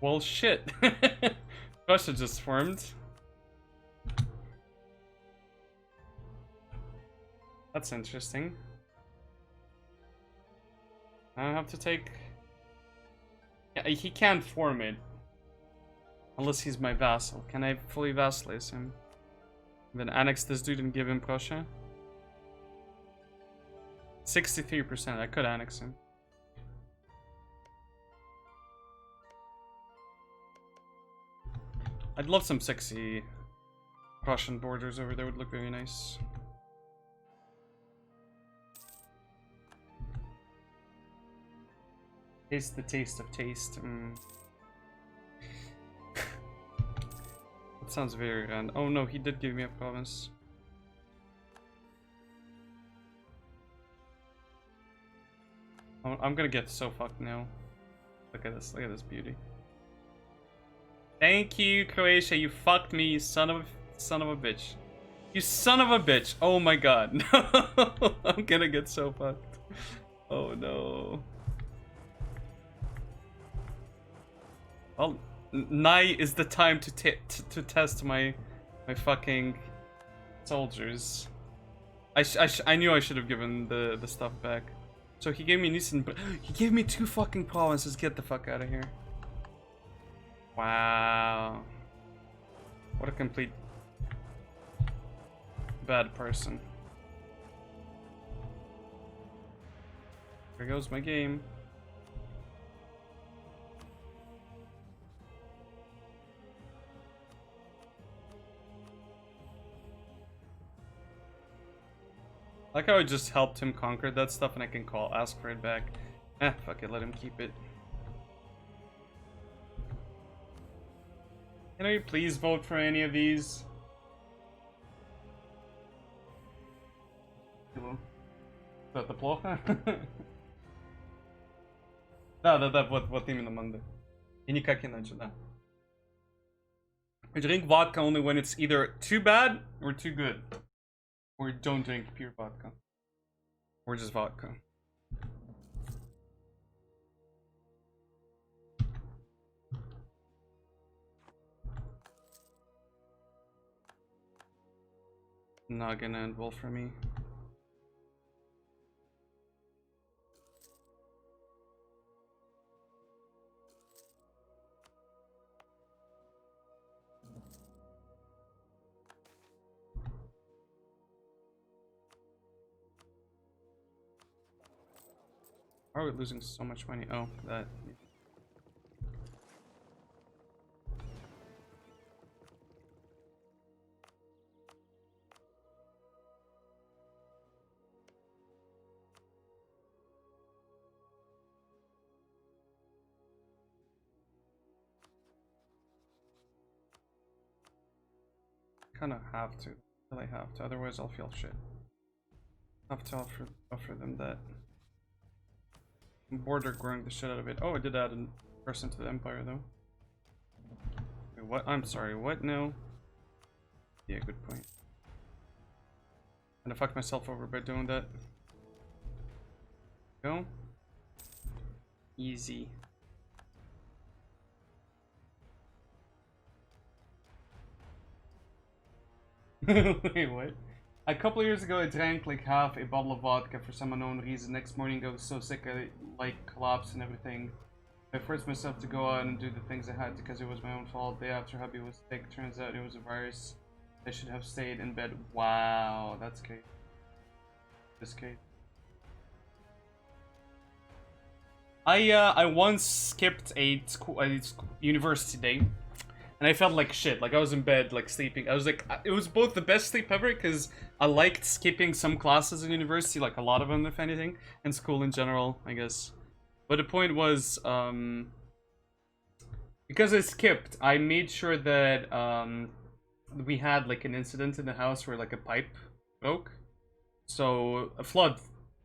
Well, shit. Russia just formed. That's interesting. I have to take... Yeah, he can't form it. Unless he's my vassal. Can I fully vassalize him? Then annex this dude and give him Prussia? 63%. I could annex him. I'd love some sexy Prussian borders over there. Would look very nice. Taste the taste of taste. That sounds very random. Oh no, he did give me a province. Oh, I'm gonna get so fucked now. Look at this beauty. Thank you, Croatia. You fucked me, you son of a bitch. You son of a bitch. Oh my god. No. I'm gonna get so fucked. Oh no. Well, now is the time to test my fucking soldiers. I knew I should have given the stuff back. So he gave me Nisan, but he gave me 2 fucking provinces. Get the fuck out of here. Wow. What a complete bad person. There goes my game. Like how I just helped him conquer that stuff and I can ask for it back. Fuck it, let him keep it. Can I please vote for any of these? Hello. Это плохо? Да, вот именно Манда. И никак иначе, да. We drink vodka only when it's either too bad or too good. Or don't drink pure vodka. Or just vodka. Not gonna end well for me. Why are we losing so much money? Oh, that. Kinda have to. Really have to, otherwise I'll feel shit. Have to offer them that. Border growing the shit out of it. Oh, I did add a person to the empire though. Wait, what? I'm sorry, what? No. Yeah, good point. And I fucked myself over by doing that. Go. Easy. Wait, what? A couple of years ago, I drank like half a bottle of vodka for some unknown reason. Next morning, I was so sick I like collapsed and everything. I forced myself to go out and do the things I had because it was my own fault. Day after hubby was sick, turns out it was a virus. I should have stayed in bed. Wow, that's crazy. This case. I once skipped a university day And I felt like shit. Like I was in bed, like sleeping. I was like, it was both the best sleep ever because I liked skipping some classes in university, like a lot of them, if anything, and school in general, I guess. But the point was, because I skipped, I made sure that we had like an incident in the house where like a pipe broke, so a flood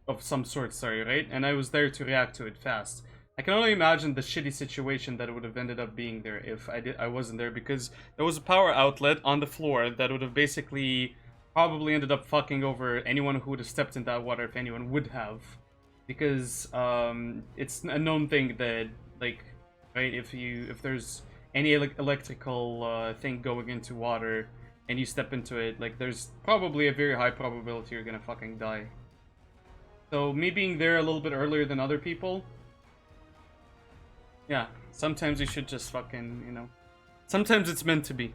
of some sort. Sorry, right? And I was there to react to it fast. I can only imagine the shitty situation that would have ended up being there if I wasn't there, because there was a power outlet on the floor that would have basically probably ended up fucking over anyone who would have stepped in that water, if anyone would have, because it's a known thing that, like, right, if there's any electrical thing going into water and you step into it, like, there's probably a very high probability you're gonna fucking die. So me being there a little bit earlier than other people, yeah, sometimes you should just fucking, you know, sometimes it's meant to be.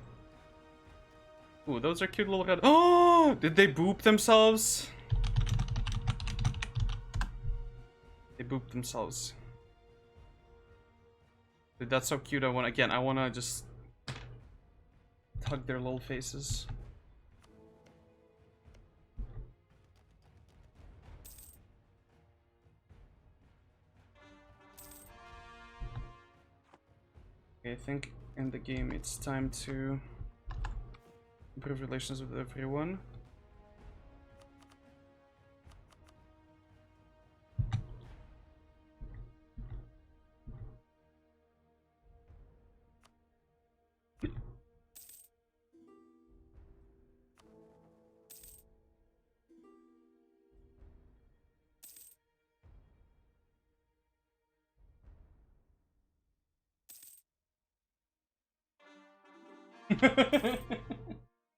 Ooh, those are cute little red. Oh, did they boop themselves? They booped themselves. Dude, that's so cute. I wanna just hug their little faces. Okay, I think in the game it's time to improve relations with everyone.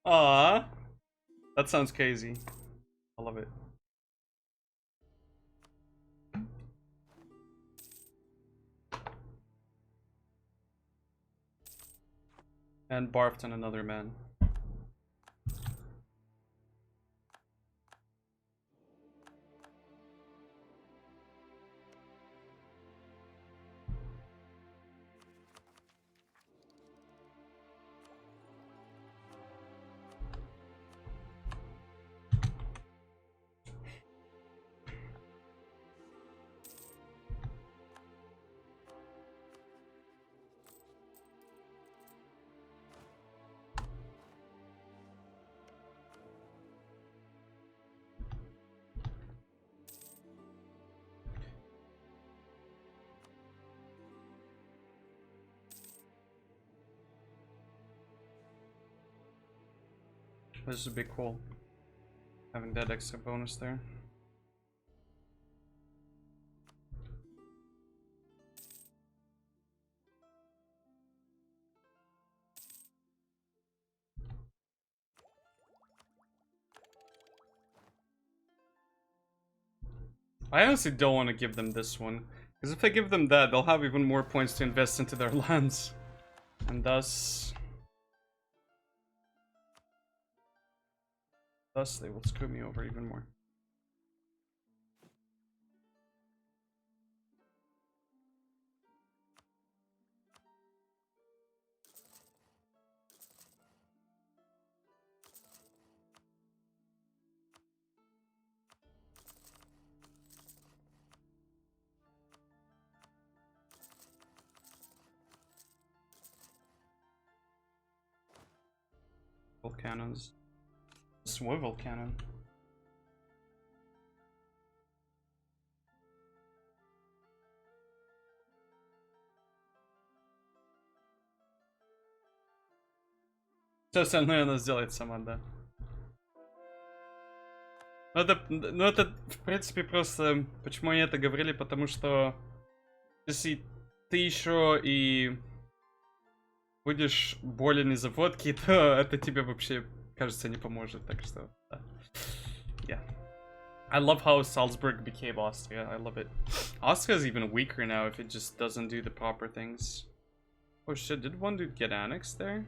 Aww. That sounds crazy. I love it. And barfed on another man. This would be cool, having that extra bonus there. I honestly don't want to give them this one, because if I give them that, they'll have even more points to invest into their lands, and thus they will screw me over even more. Cannons. Swivel cannon. Все остальное она сделает сама, да. Ну это, в принципе, просто... Почему они это говорили? Потому что... Если ты еще и... будешь болен из-за водки, то это тебе вообще, кажется, не поможет, так что... Да. Yeah. I love how Salzburg became Austria. I love it. Austria is even weaker now if it just doesn't do the proper things. Oh shit, did one dude get annexed there?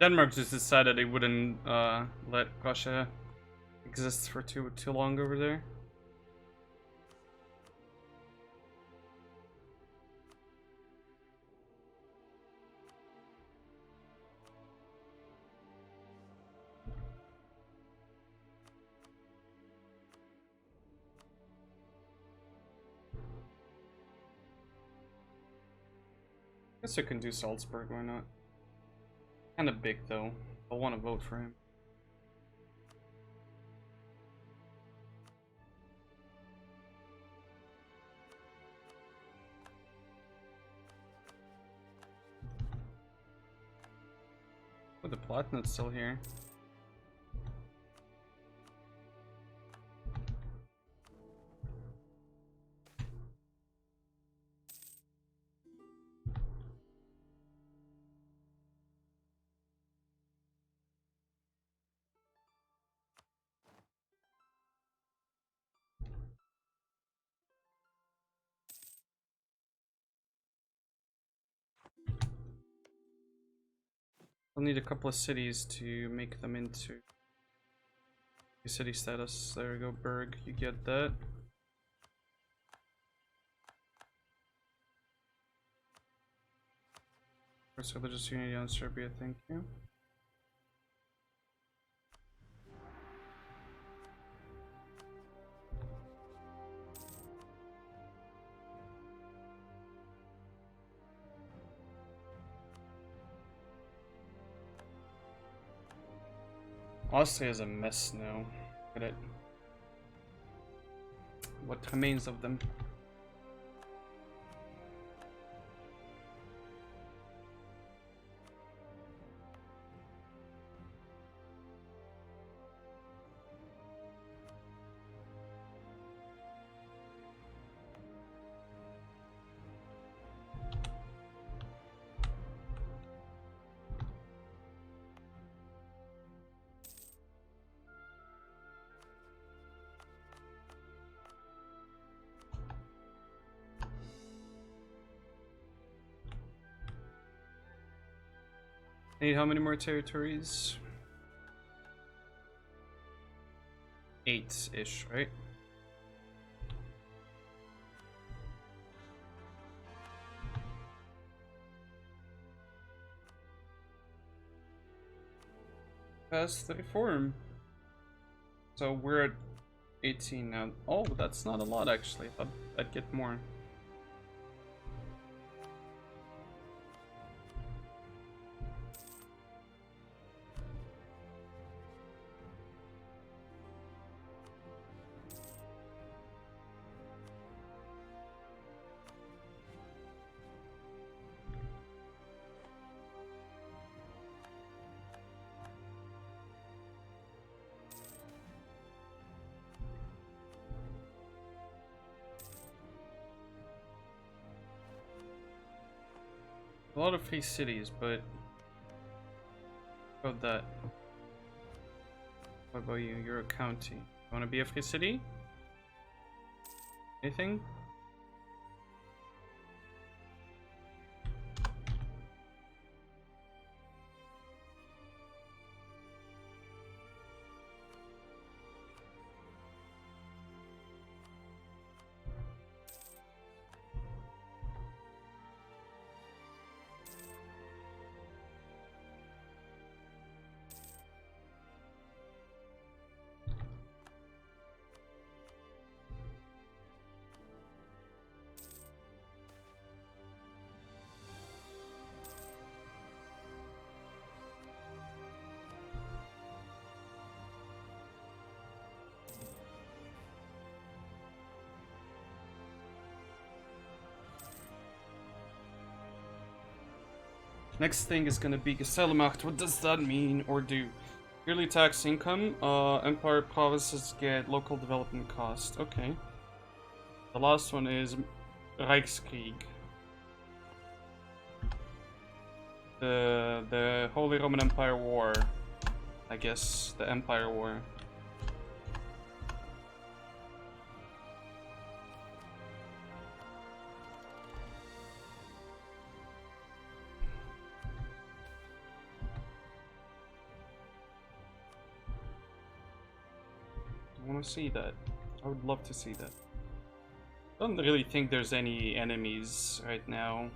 Denmark just decided they wouldn't let Russia exist for too long over there. Guess I can do Salzburg, why not? Kinda big though. I'll want to vote for him. Oh, the Platinum's still here. I'll need a couple of cities to make them into city status. There we go, Berg, you get that. First religious unity on Serbia, thank you. Austria is a mess now. Look at it. What remains of them? Need how many more territories? 8-ish, right? Past the reform. So we're at 18 now. Oh, that's not a lot actually. I'd get more. A lot of free cities, but what about that? What about you? You're a county. You wanna be a free city? Anything? Next thing is gonna be Gesellmacht. What does that mean or do? Yearly tax income. Empire provinces get local development cost. Okay. The last one is Reichskrieg. The Holy Roman Empire War. I guess the Empire War. want to see that. I would love to see that. I don't really think there's any enemies right now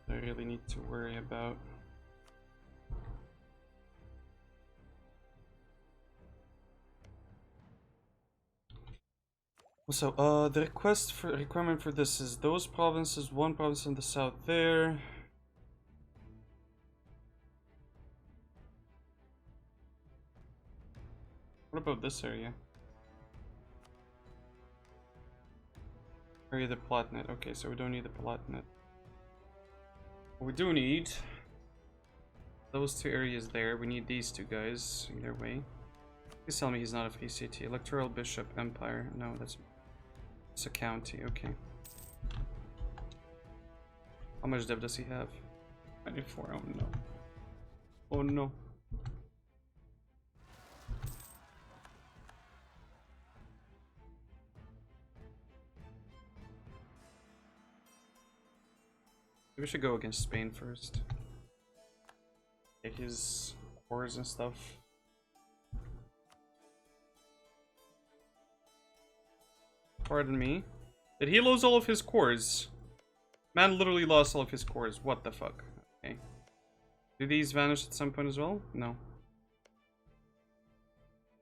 I really need to worry about. So, the requirement for this is those provinces, one province in the south there. What about this area? Area the Palatinate. Okay, so we don't need the Palatinate. What we do need those two areas there. We need these two guys in their way. Please tell me he's not a free city. Electoral Bishop Empire. No, it's a county. Okay. How much dev does he have? 94. Oh no. Oh no. We should go against Spain first. Take his cores and stuff. Pardon me. Did he lose all of his cores? Man literally lost all of his cores. What the fuck? Okay. Do these vanish at some point as well? No.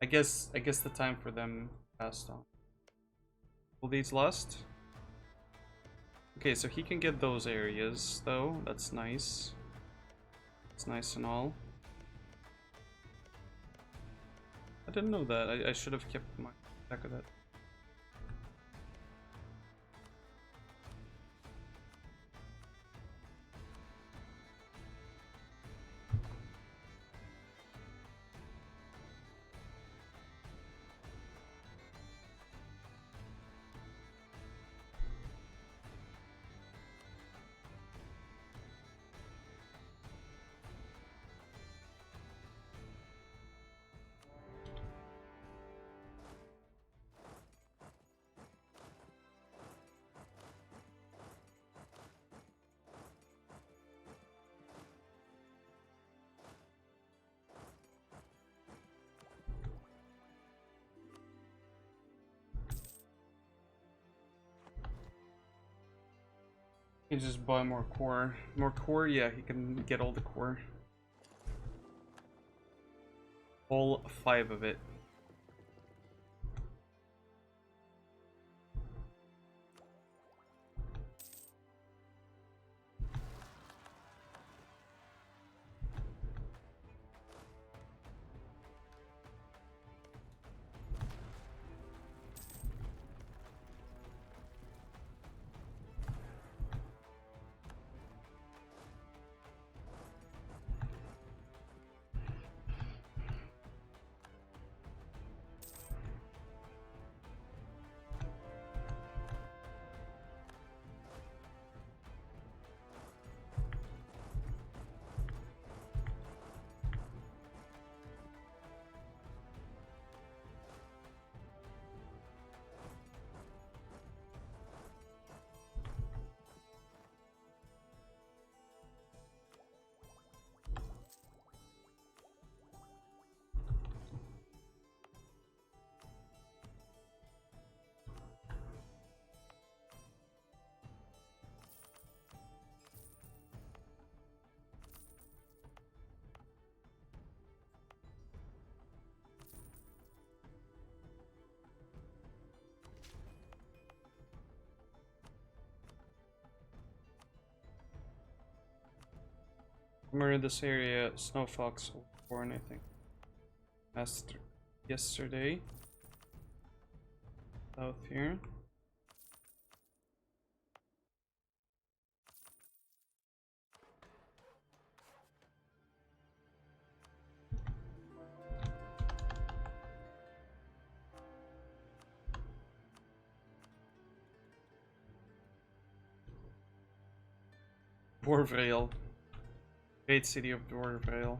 I guess the time for them passed on. Will these last? Okay, so he can get those areas, though. That's nice. It's nice and all. I didn't know that. I should have kept my track of that. He can just buy more core. More core? Yeah, he can get all the core. All 5 of it. Somewhere in this area, Snow Fox was born, I think. Yesterday. South here. Dwarvale. Great city of Dwarvale.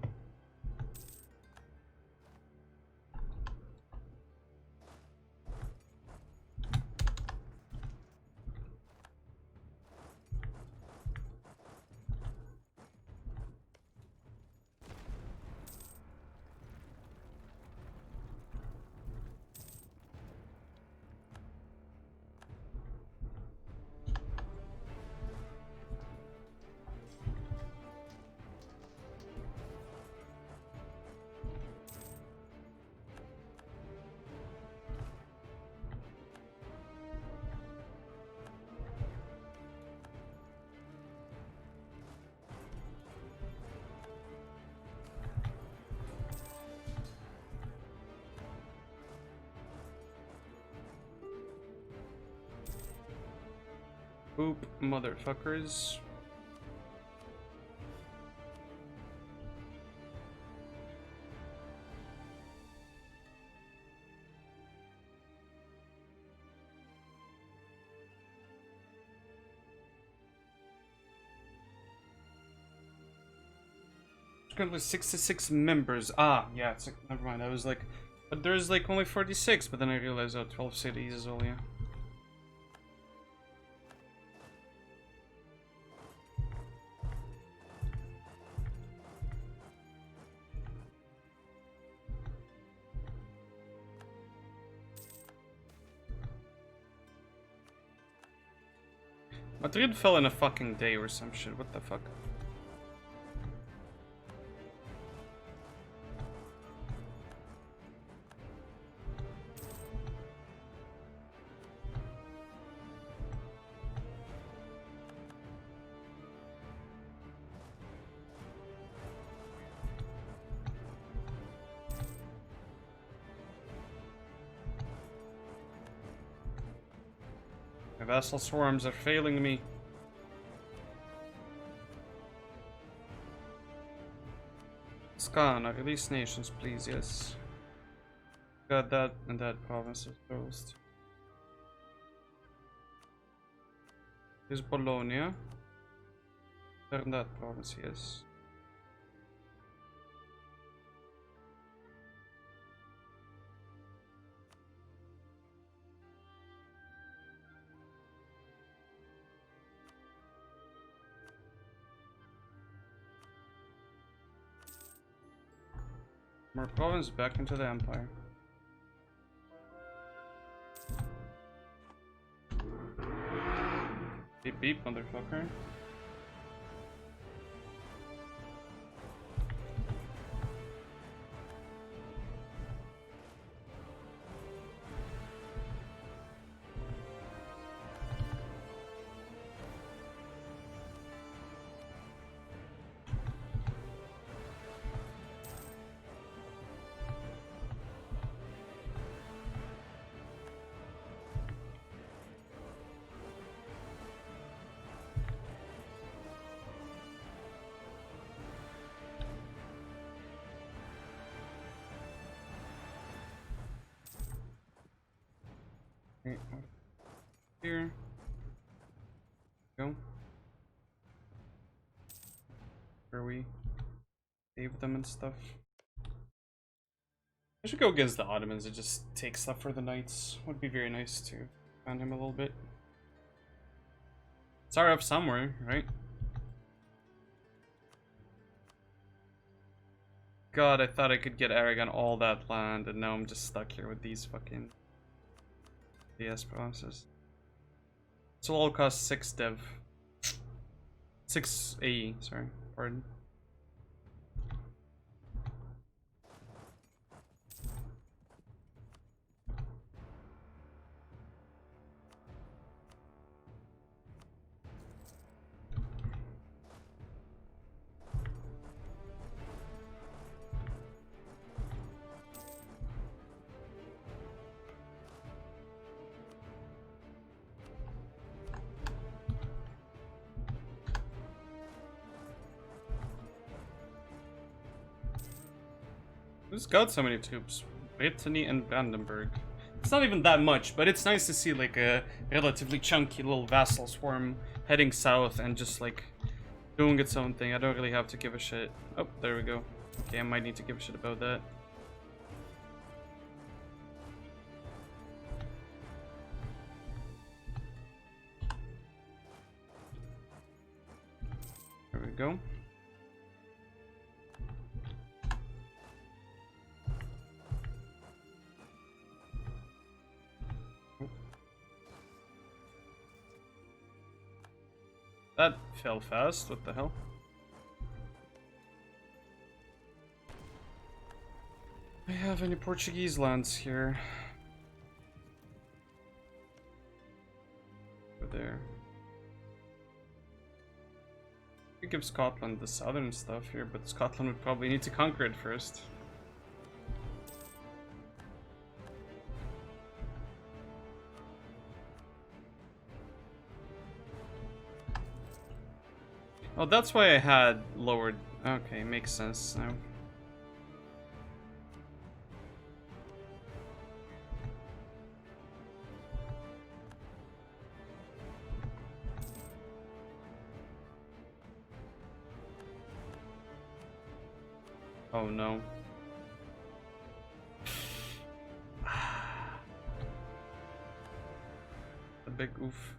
Oop, motherfuckers. Currently 66 members. Ah, yeah, it's like, never mind. I was like, but there's like only 46, but then I realized 12 cities is all, yeah. Madrid fell in a fucking day or some shit. What the fuck? My vassal swarms are failing me. Skana, release nations, please, yes. Got that, and that province is closed. Here's Bologna. Turn that province, yes. More province back into the empire. Beep beep, motherfucker. Here. Go. Where we save them and stuff. I should go against the Ottomans and just take stuff for the knights. Would be very nice to find him a little bit. Sorry, up somewhere, right? God, I thought I could get Aragon all that land, and now I'm just stuck here with these fucking DS provinces. This will all cost 6 dev. 6 AE, sorry, pardon. Who's got so many troops? Brittany and Brandenburg. It's not even that much, but it's nice to see like a relatively chunky little vassal swarm heading south and just like doing its own thing. I don't really have to give a shit. Oh, there we go. Okay, I might need to give a shit about that. There we go. That fell fast, what the hell? Do I have any Portuguese lands here? Over there. We could give Scotland the southern stuff here, but Scotland would probably need to conquer it first. Oh, that's why I had lowered. Okay, makes sense now. Oh no. A big oof.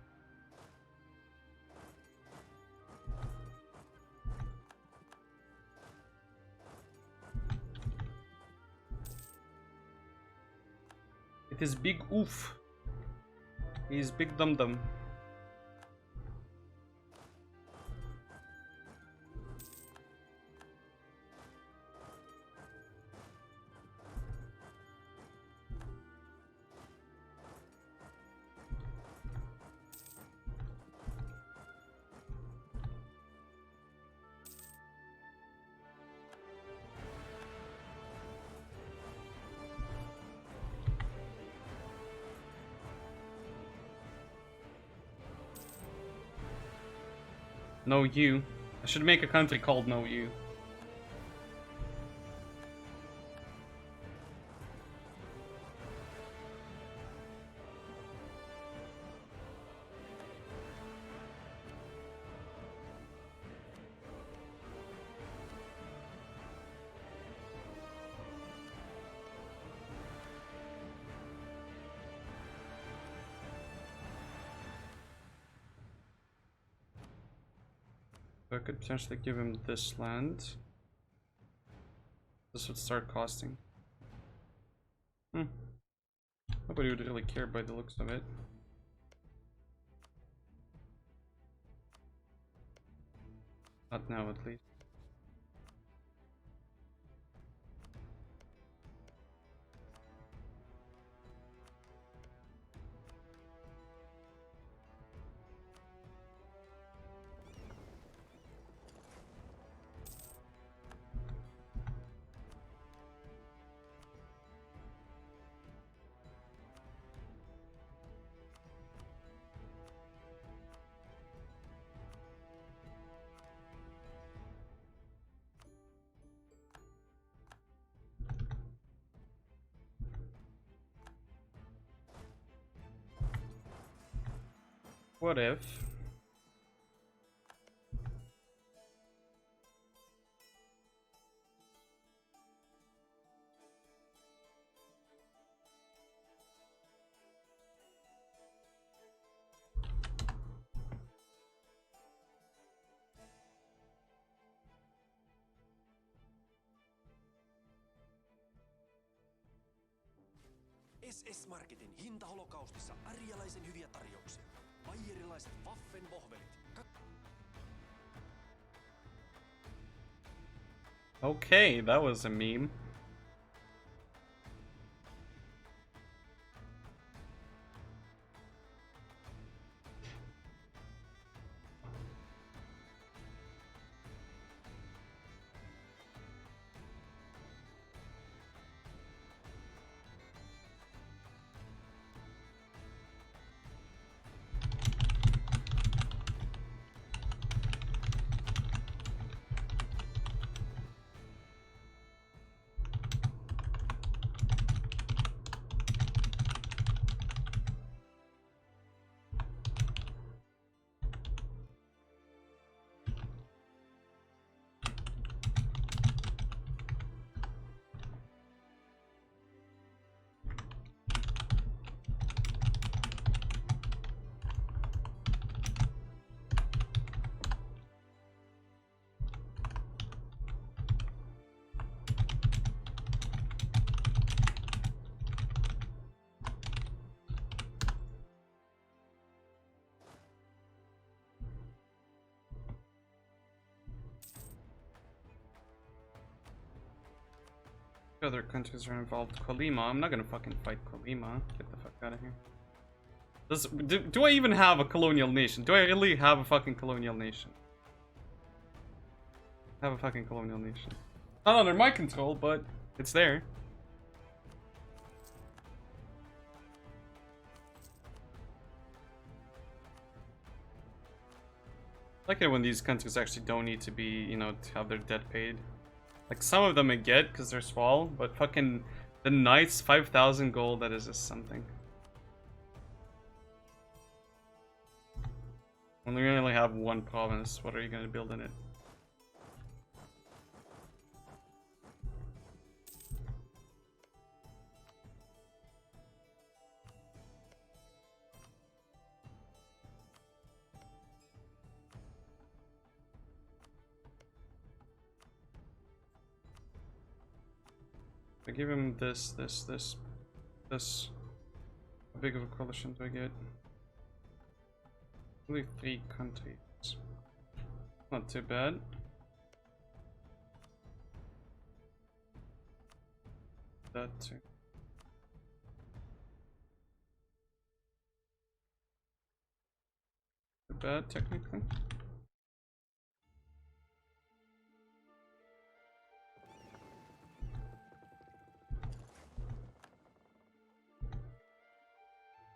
It is big oof. He's big dum dum. No you. I should make a country called No You. I could potentially give him this land. This would start costing. Nobody would really care by the looks of it. Not now, at least. What if? SS-Marketin hintaholokaustissa äärialaisen hyviä tarjouksia. Baijerilaiset Waffen-vohvelit. Okay, that was a meme. Other countries are involved. Colima. I'm not gonna fucking fight Colima. Get the fuck out of here. Do I even have a colonial nation? Do I really have a fucking colonial nation? I have a fucking colonial nation. Not under my control, but it's there. I like it when these countries actually don't need to be, you know, to have their debt paid. Like, some of them I get because they're small, but fucking the Knights, 5,000 gold, that is just something. When we only have one province, what are you going to build in it? I give him this. How big of a coalition do I get? Only 3 countries. Not too bad. That too. Too bad, technically.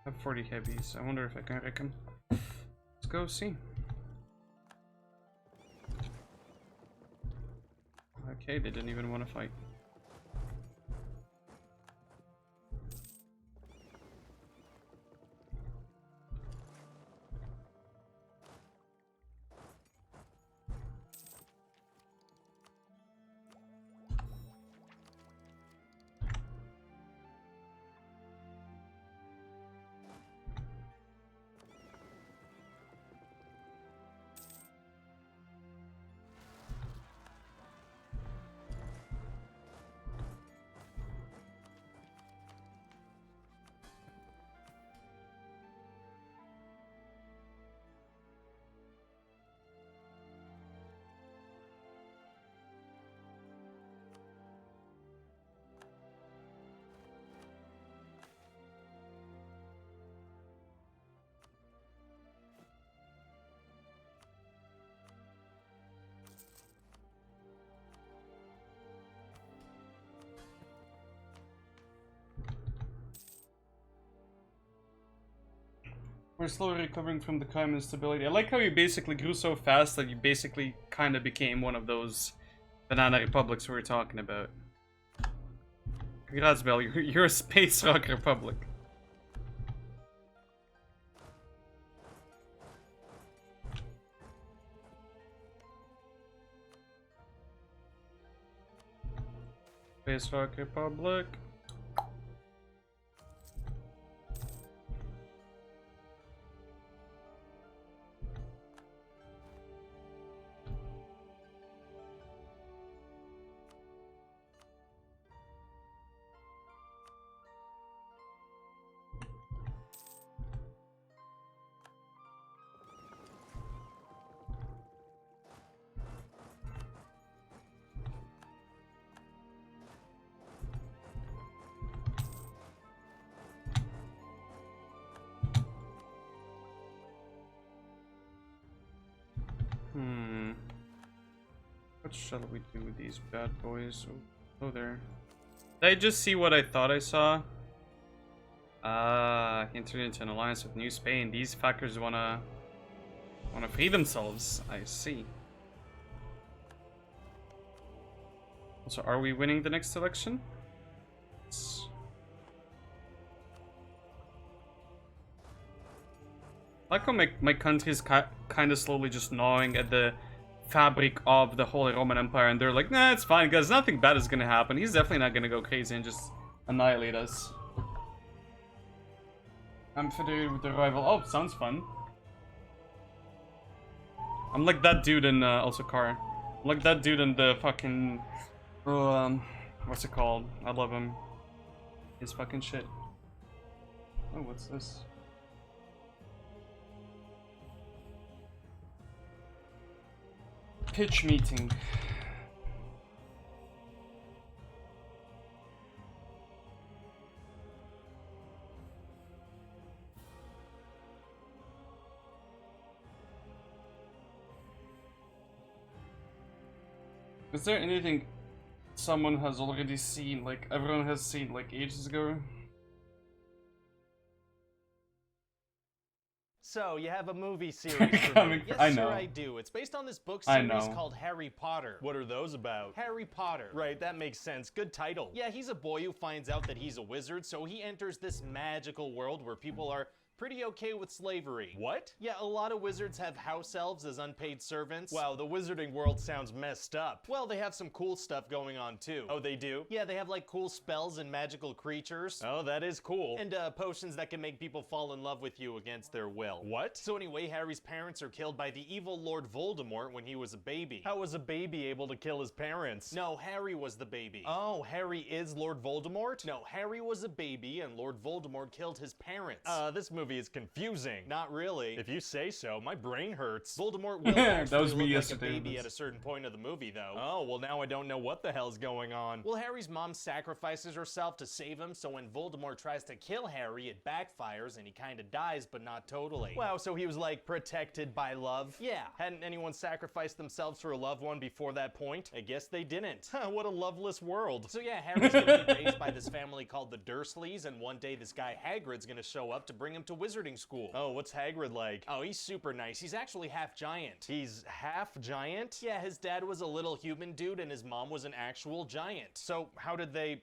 I have 40 heavies. I wonder if I can wreck them. Let's go see. Okay, they didn't even want to fight. We're slowly recovering from the crime instability. I like how you basically grew so fast that you basically kind of became one of those banana republics we were talking about. Congrats, Bell. You're a space rock republic. Space rock republic. What shall we do with these bad boys? Oh, there. Did I just see what I thought I saw? Entered into an alliance with New Spain. These fuckers wanna free themselves. I see. Also, are we winning the next election? I like how my country is kind of slowly just gnawing at the fabric of the Holy Roman Empire, and they're like, nah, it's fine, guys, nothing bad is gonna happen. He's definitely not gonna go crazy and just annihilate us. I'm federated with the rival. Oh, sounds fun. I'm like that dude in, also Car. I'm like that dude in the fucking, what's it called? I love him. His fucking shit. Oh, what's this? Pitch meeting. Is there anything someone has already seen, like everyone has seen like ages ago? So, you have a movie series for Coming- me. Yes, I sir, know. I do. It's based on this book I series know. called Harry Potter. What are those about? Harry Potter. Right, that makes sense. Good title. Yeah, he's a boy who finds out that he's a wizard, so he enters this magical world where people are pretty okay with slavery. What? Yeah, a lot of wizards have house elves as unpaid servants. Wow, the wizarding world sounds messed up. Well, they have some cool stuff going on too. Oh, they do? Yeah, they have like cool spells and magical creatures. Oh, that is cool. And potions that can make people fall in love with you against their will. What? So anyway, Harry's parents are killed by the evil Lord Voldemort when he was a baby. How was a baby able to kill his parents? No, Harry was the baby. Oh, Harry is Lord Voldemort? No, Harry was a baby and Lord Voldemort killed his parents. This movie is confusing. Not really. If you say so, my brain hurts. Voldemort will That actually was me look like a yesterday. baby at a certain point of the movie, though. Oh, well now I don't know what the hell's going on. Well, Harry's mom sacrifices herself to save him, so when Voldemort tries to kill Harry, it backfires and he kinda dies, but not totally. Wow, so he was like protected by love? Yeah. Hadn't anyone sacrificed themselves for a loved one before that point? I guess they didn't. Huh, what a loveless world. So yeah, Harry's gonna be raised by this family called the Dursleys, and one day this guy Hagrid's gonna show up to bring him to wizarding school. Oh, what's Hagrid like? Oh, he's super nice. He's actually half giant. He's half giant? Yeah, his dad was a little human dude and his mom was an actual giant. So how did they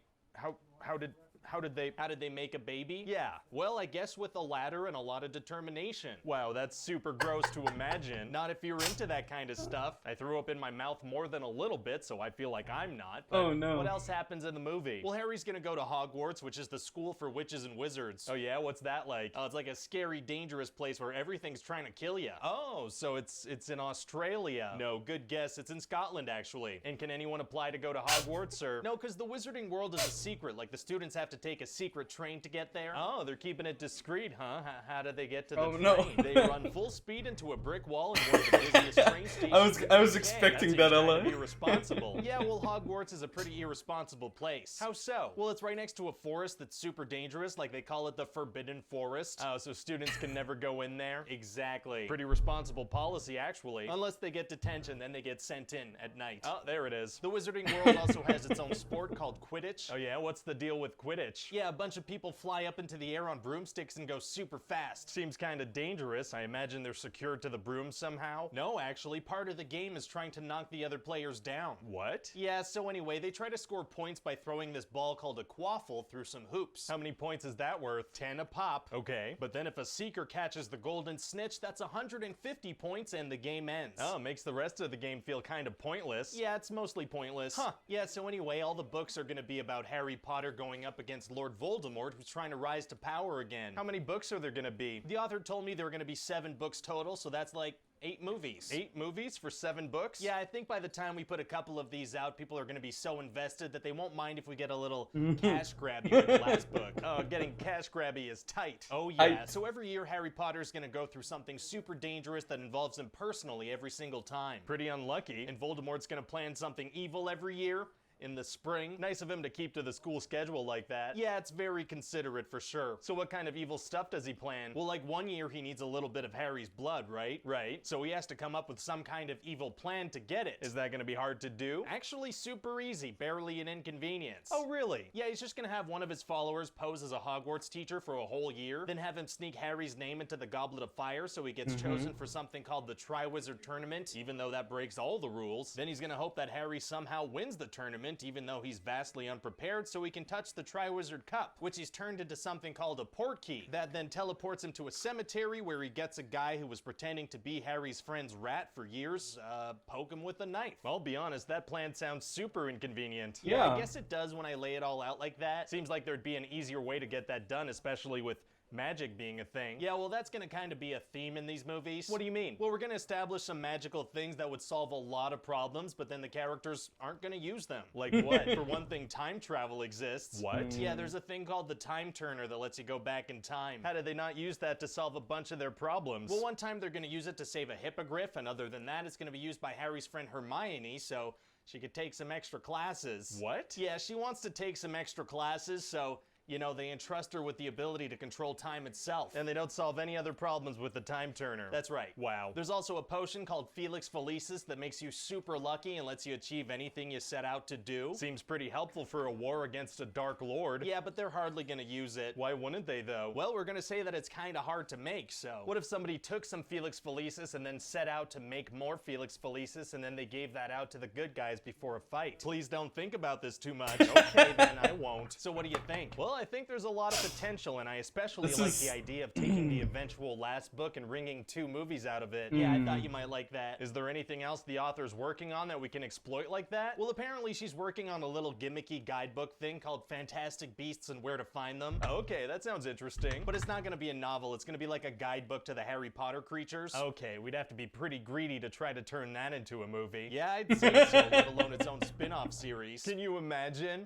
make a baby? Yeah, well, I guess with a ladder and a lot of determination. Wow, that's super gross to imagine. Not if you're into that kind of stuff. I threw up in my mouth more than a little bit, so I feel like I'm not. But Oh, no. what else happens in the movie? Well, Harry's gonna go to Hogwarts, which is the school for witches and wizards. Oh yeah, what's that like? Oh, it's like a scary, dangerous place where everything's trying to kill you. Oh, so it's in Australia. No, good guess. It's in Scotland, actually. And can anyone apply to go to Hogwarts, or? No, because the wizarding world is a secret. Like, the students have to take a secret train to get there. Oh, they're keeping it discreet, huh? How do they get to the train? no. They run full speed into a brick wall in one of the busiest train stations. I was Okay, expecting seems that, kind Ella. of irresponsible. Yeah, well, Hogwarts is a pretty irresponsible place. How so? Well, it's right next to a forest that's super dangerous, like they call it the Forbidden Forest. Oh, so students can never go in there? Exactly. Pretty responsible policy, actually. Unless they get detention, then they get sent in at night. Oh, there it is. The wizarding world also has its own sport called Quidditch. Oh yeah, what's the deal with Quidditch? Yeah, a bunch of people fly up into the air on broomsticks and go super fast. Seems kinda dangerous. I imagine they're secured to the broom somehow. No, actually, part of the game is trying to knock the other players down. What? Yeah, so anyway, they try to score points by throwing this ball called a quaffle through some hoops. How many points is that worth? 10 a pop. Okay. But then if a seeker catches the golden snitch, that's 150 points and the game ends. Oh, makes the rest of the game feel kind of pointless. Yeah, it's mostly pointless. Huh. Yeah, so anyway, all the books are gonna be about Harry Potter going up against Lord Voldemort, who's trying to rise to power again. How many books are there gonna be? The author told me there were gonna be 7 books total, so that's like 8 movies. 8 movies for 7 books? Yeah, I think by the time we put a couple of these out, people are gonna be so invested that they won't mind if we get a little cash grabby with the last book. Oh, getting cash grabby is tight. Oh yeah, so every year Harry Potter's gonna go through something super dangerous that involves him personally every single time. Pretty unlucky. And Voldemort's gonna plan something evil every year. In the spring. Nice of him to keep to the school schedule like that. Yeah, it's very considerate for sure. So what kind of evil stuff does he plan? Well, like one year he needs a little bit of Harry's blood, right? Right. So he has to come up with some kind of evil plan to get it. Is that gonna be hard to do? Actually super easy, barely an inconvenience. Oh really? Yeah, he's just gonna have one of his followers pose as a Hogwarts teacher for a whole year, then have him sneak Harry's name into the Goblet of Fire so he gets chosen for something called the Triwizard Tournament, even though that breaks all the rules. Then he's gonna hope that Harry somehow wins the tournament, even though he's vastly unprepared, so he can touch the Triwizard Cup, which he's turned into something called a portkey. That then teleports him to a cemetery where he gets a guy who was pretending to be Harry's friend's rat for years, poke him with a knife. I'll be honest, that plan sounds super inconvenient. Yeah. I guess it does when I lay it all out like that. Seems like there'd be an easier way to get that done, especially with magic being a thing. Yeah, well, that's gonna kind of be a theme in these movies. What do you mean? Well, we're gonna establish some magical things that would solve a lot of problems, but then the characters aren't gonna use them. Like what? For one thing, time travel exists. What? Yeah, there's a thing called the Time Turner that lets you go back in time. How did they not use that to solve a bunch of their problems? Well, one time they're gonna use it to save a hippogriff, and other than that, it's gonna be used by Harry's friend Hermione, so she could take some extra classes. What? Yeah, she wants to take some extra classes, so You know, they entrust her with the ability to control time itself, and they don't solve any other problems with the time turner. That's right. Wow. There's also a potion called Felix Felicis that makes you super lucky and lets you achieve anything you set out to do. Seems pretty helpful for a war against a Dark Lord. Yeah, but they're hardly gonna use it. Why wouldn't they, though? Well, we're gonna say that it's kinda hard to make, so what if somebody took some Felix Felicis and then set out to make more Felix Felicis, and then they gave that out to the good guys before a fight? Please don't think about this too much. Okay, then I won't. So what do you think? Well, I think there's a lot of potential, and I especially like the idea of taking the eventual last book and wringing 2 movies out of it. Yeah, I thought you might like that. Is there anything else the author's working on that we can exploit like that? Well, apparently she's working on a little gimmicky guidebook thing called Fantastic Beasts and Where to Find Them. Okay, that sounds interesting. But it's not gonna be a novel, it's gonna be like a guidebook to the Harry Potter creatures. Okay, we'd have to be pretty greedy to try to turn that into a movie. Yeah, I'd say so, let alone its own spin-off series. Can you imagine?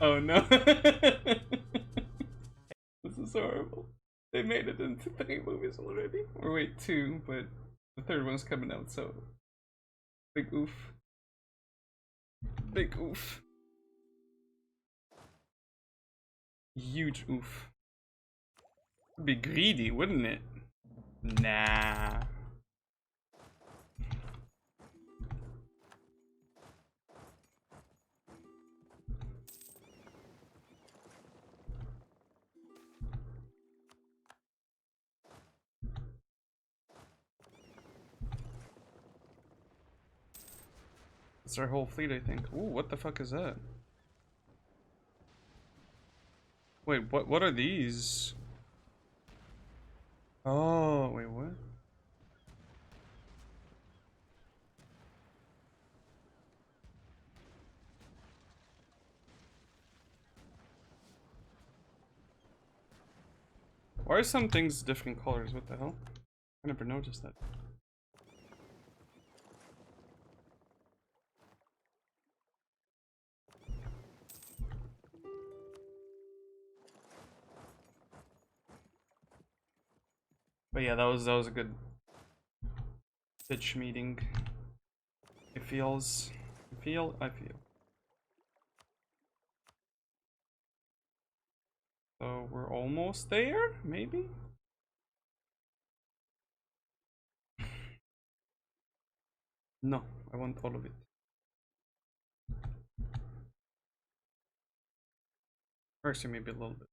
Oh no. This is horrible. They made it into 3 movies already. Or wait, 2, but the 3rd one's coming out, so big oof. Big oof. Huge oof. It'd be greedy, wouldn't it? Nah. It's our whole fleet, I think. Ooh, what the fuck is that? Wait, what are these? Oh, wait, what? Why are some things different colors? What the hell? I never noticed that. But yeah, that was a good pitch meeting. I feel. So we're almost there, maybe? No, I want all of it. Actually, maybe a little bit.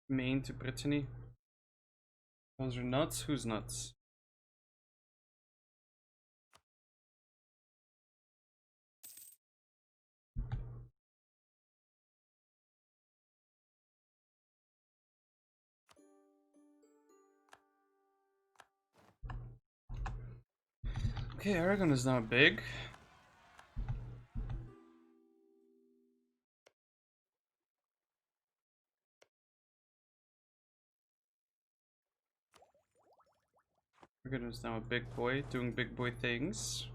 Maine to Brittany. Those are nuts. Who's nuts? Okay, Aragon is not big. Aragon is now a big boy, doing big boy things.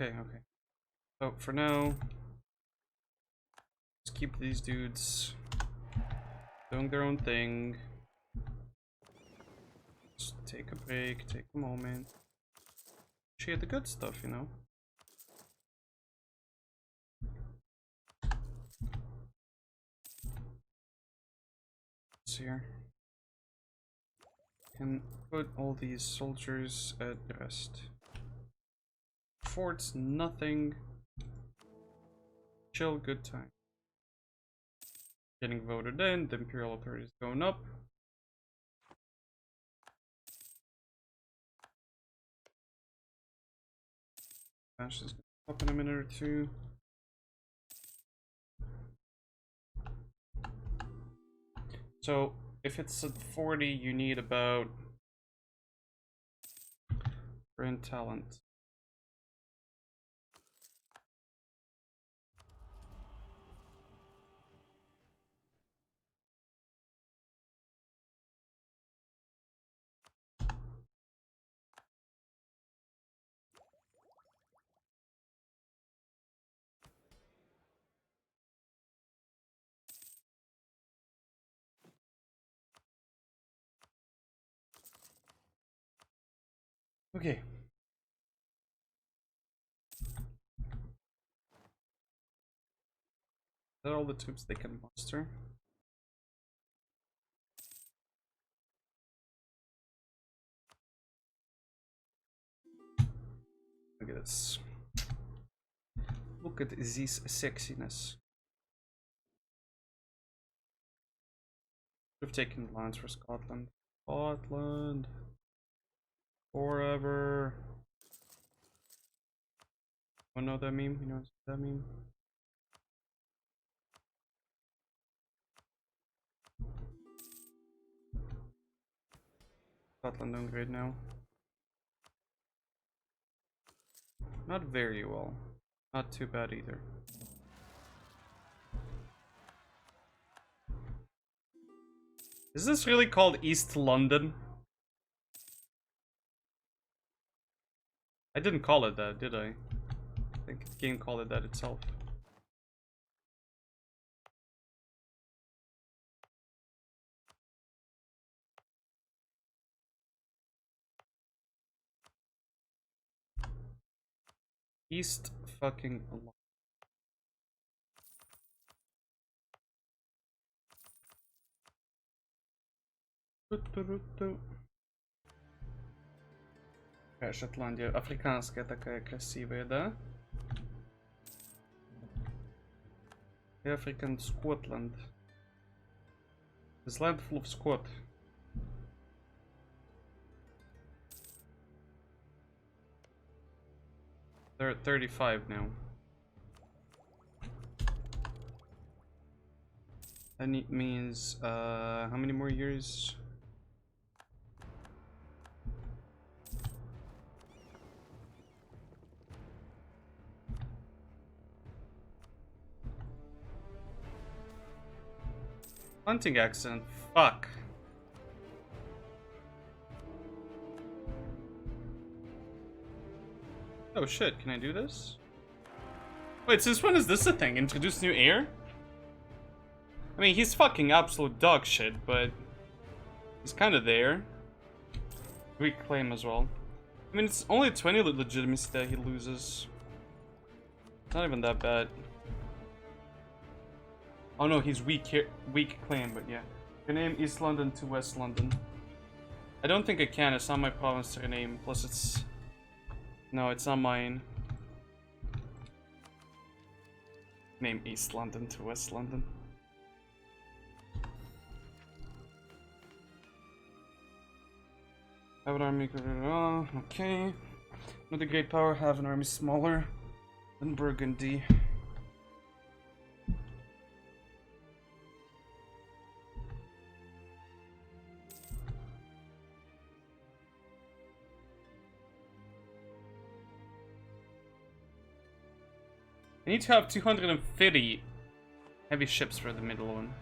Okay. So for now, let's keep these dudes doing their own thing. Just take a break, take a moment. Share the good stuff, you know. Here. Can put all these soldiers at rest. Forts, nothing. Chill, good time. Getting voted in, the Imperial Authority is going up. Ash is gonna pop in a minute or 2. So if it's at 40, you need about brand talent. Okay. Are that all the troops they can muster? Look at this. Look at this sexiness. Should have taken lands for Scotland. Scotland. Forever. Wanna know that meme? You know that meme? Scotland doing great now. Not very well. Not too bad either. Is this really called East London? I didn't call it that, did I? I think the game called it that itself. East fucking London. Какая Шотландия? Африканская такая красивая, да? African Scotland. This land full of Scot. They're at 35 now. And it means how many more years? Hunting accident. Fuck. Oh shit, can I do this? Wait, since when is this a thing? Introduce new heir? I mean, he's fucking absolute dog shit, but he's kind of there. Greek claim as well. I mean, it's only 20 legitimacy that he loses. Not even that bad. Oh no, he's weak here, weak claim, but yeah. Rename East London to West London. I don't think I can, it's not my province to rename, plus it's... No, it's not mine. Name East London to West London. Have an army, okay. Not a great power, have an army smaller than Burgundy. I need to have 250 heavy ships for the middle one.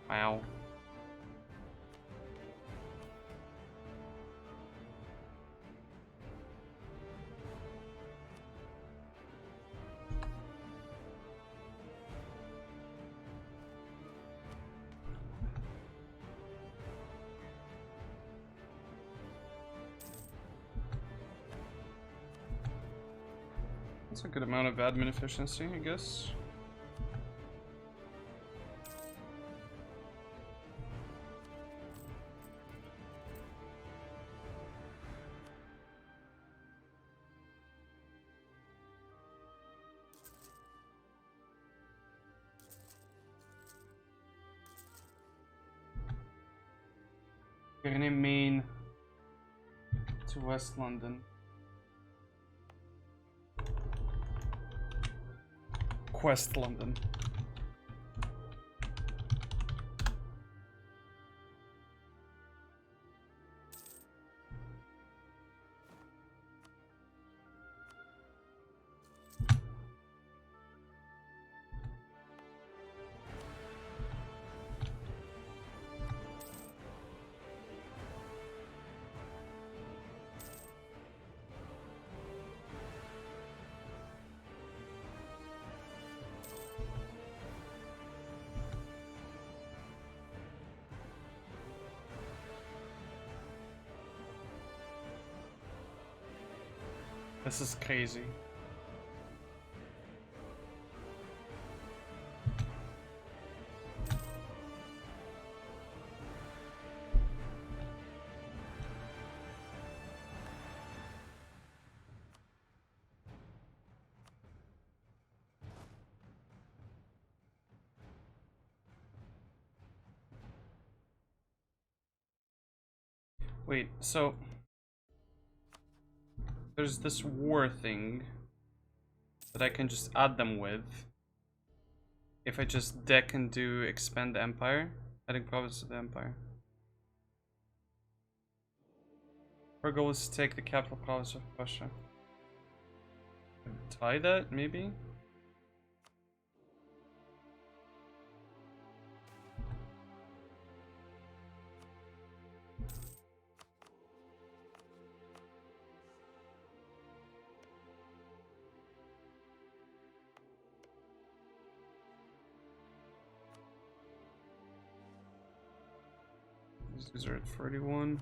Wow. That's a good amount of admin efficiency, I guess. We're gonna name Maine to West London. Quest London. This is crazy. Wait, so there's this war thing that I can just add them with. If I just deck and do expand the empire, adding province to the empire. Our goal is to take the capital province of Russia. Tie that, maybe? These are at 41.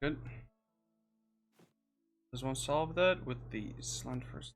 Good. Does one solve that with these? Land first.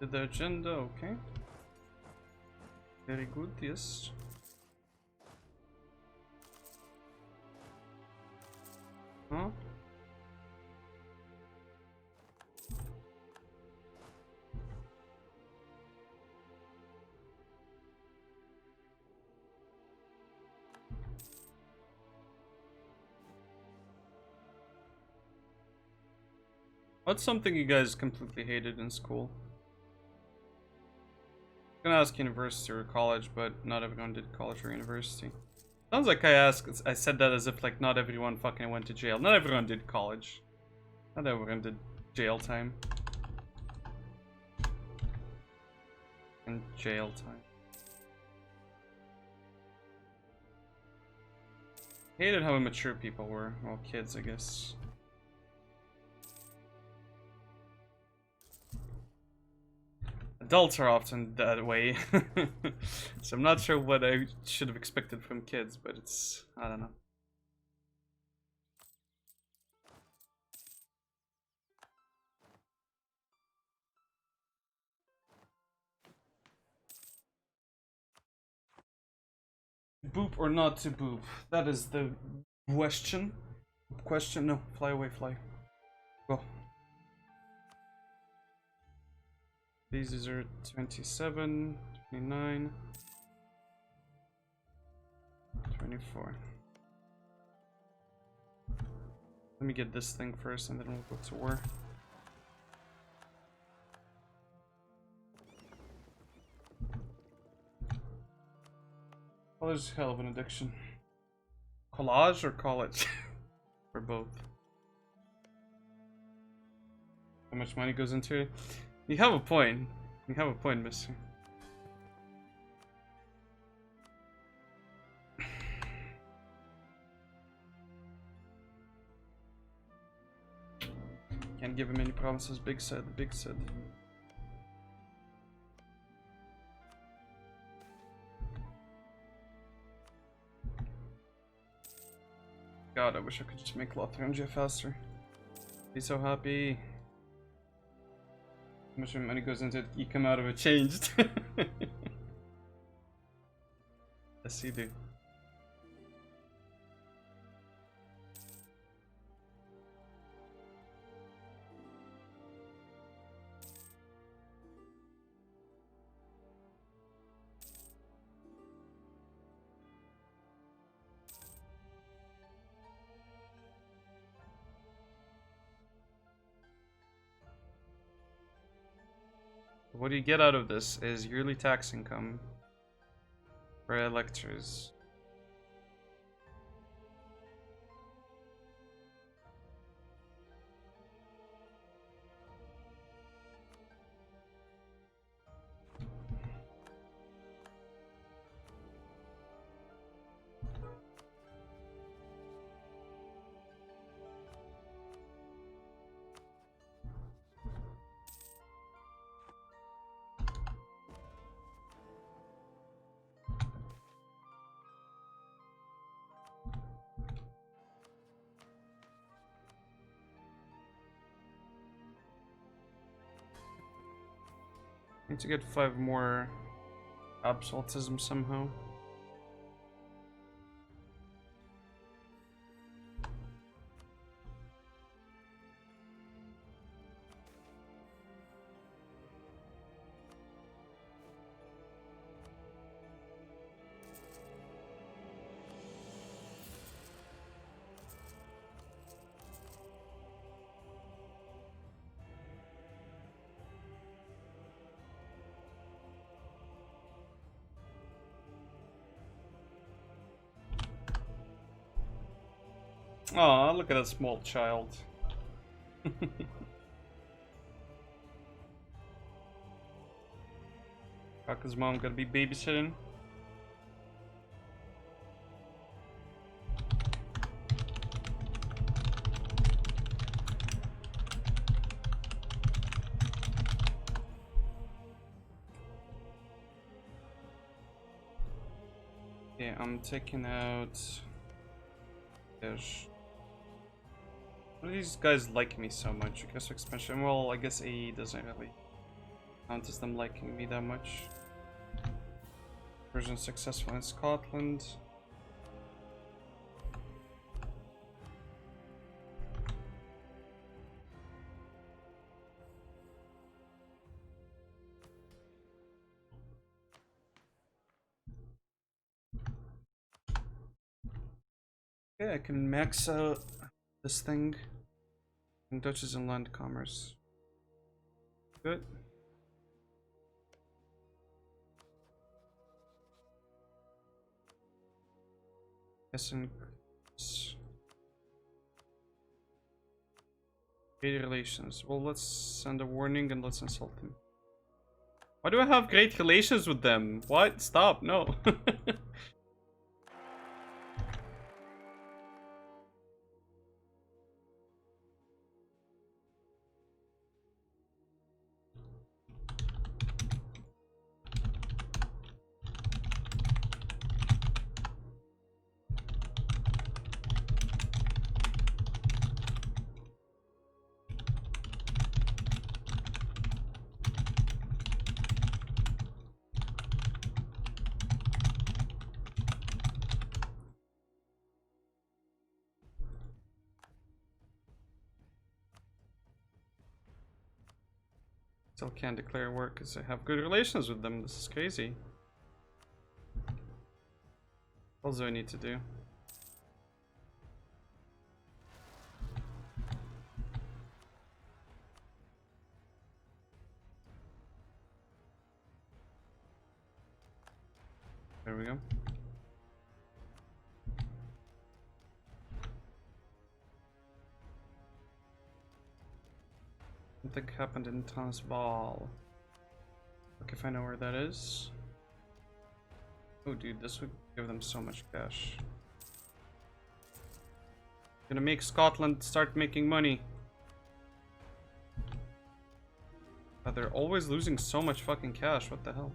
Did the agenda, okay. Very good, yes. Huh? What's something you guys completely hated in school? I'm gonna ask university or college, but not everyone did college or university. Sounds like I said that as if like not everyone fucking went to jail. Not everyone did college. Not everyone did jail time. And jail time. Hated how immature people were. Well, kids, I guess. Adults are often that way. So I'm not sure what I should have expected from kids, but it's... I don't know. Boop or not to boop? That is the question. Question? No. Fly away, fly. Go. These are 27. 29. 24. Let me get this thing first and then we'll go to war. College is hell of an addiction. Collage or college? Or both. How much money goes into it? You have a point. You have a point, mister. Can't give him any promises, Big said, Big said. God, I wish I could just make Lotharingia faster. Be so happy. How much money goes into it, you come out of it changed. Yes, you do. What you get out of this is yearly tax income for electors. Need to get 5 more absolutism somehow. Aw, look at that small child. Kaka's mom gonna be babysitting. Yeah, I'm taking out Ish. Why do these guys like me so much? Because expansion. Well, I guess AE doesn't really count as them liking me that much. Version successful in Scotland. Okay, I can max out this thing. And Dutches and land commerce. Good. Yes, and great relations. Well, let's send a warning and let's insult them. Why do I have great relations with them? What? Stop, no. Still can't declare war because I have good relations with them. This is crazy. What else do I need to do? There we go. Something happened in Transvaal. Look if I know where that is. Oh dude, this would give them so much cash. Gonna make Scotland start making money. But they're always losing so much fucking cash, what the hell?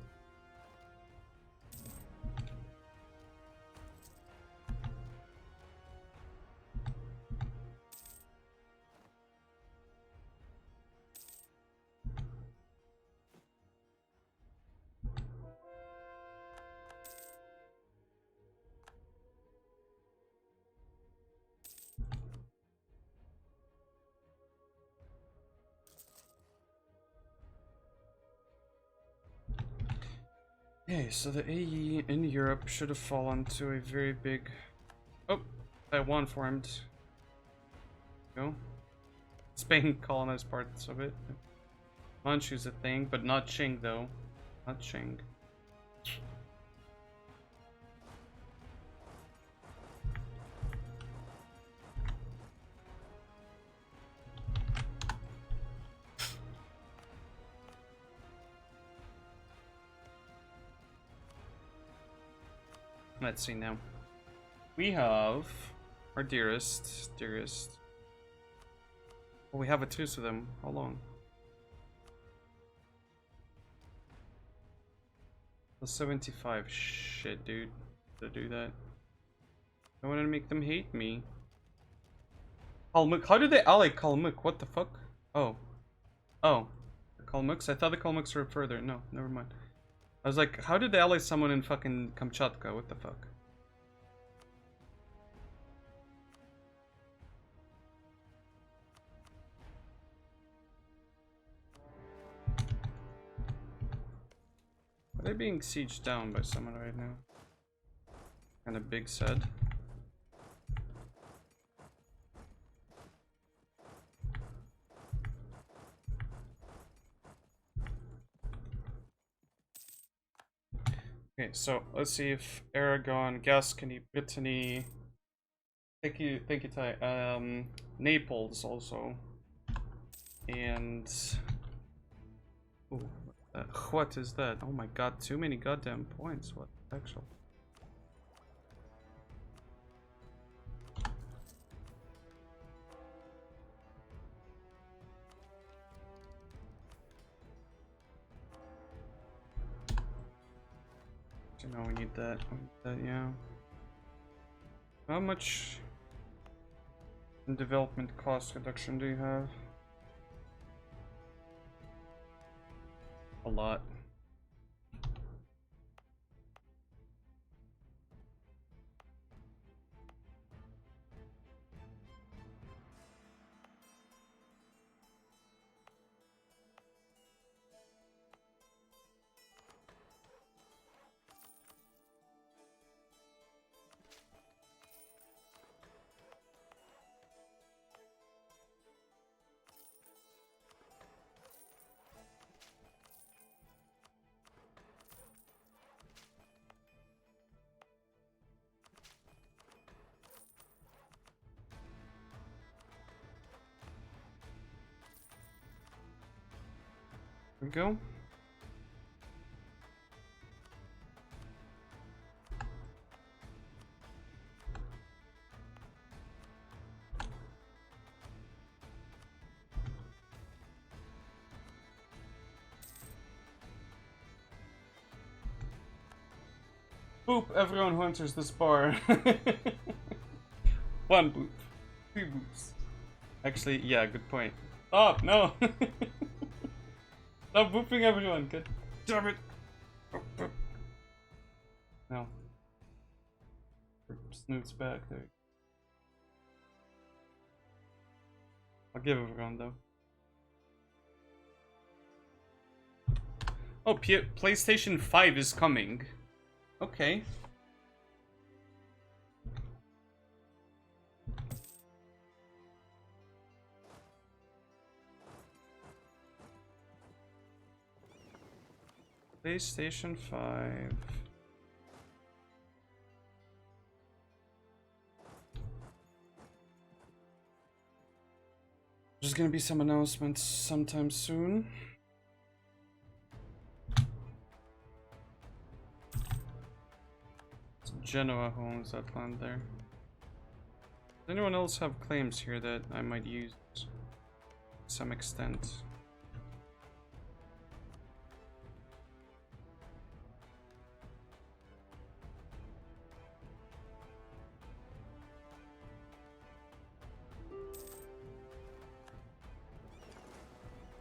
Okay, so the AE in Europe should have fallen to a very big... Oh, Taiwan formed. Go. Spain colonized parts of it. Manchu's a thing, but not Qing though. Not Qing. Let's see now. We have our dearest. Oh, we have a truce with them. How long? The 75. Shit, dude. To do that. I want to make them hate me. Kalmuk. How did they ally Kalmuk? What the fuck? Oh. Oh. The Kalmuks? I thought the Kalmuks were further. No, never mind. I was like, how did they ally someone in fucking Kamchatka? What the fuck? Are they being sieged down by someone right now? Kinda big said. Okay, so let's see if Aragon, Gascony, Brittany, thank you, Ty. Naples also, and ooh, what is that? Oh my god, too many goddamn points. What the actual? No, we need that. Yeah. How much in development cost reduction do you have? A lot. We go. Boop everyone who enters this bar. One boop. 3 boops. Actually, yeah, good point. Oh, no! Stop booping everyone, good. Damn it! No. Snoot's back there. I'll give everyone though. Oh, PlayStation 5 is coming. Okay. PlayStation 5. There's gonna be some announcements sometime soon. It's Genoa who owns that land there. Does anyone else have claims here that I might use to some extent?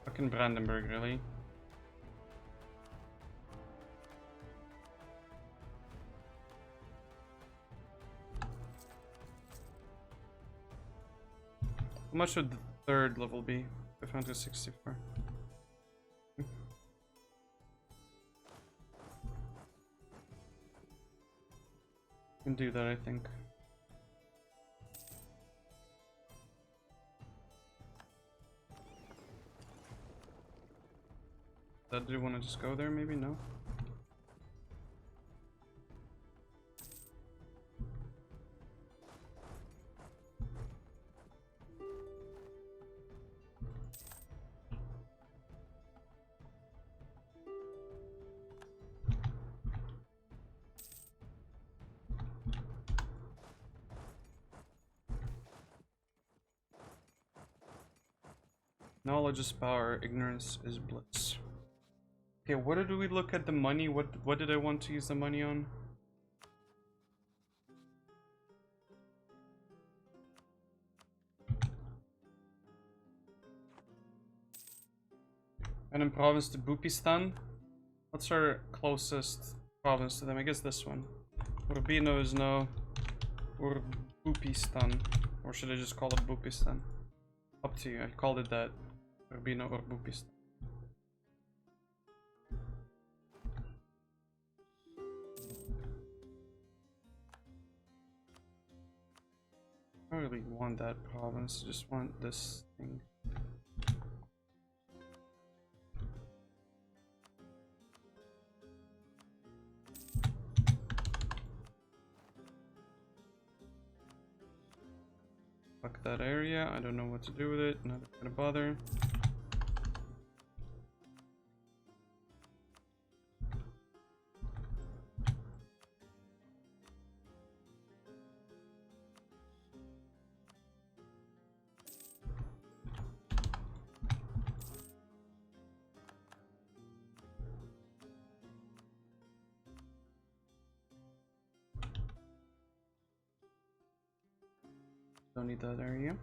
Fucking Brandenburg, really? How much would the third level be? 564. Can do that, I think. Do you want to just go there? Maybe no. Knowledge is power, ignorance is bliss. Okay, what did we look at the money? What did I want to use the money on? And in province to Bupistan. What's our closest province to them? I guess this one. Urbino is no. Bupistan. Or should I just call it Bupistan? Up to you. I called it that. Urbino or Bupistan. I don't really want that province, I just want this thing. Fuck that area, I don't know what to do with it, not gonna bother. Don't need that area.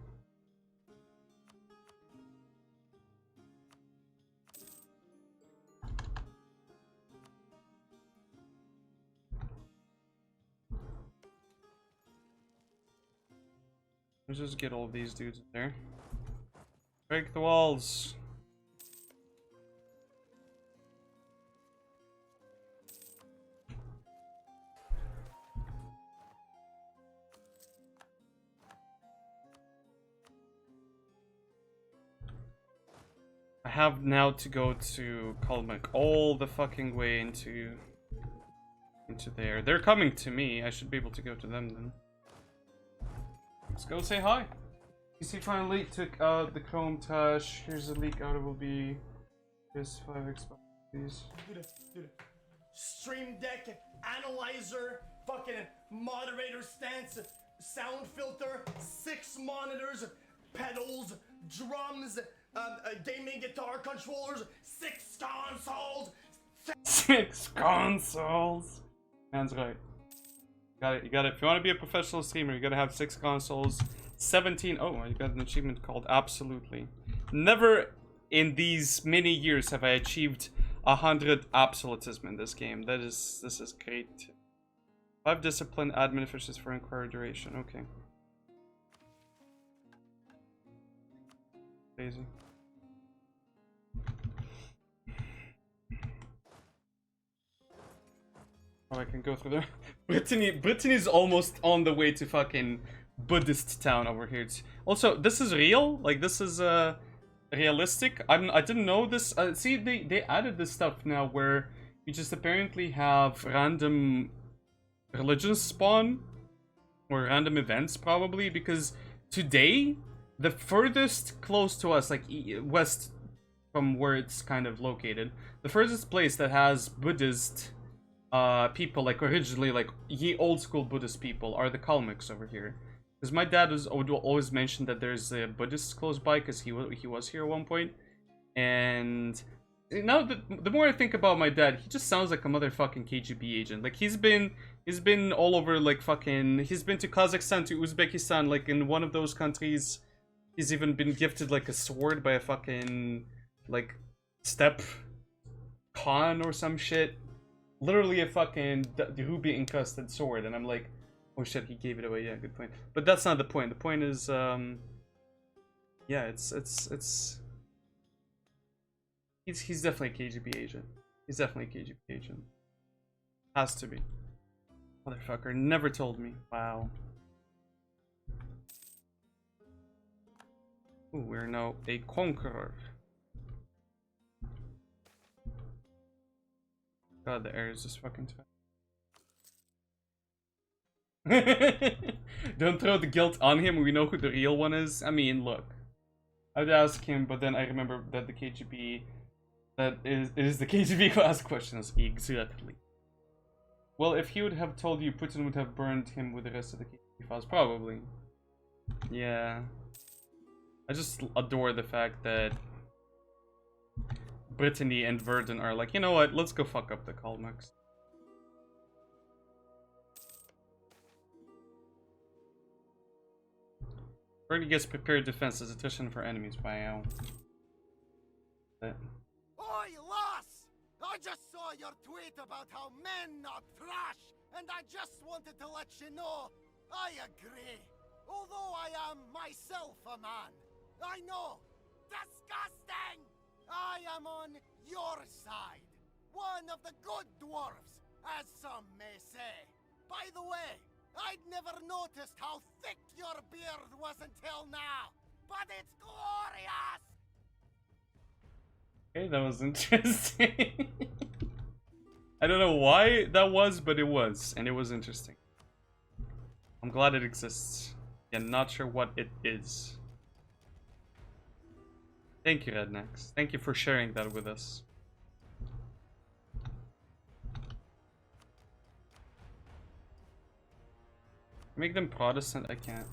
Let's just get all of these dudes in there. Break the walls. I have now to go to Kalmak all the fucking way into there. They're coming to me. I should be able to go to them then. Let's go say hi. PC trying leak took out the Chrome Tash. Here's a leak out. It will be PS5 Xbox, please. Dude. Stream Deck, analyzer, fucking moderator stance, sound filter, 6 monitors, pedals, drums, gaming guitar controllers, 6 consoles. 6 consoles. Man's right. Got it. You got it. If you want to be a professional streamer, you gotta have 6 consoles. 17. Oh, I got an achievement called Absolutely. Never in these many years have I achieved 100 absolutism in this game. This is great. 5 discipline, admin efficiency for inquiry duration. Okay. Crazy. Oh, I can go through there. Brittany's almost on the way to fucking Buddhist town over here. Also, this is real. Like, this is realistic. I didn't know this. See, they added this stuff now where you just apparently have random religions spawn or random events probably, because today the furthest close to us, like west from where it's kind of located, the furthest place that has Buddhist people, like originally like ye old school Buddhist people, are the Kalmyks over here. Because my dad would always mention that there's a Buddhist close by, because he was here at one point. And now the more I think about my dad, he just sounds like a motherfucking KGB agent. Like he's been all over, like fucking, he's been to Kazakhstan, to Uzbekistan, like in one of those countries. He's even been gifted like a sword by a fucking like step Khan or some shit. Literally a fucking ruby encrusted sword, and I'm like, oh shit, he gave it away. Yeah, good point. But that's not the point. The point is, yeah, he's definitely a KGB agent. He's definitely a KGB agent. Has to be. Motherfucker never told me. Wow. Ooh, we're now a conqueror. God, the air is just fucking tight. Don't throw the guilt on him. We know who the real one is. I mean, look. I'd ask him, but then I remember that the KGB... That it is the KGB who asks questions. Exactly. Well, if he would have told you, Putin would have burned him with the rest of the KGB files. Probably. Yeah. I just adore the fact that Brittany and Verdun are like, you know what, let's go fuck up the Kalmyks. Burgundy gets prepared defense as attrition for enemies. Wow. Oi, lass! I just saw your tweet about how men are trash, and I just wanted to let you know, I agree. Although I am myself a man. I know! Disgusting! I am on your side. One of the good dwarves, as some may say. By the way, I'd never noticed how thick your beard was until now. But it's glorious! Okay, that was interesting. I don't know why that was, but it was. And it was interesting. I'm glad it exists. Yeah, not sure what it is. Thank you, Rednex. Thank you for sharing that with us. Make them Protestant? I can't.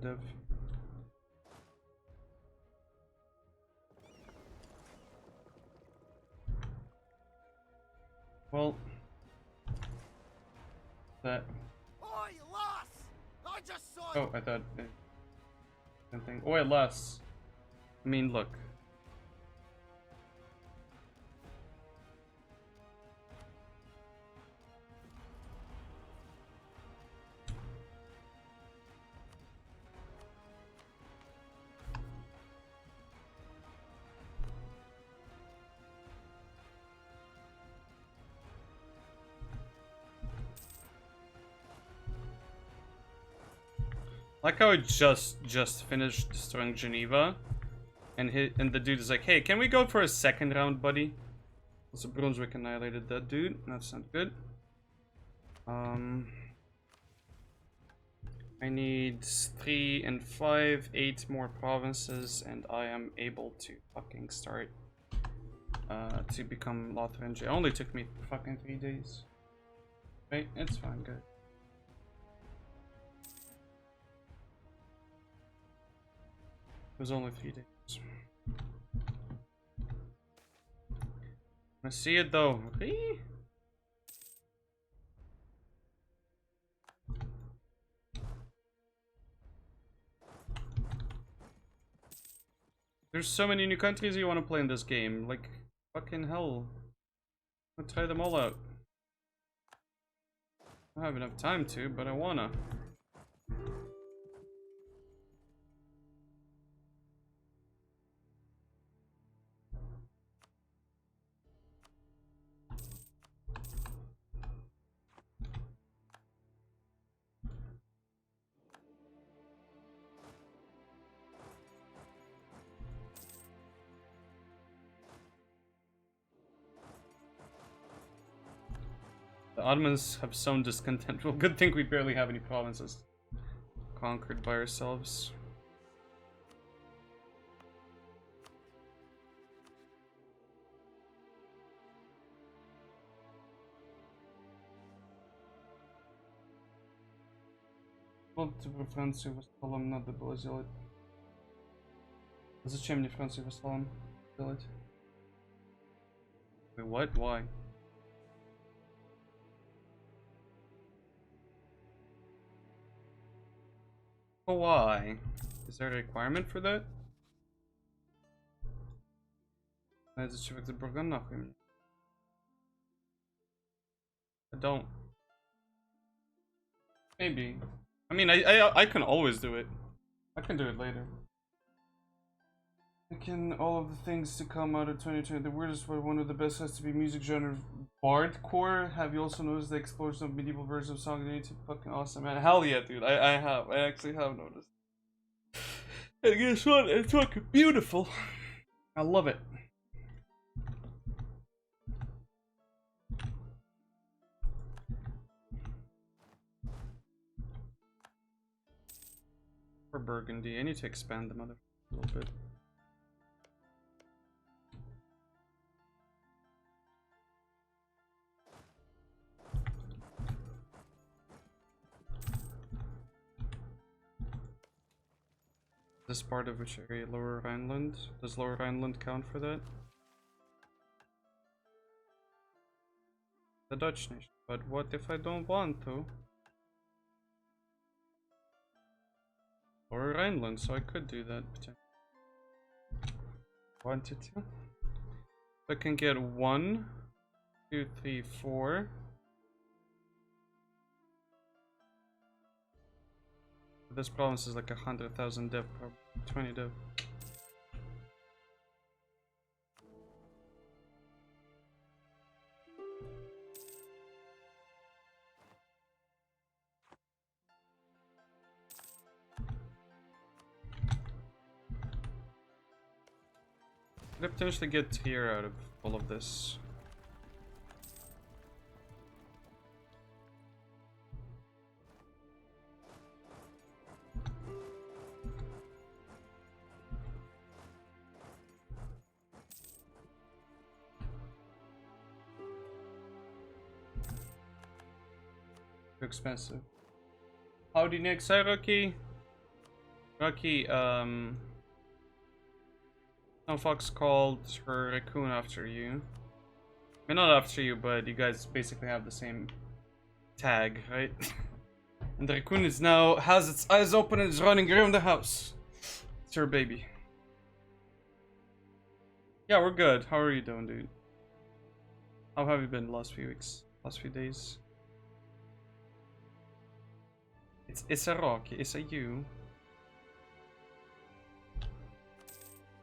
Dev. Well, that. Oi, lass! I just saw. Oh, I thought. Something. Oi, lass. I mean, look. Like how I just finished destroying Geneva, and the dude is like, "Hey, can we go for a second round, buddy?" Also, Brunswick annihilated that dude. That's not good. I need 3 and 5, 8 more provinces, and I am able to fucking start to become Lotharingia. It only took me fucking 3 days. Right? It's fine, good. It was only 3 days. I see it though. Really? There's so many new countries you want to play in this game. Like, fucking hell. I'll try them all out. I don't have enough time to, but I wanna. The Ottomans have sown discontent. Well, good thing we barely have any provinces conquered by ourselves. We Францию вассалом надо было сделать. Зачем мне Францию вассалом делать? Wait, what? Why? Why? Is there a requirement for that? Этот человек забургал нахуй мне. I don't. Maybe. I mean, I can always do it. I can do it later. I can all of the things to come out of 2020. The weirdest one of the best has to be music genre bardcore. Have you also noticed the explosion of medieval versions of song on YouTube? Fucking awesome, man. Hell yeah, dude. I have. I actually have noticed. And guess what? It's fucking beautiful. I love it. For Burgundy, I need to expand the mother a little bit. This part of which area? Lower Rhineland? Does Lower Rhineland count for that? The Dutch nation. But what if I don't want to? Lower Rhineland, so I could do that potentially. Wanted to. I can get 1, 2, 3, 4. This province is like 100,000 dev, probably 20 dev. Could I potentially get tier out of all of this? Too expensive. Howdy next, hi Rocky. Rocky, no fox called her raccoon after you. I mean, not after you, but you guys basically have the same tag, right? And the raccoon is now has its eyes open and is running around the house. It's her baby. Yeah, we're good. How are you doing, dude? How have you been the last few weeks? Last few days? It's a rock, it's a you.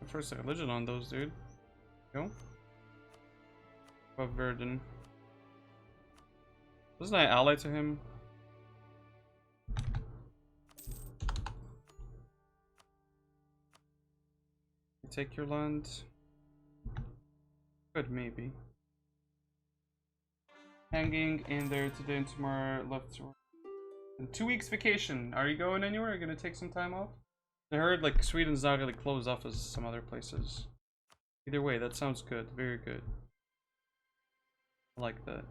First religion on those, dude. Go. Above Verdun. Wasn't I ally to him? Take your land. Good, maybe. Hanging in there today and tomorrow. Left to. And 2 weeks vacation. Are you going anywhere? Are you gonna take some time off? I heard like Sweden's not really closed off as some other places. Either way, that sounds good. Very good. I like that.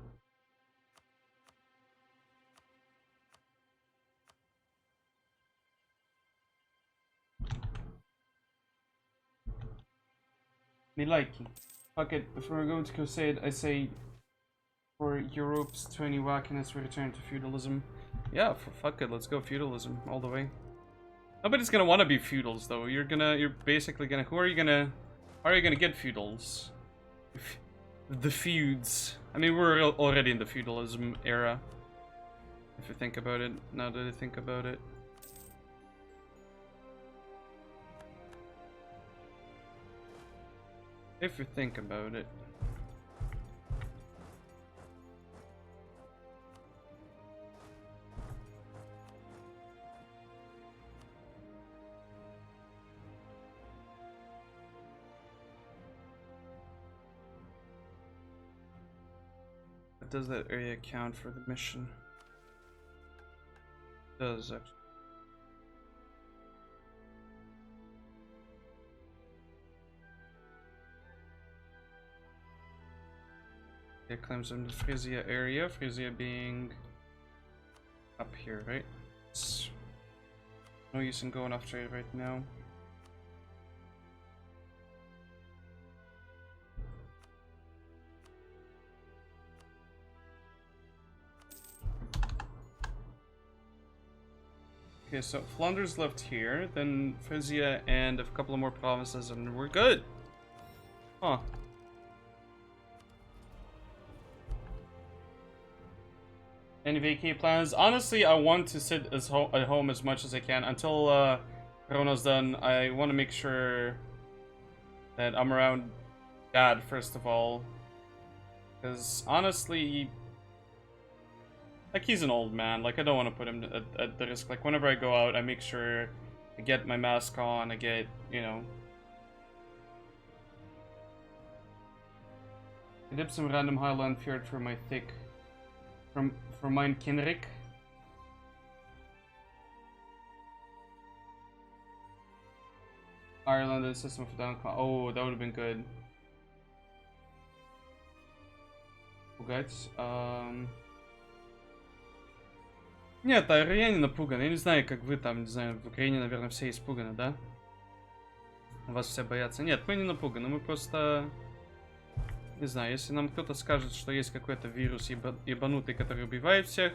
Me liking. Fuck it. If we're going to Crusade, I say for Europe's 20 wackiness, we return to feudalism. Yeah, fuck it. Let's go feudalism all the way. Nobody's gonna want to be feudals though. You're basically gonna. How are you gonna get feudals? The feuds. I mean, we're already in the feudalism era. If you think about it. Now that I think about it. If you think about it. Does that area count for the mission? It does actually. It claims in the Frisia area, Frisia being up here, right? It's no use in going after it right now. Okay, so Flanders left here, then Frisia and a couple of more provinces, and we're good. Huh. Any vacay plans? Honestly, I want to sit at home as much as I can until Corona's done. I want to make sure that I'm around Dad first of all, because honestly, like, he's an old man. Like, I don't want to put him at the risk. Like, whenever I go out, I make sure I get my mask on. I get, you know. I dip some random Highland Fjord for my thick. For mine Kinrik. Ireland and System of Down. Oh, that would have been good. Пугать. Нет, я не напуган. Я не знаю, как вы там, не знаю, в Украине, наверное, все испуганы, да? Вас все боятся. Нет, мы не напуганы, мы просто... Не знаю, если нам кто-то скажет, что есть какой-то вирус ебанутый, который убивает всех,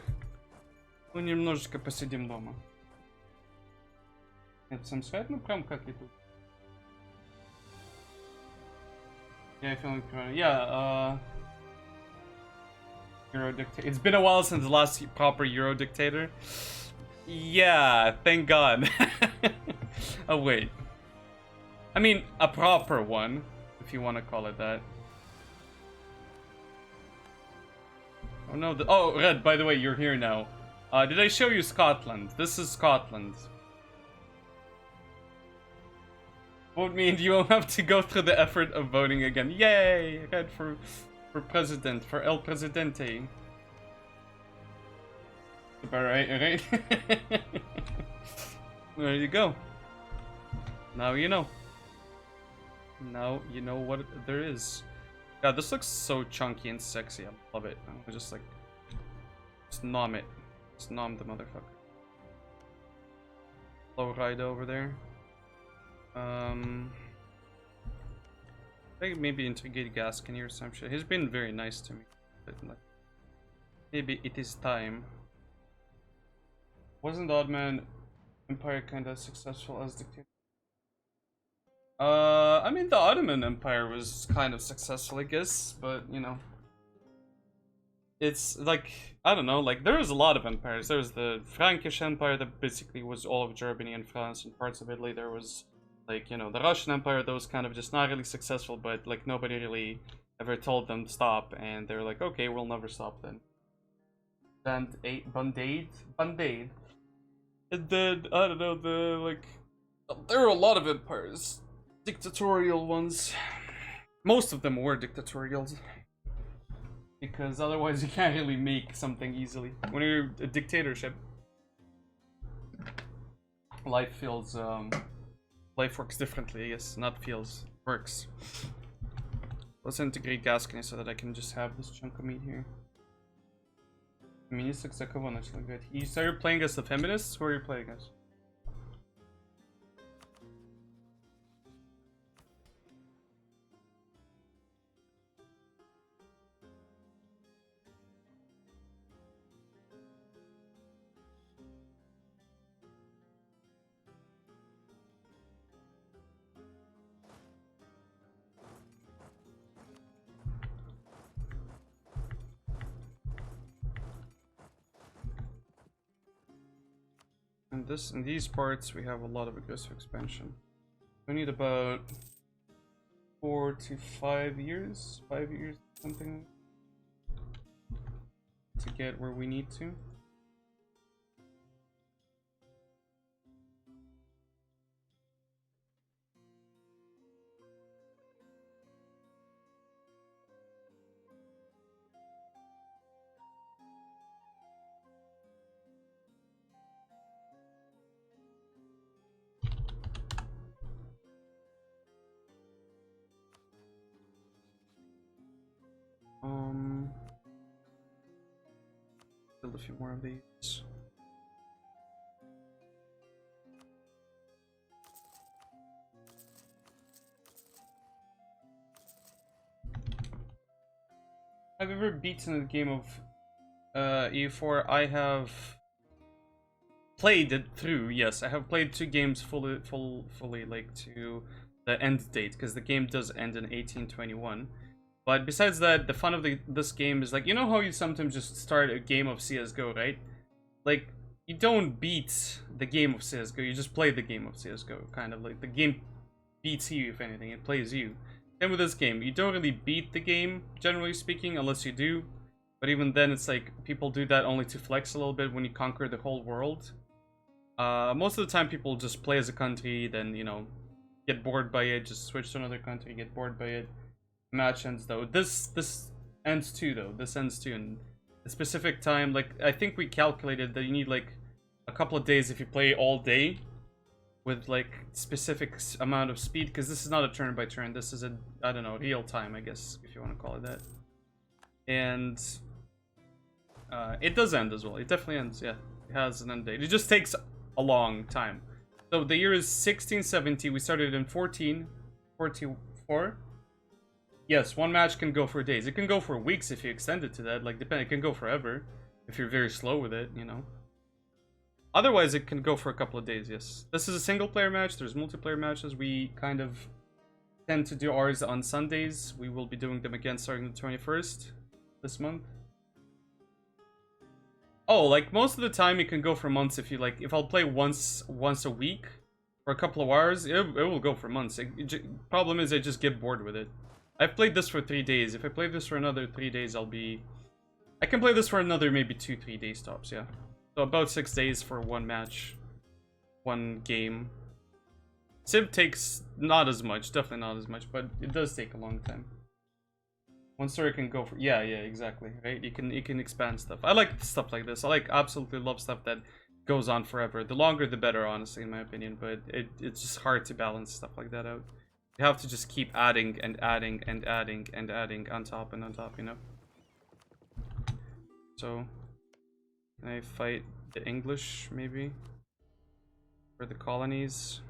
мы немножечко посидим дома. Это сам сайт, ну прям как и тут. Yeah, Euro dictator. It's been a while since the last proper Euro dictator. Yeah, thank God. Oh wait. I mean, a proper one, if you want to call it that. Oh no, oh Red, by the way, you're here now. Did I show you Scotland? This is Scotland. Vote me and you won't have to go through the effort of voting again. Yay! Red for president, for El Presidente. Alright. There you go. Now you know. Now you know what there is. God, this looks so chunky and sexy. I love it. I just like... Just nom it. Just nom the motherfucker. Low ride over there. I think maybe integrate Gascony or some shit. He's been very nice to me. But like, maybe it is time. Wasn't the Ottoman Empire kinda successful as dictator? I mean, the Ottoman Empire was kind of successful, I guess, but, you know. It's, like, I don't know, like, there was a lot of empires. There was the Frankish Empire that basically was all of Germany and France and parts of Italy. There was, like, you know, the Russian Empire that was kind of just not really successful, but, like, nobody really ever told them to stop, and they were like, okay, we'll never stop then. Band-Aid? I don't know, like, there were a lot of empires. Dictatorial ones. Most of them were dictatorial. Because otherwise you can't really make something easily. When you're a dictatorship, life feels, life works differently, I guess. Not feels, works. Let's integrate Gascony so that I can just have this chunk of meat here. Minister Zakova, actually good. You started playing as the feminists? Who are you playing as? In these parts we have a lot of aggressive expansion. We need about 4 to 5 years, 5 years, something, to get where we need to. Build a few more of these. I've ever beaten a game of EU4. I have played it through. Yes, I have played 2 games fully, like to the end date, because the game does end in 1821. But besides that, the fun of this game is, like, you know how you sometimes just start a game of CSGO, right? Like, you don't beat the game of CSGO, you just play the game of CSGO, kind of. Like, the game beats you, if anything, it plays you. And with this game, you don't really beat the game, generally speaking, unless you do. But even then, it's like, people do that only to flex a little bit when you conquer the whole world. Most of the time, people just play as a country, then, you know, get bored by it, just switch to another country, get bored by it. Match ends though. This ends too though. This ends too, and a specific time. Like, I think we calculated that you need like a couple of days if you play all day, with like specific amount of speed. Because this is not a turn by turn. This is a, I don't know, real time, I guess, if you want to call it that. And it does end as well. It definitely ends. Yeah, it has an end date. It just takes a long time. So the year is 1670. We started in 1444. Yes, one match can go for days. It can go for weeks if you extend it to that. Like, it can go forever if you're very slow with it, you know. Otherwise, it can go for a couple of days, yes. This is a single-player match. There's multiplayer matches. We kind of tend to do ours on Sundays. We will be doing them again starting the 21st this month. Oh, like, most of the time, it can go for months if you, like, if I'll play once a week for a couple of hours, it will go for months. Problem is, I just get bored with it. I've played this for 3 days. If I play this for another 3 days, I can play this for another maybe 2-3 days tops, yeah. So about 6 days for one match, one game. Civ takes not as much, definitely not as much, but it does take a long time. One story can go for, yeah, exactly, right? You can expand stuff. I like stuff like this. I absolutely love stuff that goes on forever. The longer the better, honestly, in my opinion, but it's just hard to balance stuff like that out. You have to just keep adding and adding and adding and adding on top and on top, you know? So, can I fight the English, maybe? For the colonies?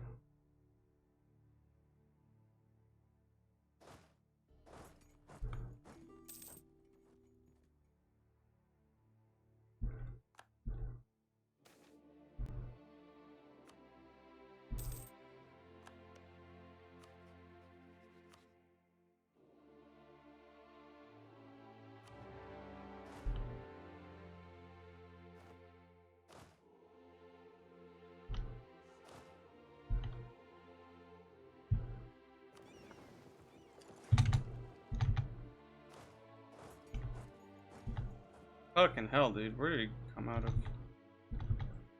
Fucking hell, dude. Where did it come out of?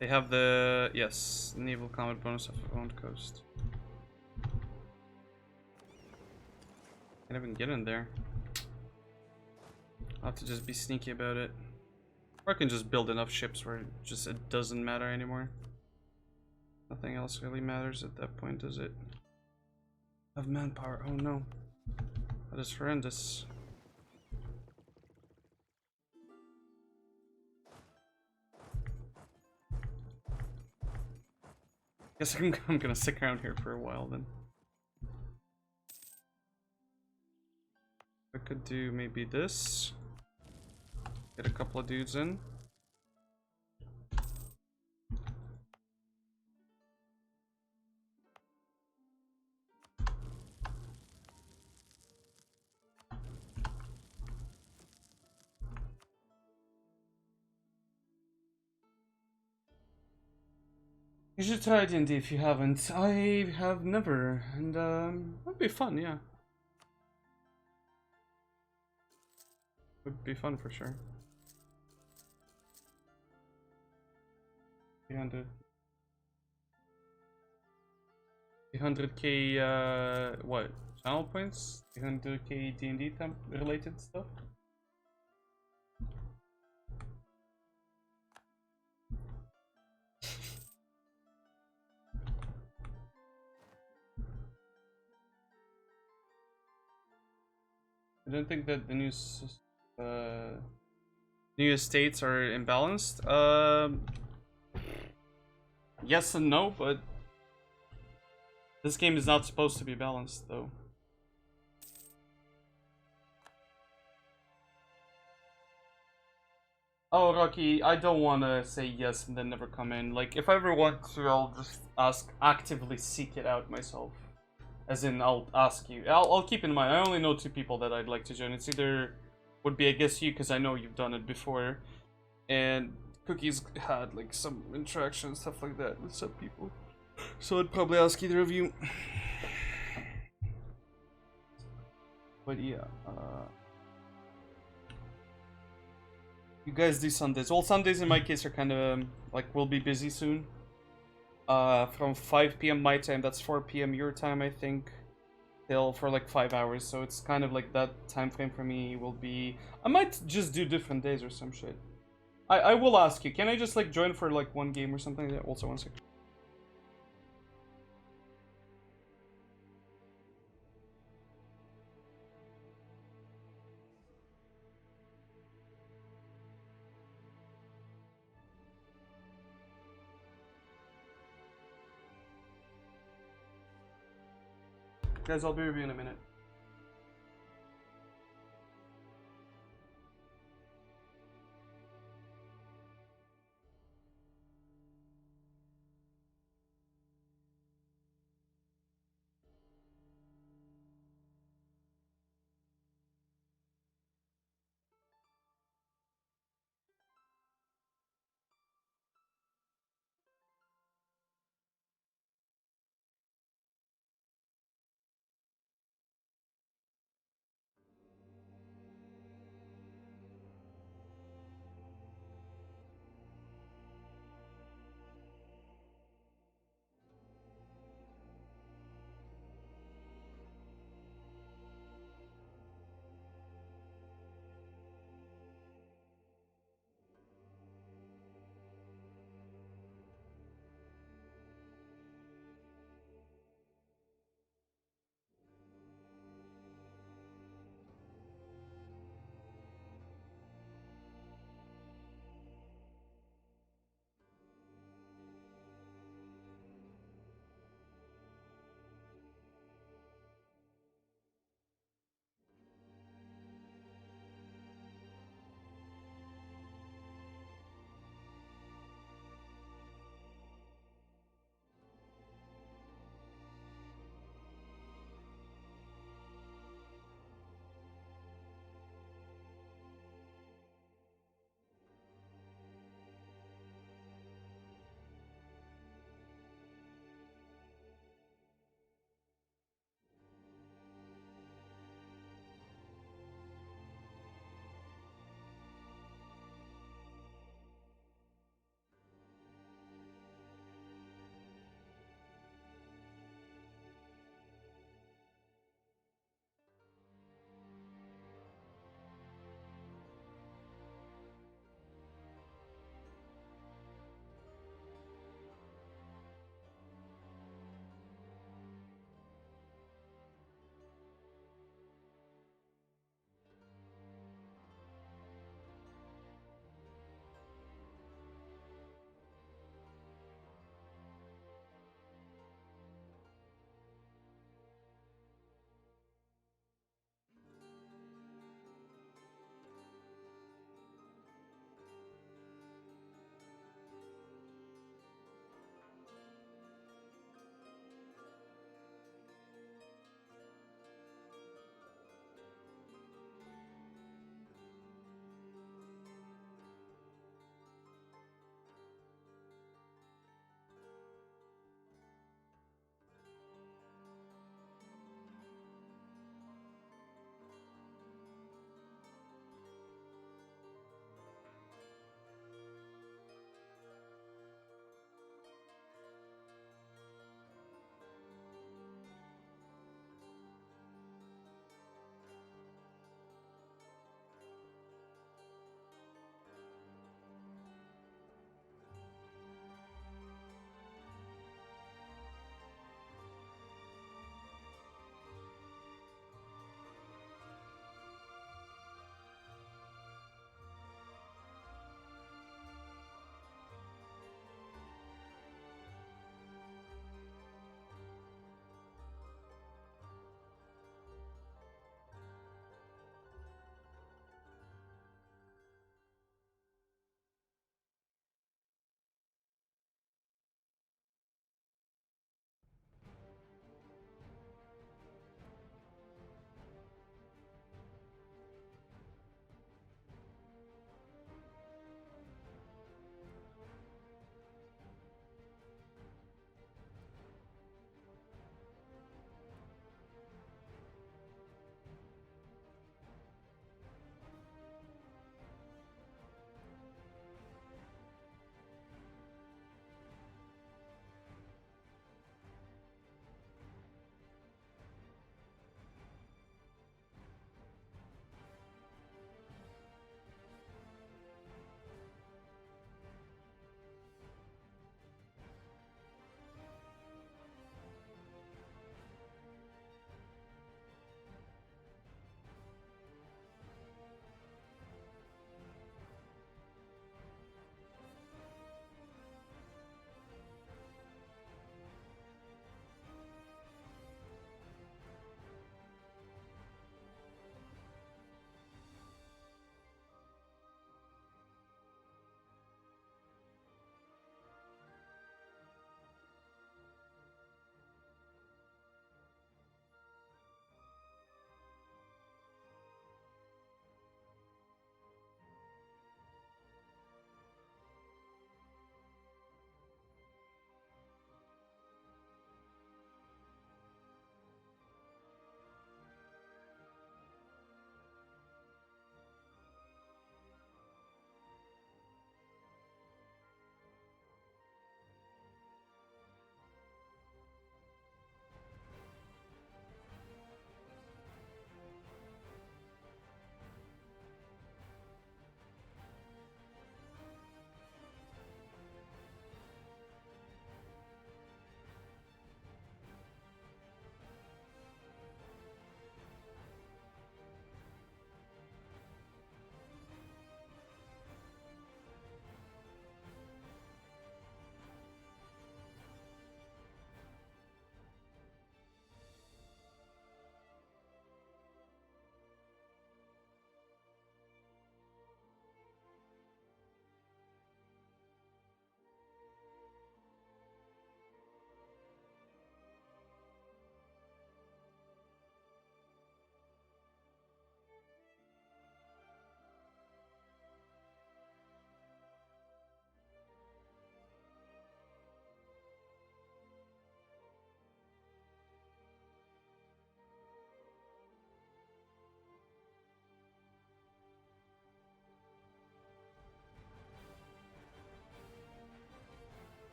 They have the... Yes, naval combat bonus of owned coast. Can't even get in there. I'll have to just be sneaky about it. Or I can just build enough ships where it doesn't matter anymore. Nothing else really matters at that point, does it? I have manpower. Oh no. That is horrendous. Guess I'm gonna stick around here for a while then. I could do maybe this. Get a couple of dudes in. You should try D&D if you haven't. I have never, and that'd be fun, yeah. Would be fun for sure. 300. 300k, what? Channel points? 300k D&D related stuff? I don't think that the new estates are imbalanced. Yes and no, but this game is not supposed to be balanced, though. Oh, Rocky, I don't want to say yes and then never come in. Like, if I ever want to, I'll just actively seek it out myself. As in, I'll ask you. I'll keep in mind, I only know 2 people that I'd like to join. It's either, would be, I guess, you, because I know you've done it before. And Cookie's had, like, some interaction and stuff like that with some people. So I'd probably ask either of you. But yeah, you guys do Sundays. Well, Sundays in my case are kind of, like, we'll be busy soon. From 5 p.m. my time, that's 4 p.m. your time, I think, till for like 5 hours. So it's kind of like that time frame for me will be. I might just do different days or some shit. I will ask you. Can I just like join for like 1 game or something? Yeah, also 1 second. Guys, I'll be with you in a minute.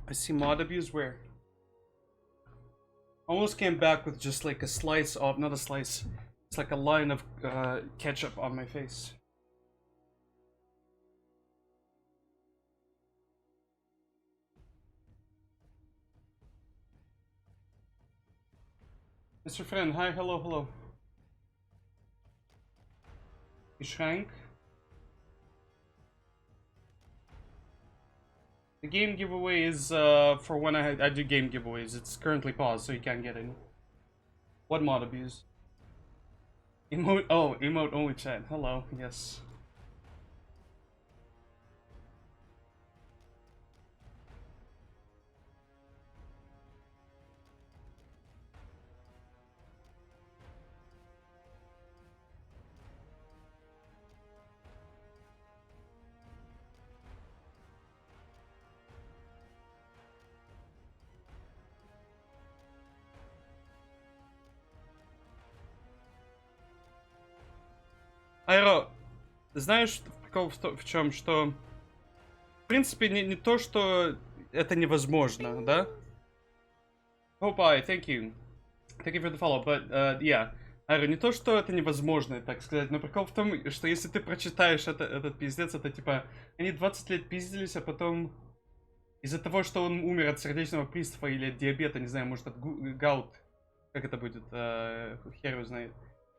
I see mod abuse where? Almost came back with just like a slice of, not a slice, it's like a line of ketchup on my face. Mr. Friend, hi, hello, hello. Shrank. The game giveaway is for when I do game giveaways. It's currently paused, so you can't get any. What mod abuse? Emote, oh, emote only chat. Hello, yes. Айро, знаешь, прикол в чем, что в принципе не то, что это невозможно, да? Oh, bye, thank you for the follow, but yeah, Айро, не то, что это невозможно, так сказать, но прикол в том, что если ты прочитаешь этот пиздец, это типа, они 20 лет пиздились, а потом из-за того, что он умер от сердечного приступа или от диабета, не знаю, может от гаут, как это будет, хер его знает.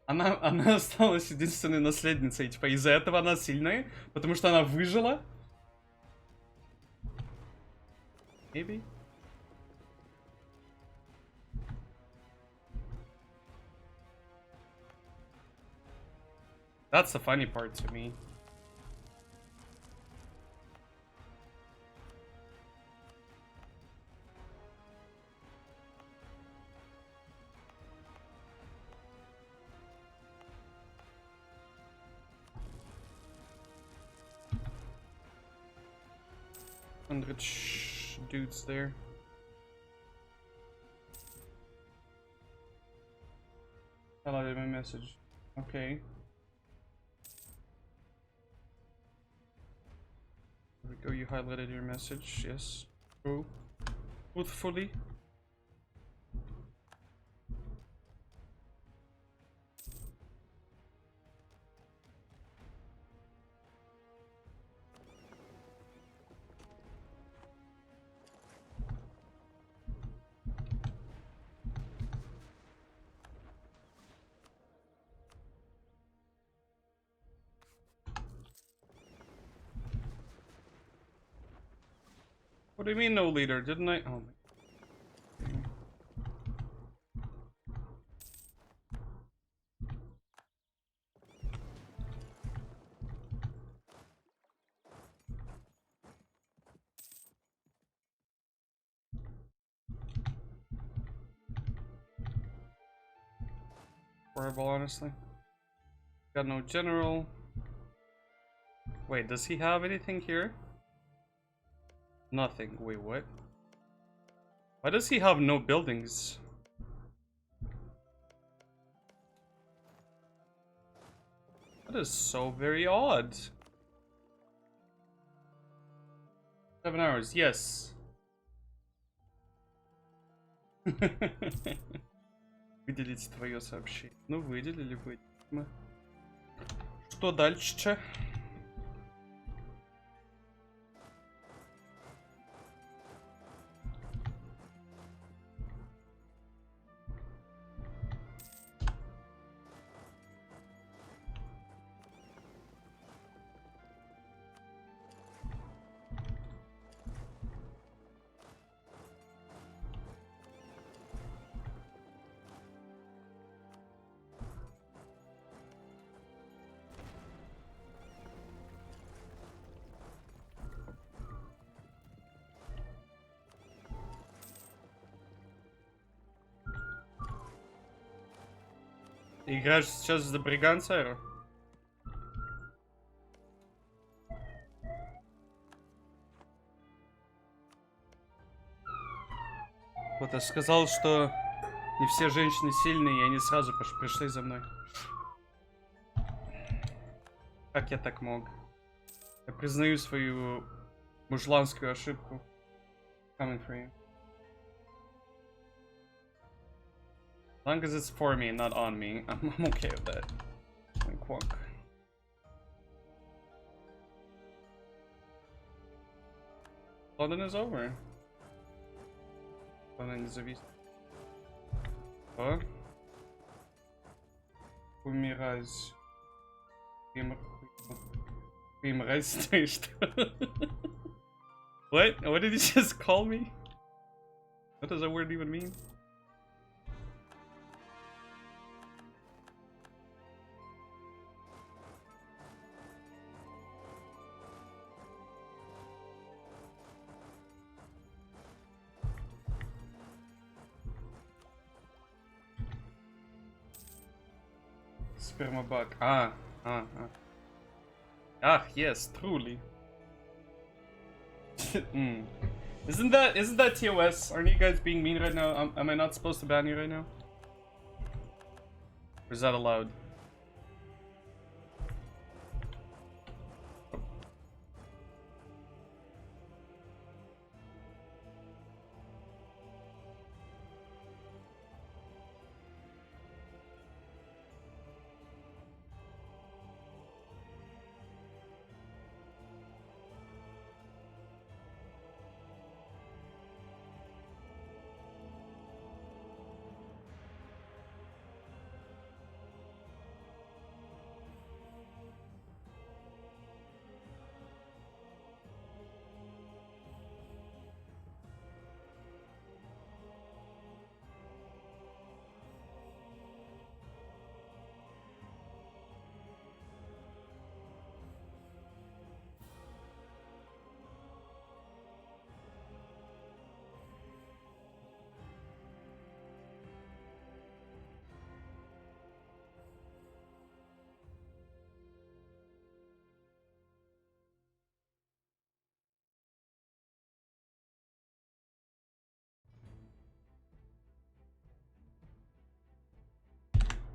Она осталась единственной наследницей, типа из-за этого она сильная, потому что она выжила. Maybe? That's the funny part to me. Dudes there. Highlighted my message. Okay. There we go, you highlighted your message, yes. True. Truthfully. What do you mean no leader? Didn't I? Oh. Horrible, honestly. Got no general. Wait, does he have anything here? Nothing. Wait, what? Why does he have no buildings? That is so very odd. 7 hours, yes. Выделить твое сообщение. Ну, выделили. Что дальше? Ты играешь сейчас за бриганца? Вот, я сказал, что не все женщины сильные, и они сразу пришли за мной. Как я так мог? Я признаю свою мужланскую ошибку. Coming for you. As long as it's for me and not on me, I'm okay with that. Wink, wink. London is over. London is a vista. Oh. Mirage. What? What did he just call me? What does that word even mean? Sperma bug. Ah, yes, truly. Isn't that TOS? Aren't you guys being mean right now? Am I not supposed to ban you right now? Or is that allowed?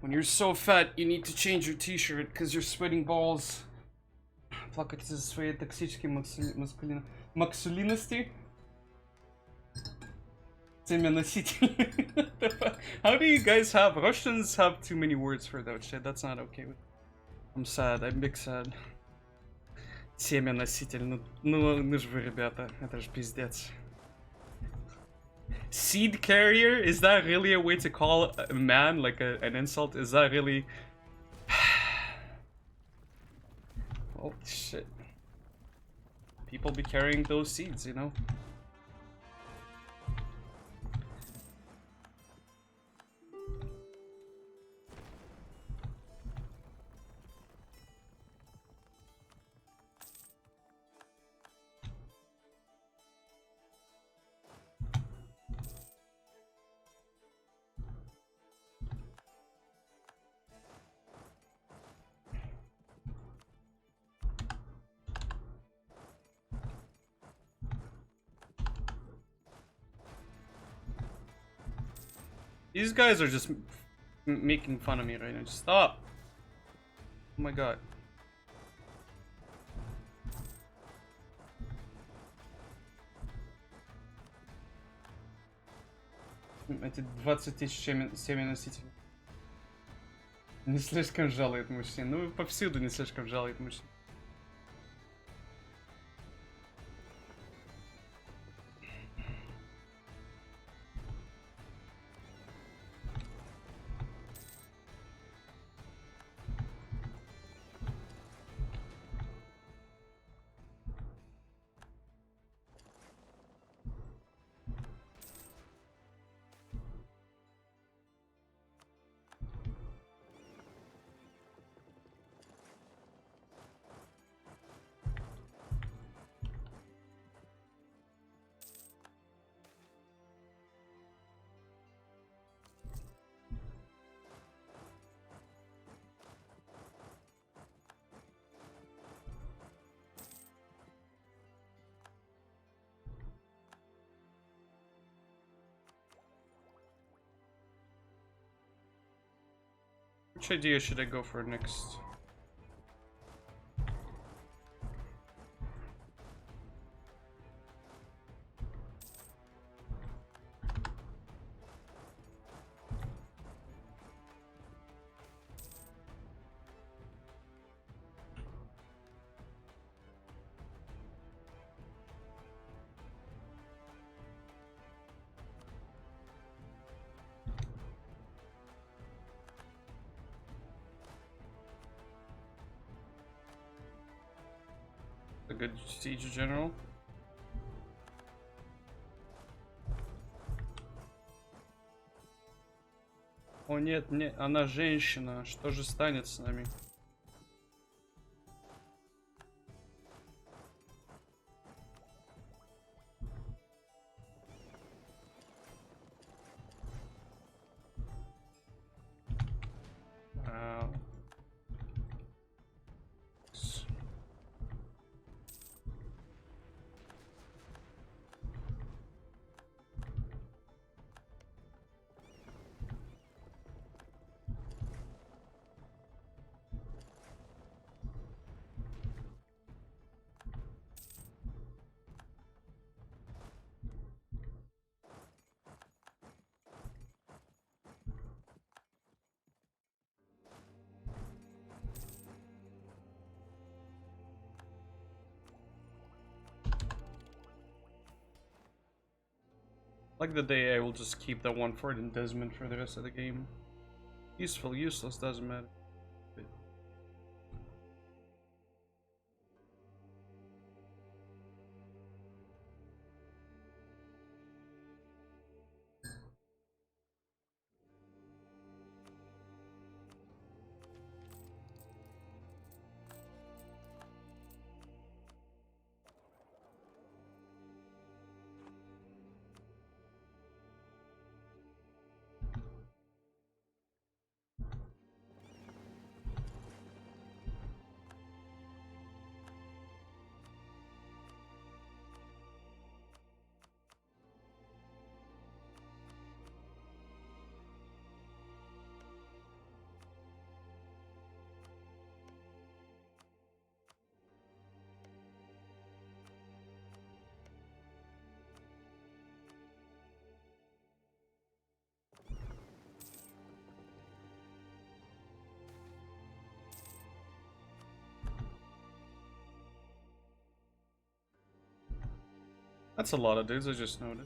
When you're so fat, you need to change your t-shirt because you're sweating balls. Плакать из-за своей токсической максулинности. How do you guys have... Russians have too many words for that shit. That's not okay. I'm sad. I'm big sad. Семя-носитель. Ну ж вы, ребята. Это ж пиздец. Seed carrier? Is that really a way to call a man, like an insult? Is that really... Oh, shit. People be carrying those seeds, you know? These guys are just making fun of me right now. Just stop. Oh my god. Эти 20 тысяч семя-носителей. Не слишком жалует мужчин. Ну, повсюду не слишком жалует мужчин. Which idea should I go for next? good siege general. О нет, нет, она женщина. Что же станет с нами? Like the day I will just keep that one fort in Desmond for the rest of the game. Useful, useless, doesn't matter. That's a lot of dudes, I just noted.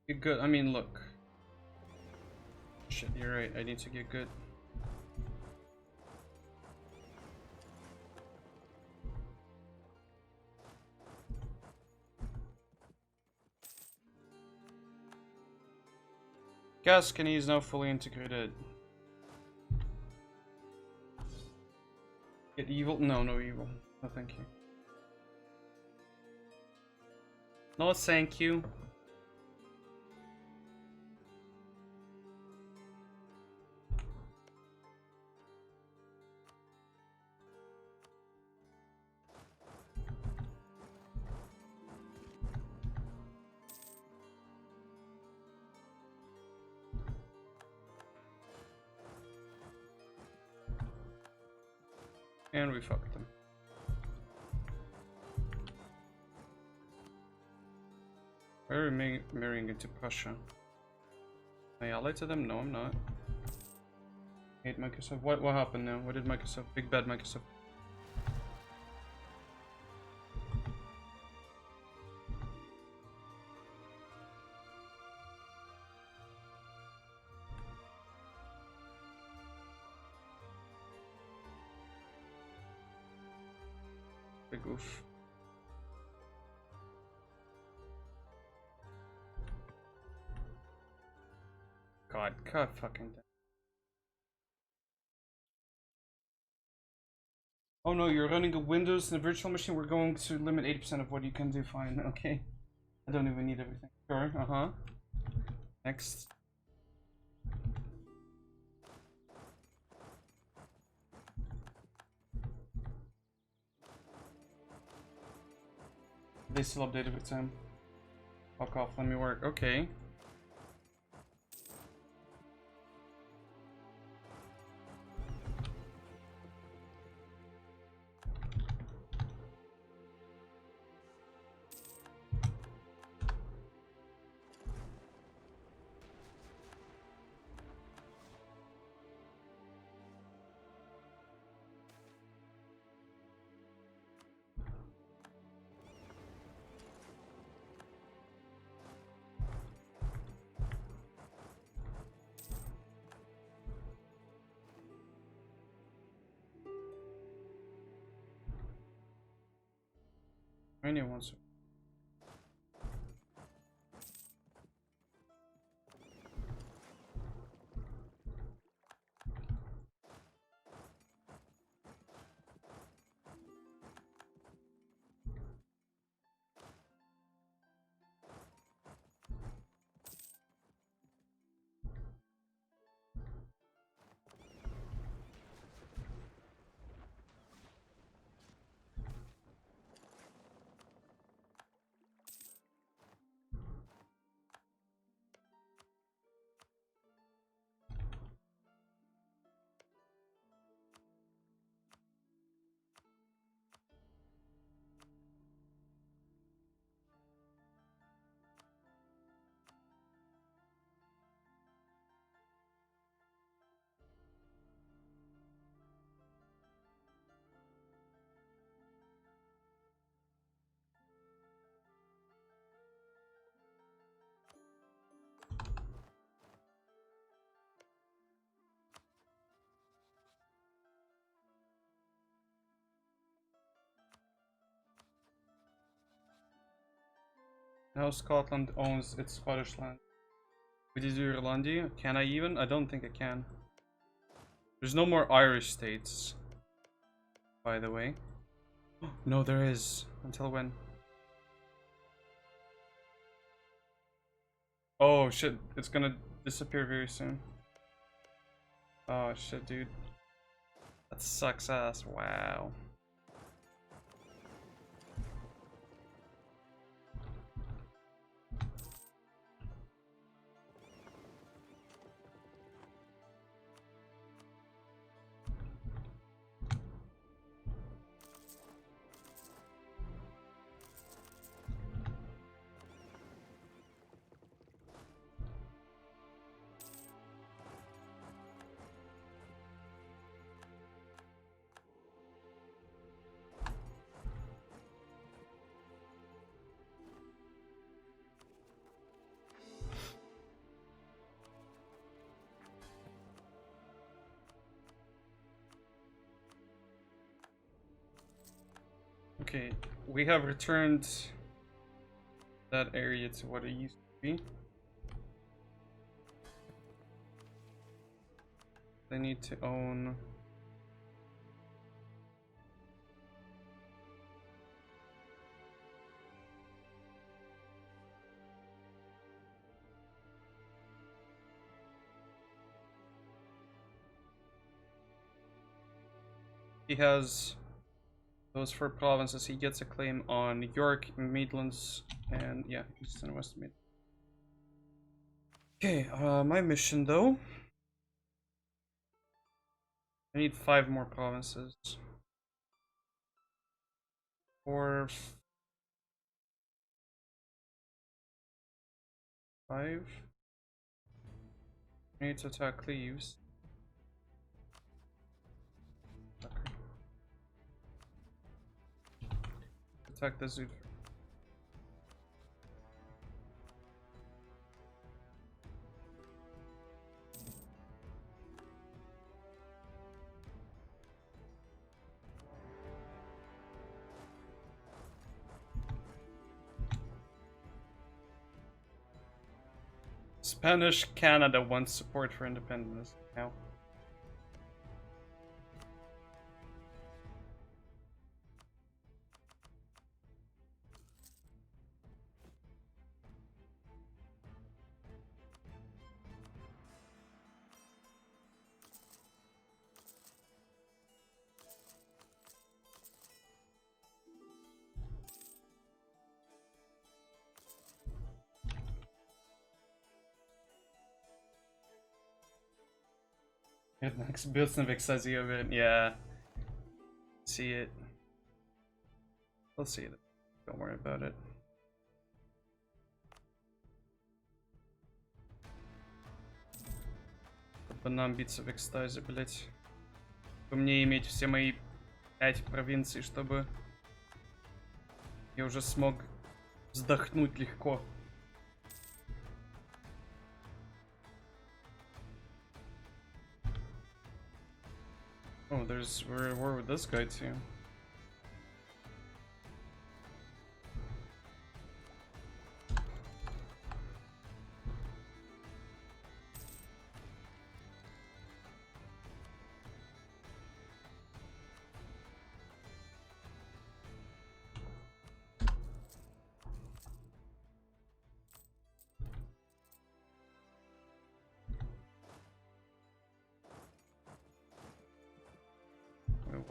Get good. I mean, look. Shit, you're right. I need to get good. Gascony is now fully integrated. Get evil? No, no evil. No, thank you. No, thank you. And we fucked them. Where are we marrying into Prussia? Am I allied to them? No, I'm not. Hate Microsoft. What happened now? What did Microsoft? Big bad Microsoft. Big oof. God fucking damn. Oh no, you're running a Windows and a virtual machine. We're going to limit 80% of what you can do. Fine, okay. I don't even need everything. Sure, Next. They still update every time. Fuck off, let me work. Okay. Anyone wants to. Now Scotland owns its Scottish land. With Irelandia, can I even? I don't think I can. There's no more Irish states, by the way. No, there is. Until when? Oh shit, it's gonna disappear very soon. Oh shit, dude. That sucks ass. Wow. Okay, we have returned that area to what it used to be. They need to own... He has those 4 provinces. He gets a claim on York, Midlands, and yeah, East and West Mid. Okay, my mission though. I need 5 more provinces. 4, 5. I need to attack Cleves. Attack the Zoot. Spanish Canada wants support for independence now. Next Bilsnevik says you event, yeah. See it. We'll see it. Don't worry about it. Чтобы нам биться в экстазе, блять. Чтобы мне иметь все мои 5 провинций, чтобы я уже смог вздохнуть легко. Oh, there's where would this guy to?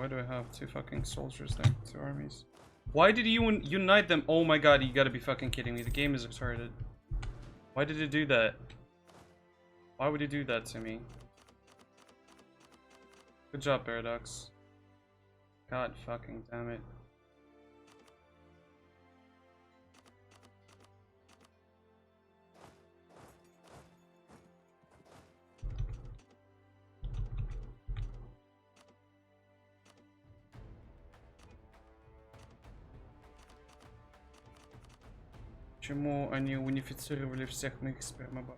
Why do I have 2 fucking soldiers there? 2 armies. Why did you unite them? Oh my god, you gotta be fucking kidding me. The game is retarded. Why did it do that? Why would you do that to me? Good job, Paradox. God fucking damn it. Почему они унифицировали всех моих спермобат?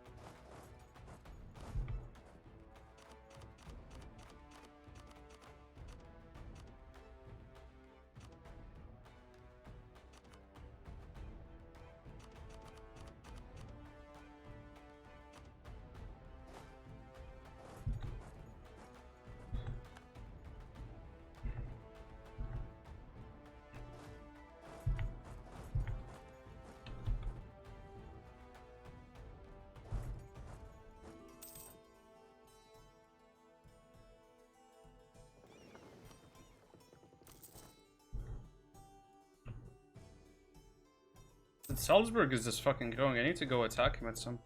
Salzburg is just fucking growing. I need to go attack him at some.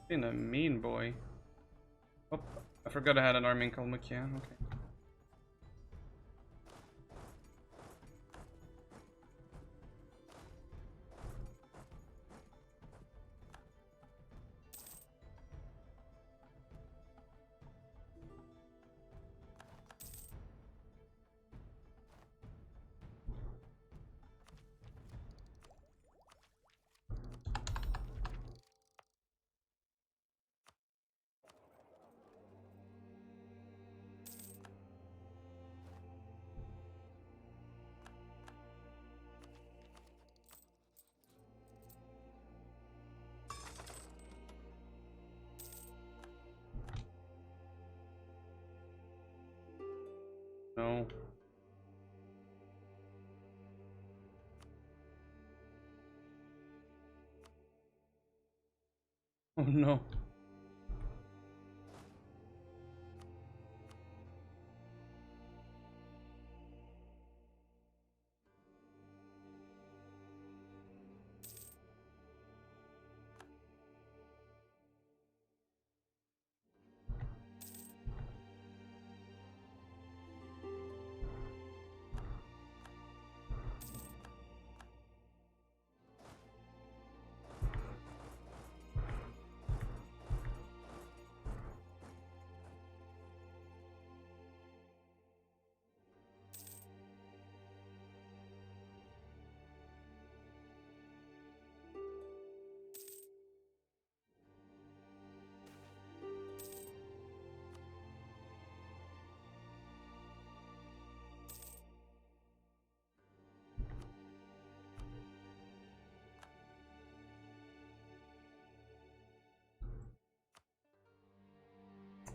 Being a mean boy. Oh, I forgot I had an army in Kalmykia. Okay. No. Oh no.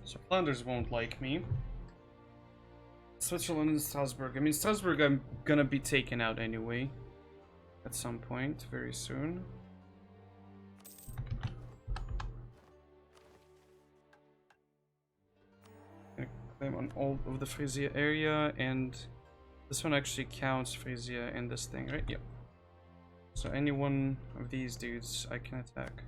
So Flanders won't like me. Switzerland and Strasbourg. I mean, Strasbourg I'm gonna be taken out anyway. At some point, very soon. Gonna claim on all of the Frisia area, and this one actually counts Frisia in this thing, right? Yep. So any one of these dudes I can attack.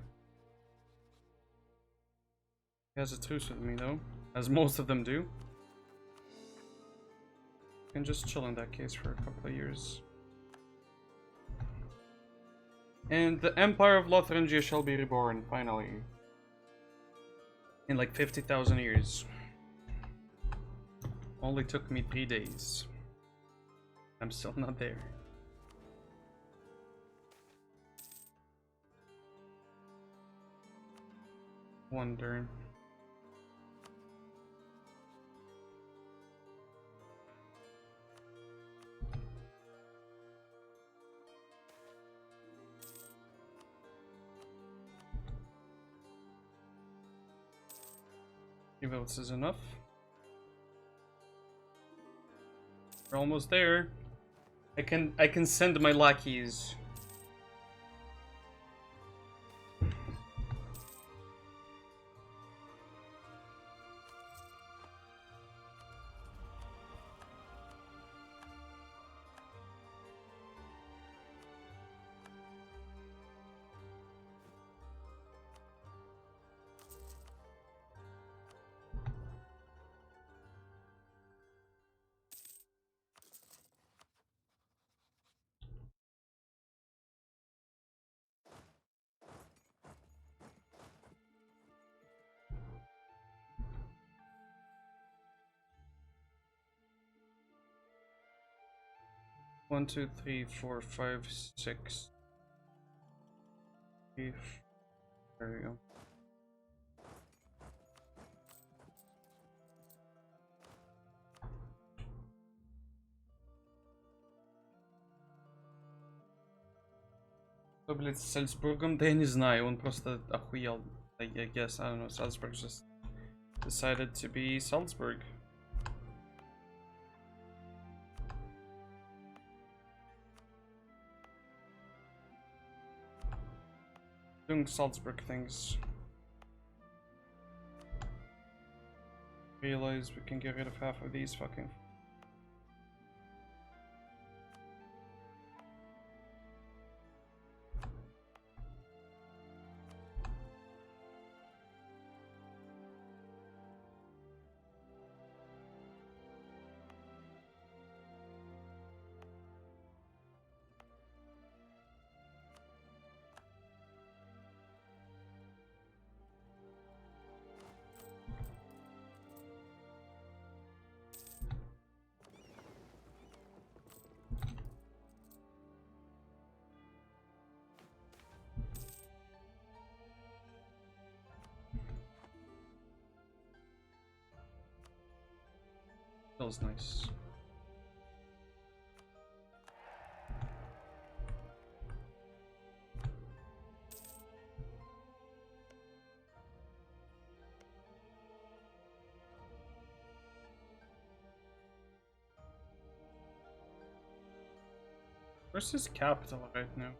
He has a truce with me though, as most of them do. Can just chill in that case for a couple of years. And the Empire of Lotharingia shall be reborn, finally. In like 50,000 years. Only took me 3 days. I'm still not there. Wonder. Few votes is enough. We're almost there. I can send my lackeys. 1, 2, 3, 4, 5, 6. There we go. Кто, блядь, с Сальцбургом? Да я не знаю, он просто охуел. I guess, I don't know, Salzburg just decided to be Salzburg. Doing Salzburg things. Realize we can get rid of half of these fucking. Feels nice. Where's his capital right now?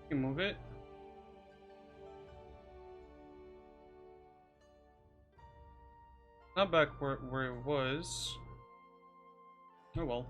Can you move it? Not back where it was. Oh well.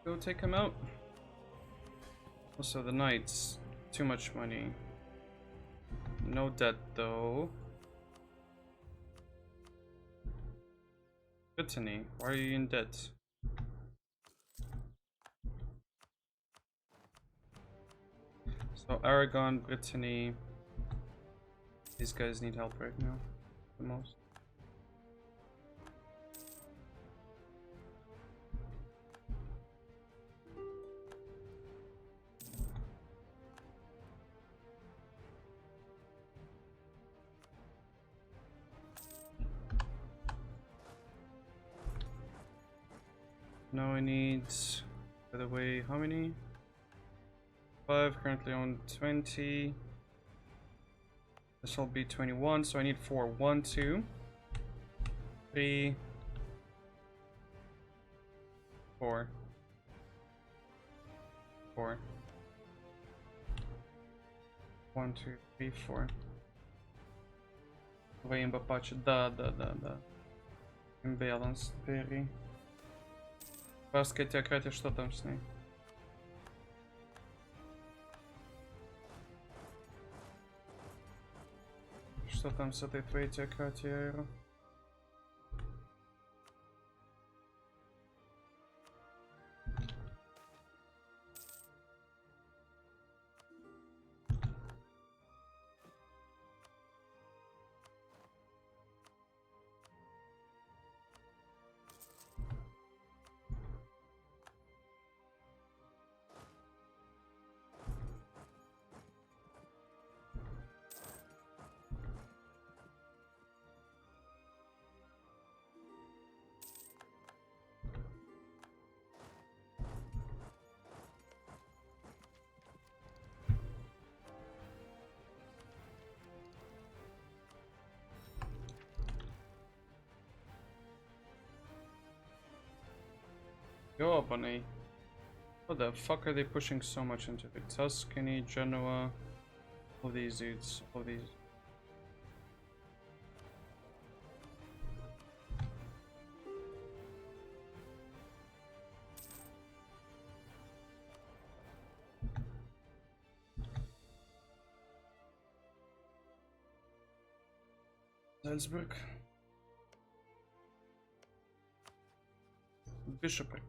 Go take him out. Also, the knights. Too much money. No debt, though. Brittany, why are you in debt? So, Aragon, Brittany. These guys need help right now. The most. Now I need, by the way, how many? 5, currently on 20. This will be 21, so I need 4. 1, 2, 3, 4. 4. 1, 2, 3, 4. Давай им попачу. Да. Imbalance, very. Барская теократия, что там с ней? Что там с этой твоей теократией, Айро? Go, bunny. What the fuck are they pushing so much into it? Tuscany, Genoa, all these dudes, all these. Salzburg. Bishopric.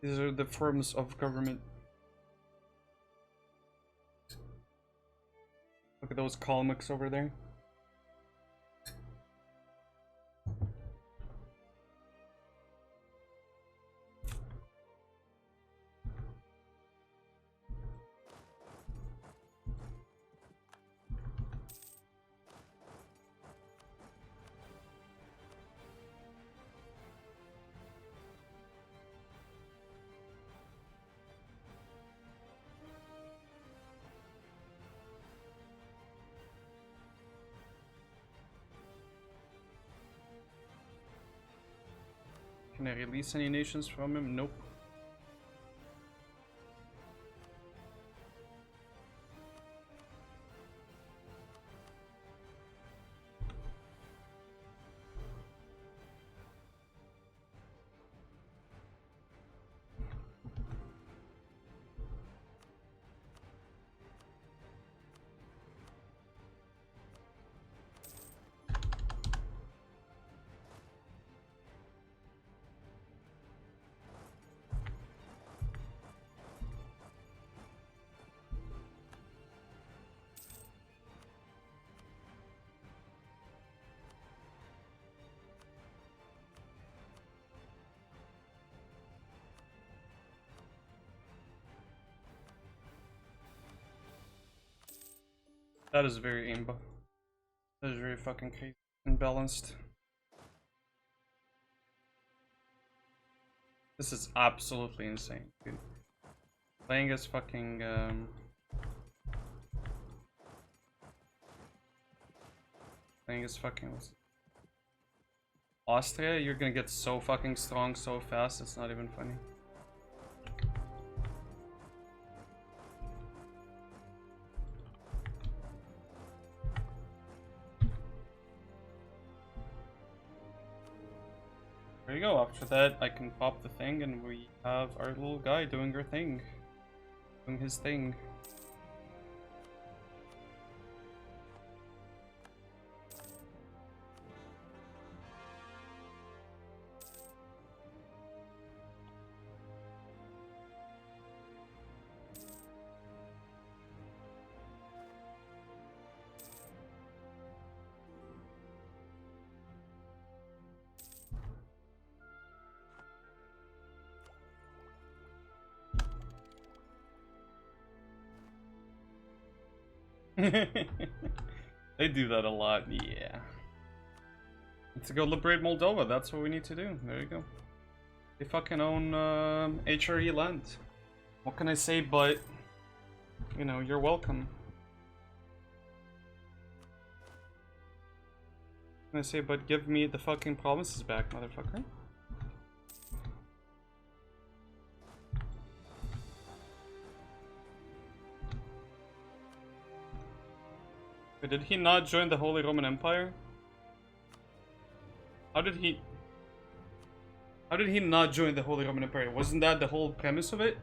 These are the forms of government. Look at those Kalmyks over there. Can I release any nations from him? Nope. That is very aimba. That is very fucking crazy and balanced. This is absolutely insane, dude. Playing as fucking playing as fucking Austria, you're gonna get so fucking strong so fast, it's not even funny. There you go, after that I can pop the thing and we have our little guy doing her thing. Doing his thing. They do that a lot, yeah. Let's go liberate Moldova, that's what we need to do. There you go. They fucking own HRE land. What can I say but, you know, you're welcome. What can I say but give me the fucking provinces back, motherfucker? Wait, did he not join the Holy Roman Empire? How did he not join the Holy Roman Empire? Wasn't that the whole premise of it?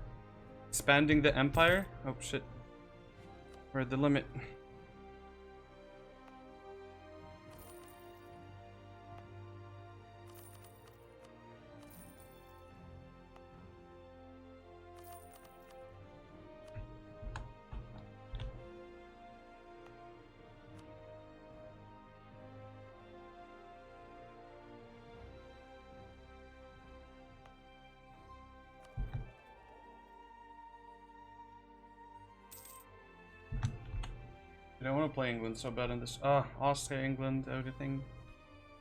Expanding the empire? Oh shit. We're at the limit. I want to play England so bad in this. Austria, England, everything.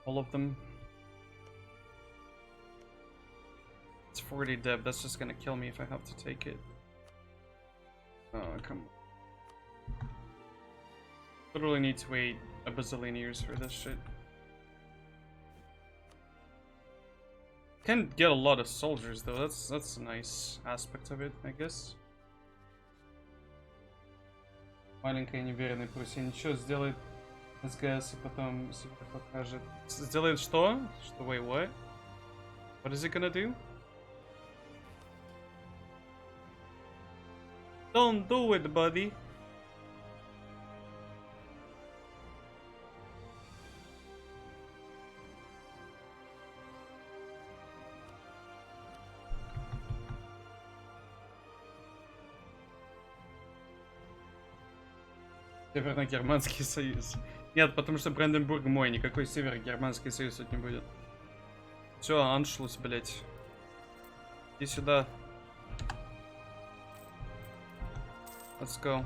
All of them. It's 40 dev, that's just gonna kill me if I have to take it. Oh, come on. Literally need to wait a bazillion years for this shit. Can get a lot of soldiers though. That's a nice aspect of it, I guess. Маленькая неверная Пруссия ничего сделает СГС и потом себе покажет. Сделает что? Что? Wait, what? What is it gonna do? Don't do it, buddy. Северно-германский союз. Нет, потому что Бранденбург мой, никакой Северо-германский союз тут не будет. Все, аншлус, блять. Иди сюда. Let's go.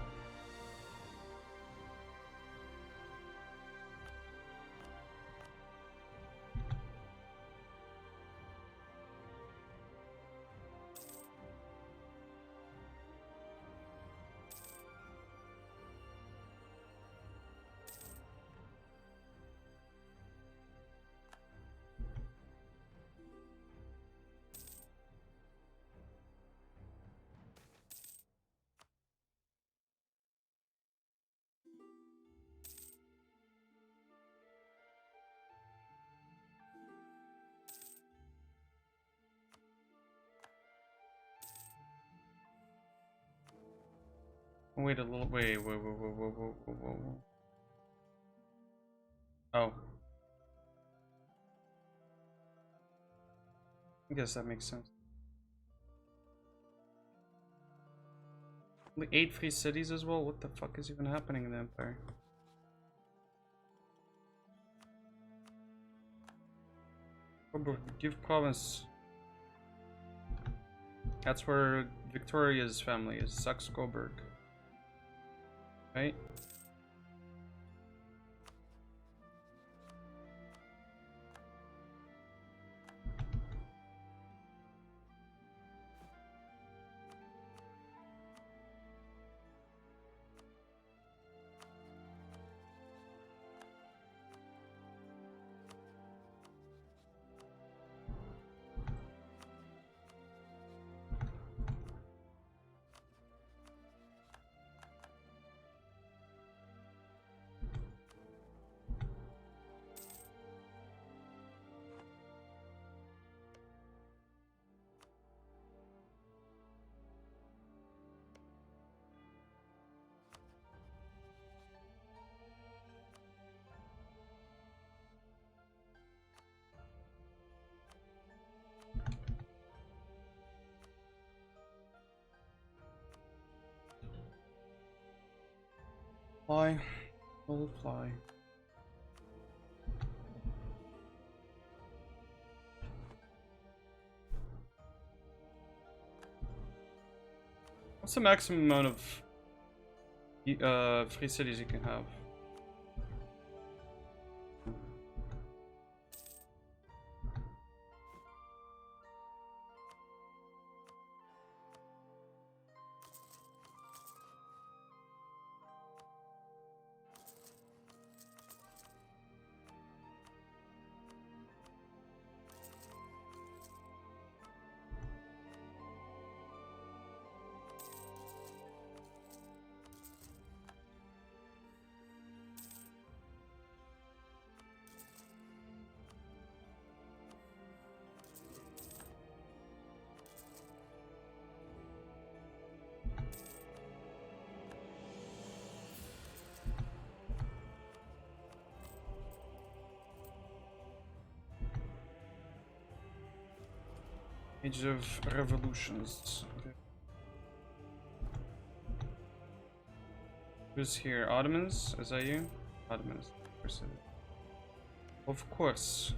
Wait a little. Wait. Oh. I guess that makes sense. Only 8 free cities as well? What the fuck is even happening in the Empire? Give province. That's where Victoria's family is. Saxe-Coburg. Right? Fly. Will fly. What's the maximum amount of free cities you can have? Age of Revolutions. Okay. Who's here? Ottomans? Is that you? Ottomans. Of course.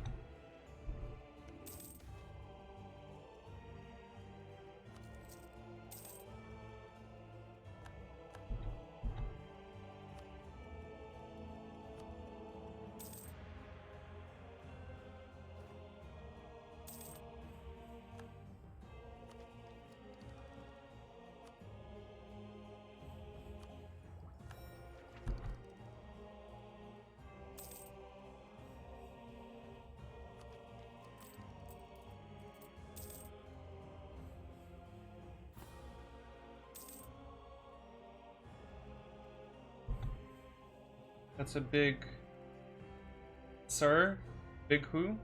That's a big... Sir? Big who?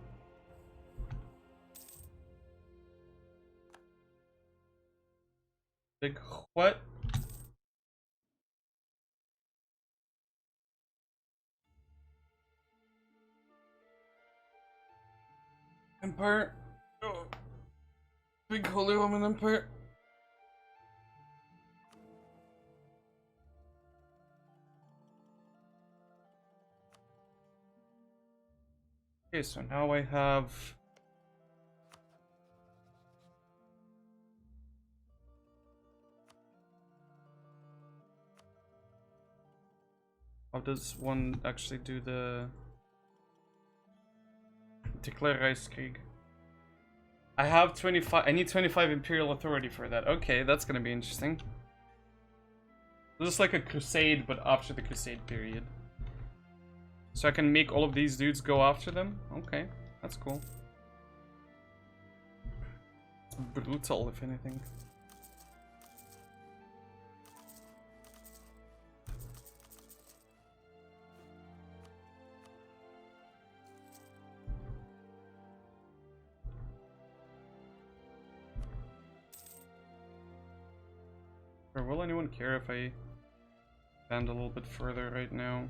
Big what? Empire? Oh. Big Holy Roman Empire? Okay, so now I have... How does one actually do the... Declare Reichskrieg? I have 25, I need 25 Imperial Authority for that. Okay, that's gonna be interesting. This is like a crusade, but after the crusade period. So I can make all of these dudes go after them? Okay, that's cool. It's brutal, if anything. Or will anyone care if I expand a little bit further right now?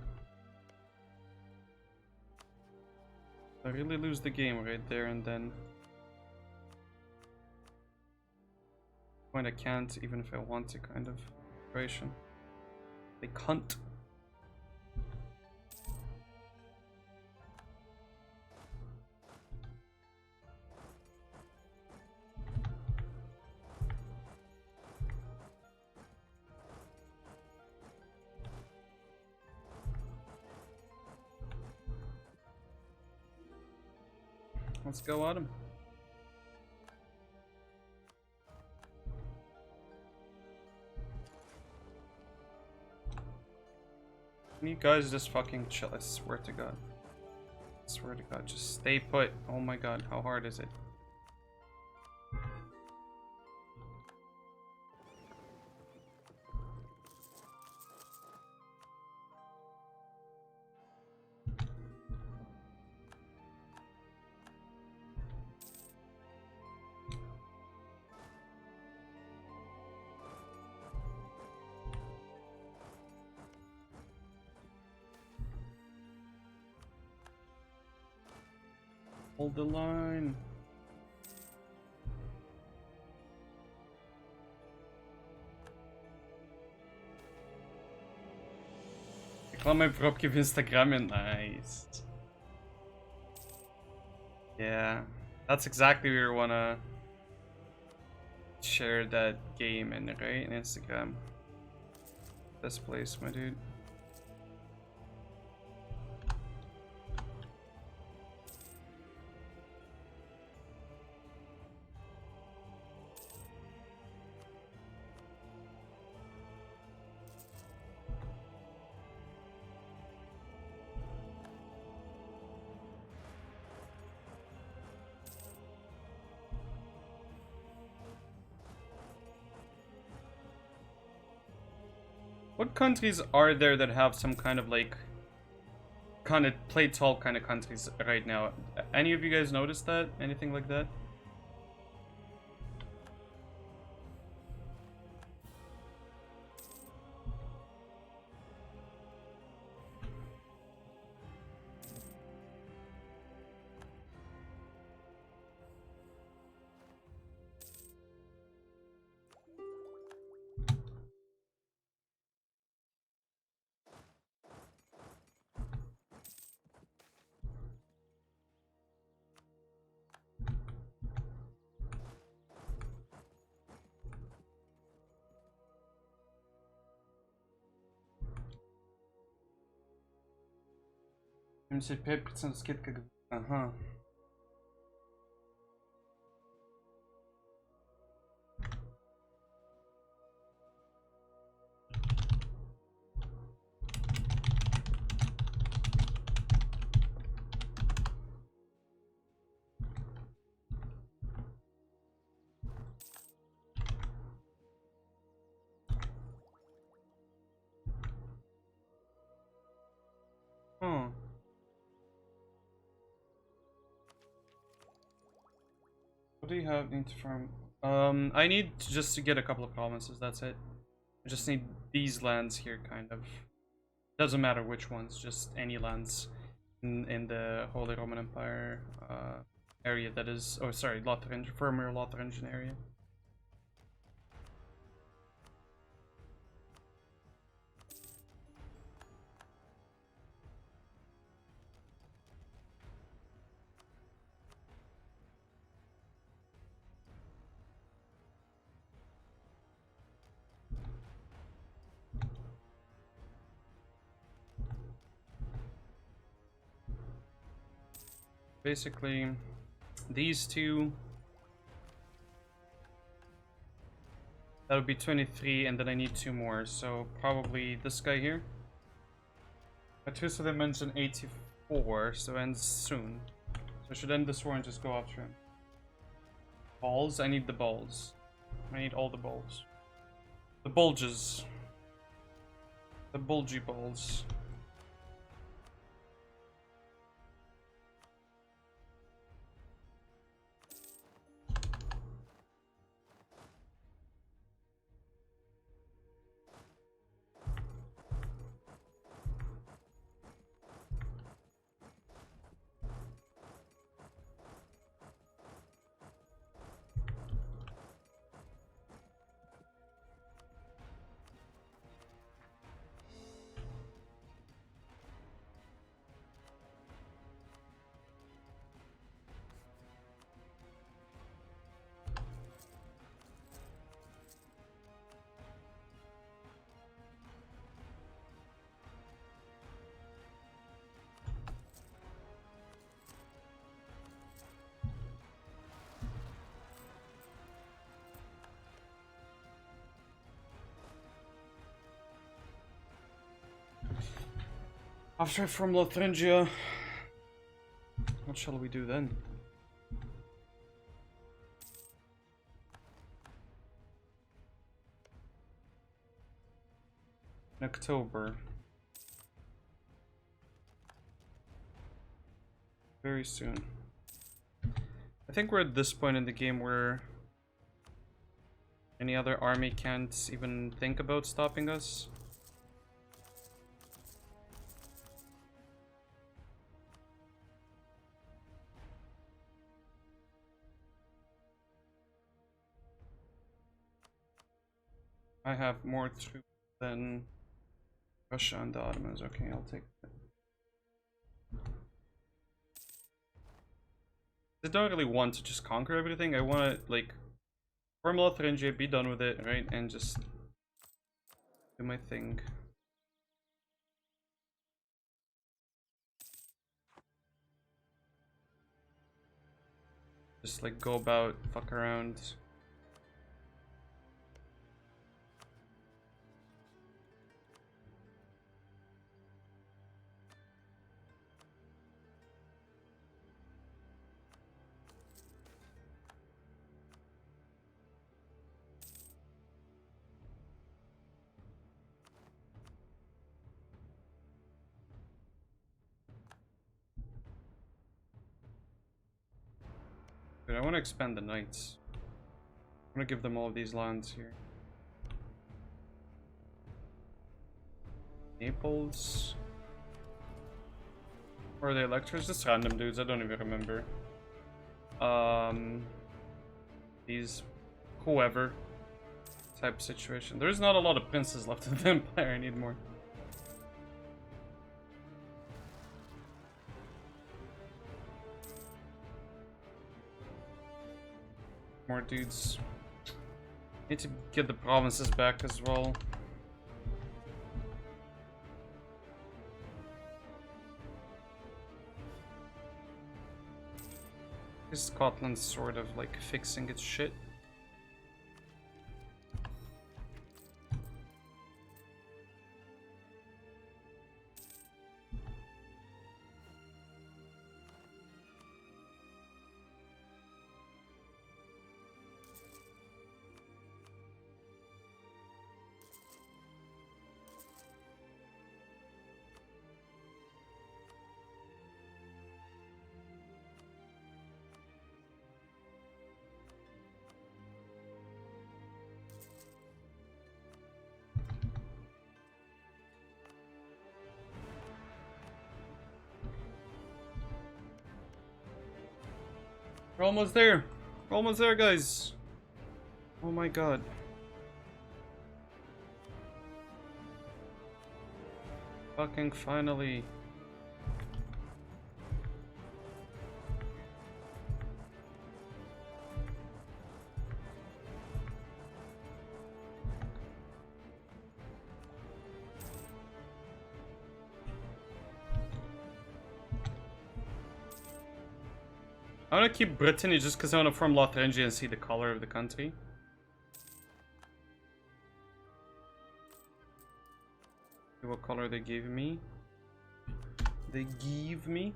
I really lose the game right there and then. Point I can't, even if I want to, kind of situation. They cunt. Let's go at him. You guys just fucking chill, I swear to God. I swear to God, just stay put. Oh my God, how hard is it? Hold the line. Reklamy próbki w Instagramie, nice. Yeah, that's exactly where you wanna share that game in, right? In Instagram. Best place, my dude. What countries are there that have some kind of like kind of play tall kind of countries right now? Any of you guys notice that? Anything like that? %75% скидка. Ага. Huh. What do you have need to farm? I need just to get a couple of provinces, that's it. I just need these lands here, kind of. Doesn't matter which ones, just any lands in the Holy Roman Empire area that is, oh sorry, Lotharingian, former Lotharingian area. Basically, these two, that would be 23, and then I need 2 more, so probably this guy here. My 2 of them ends in 84, so ends soon. So I should end this war and just go after him. Balls? I need the balls. I need all the balls. The bulges. The bulgy balls. After from Lotharingia, what shall we do then? In October. Very soon. I think we're at this point in the game where any other army can't even think about stopping us. I have more troops than Russia and the Ottomans. Okay, I'll take that. I don't really want to just conquer everything. I want to, like, form Lotharingia, be done with it, right? And just do my thing. Just, like, go about, fuck around. Dude, I want to expand the knights. I'm gonna give them all of these lands here. Naples. Or are they electors? Just random dudes, I don't even remember. These whoever type situation. There's not a lot of princes left in the empire, I need more. More dudes. Need to get the provinces back as well. Is Scotland sort of like fixing its shit? We're almost there. We're almost there, guys. Oh my god. Fucking finally. I want to keep Brittany just because I want to form Lotharingia and see the color of the country. See what color they gave me. They give me.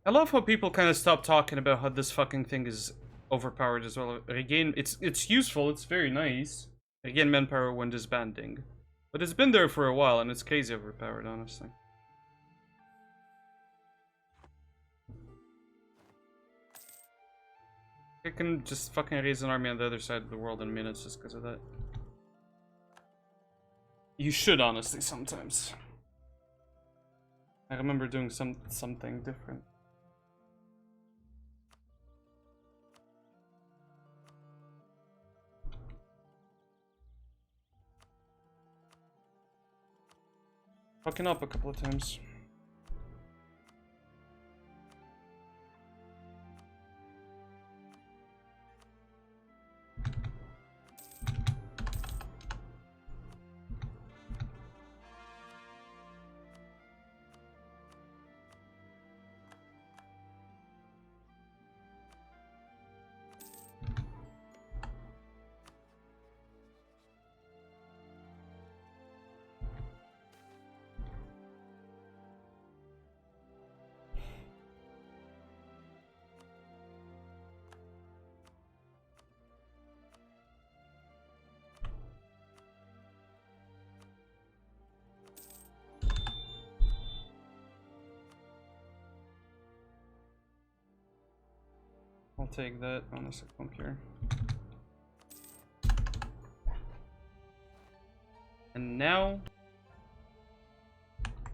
I love how people kind of stop talking about how this fucking thing is overpowered as well. Again, it's useful, it's very nice. Again, manpower when disbanding. But it's been there for a while and it's crazy overpowered, honestly. I can just fucking raise an army on the other side of the world in minutes just because of that. You should, honestly, sometimes. I remember doing something different. Fucking up a couple of times. I'll take that, honestly, I don't care. And now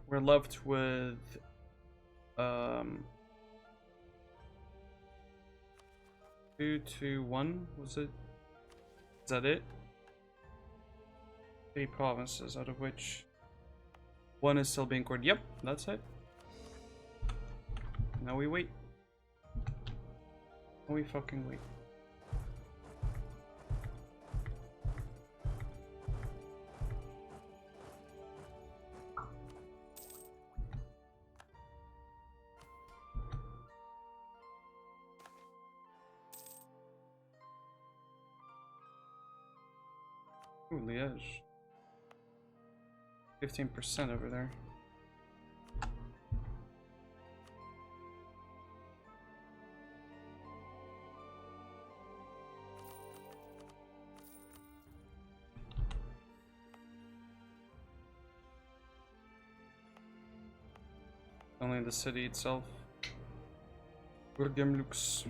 we're left with 2, 2, 1, was it? Is that it? 3 provinces, out of which 1 is still being cored. Yep, that's it. Now we wait. We fucking wait. Ooh, Liège. 15% over there. Only the city itself. Burgemlux.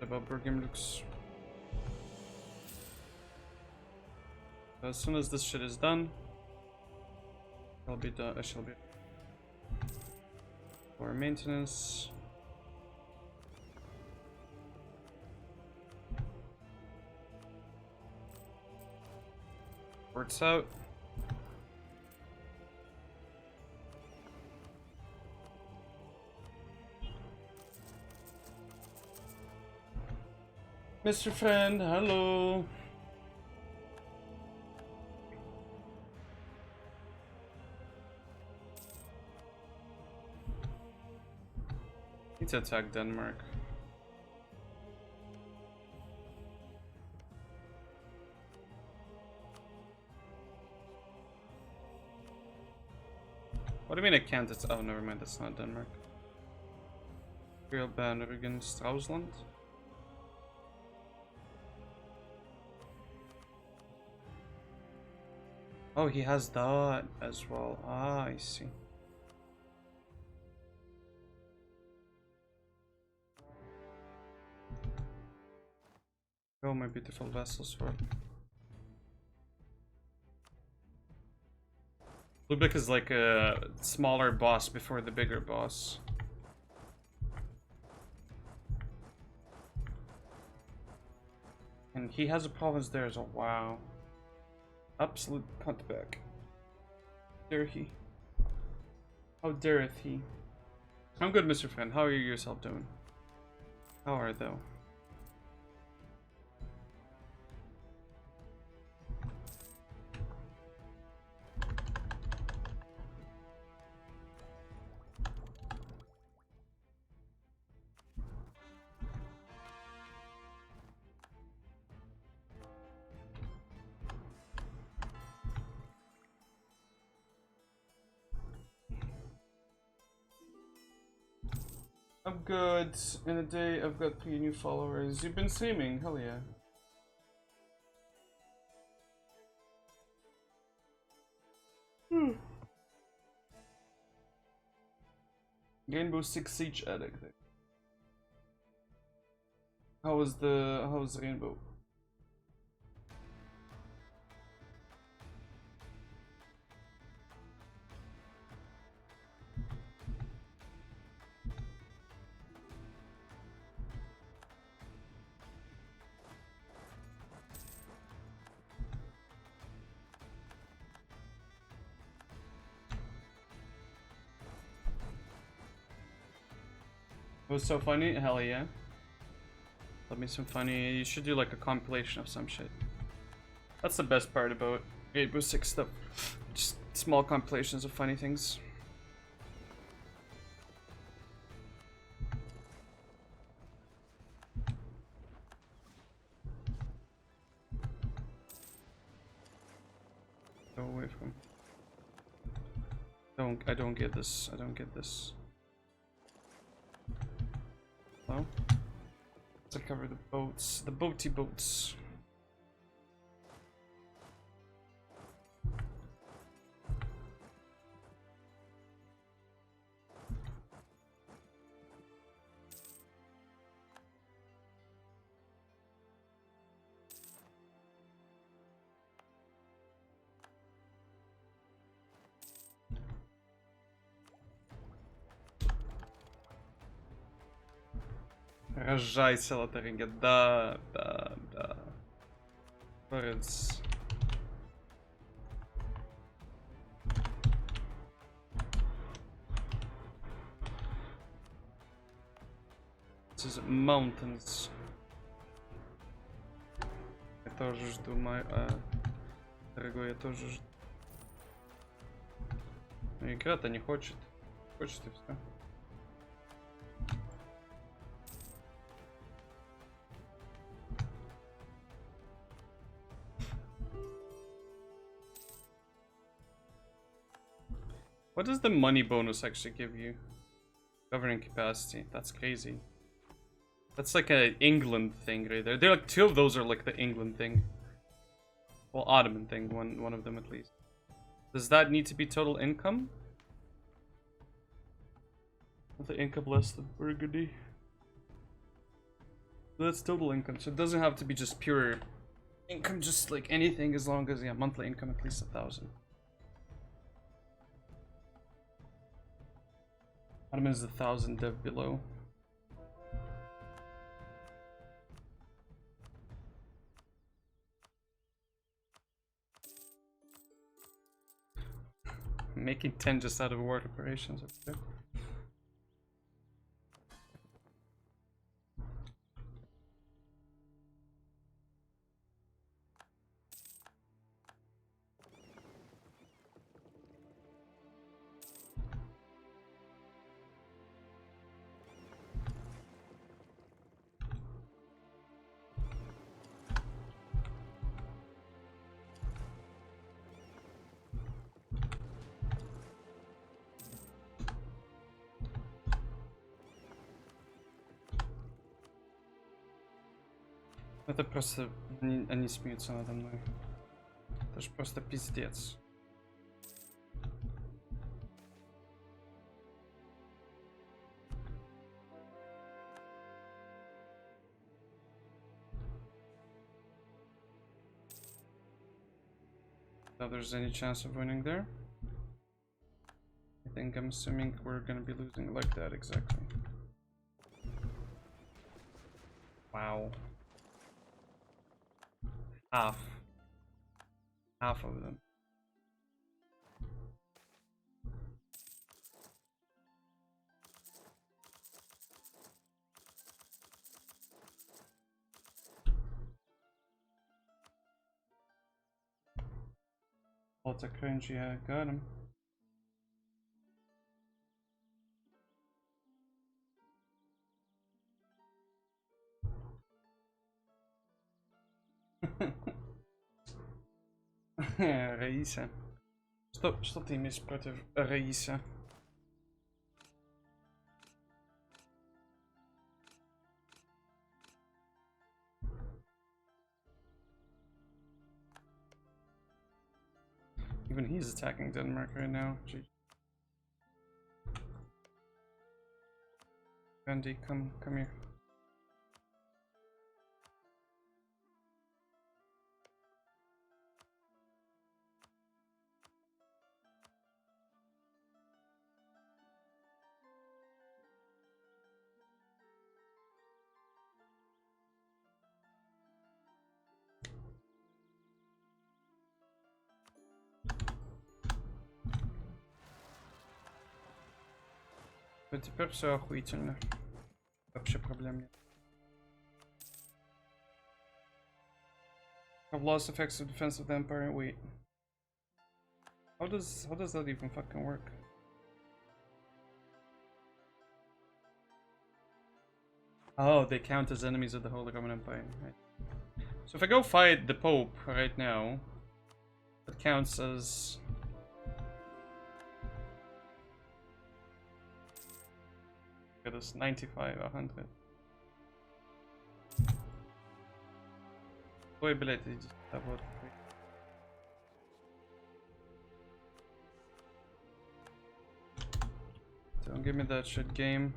About Burgemlux. As soon as this shit is done, I'll be done. I shall be. For maintenance. Ports out. Mr. Friend, hello. Need to attack Denmark. What do you mean I can't? It's oh, never mind. That's not Denmark. Imperial banner against Straussland. Oh, he has that as well. Ah, I see. Oh, my beautiful vessels for Lubeck is like a smaller boss before the bigger boss. And he has a province there as well. Wow. Absolute cutback. Dare he? How dareth he? I'm good, Mr. Fan. How are you yourself doing? How are thou? I'm good. In a day, I've got 3 new followers. You've been streaming, hell yeah. Rainbow Six Siege Addict. How was Rainbow? It was so funny? Hell yeah. Let me some funny. You should do like a compilation of some shit. That's the best part about Rainbow Six stuff. Just small compilations of funny things. Go away from. I don't get this. I don't get this. Oh. To cover the boats. The boaty boats. Рожайся, Лотарингия. Да. Творец. This is mountains. Я тоже жду, дорогой, я тоже жду. Но игра-то не хочет. Хочет и все. What does the money bonus actually give you? Governing capacity. That's crazy. That's like a England thing right there. There are like 2 of those are like the England thing. Well, Ottoman thing, one of them at least. Does that need to be total income? The income less than Burgundy. That's total income, so it doesn't have to be just pure income, just like anything, as long as, yeah, monthly income at least 1,000. Ottoman is 1,000 dev below. making 10 just out of war operations. Okay. Это просто... Они смеются надо мной. Это ж просто пиздец. If there's any chance of winning there. I'm assuming we're gonna be losing like that, exactly. Wow. Half of them. Lots of cringe, yeah, got him. Раиса. Что ты имеешь против Раиса? Even he's attacking Denmark right now. Gee. Andy, come here. Вот теперь все охуительно. Вообще проблем нет. I've lost effective defense of the Empire. Wait. How does that even fucking work? Oh, they count as enemies of the Holy Roman Empire. Right. So if I go fight the Pope right now, that counts as... Look at this, 95, 100. Ой, блядь, иди сюда, вот. Don't give me that shit, game.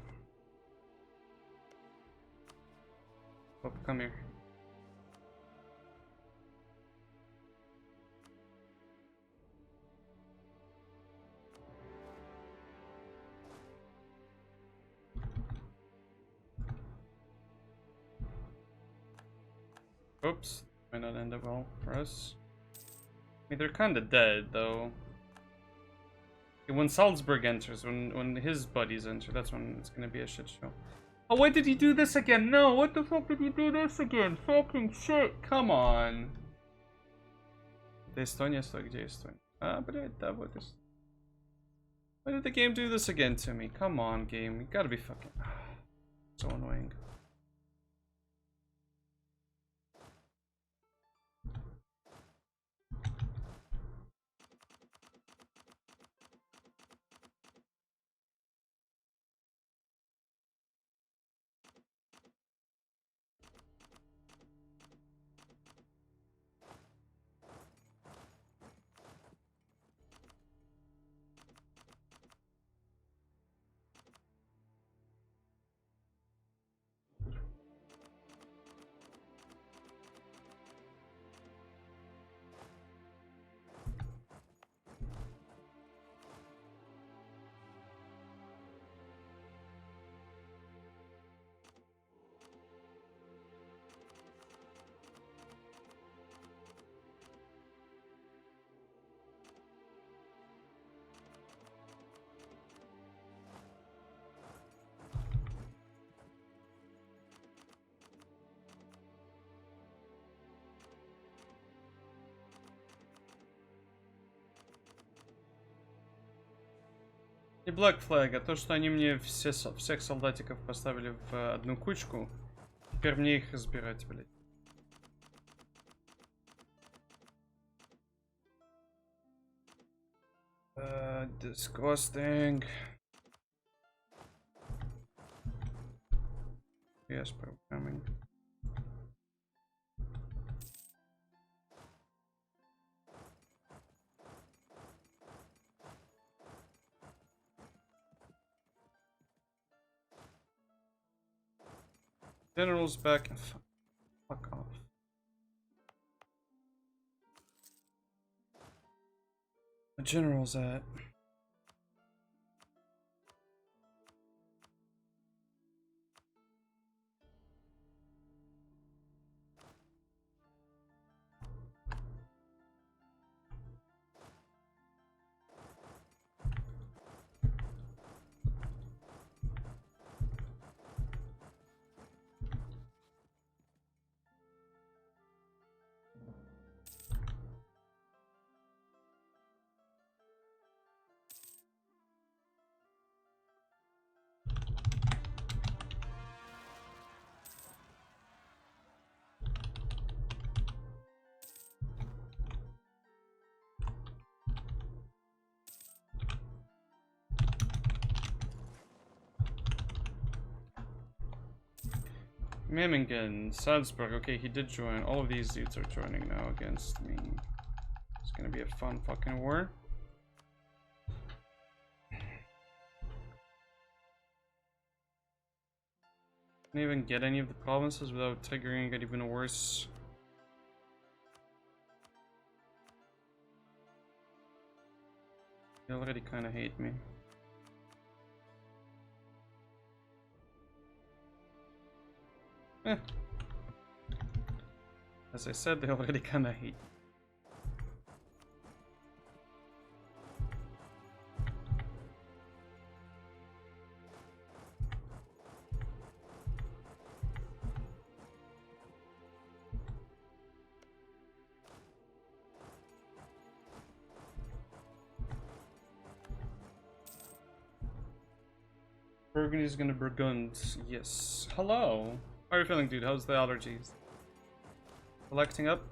Pop, come here. Oops, might not end up well for us. I mean, they're kinda dead, though. When Salzburg enters, when his buddies enter, that's when it's gonna be a shit show. Oh, why did he do this again? No, what the fuck did he do this again? Fucking shit, come on. Это Эстония, стой, где Эстония? А, блядь, да, вот Эстония. Why did the game do this again to me? Come on, game, you gotta be fucking... So annoying. И Black Flag, а то, что они мне всех солдатиков поставили в одну кучку, теперь мне их разбирать, блядь. Disgusting. Yes, programming. General's back. Fuck off. The general's at. Memmingen, Salzburg, okay, he did join. All of these dudes are joining now against me. It's gonna be a fun fucking war. Can't even get any of the provinces without triggering it even worse. They already kinda hate me. As I said, they already kinda hate. Burgundy is gonna Burgund. Yes. Hello. How are you feeling, dude? How's the allergies? Collecting up?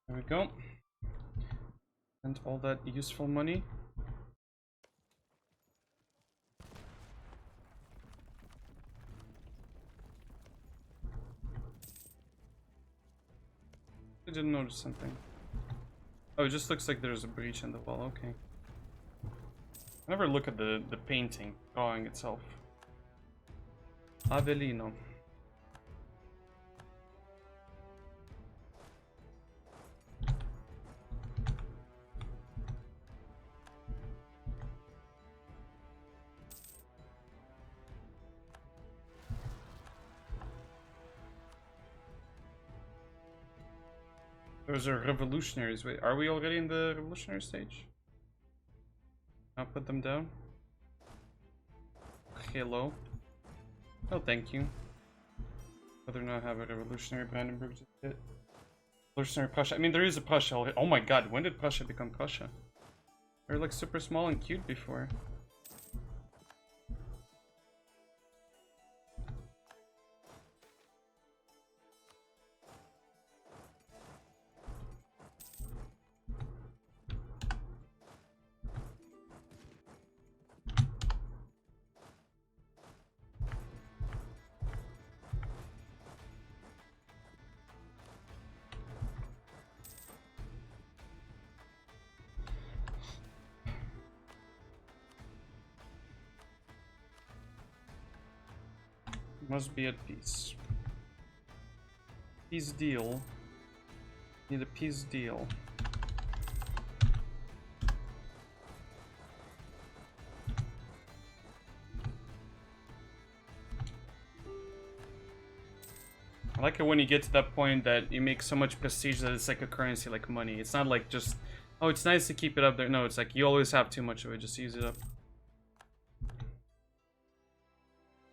There we go. And all that useful money. I didn't notice something. Oh, it just looks like there's a breach in the wall, okay. I never look at the painting, drawing itself. Avellino. Those are revolutionaries. Wait, are we already in the revolutionary stage? I'll put them down. Hello. Oh, thank you. Whether or not I have a revolutionary Brandenburg just hit. Revolutionary Prussia. I mean, there is a Prussia already. Oh my god, when did Prussia become Prussia? They were like super small and cute before. Must be at peace. peace deal. Need a peace deal. I like it when you get to that point that you make so much prestige that it's like a currency, like money. It's not like just, oh, it's nice to keep it up there. No, it's like you always have too much of it. Just use it up.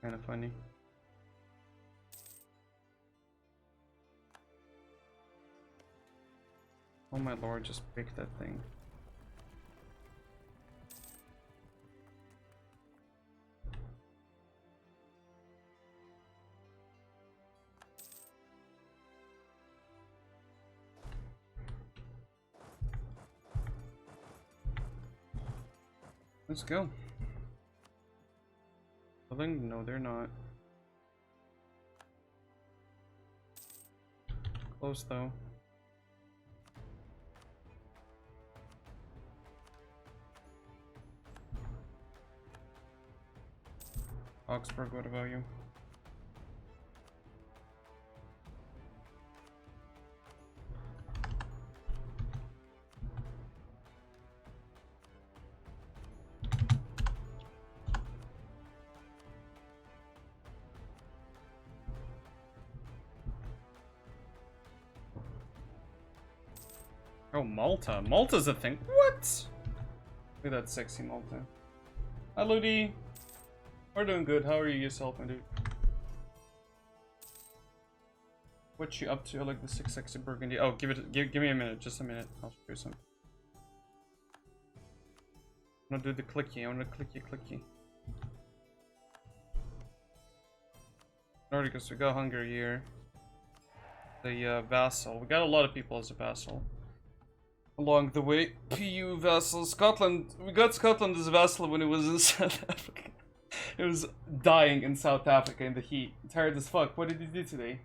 Kind of funny. Oh my lord, just break that thing. Let's go. Building? No, they're not. Close though. Augsburg, what about you? Oh, Malta. Malta's a thing. What? Look at that sexy Malta. Hi, Ludi. We're doing good. How are you yourself, my dude? What you up to? I like the 6 sexy Burgundy. Oh, give me a minute. Just a minute. I'll show you something. I'm gonna do the clicky. I wanna clicky. Nordic, we got Hungary here. The vassal. We got a lot of people as a vassal. Along the way, PU vassal. Scotland. We got Scotland as a vassal when it was in South Africa. It was dying in South Africa in the heat. Tired as fuck. What did you do today?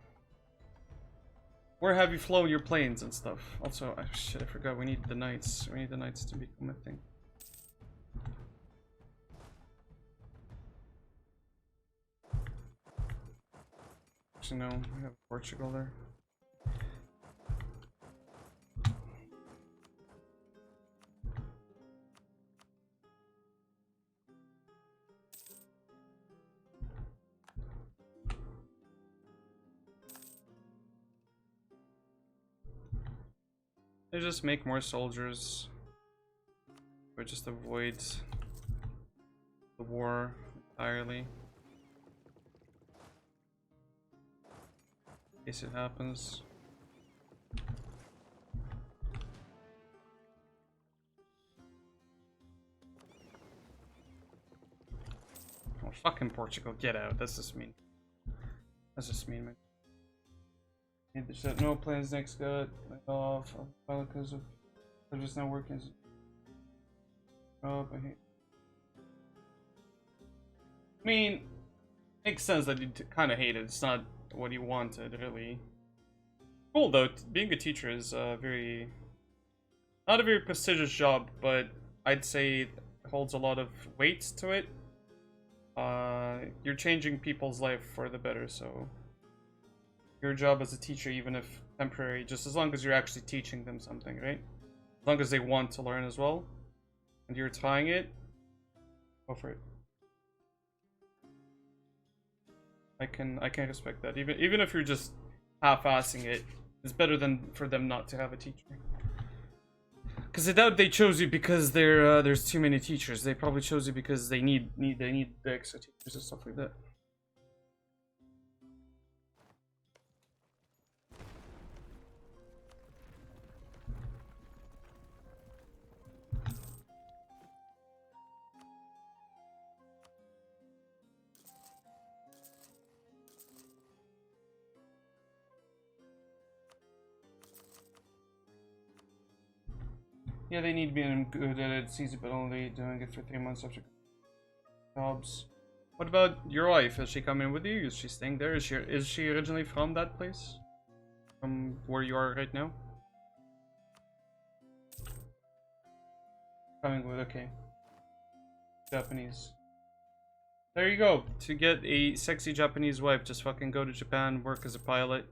Where have you flown your planes and stuff? Also, oh, shit, I forgot. We need the knights. We need the knights to become a thing. Actually, no. We have Portugal there. They just make more soldiers, or just avoid the war entirely, in case it happens. Oh, fucking Portugal, get out. That's just mean. That's just mean, man. Need to shut no plans next got laid off because of they're just not working. Oh, I mean, makes sense that you kind of hate it. It's not what you wanted, really. Cool though. Being a teacher is not a very prestigious job, but I'd say it holds a lot of weight to it. You're changing people's life for the better, so. Your job as a teacher, even if temporary, just as long as you're actually teaching them something, right? As long as they want to learn as well, and you're trying it, go for it. I can respect that. Even if you're just half-assing it, it's better than for them not to have a teacher. Because I doubt they chose you because there's too many teachers. They probably chose you because they need the extra teachers and stuff like that. Yeah, they need being good at it. It's easy, but only doing it for 3 months after jobs. What about your wife? Is she coming with you? Is she staying there? Is she originally from that place? From where you are right now? Coming with, okay. Japanese. There you go. To get a sexy Japanese wife, just fucking go to Japan, work as a pilot.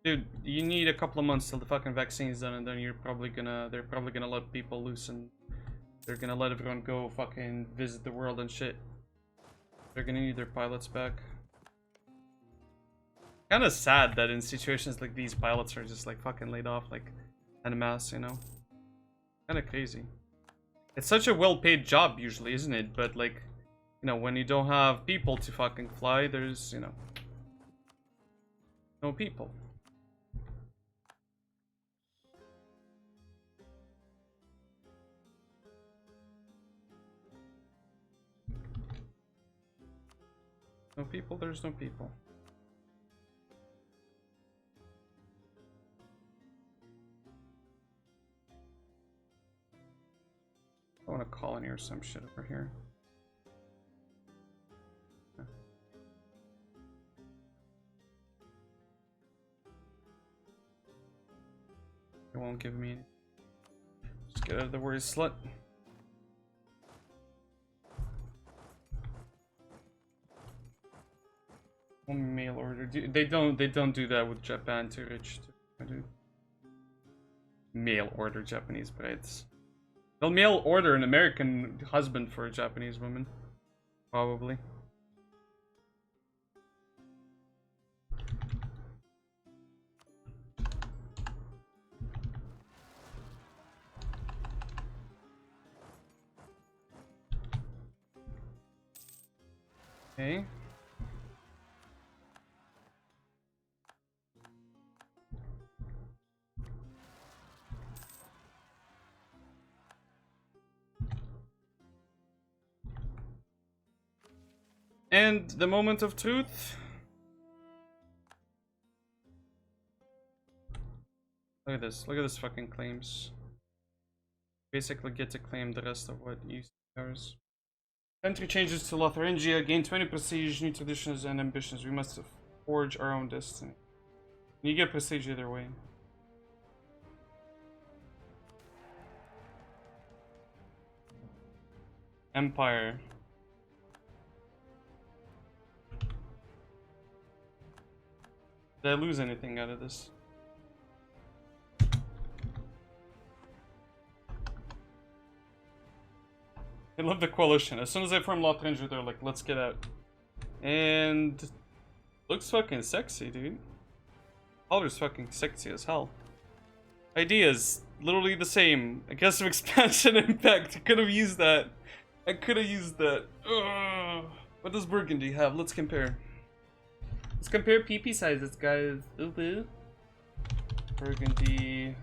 Dude, you need a couple of months till the fucking vaccine's done, and then they're probably gonna let people loose, and they're gonna let everyone go fucking visit the world and shit. They're gonna need their pilots back. Kinda sad that in situations like these, pilots are just like fucking laid off like en masse, you know? Kinda crazy. It's such a well-paid job usually, isn't it? But like, you know, when you don't have people to fucking fly, there's, you know, no people. No people, there's no people. I want a colony or some shit over here. It won't give me any. Just get out of the word slut. One mail order. They don't do that with Japan, too rich to do. Mail order Japanese brides. They'll mail order an American husband for a Japanese woman. Probably. Okay. And the moment of truth. Look at this. Look at this fucking claims. Basically get to claim the rest of what used to be ours. Country changes to Lotharingia. Gain 20 prestige, new traditions and ambitions. We must forge our own destiny. You get prestige either way. Empire. Did I lose anything out of this? I love the coalition. As soon as I form Lotharingia, they're like, let's get out. And looks fucking sexy, dude. Color's fucking sexy as hell. Ideas, literally the same. Aggressive expansion impact. I could have used that. I could have used that. Ugh. What does Burgundy have? Let's compare. Let's compare PP sizes, guys. Ooh. Burgundy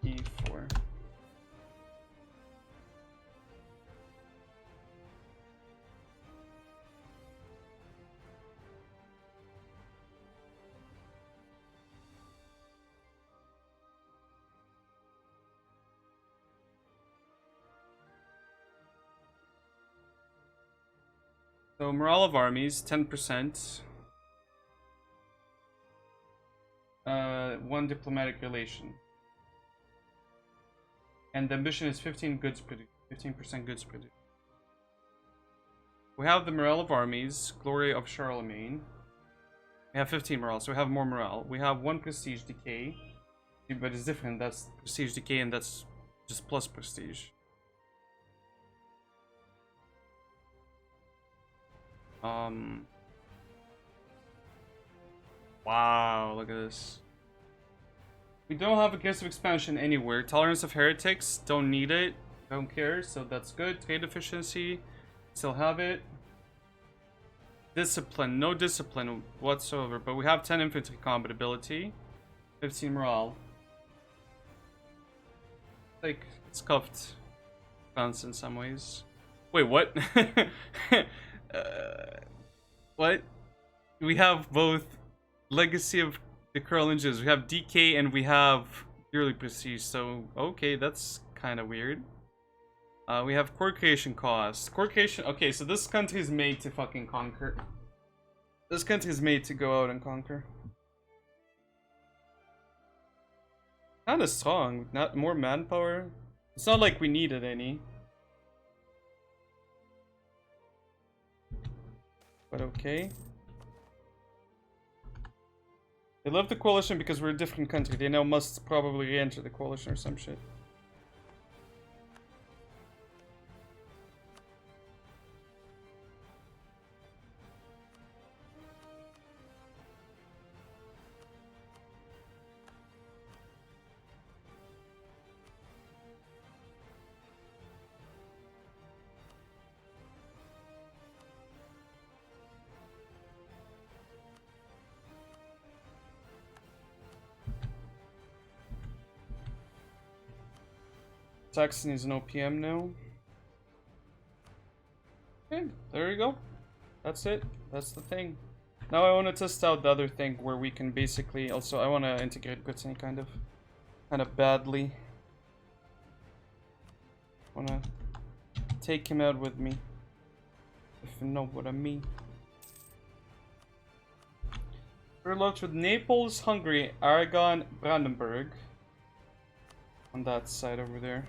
E4. So morale of armies, 10%. 1 diplomatic relation. And the ambition is 15 goods produced. 15% goods produced. We have the morale of armies, glory of Charlemagne. We have 15 morale, so we have more morale. We have 1 prestige decay. But it's different, that's prestige decay and that's just plus prestige. Wow, look at this. We don't have aggressive expansion anywhere. Tolerance of heretics, don't need it. Don't care, so that's good. Trade efficiency, still have it. Discipline, no discipline whatsoever, but we have 10 infantry combat ability. 15 morale. Like, scuffed guns in some ways. Wait, what? What? We have both Legacy of the Carolingians, we have DK, and we have Yearly Prestige, so okay, that's kind of weird. We have Court Creation Cost. Court Creation, okay, so this country is made to fucking conquer. This country is made to go out and conquer. Kinda strong, not more manpower. It's not like we needed any. But okay. They left the coalition because we're a different country. They now must probably re-enter the coalition or some shit. Saxony is an OPM now. Okay, there you go. That's it. That's the thing. Now I want to test out the other thing where we can basically also I want to integrate Brittany kind of badly. Want to take him out with me, if you know what I mean. We're left with Naples, Hungary, Aragon, Brandenburg. On that side over there.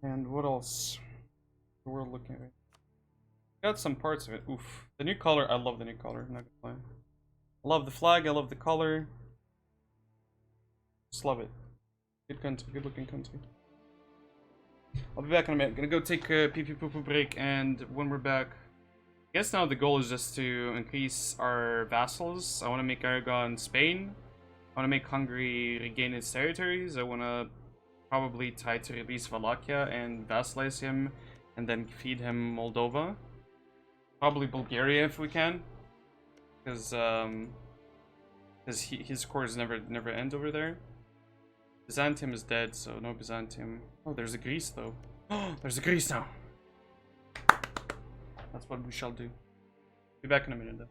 And what else? We're looking at. Got some parts of it. Oof. The new color. I love the new color. I'm not gonna lie. I love the flag. I love the color. Just love it. Good country. Good looking country. I'll be back in a minute. Gonna go take a pee-pee-poo-poo break, and when we're back, I guess now the goal is just to increase our vassals. I want to make Aragon Spain. I want to make Hungary regain its territories. I want to probably try to release Wallachia and vassalize him, and then feed him Moldova. Probably Bulgaria if we can, because his cores never end over there. Byzantium is dead, so no Byzantium. Oh, there's a Greece though. Oh, there's a Greece now. That's what we shall do. Be back in a minute though.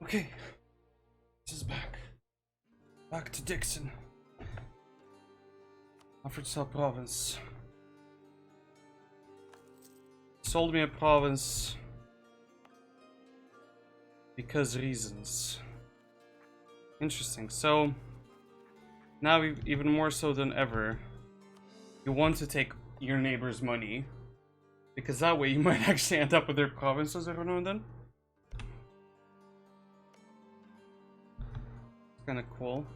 Okay. This is back. Back to Dixon. Afritsal province. Sold me a province because reasons. Interesting. So now even more so than ever, you want to take your neighbor's money because that way you might actually end up with their provinces every now and then. It's kind of cool.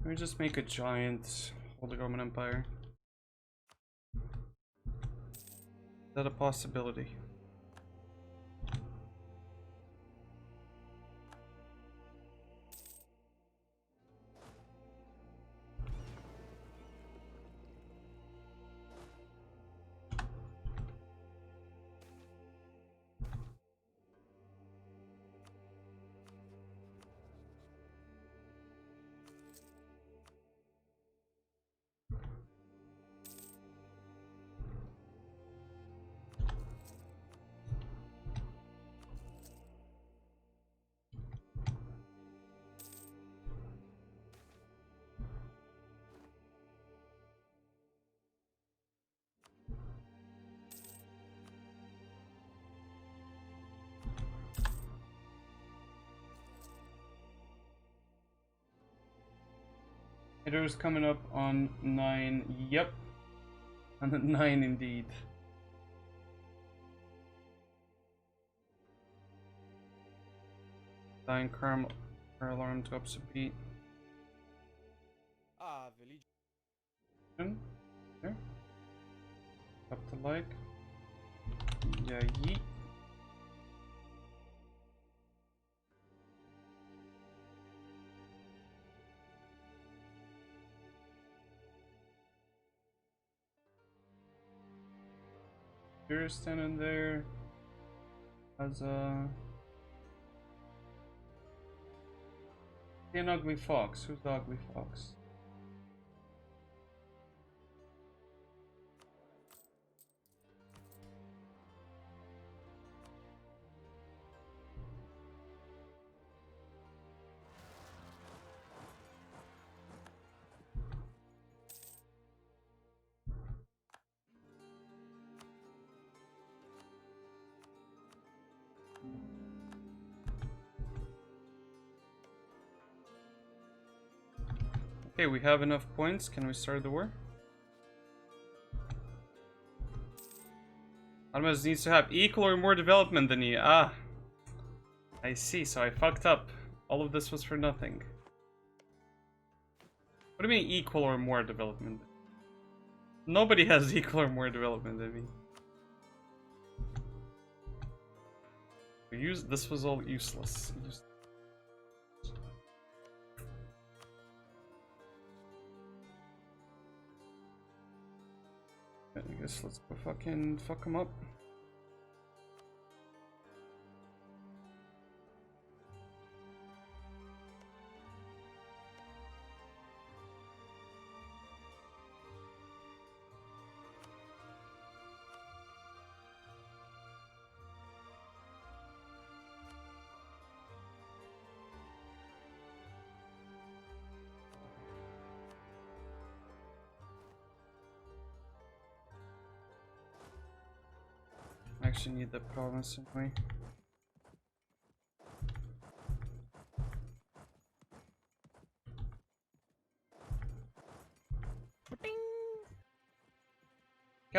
Can we just make a giant Holy Roman Empire? Is that a possibility? It coming up on 9. Yep. On the 9 indeed. Dying car alarm drops a beat. Ah, village. There. Up the like. Yeah, yeet. You're standing there as an ugly fox. Who's the ugly fox? Okay, we have enough points. Can we start the war? Almost needs to have equal or more development than you. Ah, I see. So I fucked up. All of this was for nothing. What do you mean equal or more development? Nobody has equal or more development than me. This was all useless. I guess let's go fucking fuck them up. I actually need the province anyway.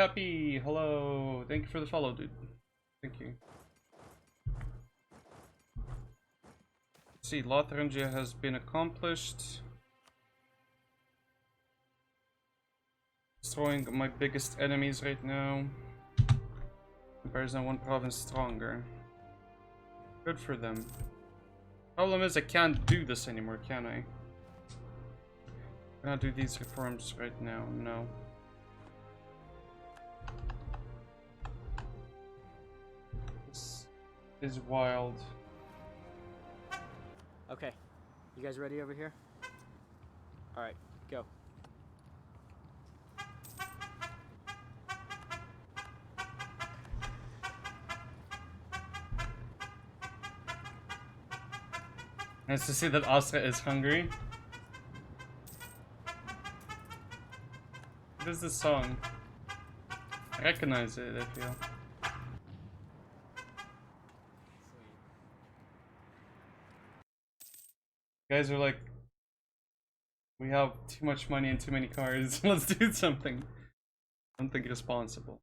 Scrappy, hello. Thank you for the follow, dude. Thank you. Let's see, Lotharingia has been accomplished. Destroying my biggest enemies right now. Comparison, one province stronger. Good for them. Problem is I can't do this anymore, can I? Cannot do these reforms right now, no. This is wild. Okay, you guys ready over here? Alright, go. Nice to see that Astra is hungry. What is this song? I recognize it, I feel. Guys are like, we have too much money and too many cars. Let's do something. Something responsible.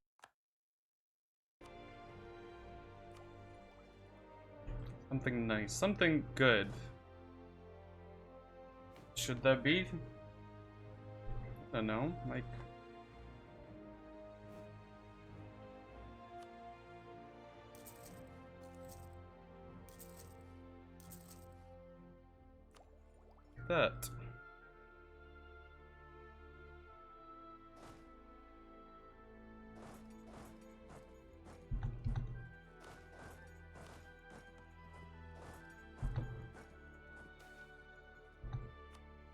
Something nice. Something good. Should that be? I don't know, like... that.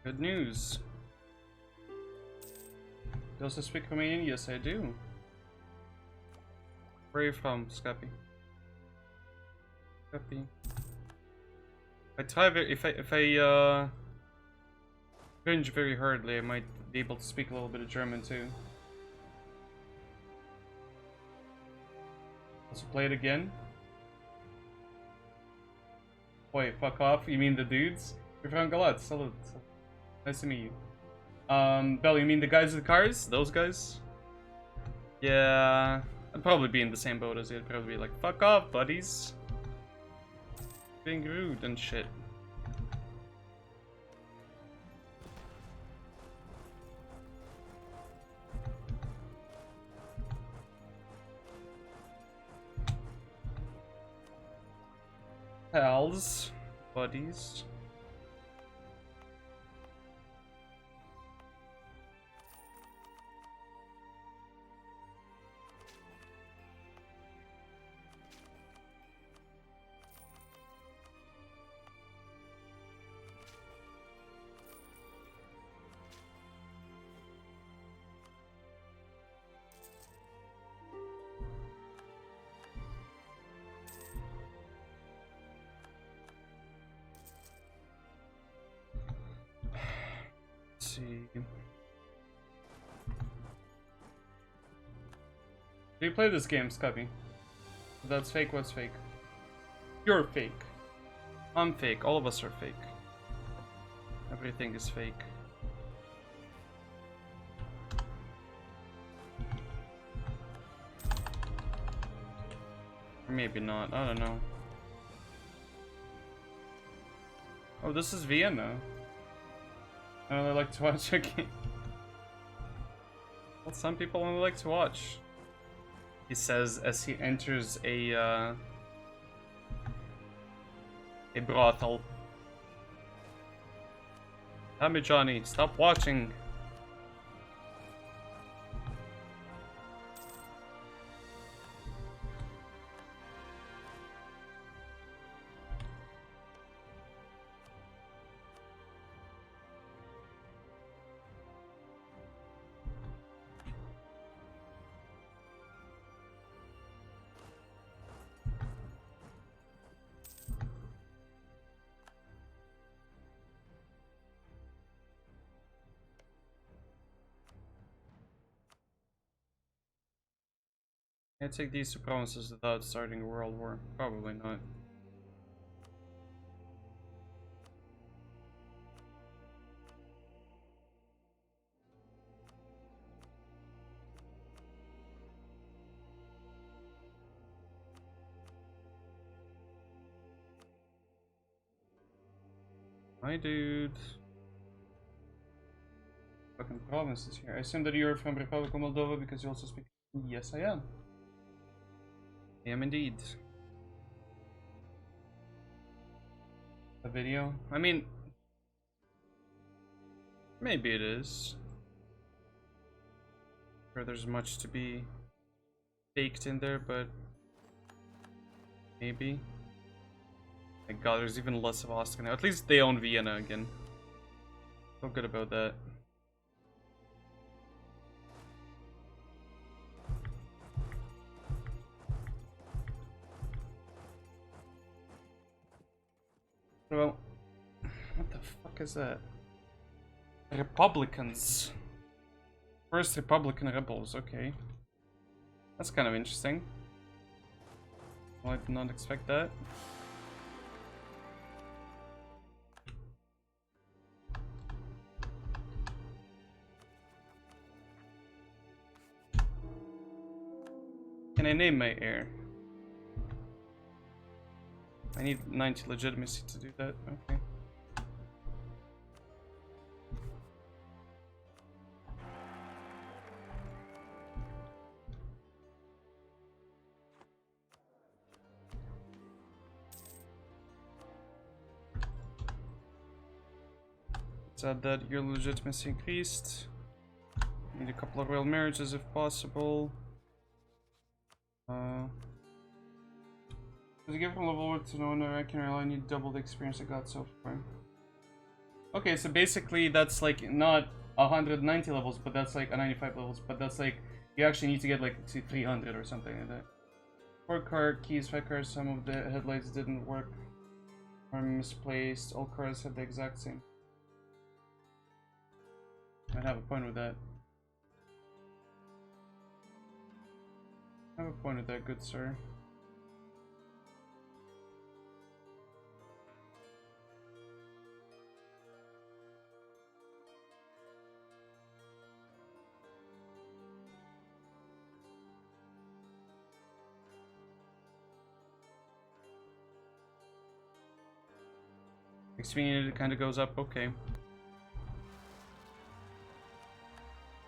Good news. You also speak Romanian? Yes, I do. Where are you from, Scrappy? Scrappy. If I cringe very hurriedly, I might be able to speak a little bit of German too. Also play it again. Wait, fuck off. You mean the dudes? You're from Galat. Salute. Nice to meet you. Bell, you mean the guys with the cars? Those guys? Yeah, I'd probably be in the same boat as you. I'd probably be like, fuck off, buddies. Being rude and shit. Pals, buddies. See. Do you play this game, Scubby? If that's fake, what's fake? You're fake. I'm fake. All of us are fake. Everything is fake. Or maybe not. I don't know. Oh, this is Vienna. I only like to watch a game. Well, some people only like to watch. He says as he enters a brothel. Damn it, Johnny, stop watching. Can I take these two provinces without starting a world war? Probably not. Hi, dude. Fucking provinces here. I assume that you're from Republic of Moldova because you also speak. Yes, I am. I am indeed. A video? I mean, maybe it is. Sure, there's much to be baked in there, but maybe. My god, there's even less of Austria now. At least they own Vienna again. Feel good about that. Well, what the fuck is that? Republicans. First Republican rebels, okay. That's kind of interesting. Well, I did not expect that. Can I name my heir? I need 90 legitimacy to do that, okay. Let's add that your legitimacy increased. Need a couple of royal marriages if possible. To get from level 1 to no one I can rely, I need double the experience I got so far. Okay, so basically that's like not 190 levels, but that's like a 95 levels, but that's like you actually need to get like to 300 or something like that. 4 car keys, 5 cars, some of the headlights didn't work or misplaced. All cars had the exact same. Might have a point with that. I have a point with that, good sir. Experience kind of goes up, okay.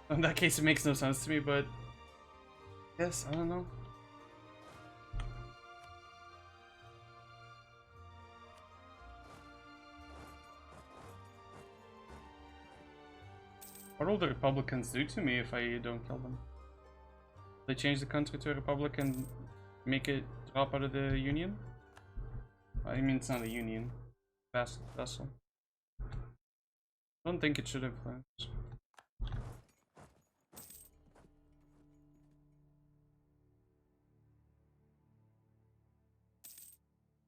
In that case, it makes no sense to me, but yes, I don't know. What will the Republicans do to me if I don't kill them? They change the country to a republic and make it drop out of the union? I mean, it's not a union. Vessel. I don't think it should influence.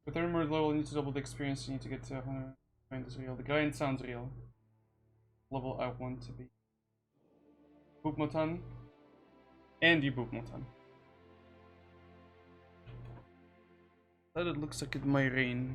With 30 more level, you need to double the experience. You need to get to 100. Grind is real. The grind sounds real. Level I want to be. Boopmotan. And you Boopmotan. That it looks like it might rain.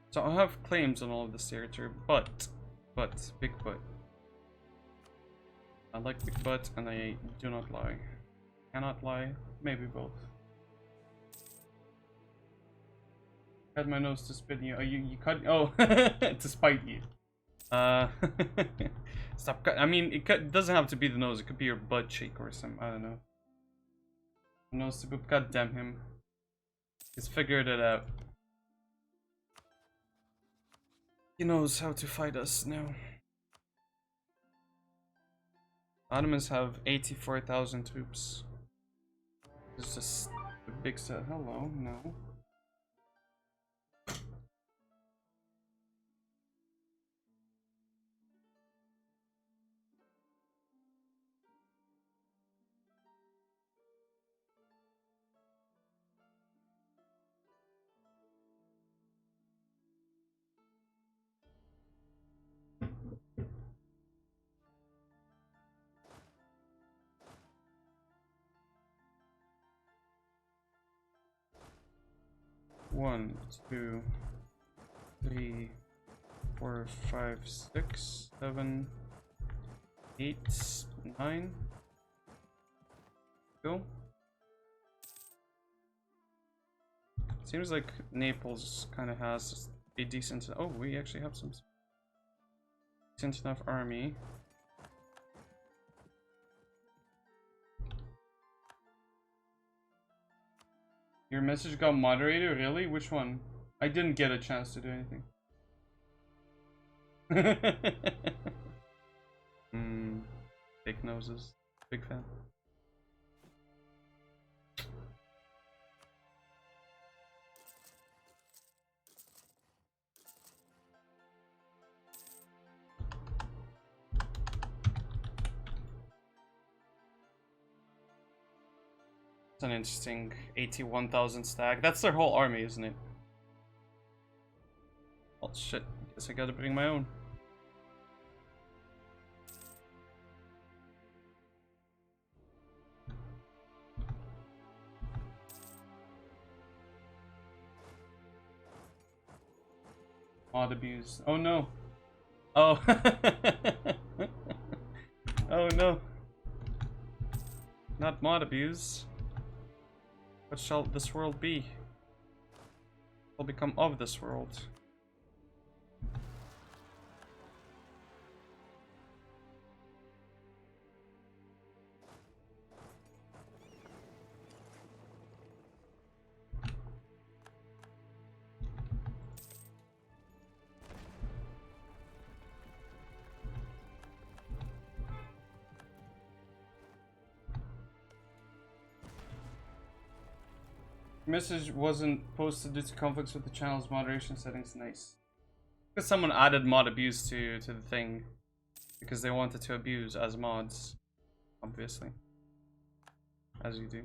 So I have claims on all of this territory, but, big but. I like big but, and I do not lie. Cannot lie, maybe both. Cut my nose to spit you. Oh, you cut. Oh, to spite you. Stop cut. I mean, it doesn't have to be the nose. It could be your butt cheek or some. I don't know. Nose to boop. God damn him. He's figured it out. He knows how to fight us now. Ottomans have 84,000 troops. It's just a big set. Hello, no. 1, 2, 3, 4, 5, 6, 7, 8, 9. Go. Seems like Naples kind of has a decent. Oh, we actually have some decent enough army. Your message got moderated? Really? Which one? I didn't get a chance to do anything. Big noses. Big fan. An interesting 81,000 stack. That's their whole army, isn't it? Oh shit, guess I gotta bring my own. Mod abuse. Oh no. Oh. Oh no. Not mod abuse. What shall this world be? Will become of this world. Message wasn't posted due to conflicts with the channel's moderation settings. Nice. Because someone added mod abuse to the thing. Because they wanted to abuse as mods. Obviously. As you do.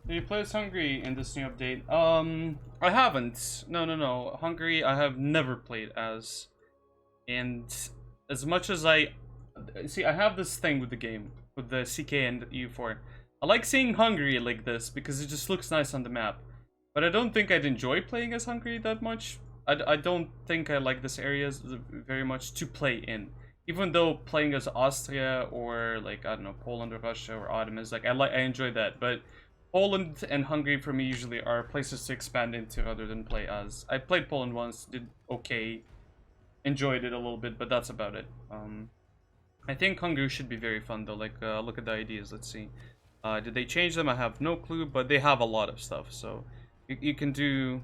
Did you play as Hungary in this new update? I haven't. No. Hungary I have never played as. And as much as I have this thing with the game, with the CK and EU4. I like seeing Hungary like this because it just looks nice on the map. But I don't think I'd enjoy playing as Hungary that much. I don't think I like this area very much to play in. Even though playing as Austria or like, I don't know, Poland or Russia or Ottoman is like, I enjoy that. But Poland and Hungary for me usually are places to expand into rather than play as. I played Poland once, did okay, enjoyed it a little bit, but that's about it. I think Hungary should be very fun though. Like, look at the ideas. Let's see. Did they change them? I have no clue, but they have a lot of stuff. So you can do.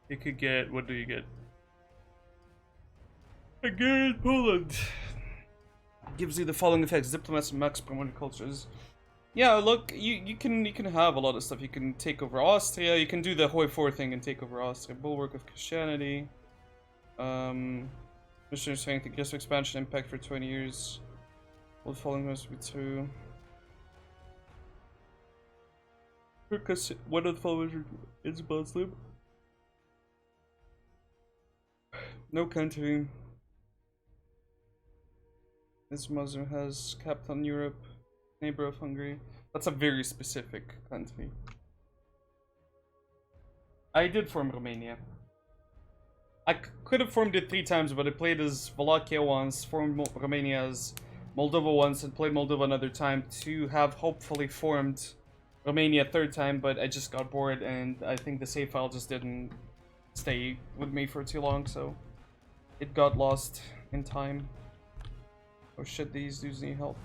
You could get. What do you get? I get Poland. Gives you the following effects: diplomats and max promoted cultures. Yeah, look, you can have a lot of stuff. You can take over Austria. You can do the Eu4 thing and take over Austria. Bulwark of Christianity. Missionary strength, aggressive expansion, impact for 20 years. All the following must be true. One of the following is Muslim. No country. This Muslim has capped on Europe, neighbor of Hungary. That's a very specific country. I did form Romania. I could have formed it 3 times, but I played as Wallachia once, formed Romania as Moldova once, and played Moldova another time to have hopefully formed Romania third time, but I just got bored and I think the save file just didn't stay with me for too long, so it got lost in time. Oh shit, these dudes need help.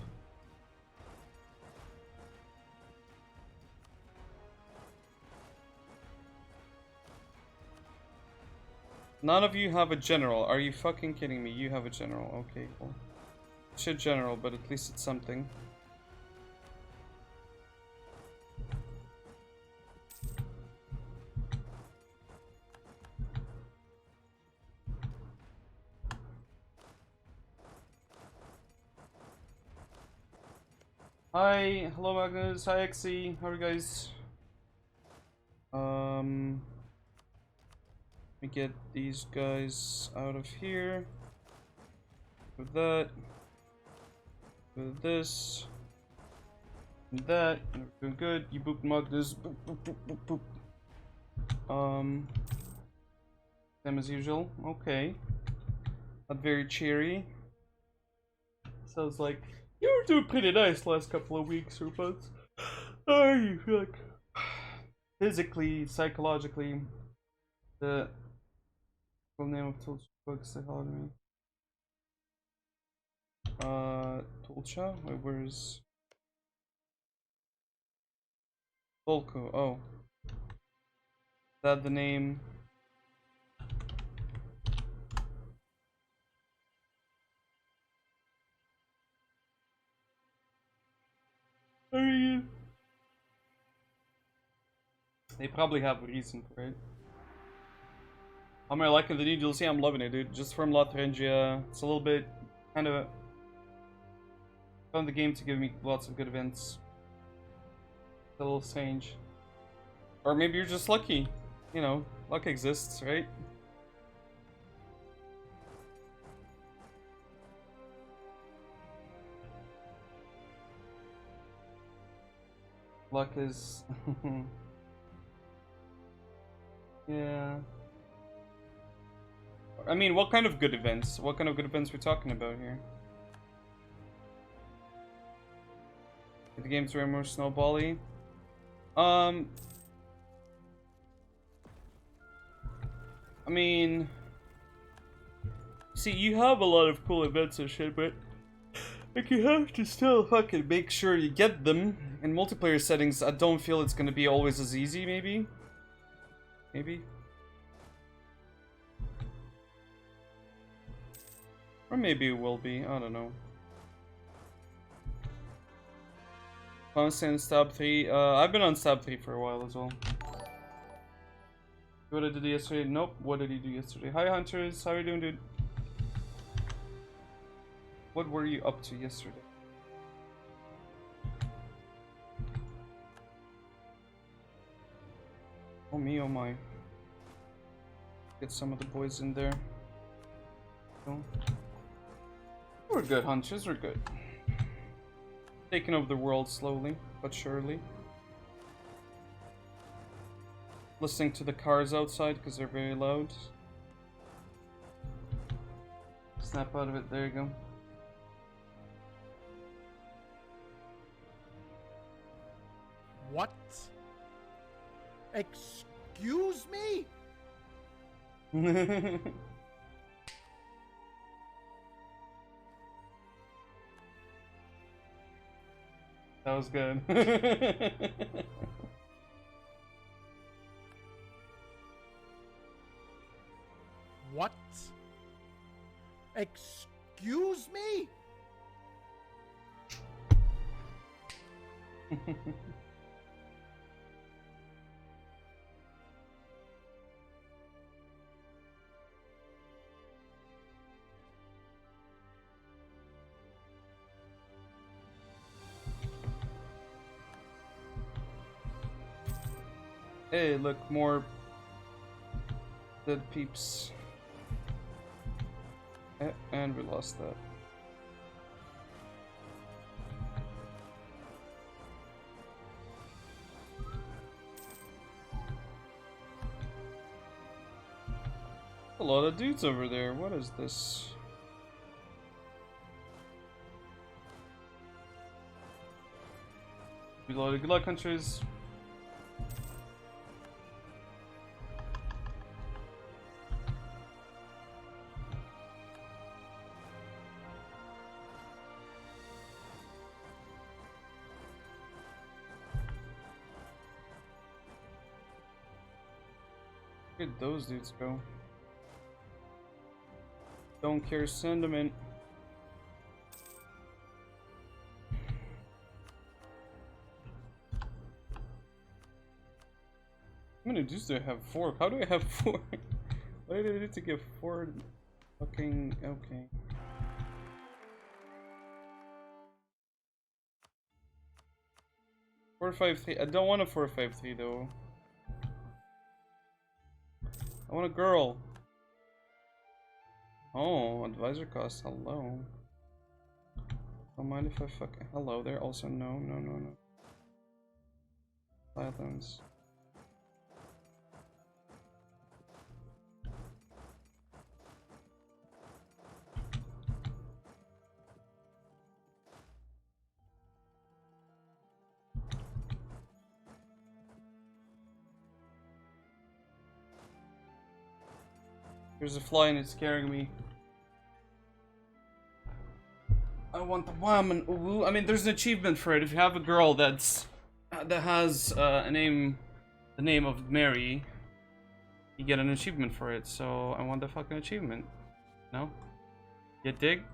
None of you have a general. Are you fucking kidding me? You have a general. Okay, cool. Shit general, but at least it's something. Hi, hello Magnus, hi XC, how are you guys? Let me get these guys out of here. With that. With this. And that. And we're doing good. You booped Magnus. Boop, boop, boop, boop, boop. Same as usual. Okay. Not very cheery. Sounds like you were doing pretty nice last couple of weeks or months. Oh, you feel like physically, psychologically, the full name of Tulcha books the hell out of me. Tulcha? Wait, where's Volko? Oh. Is that the name? They probably have a reason for it. How am I liking the new DLC? I'm loving it, dude. Just from Lotharingia. It's a little bit kind of found the game to give me lots of good events. It's a little strange. Or maybe you're just lucky. You know, luck exists, right? Luck is... yeah. I mean, what kind of good events? What kind of good events we're talking about here? The games were more snowbally. I mean, see, you have a lot of cool events and shit, but like you have to still fucking make sure you get them. In multiplayer settings, I don't feel it's gonna be always as easy, maybe. Maybe. Or maybe it will be, I don't know. Constant Stab 3. I've been on Stab 3 for a while as well. What did I do yesterday? Nope. What did he do yesterday? Hi Hunters, how are you doing, dude? What were you up to yesterday? Oh me, oh my. Get some of the boys in there. Cool. We're good, Hunters, we're good. Taking over the world slowly, but surely. Listening to the cars outside because they're very loud. Snap out of it, there you go. What? Excuse me? That was good. What? Excuse me? Hey, look, more dead peeps. And we lost that. A lot of dudes over there. What is this? Reloaded. Good luck, countries. Where'd those dudes go? Don't care sentiment. How many dudes do I have? 4. How do I have 4? Why did I need to get 4? Fucking okay. Four, 5, 3. I don't want a 4, 5, 3 though. I want a girl. Oh, advisor cost. Hello. Don't mind if I fucking. Hello there. Also, no. Silence. There's a fly and it's scaring me. I want the woman. Ooh, I mean, there's an achievement for it. If you have a girl that has the name of Mary, you get an achievement for it. So I want the fucking achievement. No? You dig?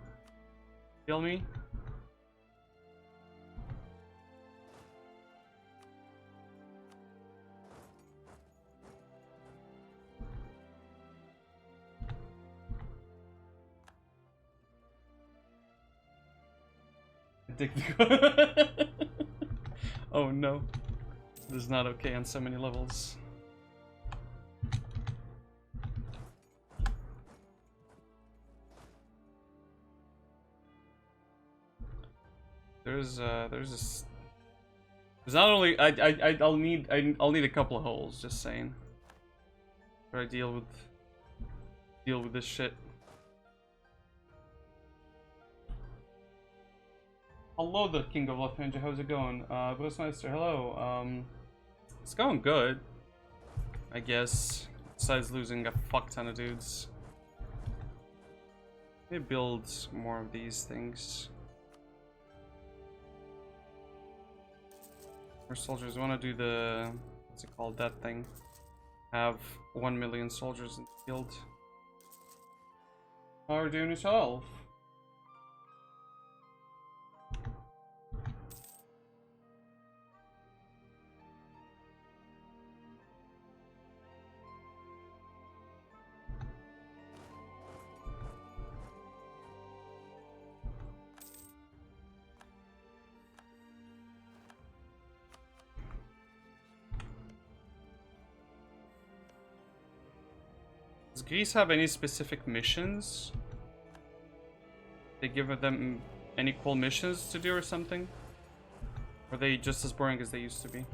Feel me? Oh no. This is not okay on so many levels. There's not only I'll need a couple of holes, just saying. After I deal with this shit. Hello, the King of Lotharingia. How's it going? Grossmeister, hello. It's going good, I guess. Besides losing a fuck ton of dudes. Maybe build more of these things. More soldiers. Want to do the what's it called? That thing. Have 1 million soldiers in the field. How are you doing yourself? Does Greece have any specific missions? They give them any cool missions to do or something? Or are they just as boring as they used to be?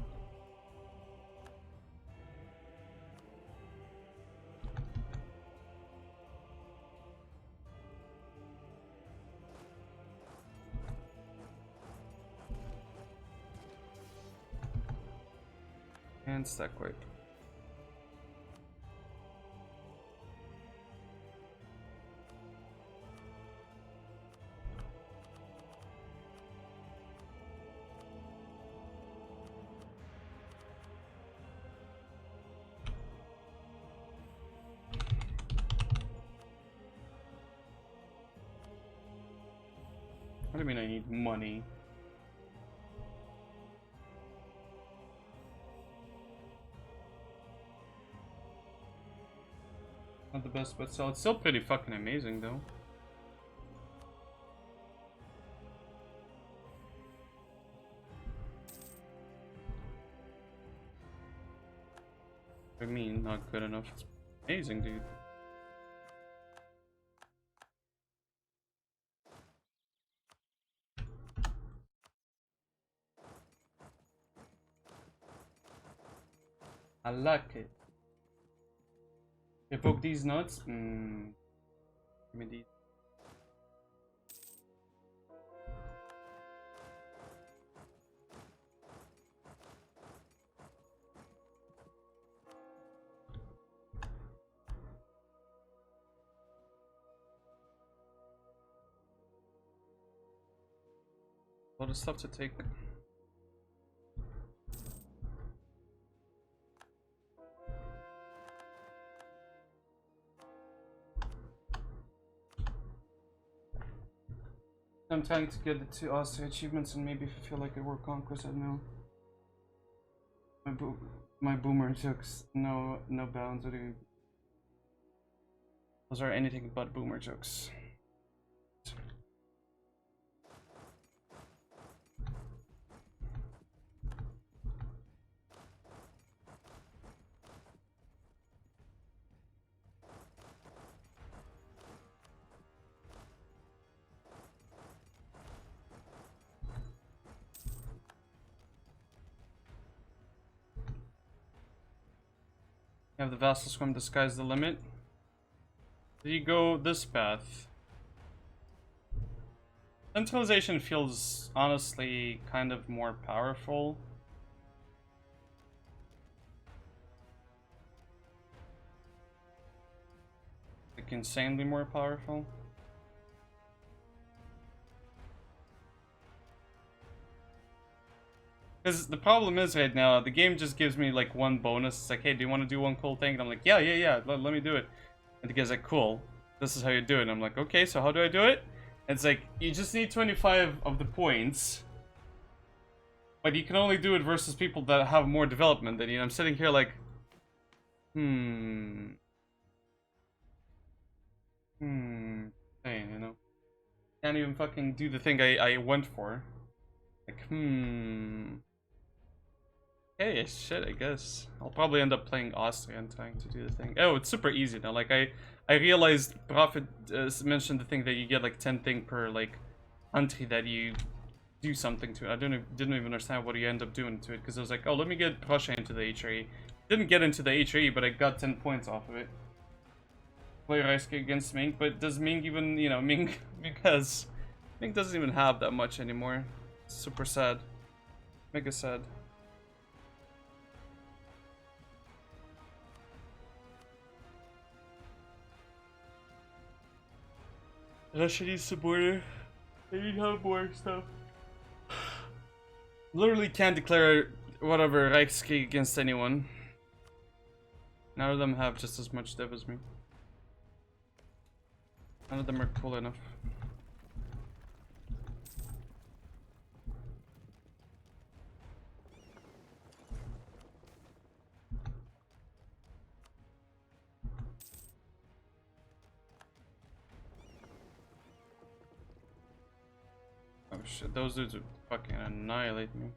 And stack wipe. What do you mean I need money? Not the best, but still, it's still pretty fucking amazing though. I mean, not good enough. It's amazing, dude. I like it. Evoke these nuts? Give me these. A lot of stuff to take. I'm trying to get the 2 Austria achievements and maybe feel like a war conquest. I don't know. My boomer jokes. No bounds. Those are anything but boomer jokes. You have the vassals from the sky's the limit. Do you go this path? Centralization feels honestly kind of more powerful. Like insanely more powerful. Because the problem is right now, the game just gives me like one bonus. It's like, hey, do you want to do one cool thing? And I'm like, yeah, let me do it. And the guy's like, cool, this is how you do it. And I'm like, okay, so how do I do it? And it's like, you just need 25 of the points. But you can only do it versus people that have more development than you. And I'm sitting here like, hey, you know. Can't even fucking do the thing I went for. Like, Hey, shit, I guess. I'll probably end up playing Austria and trying to do the thing. Oh, it's super easy now. Like, I realized Prophet mentioned the thing that you get like 10 thing per, like, country that you do something to. I didn't even understand what you end up doing to it, because I was like, oh, let me get Prussia into the HRE. Didn't get into the HRE, but I got 10 points off of it. Play Reiske against Ming, but does Ming even, you know, Ming, because Ming doesn't even have that much anymore. It's super sad. Mega sad. Russia needs some border. They need help more stuff. Literally can't declare whatever Reichskrieg against anyone. None of them have just as much dev as me. None of them are cool enough. Oh shit, those dudes would fucking annihilate me.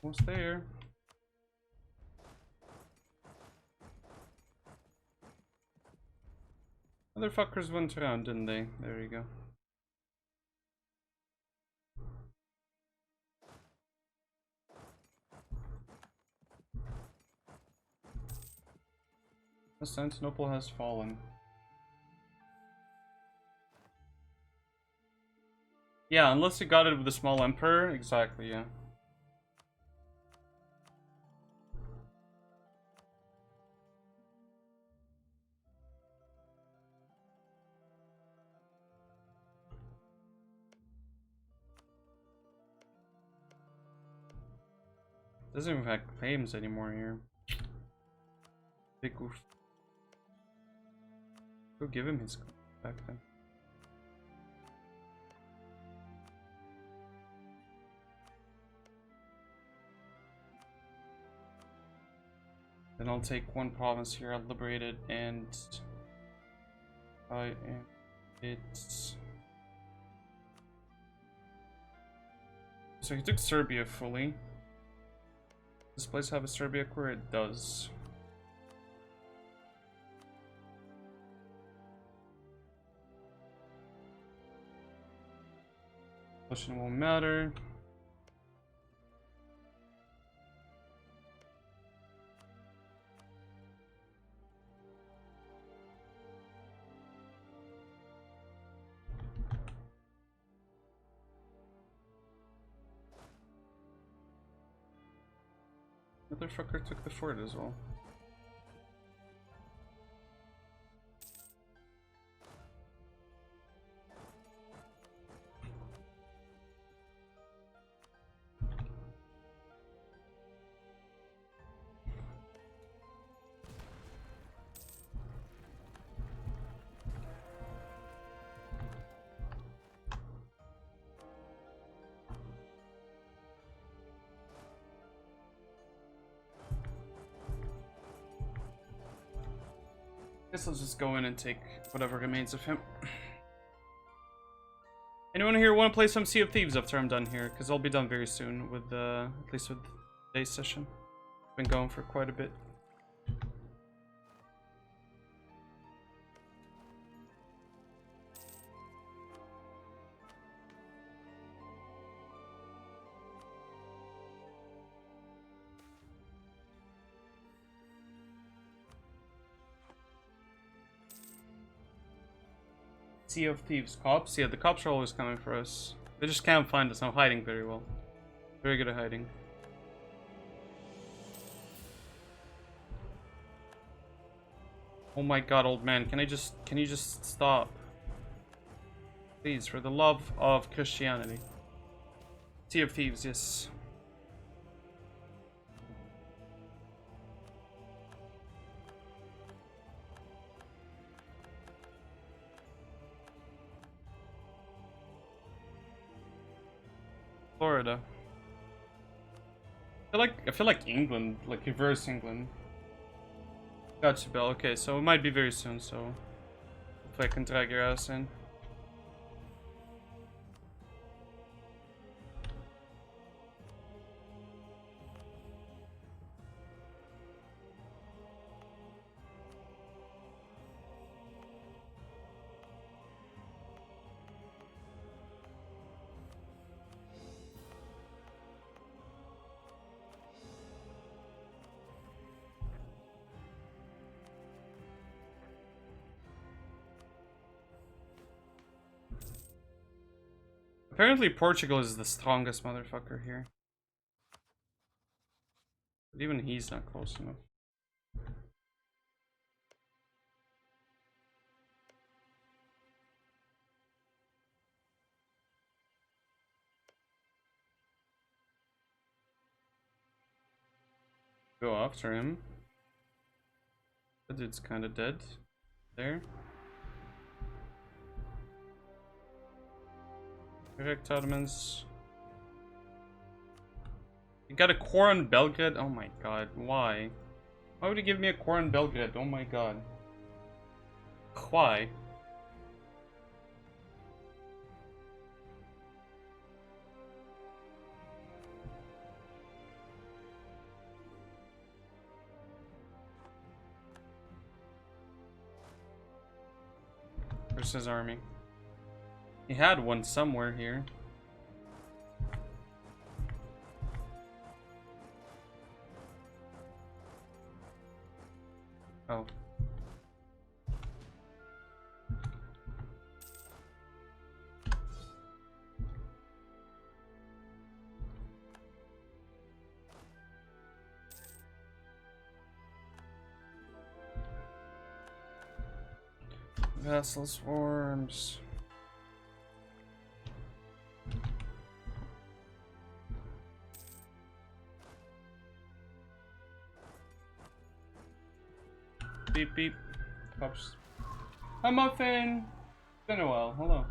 Almost there. Motherfuckers went around, didn't they? There you go. Constantinople has fallen. Yeah, unless you got it with a small emperor. Exactly, yeah. Doesn't even have claims anymore here. Big oof. Go give him his back then. Then I'll take one province here, I'll liberate it, and it's. So he took Serbia fully. Does this place have a Serbia core? It does. Russian won't matter. Motherfucker took the fort as well. Guess I'll just go in and take whatever remains of him. Anyone here want to play some Sea of Thieves after I'm done here? Because I'll be done very soon with at least with today's session. Been going for quite a bit. Sea of Thieves cops? Yeah, the cops are always coming for us. They just can't find us. I'm hiding very well. Very good at hiding. Oh my god, old man, can you just stop? Please, for the love of Christianity. Sea of Thieves, yes. Florida. I feel like England, like reverse England. Gotcha, Bell. Okay, so it might be very soon, so if I can drag your ass in. Apparently Portugal is the strongest motherfucker here. But even he's not close enough. Go after him. That dude's kinda dead. There. Correct, Ottomans. You got a core on Belgrade? Oh my god, why? Why would he give me a core on Belgrade? Oh my god. Why? Where's his army? He had one somewhere here. Oh. Vassal swarms. Beep beep. Pops. Hi Muffin! It's been a while. Hello.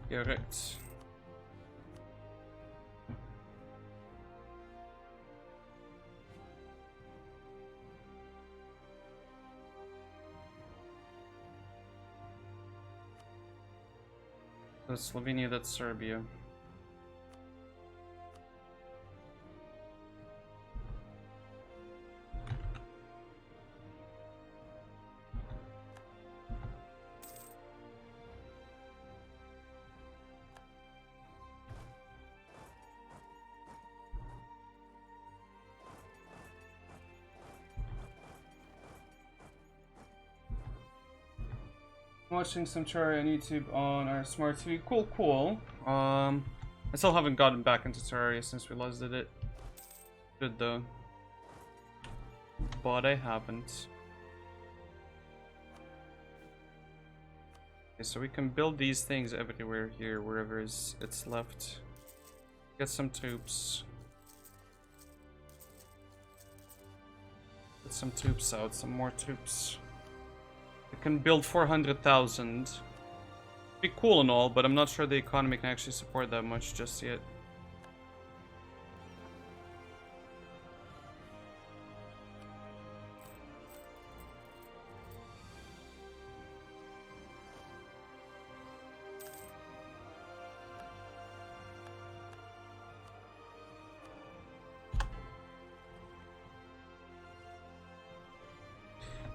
Correct. That's Slovenia, that's Serbia. Watching some Terraria on YouTube on our smart TV. Cool, cool. I still haven't gotten back into Terraria since we last did it. Good though. But I haven't. Okay, so we can build these things everywhere here, wherever it's left. Get some troops. Get some troops out, some more troops. We can build 400,000. Be cool and all, but I'm not sure the economy can actually support that much just yet.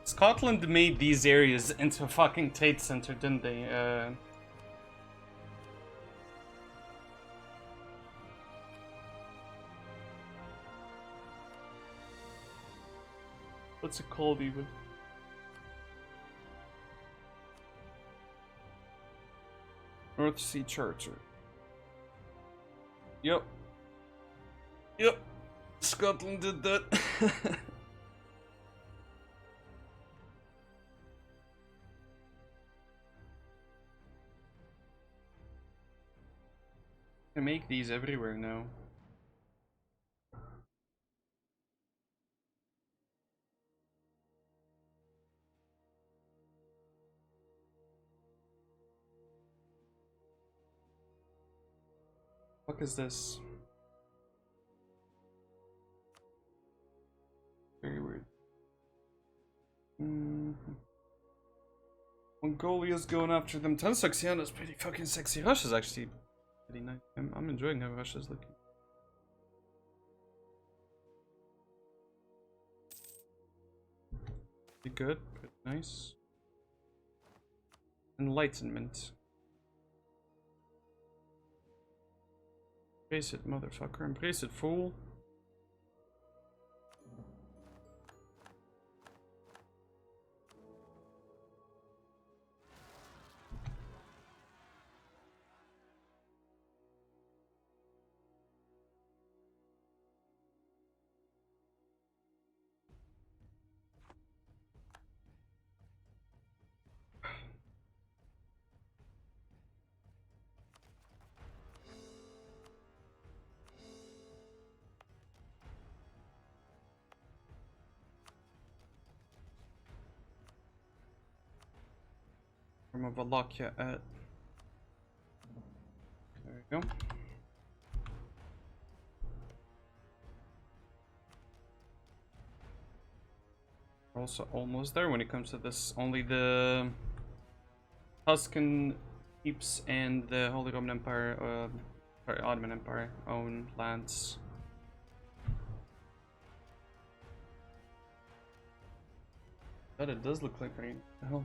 Scotland made these areas into a fucking trade center, didn't they? What's it called even? North Sea Charter. Yep. Yep. Scotland did that. I make these everywhere now. What is this? Very weird. Mongolia's going after them. Tansaxiana's pretty fucking sexy. Russia's actually pretty nice. I'm enjoying how Russia's looking. Pretty good. Pretty nice. Enlightenment. Embrace it, motherfucker. Embrace it, fool. From a Wallachia at. There we go. We're also almost there when it comes to this. Only the Tuscan Keeps and the Holy Roman Empire, sorry, Ottoman Empire own lands. But it does look like rain. The hell.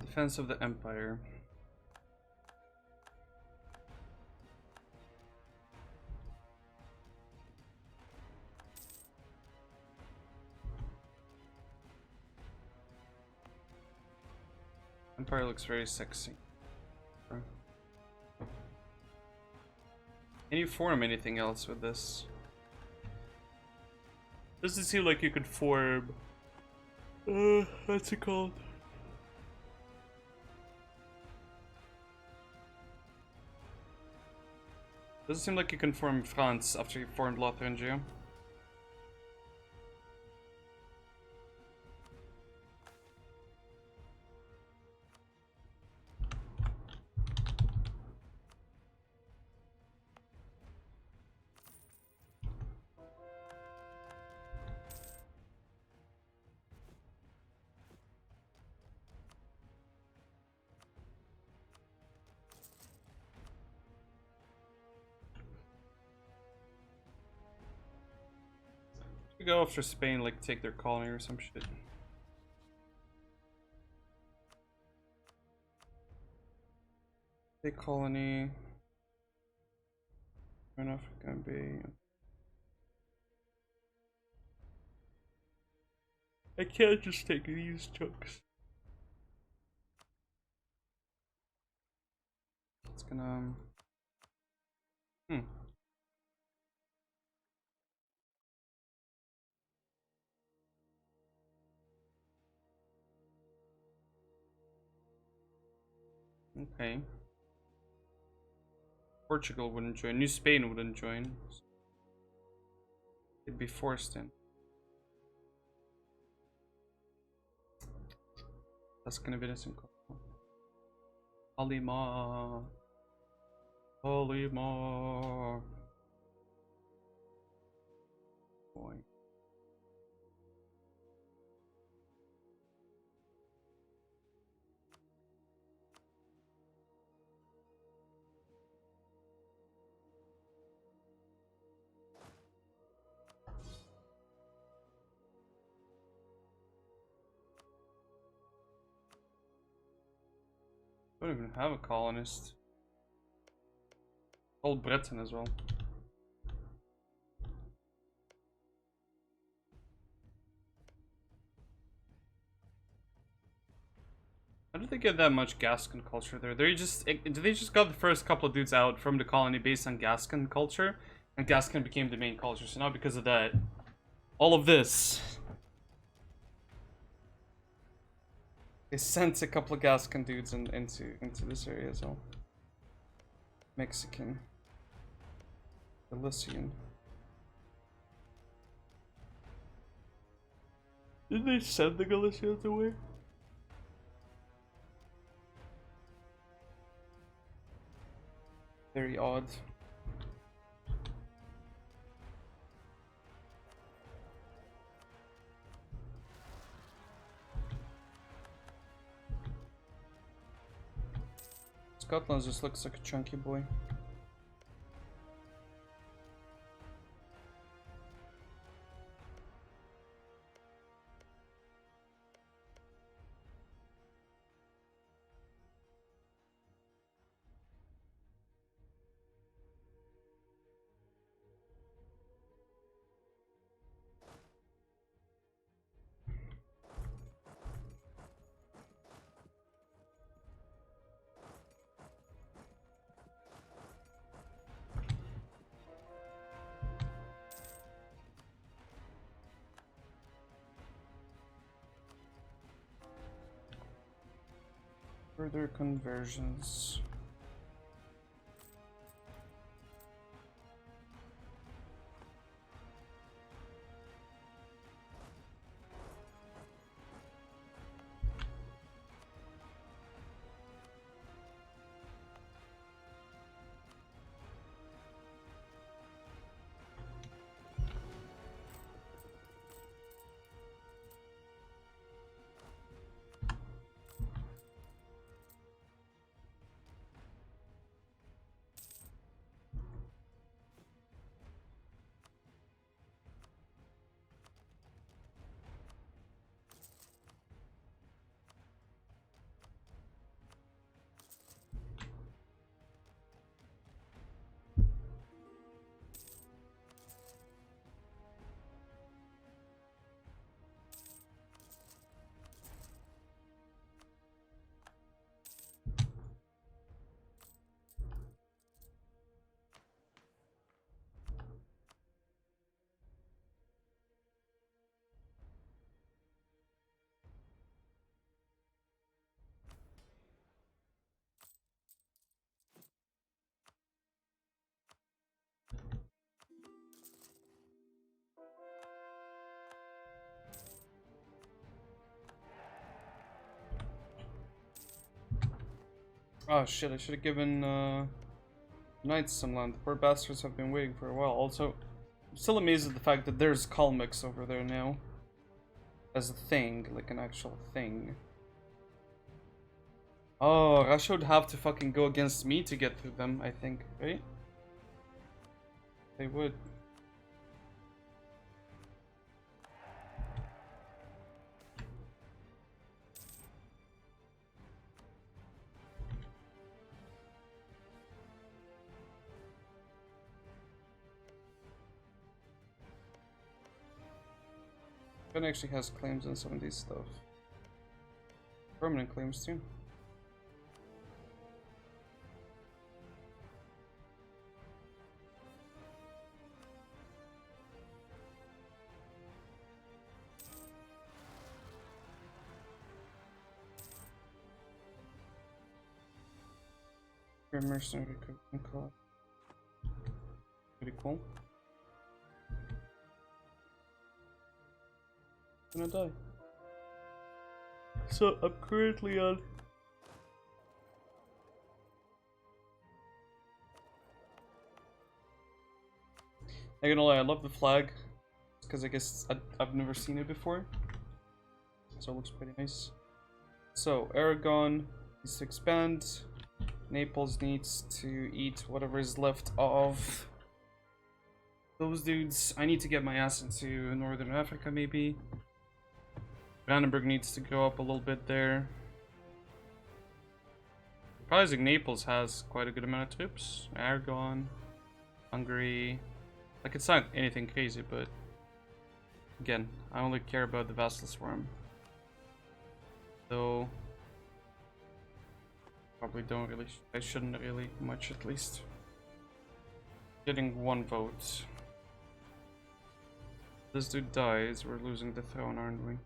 Defense of the Empire. Empire looks very sexy. Can you form anything else with this? Doesn't seem like you could form. What's it called? Doesn't seem like you can form France after you formed Lotharingia. We go after Spain, like take their colony or some shit. Big colony. An African Bay. I can't just take these chunks. It's gonna. Okay. Portugal wouldn't join. New Spain wouldn't join. It'd be forced in. That's gonna be the same. Halima. Halima. Boy. I don't even have a colonist. Old Britain as well. How did they get that much Gascon culture there? They just got the first couple of dudes out from the colony based on Gascon culture, and Gascon became the main culture. So now because of that, all of this. They sent a couple of Gascon dudes into this area as well. Mexican. Galician. Did they send the Galicians away? Very odd. Scotland just looks like a chunky boy. Further conversions. Oh shit, I should have given Knights some land. The poor bastards have been waiting for a while. Also, I'm still amazed at the fact that there's Kalmyks over there now. As a thing, like an actual thing. Oh, Russia would have to fucking go against me to get through them, I think, right? They would. Japan actually has claims on some of these stuff. Permanent claims too. Mercenary recruitment cost. Pretty cool. I'm gonna die. So I'm currently on. I'm gonna lie, I love the flag because I guess I've never seen it before, so it looks pretty nice. So Aragon needs to expand. Naples needs to eat whatever is left of those dudes. I need to get my ass into Northern Africa, maybe. Brandenburg needs to go up a little bit there. Surprising, Naples has quite a good amount of troops. Aragon, Hungary. Like, it's not anything crazy, but again, I only care about the vassal swarm. So probably don't really, I shouldn't really much at least. Getting one vote. This dude dies, we're losing the throne, aren't we?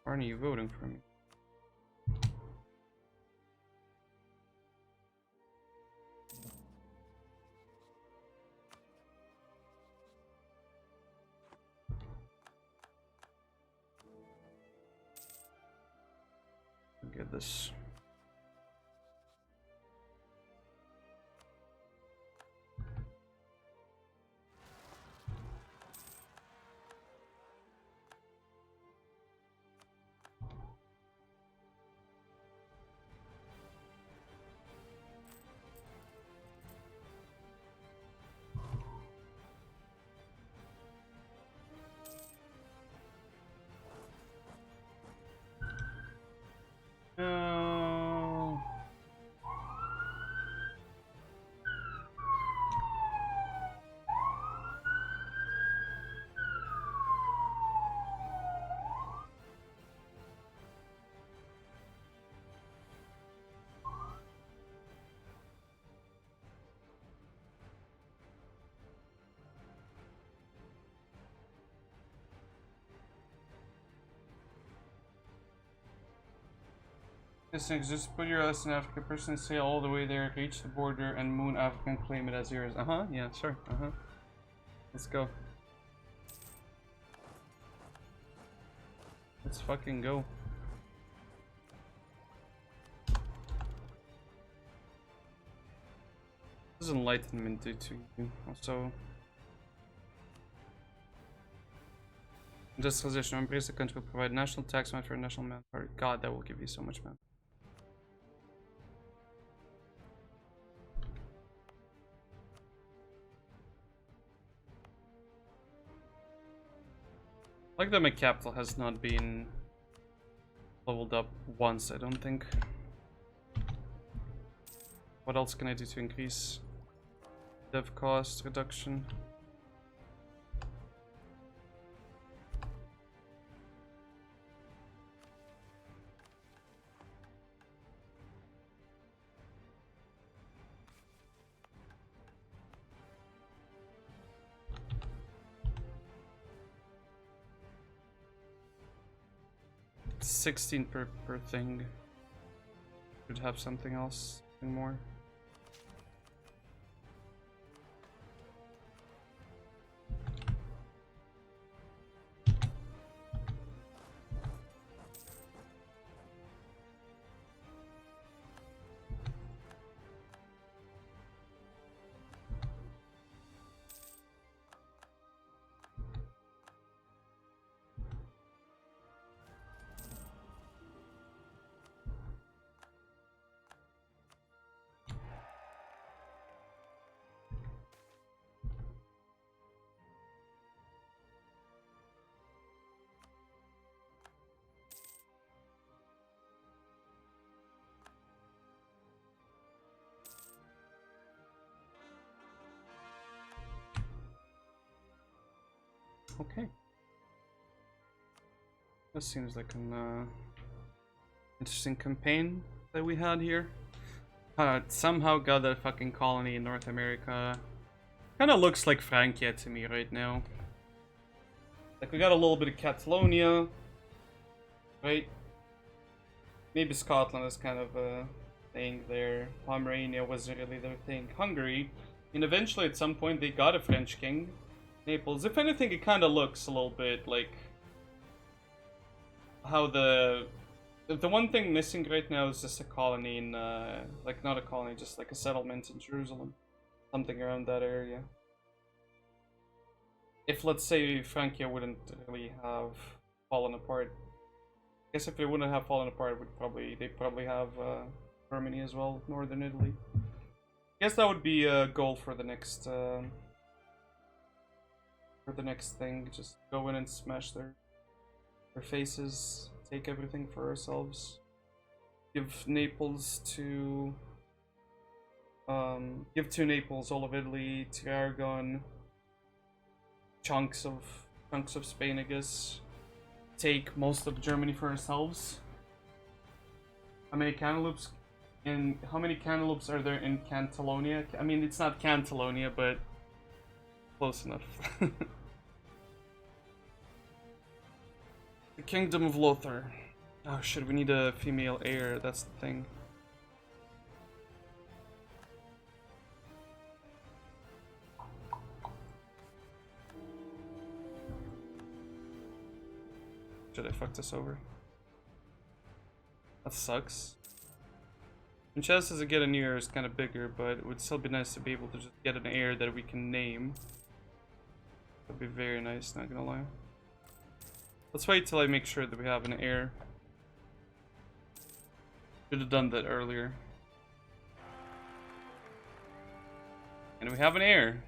Why aren't you voting for me? Get this. No. This thing, just put your ass in Africa, personally sail all the way there, reach the border, and moon Africa and claim it as yours. Yeah, sure, Let's go. Let's fucking go. What does enlightenment do to you? Also, this position, embrace the country will provide national tax money for national manpower. God, that will give you so much manpower. Like that my capital has not been leveled up once, I don't think. What else can I do to increase dev cost reduction? $16 per thing. Should have something else, something more. Okay. This seems like an interesting campaign that we had here. Somehow got a fucking colony in North America. Kind of looks like Francia to me right now. Like we got a little bit of Catalonia, right? Maybe Scotland is kind of a thing there. Pomerania wasn't really their thing. Hungary, and eventually at some point they got a French king. Naples, if anything, it kind of looks a little bit like how the one thing missing right now is just a colony in, like not a colony, just like a settlement in Jerusalem. Something around that area. If, let's say, Francia wouldn't really have fallen apart. I guess if it wouldn't have fallen apart, they'd probably have Germany as well, Northern Italy. I guess that would be a goal for the next thing. Just go in and smash their faces, take everything for ourselves. Give Naples to Naples all of Italy, to Aragon, chunks of Spain, I guess. Take most of Germany for ourselves. How many cantaloupes are there in Catalonia? I mean, it's not Catalonia, but close enough. The Kingdom of Lothar. Oh shit, we need a female heir, that's the thing. Should I fuck this over? That sucks. And chances to get an heir is kind of bigger, but it would still be nice to be able to just get an heir that we can name. That'd be very nice, not gonna lie. Let's wait till I make sure that we have an heir. Should have done that earlier. And we have an heir.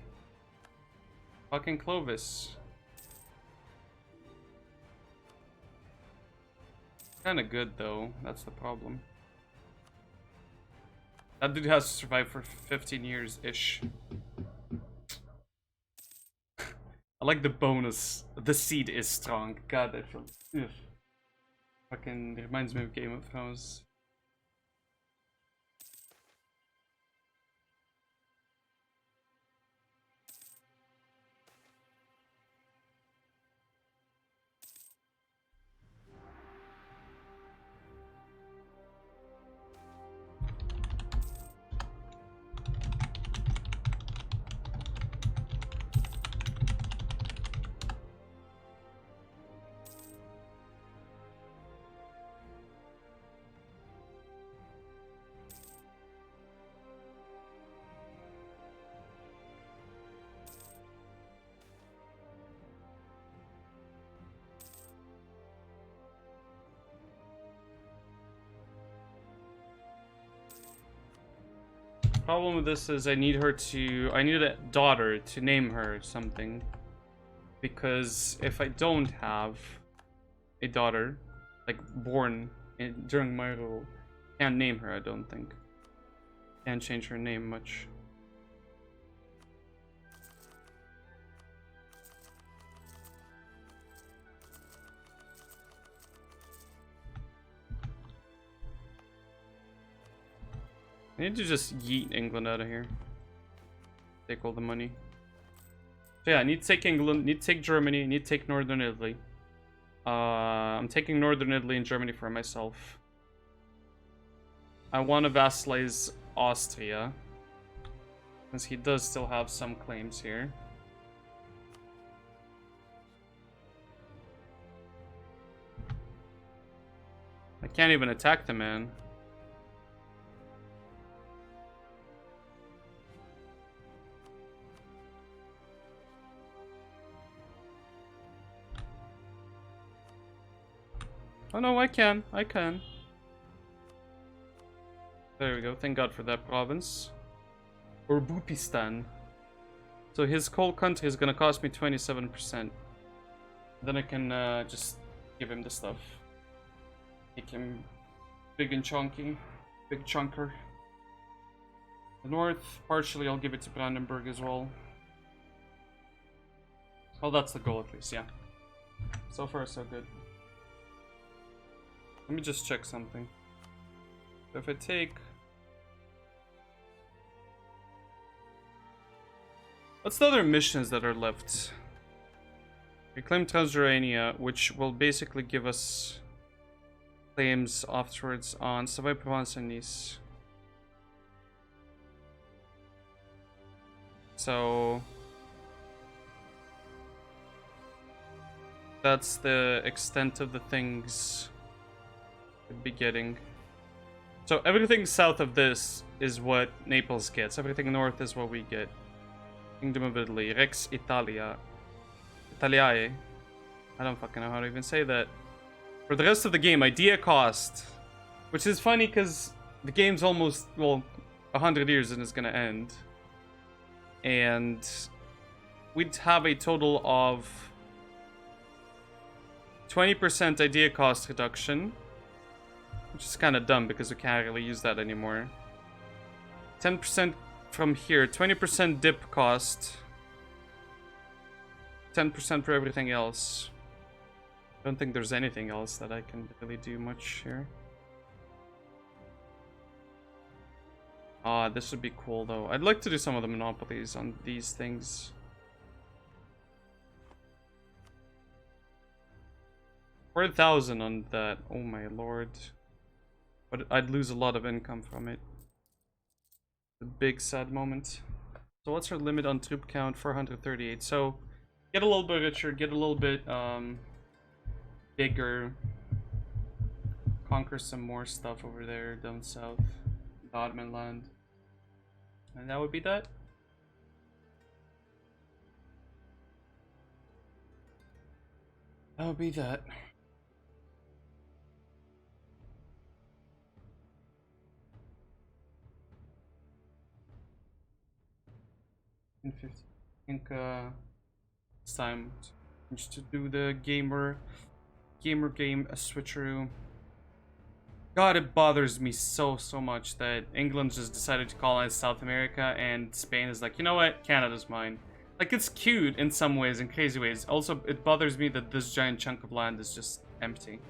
Fucking Clovis. Kinda good though, that's the problem. That dude has to survive for 15 years-ish. I like the bonus. The seed is strong. God, that feels... Ugh. Fucking reminds me of Game of Thrones. Problem with this is I need a daughter to name her something, because if I don't have a daughter, like born during my rule, can't name her, I don't think. Can't change her name much. I need to just yeet England out of here. Take all the money. So yeah, I need to take England, need to take Germany, need to take Northern Italy. I'm taking Northern Italy and Germany for myself. I want to vassalize Austria, since he does still have some claims here. I can't even attack the man. Oh no, I can. There we go. Thank God for that province. Or Bupistan. So his whole country is gonna cost me 27%. Then I can just give him the stuff. Make him big and chunky. Big chunker. The north, partially I'll give it to Brandenburg as well. Oh, that's the goal at least, yeah. So far, so good. Let me just check something. If I take... What's the other missions that are left? Reclaim Transylvania, which will basically give us claims afterwards on Savoy, Provence, and Nice. So... that's the extent of the things we'd be getting. So everything south of this is what Naples gets. Everything north is what we get. Kingdom of Italy. Rex Italia. Italiae. I don't fucking know how to even say that. For the rest of the game, idea cost. Which is funny because the game's almost, well, 100 years and it's gonna end. And we'd have a total of 20% idea cost reduction, which is kind of dumb because we can't really use that anymore. 10% from here, 20% dip cost, 10% for everything else. I don't think there's anything else that I can really do much here. Ah, this would be cool though. I'd like to do some of the monopolies on these things. 4,000 on that. Oh my lord. But I'd lose a lot of income from it. The big sad moment. So what's our limit on troop count? 438. So get a little bit richer, get a little bit bigger. Conquer some more stuff over there down south. The Ottoman land. And that would be that. That would be that. I think it's time just to do the gamer game switcheroo. God, it bothers me so much that England just decided to colonize South America and Spain is like, you know what, Canada's mine. Like, it's cute in some ways, in crazy ways. Also, it bothers me that this giant chunk of land is just empty.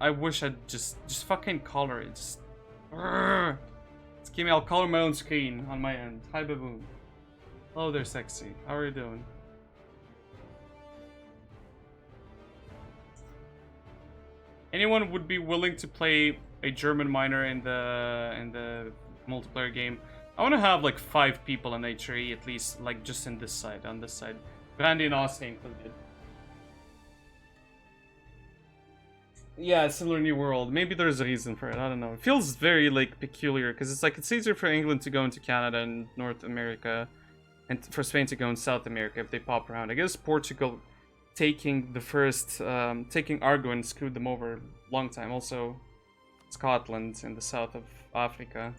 I wish I'd just fucking color it. Just give me, I'll color my own screen on my end. Hi, Baboon. Hello there, sexy. How are you doing? Anyone would be willing to play a German miner in the multiplayer game? I want to have like 5 people in H3 at least, like just in this side, on this side. Brandy and Austin included. Yeah, similar New World. Maybe there's a reason for it. I don't know. It feels very like peculiar because it's like it's easier for England to go into Canada and North America, and for Spain to go in South America if they pop around. I guess Portugal taking the first, taking Argo screwed them over a long time. Also, Scotland in the south of Africa.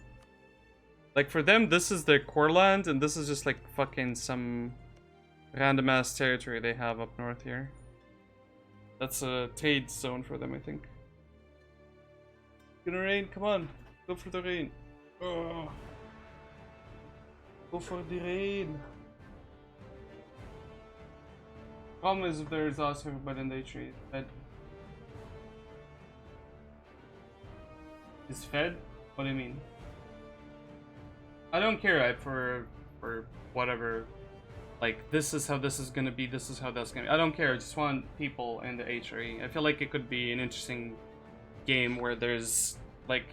Like for them, this is their core land, and this is just like fucking some random ass territory they have up north here. That's a trade zone for them, I think. Gonna rain, come on, go for the rain. Oh. Go for the rain. Problem is if there is also everybody in the H3 fed. Is fed? What do you mean? I don't care for whatever. Like, this is how this is gonna be, this is how that's gonna be. I don't care, I just want people in the H3. I feel like it could be an interesting game where there's like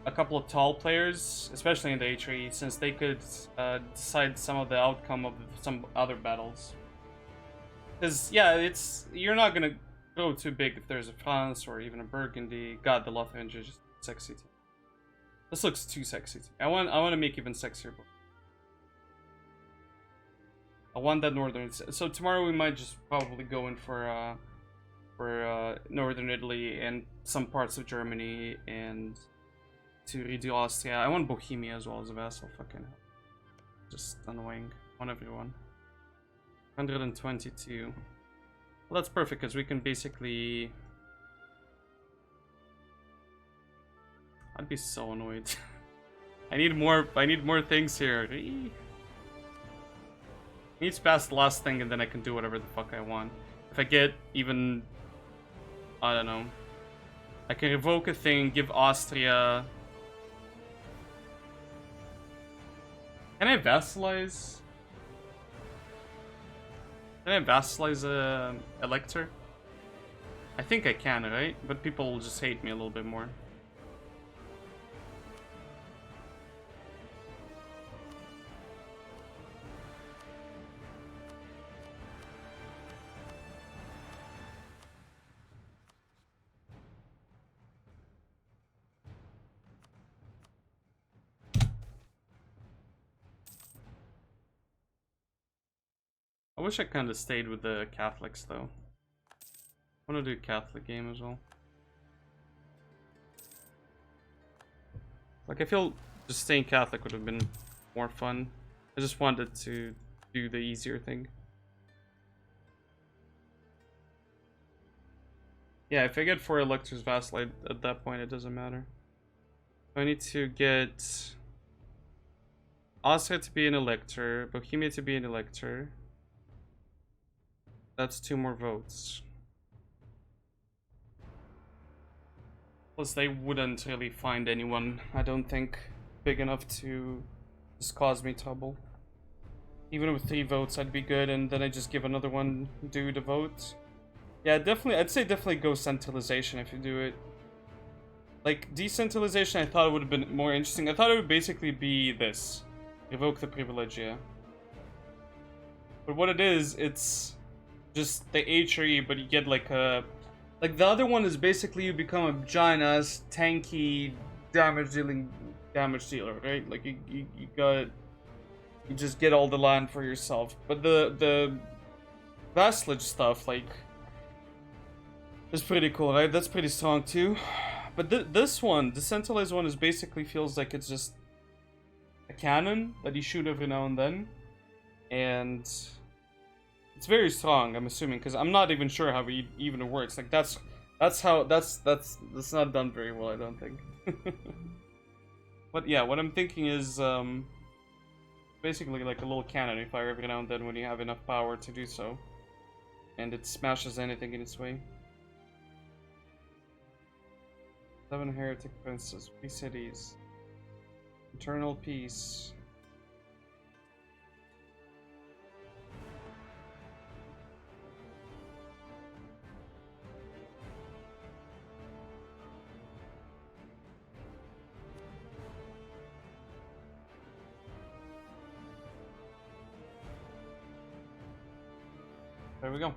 a couple of tall players, especially in the H3, since they could decide some of the outcome of some other battles. Because, yeah, you're not gonna go too big if there's a France or even a Burgundy. God, the Lotharingia is just sexy to me. This looks too sexy to me. I want to make even sexier. I want that northern. So tomorrow we might just probably go in for northern Italy and some parts of Germany and to redo Austria. I want Bohemia as well as a vassal. Fucking just annoying. I want everyone. 122. Well, that's perfect because we can basically. I'd be so annoyed. I need more things here. Needs past the last thing and then I can do whatever the fuck I want. If I get even... I don't know. I can revoke a thing, give Austria... Can I vassalize? Can I vassalize a elector? I think I can, right? But people will just hate me a little bit more. I wish I kind of stayed with the Catholics though. I want to do a Catholic game as well. Like I feel just staying Catholic would have been more fun. I just wanted to do the easier thing. Yeah, if I get 4 electors vassal at that point it doesn't matter. I need to get Austria to be an elector, Bohemia to be an elector. That's 2 more votes. Plus they wouldn't really find anyone, I don't think, big enough to just cause me trouble. Even with 3 votes I'd be good, and then I just give another one dude a vote. Yeah, definitely, I'd say definitely go centralization if you do it. Like, decentralization I thought would have been more interesting. I thought it would basically be this. Revoke the privilegia. But what it is, it's just the HRE, but you get like a... Like, the other one is basically you become a giant-ass, tanky, damage dealer, right? Like, you got... You just get all the land for yourself. But the vassalage stuff, like... is pretty cool, right? That's pretty strong, too. But this one, the centralized one, is basically feels like it's just a cannon that you shoot every now and then. And... it's very strong, I'm assuming, because I'm not even sure how it even works. Like that's not done very well, I don't think. But yeah, what I'm thinking is basically like a little cannon you fire every now and then when you have enough power to do so, and it smashes anything in its way. 7 heretic princes, 3 cities, eternal peace. There we go.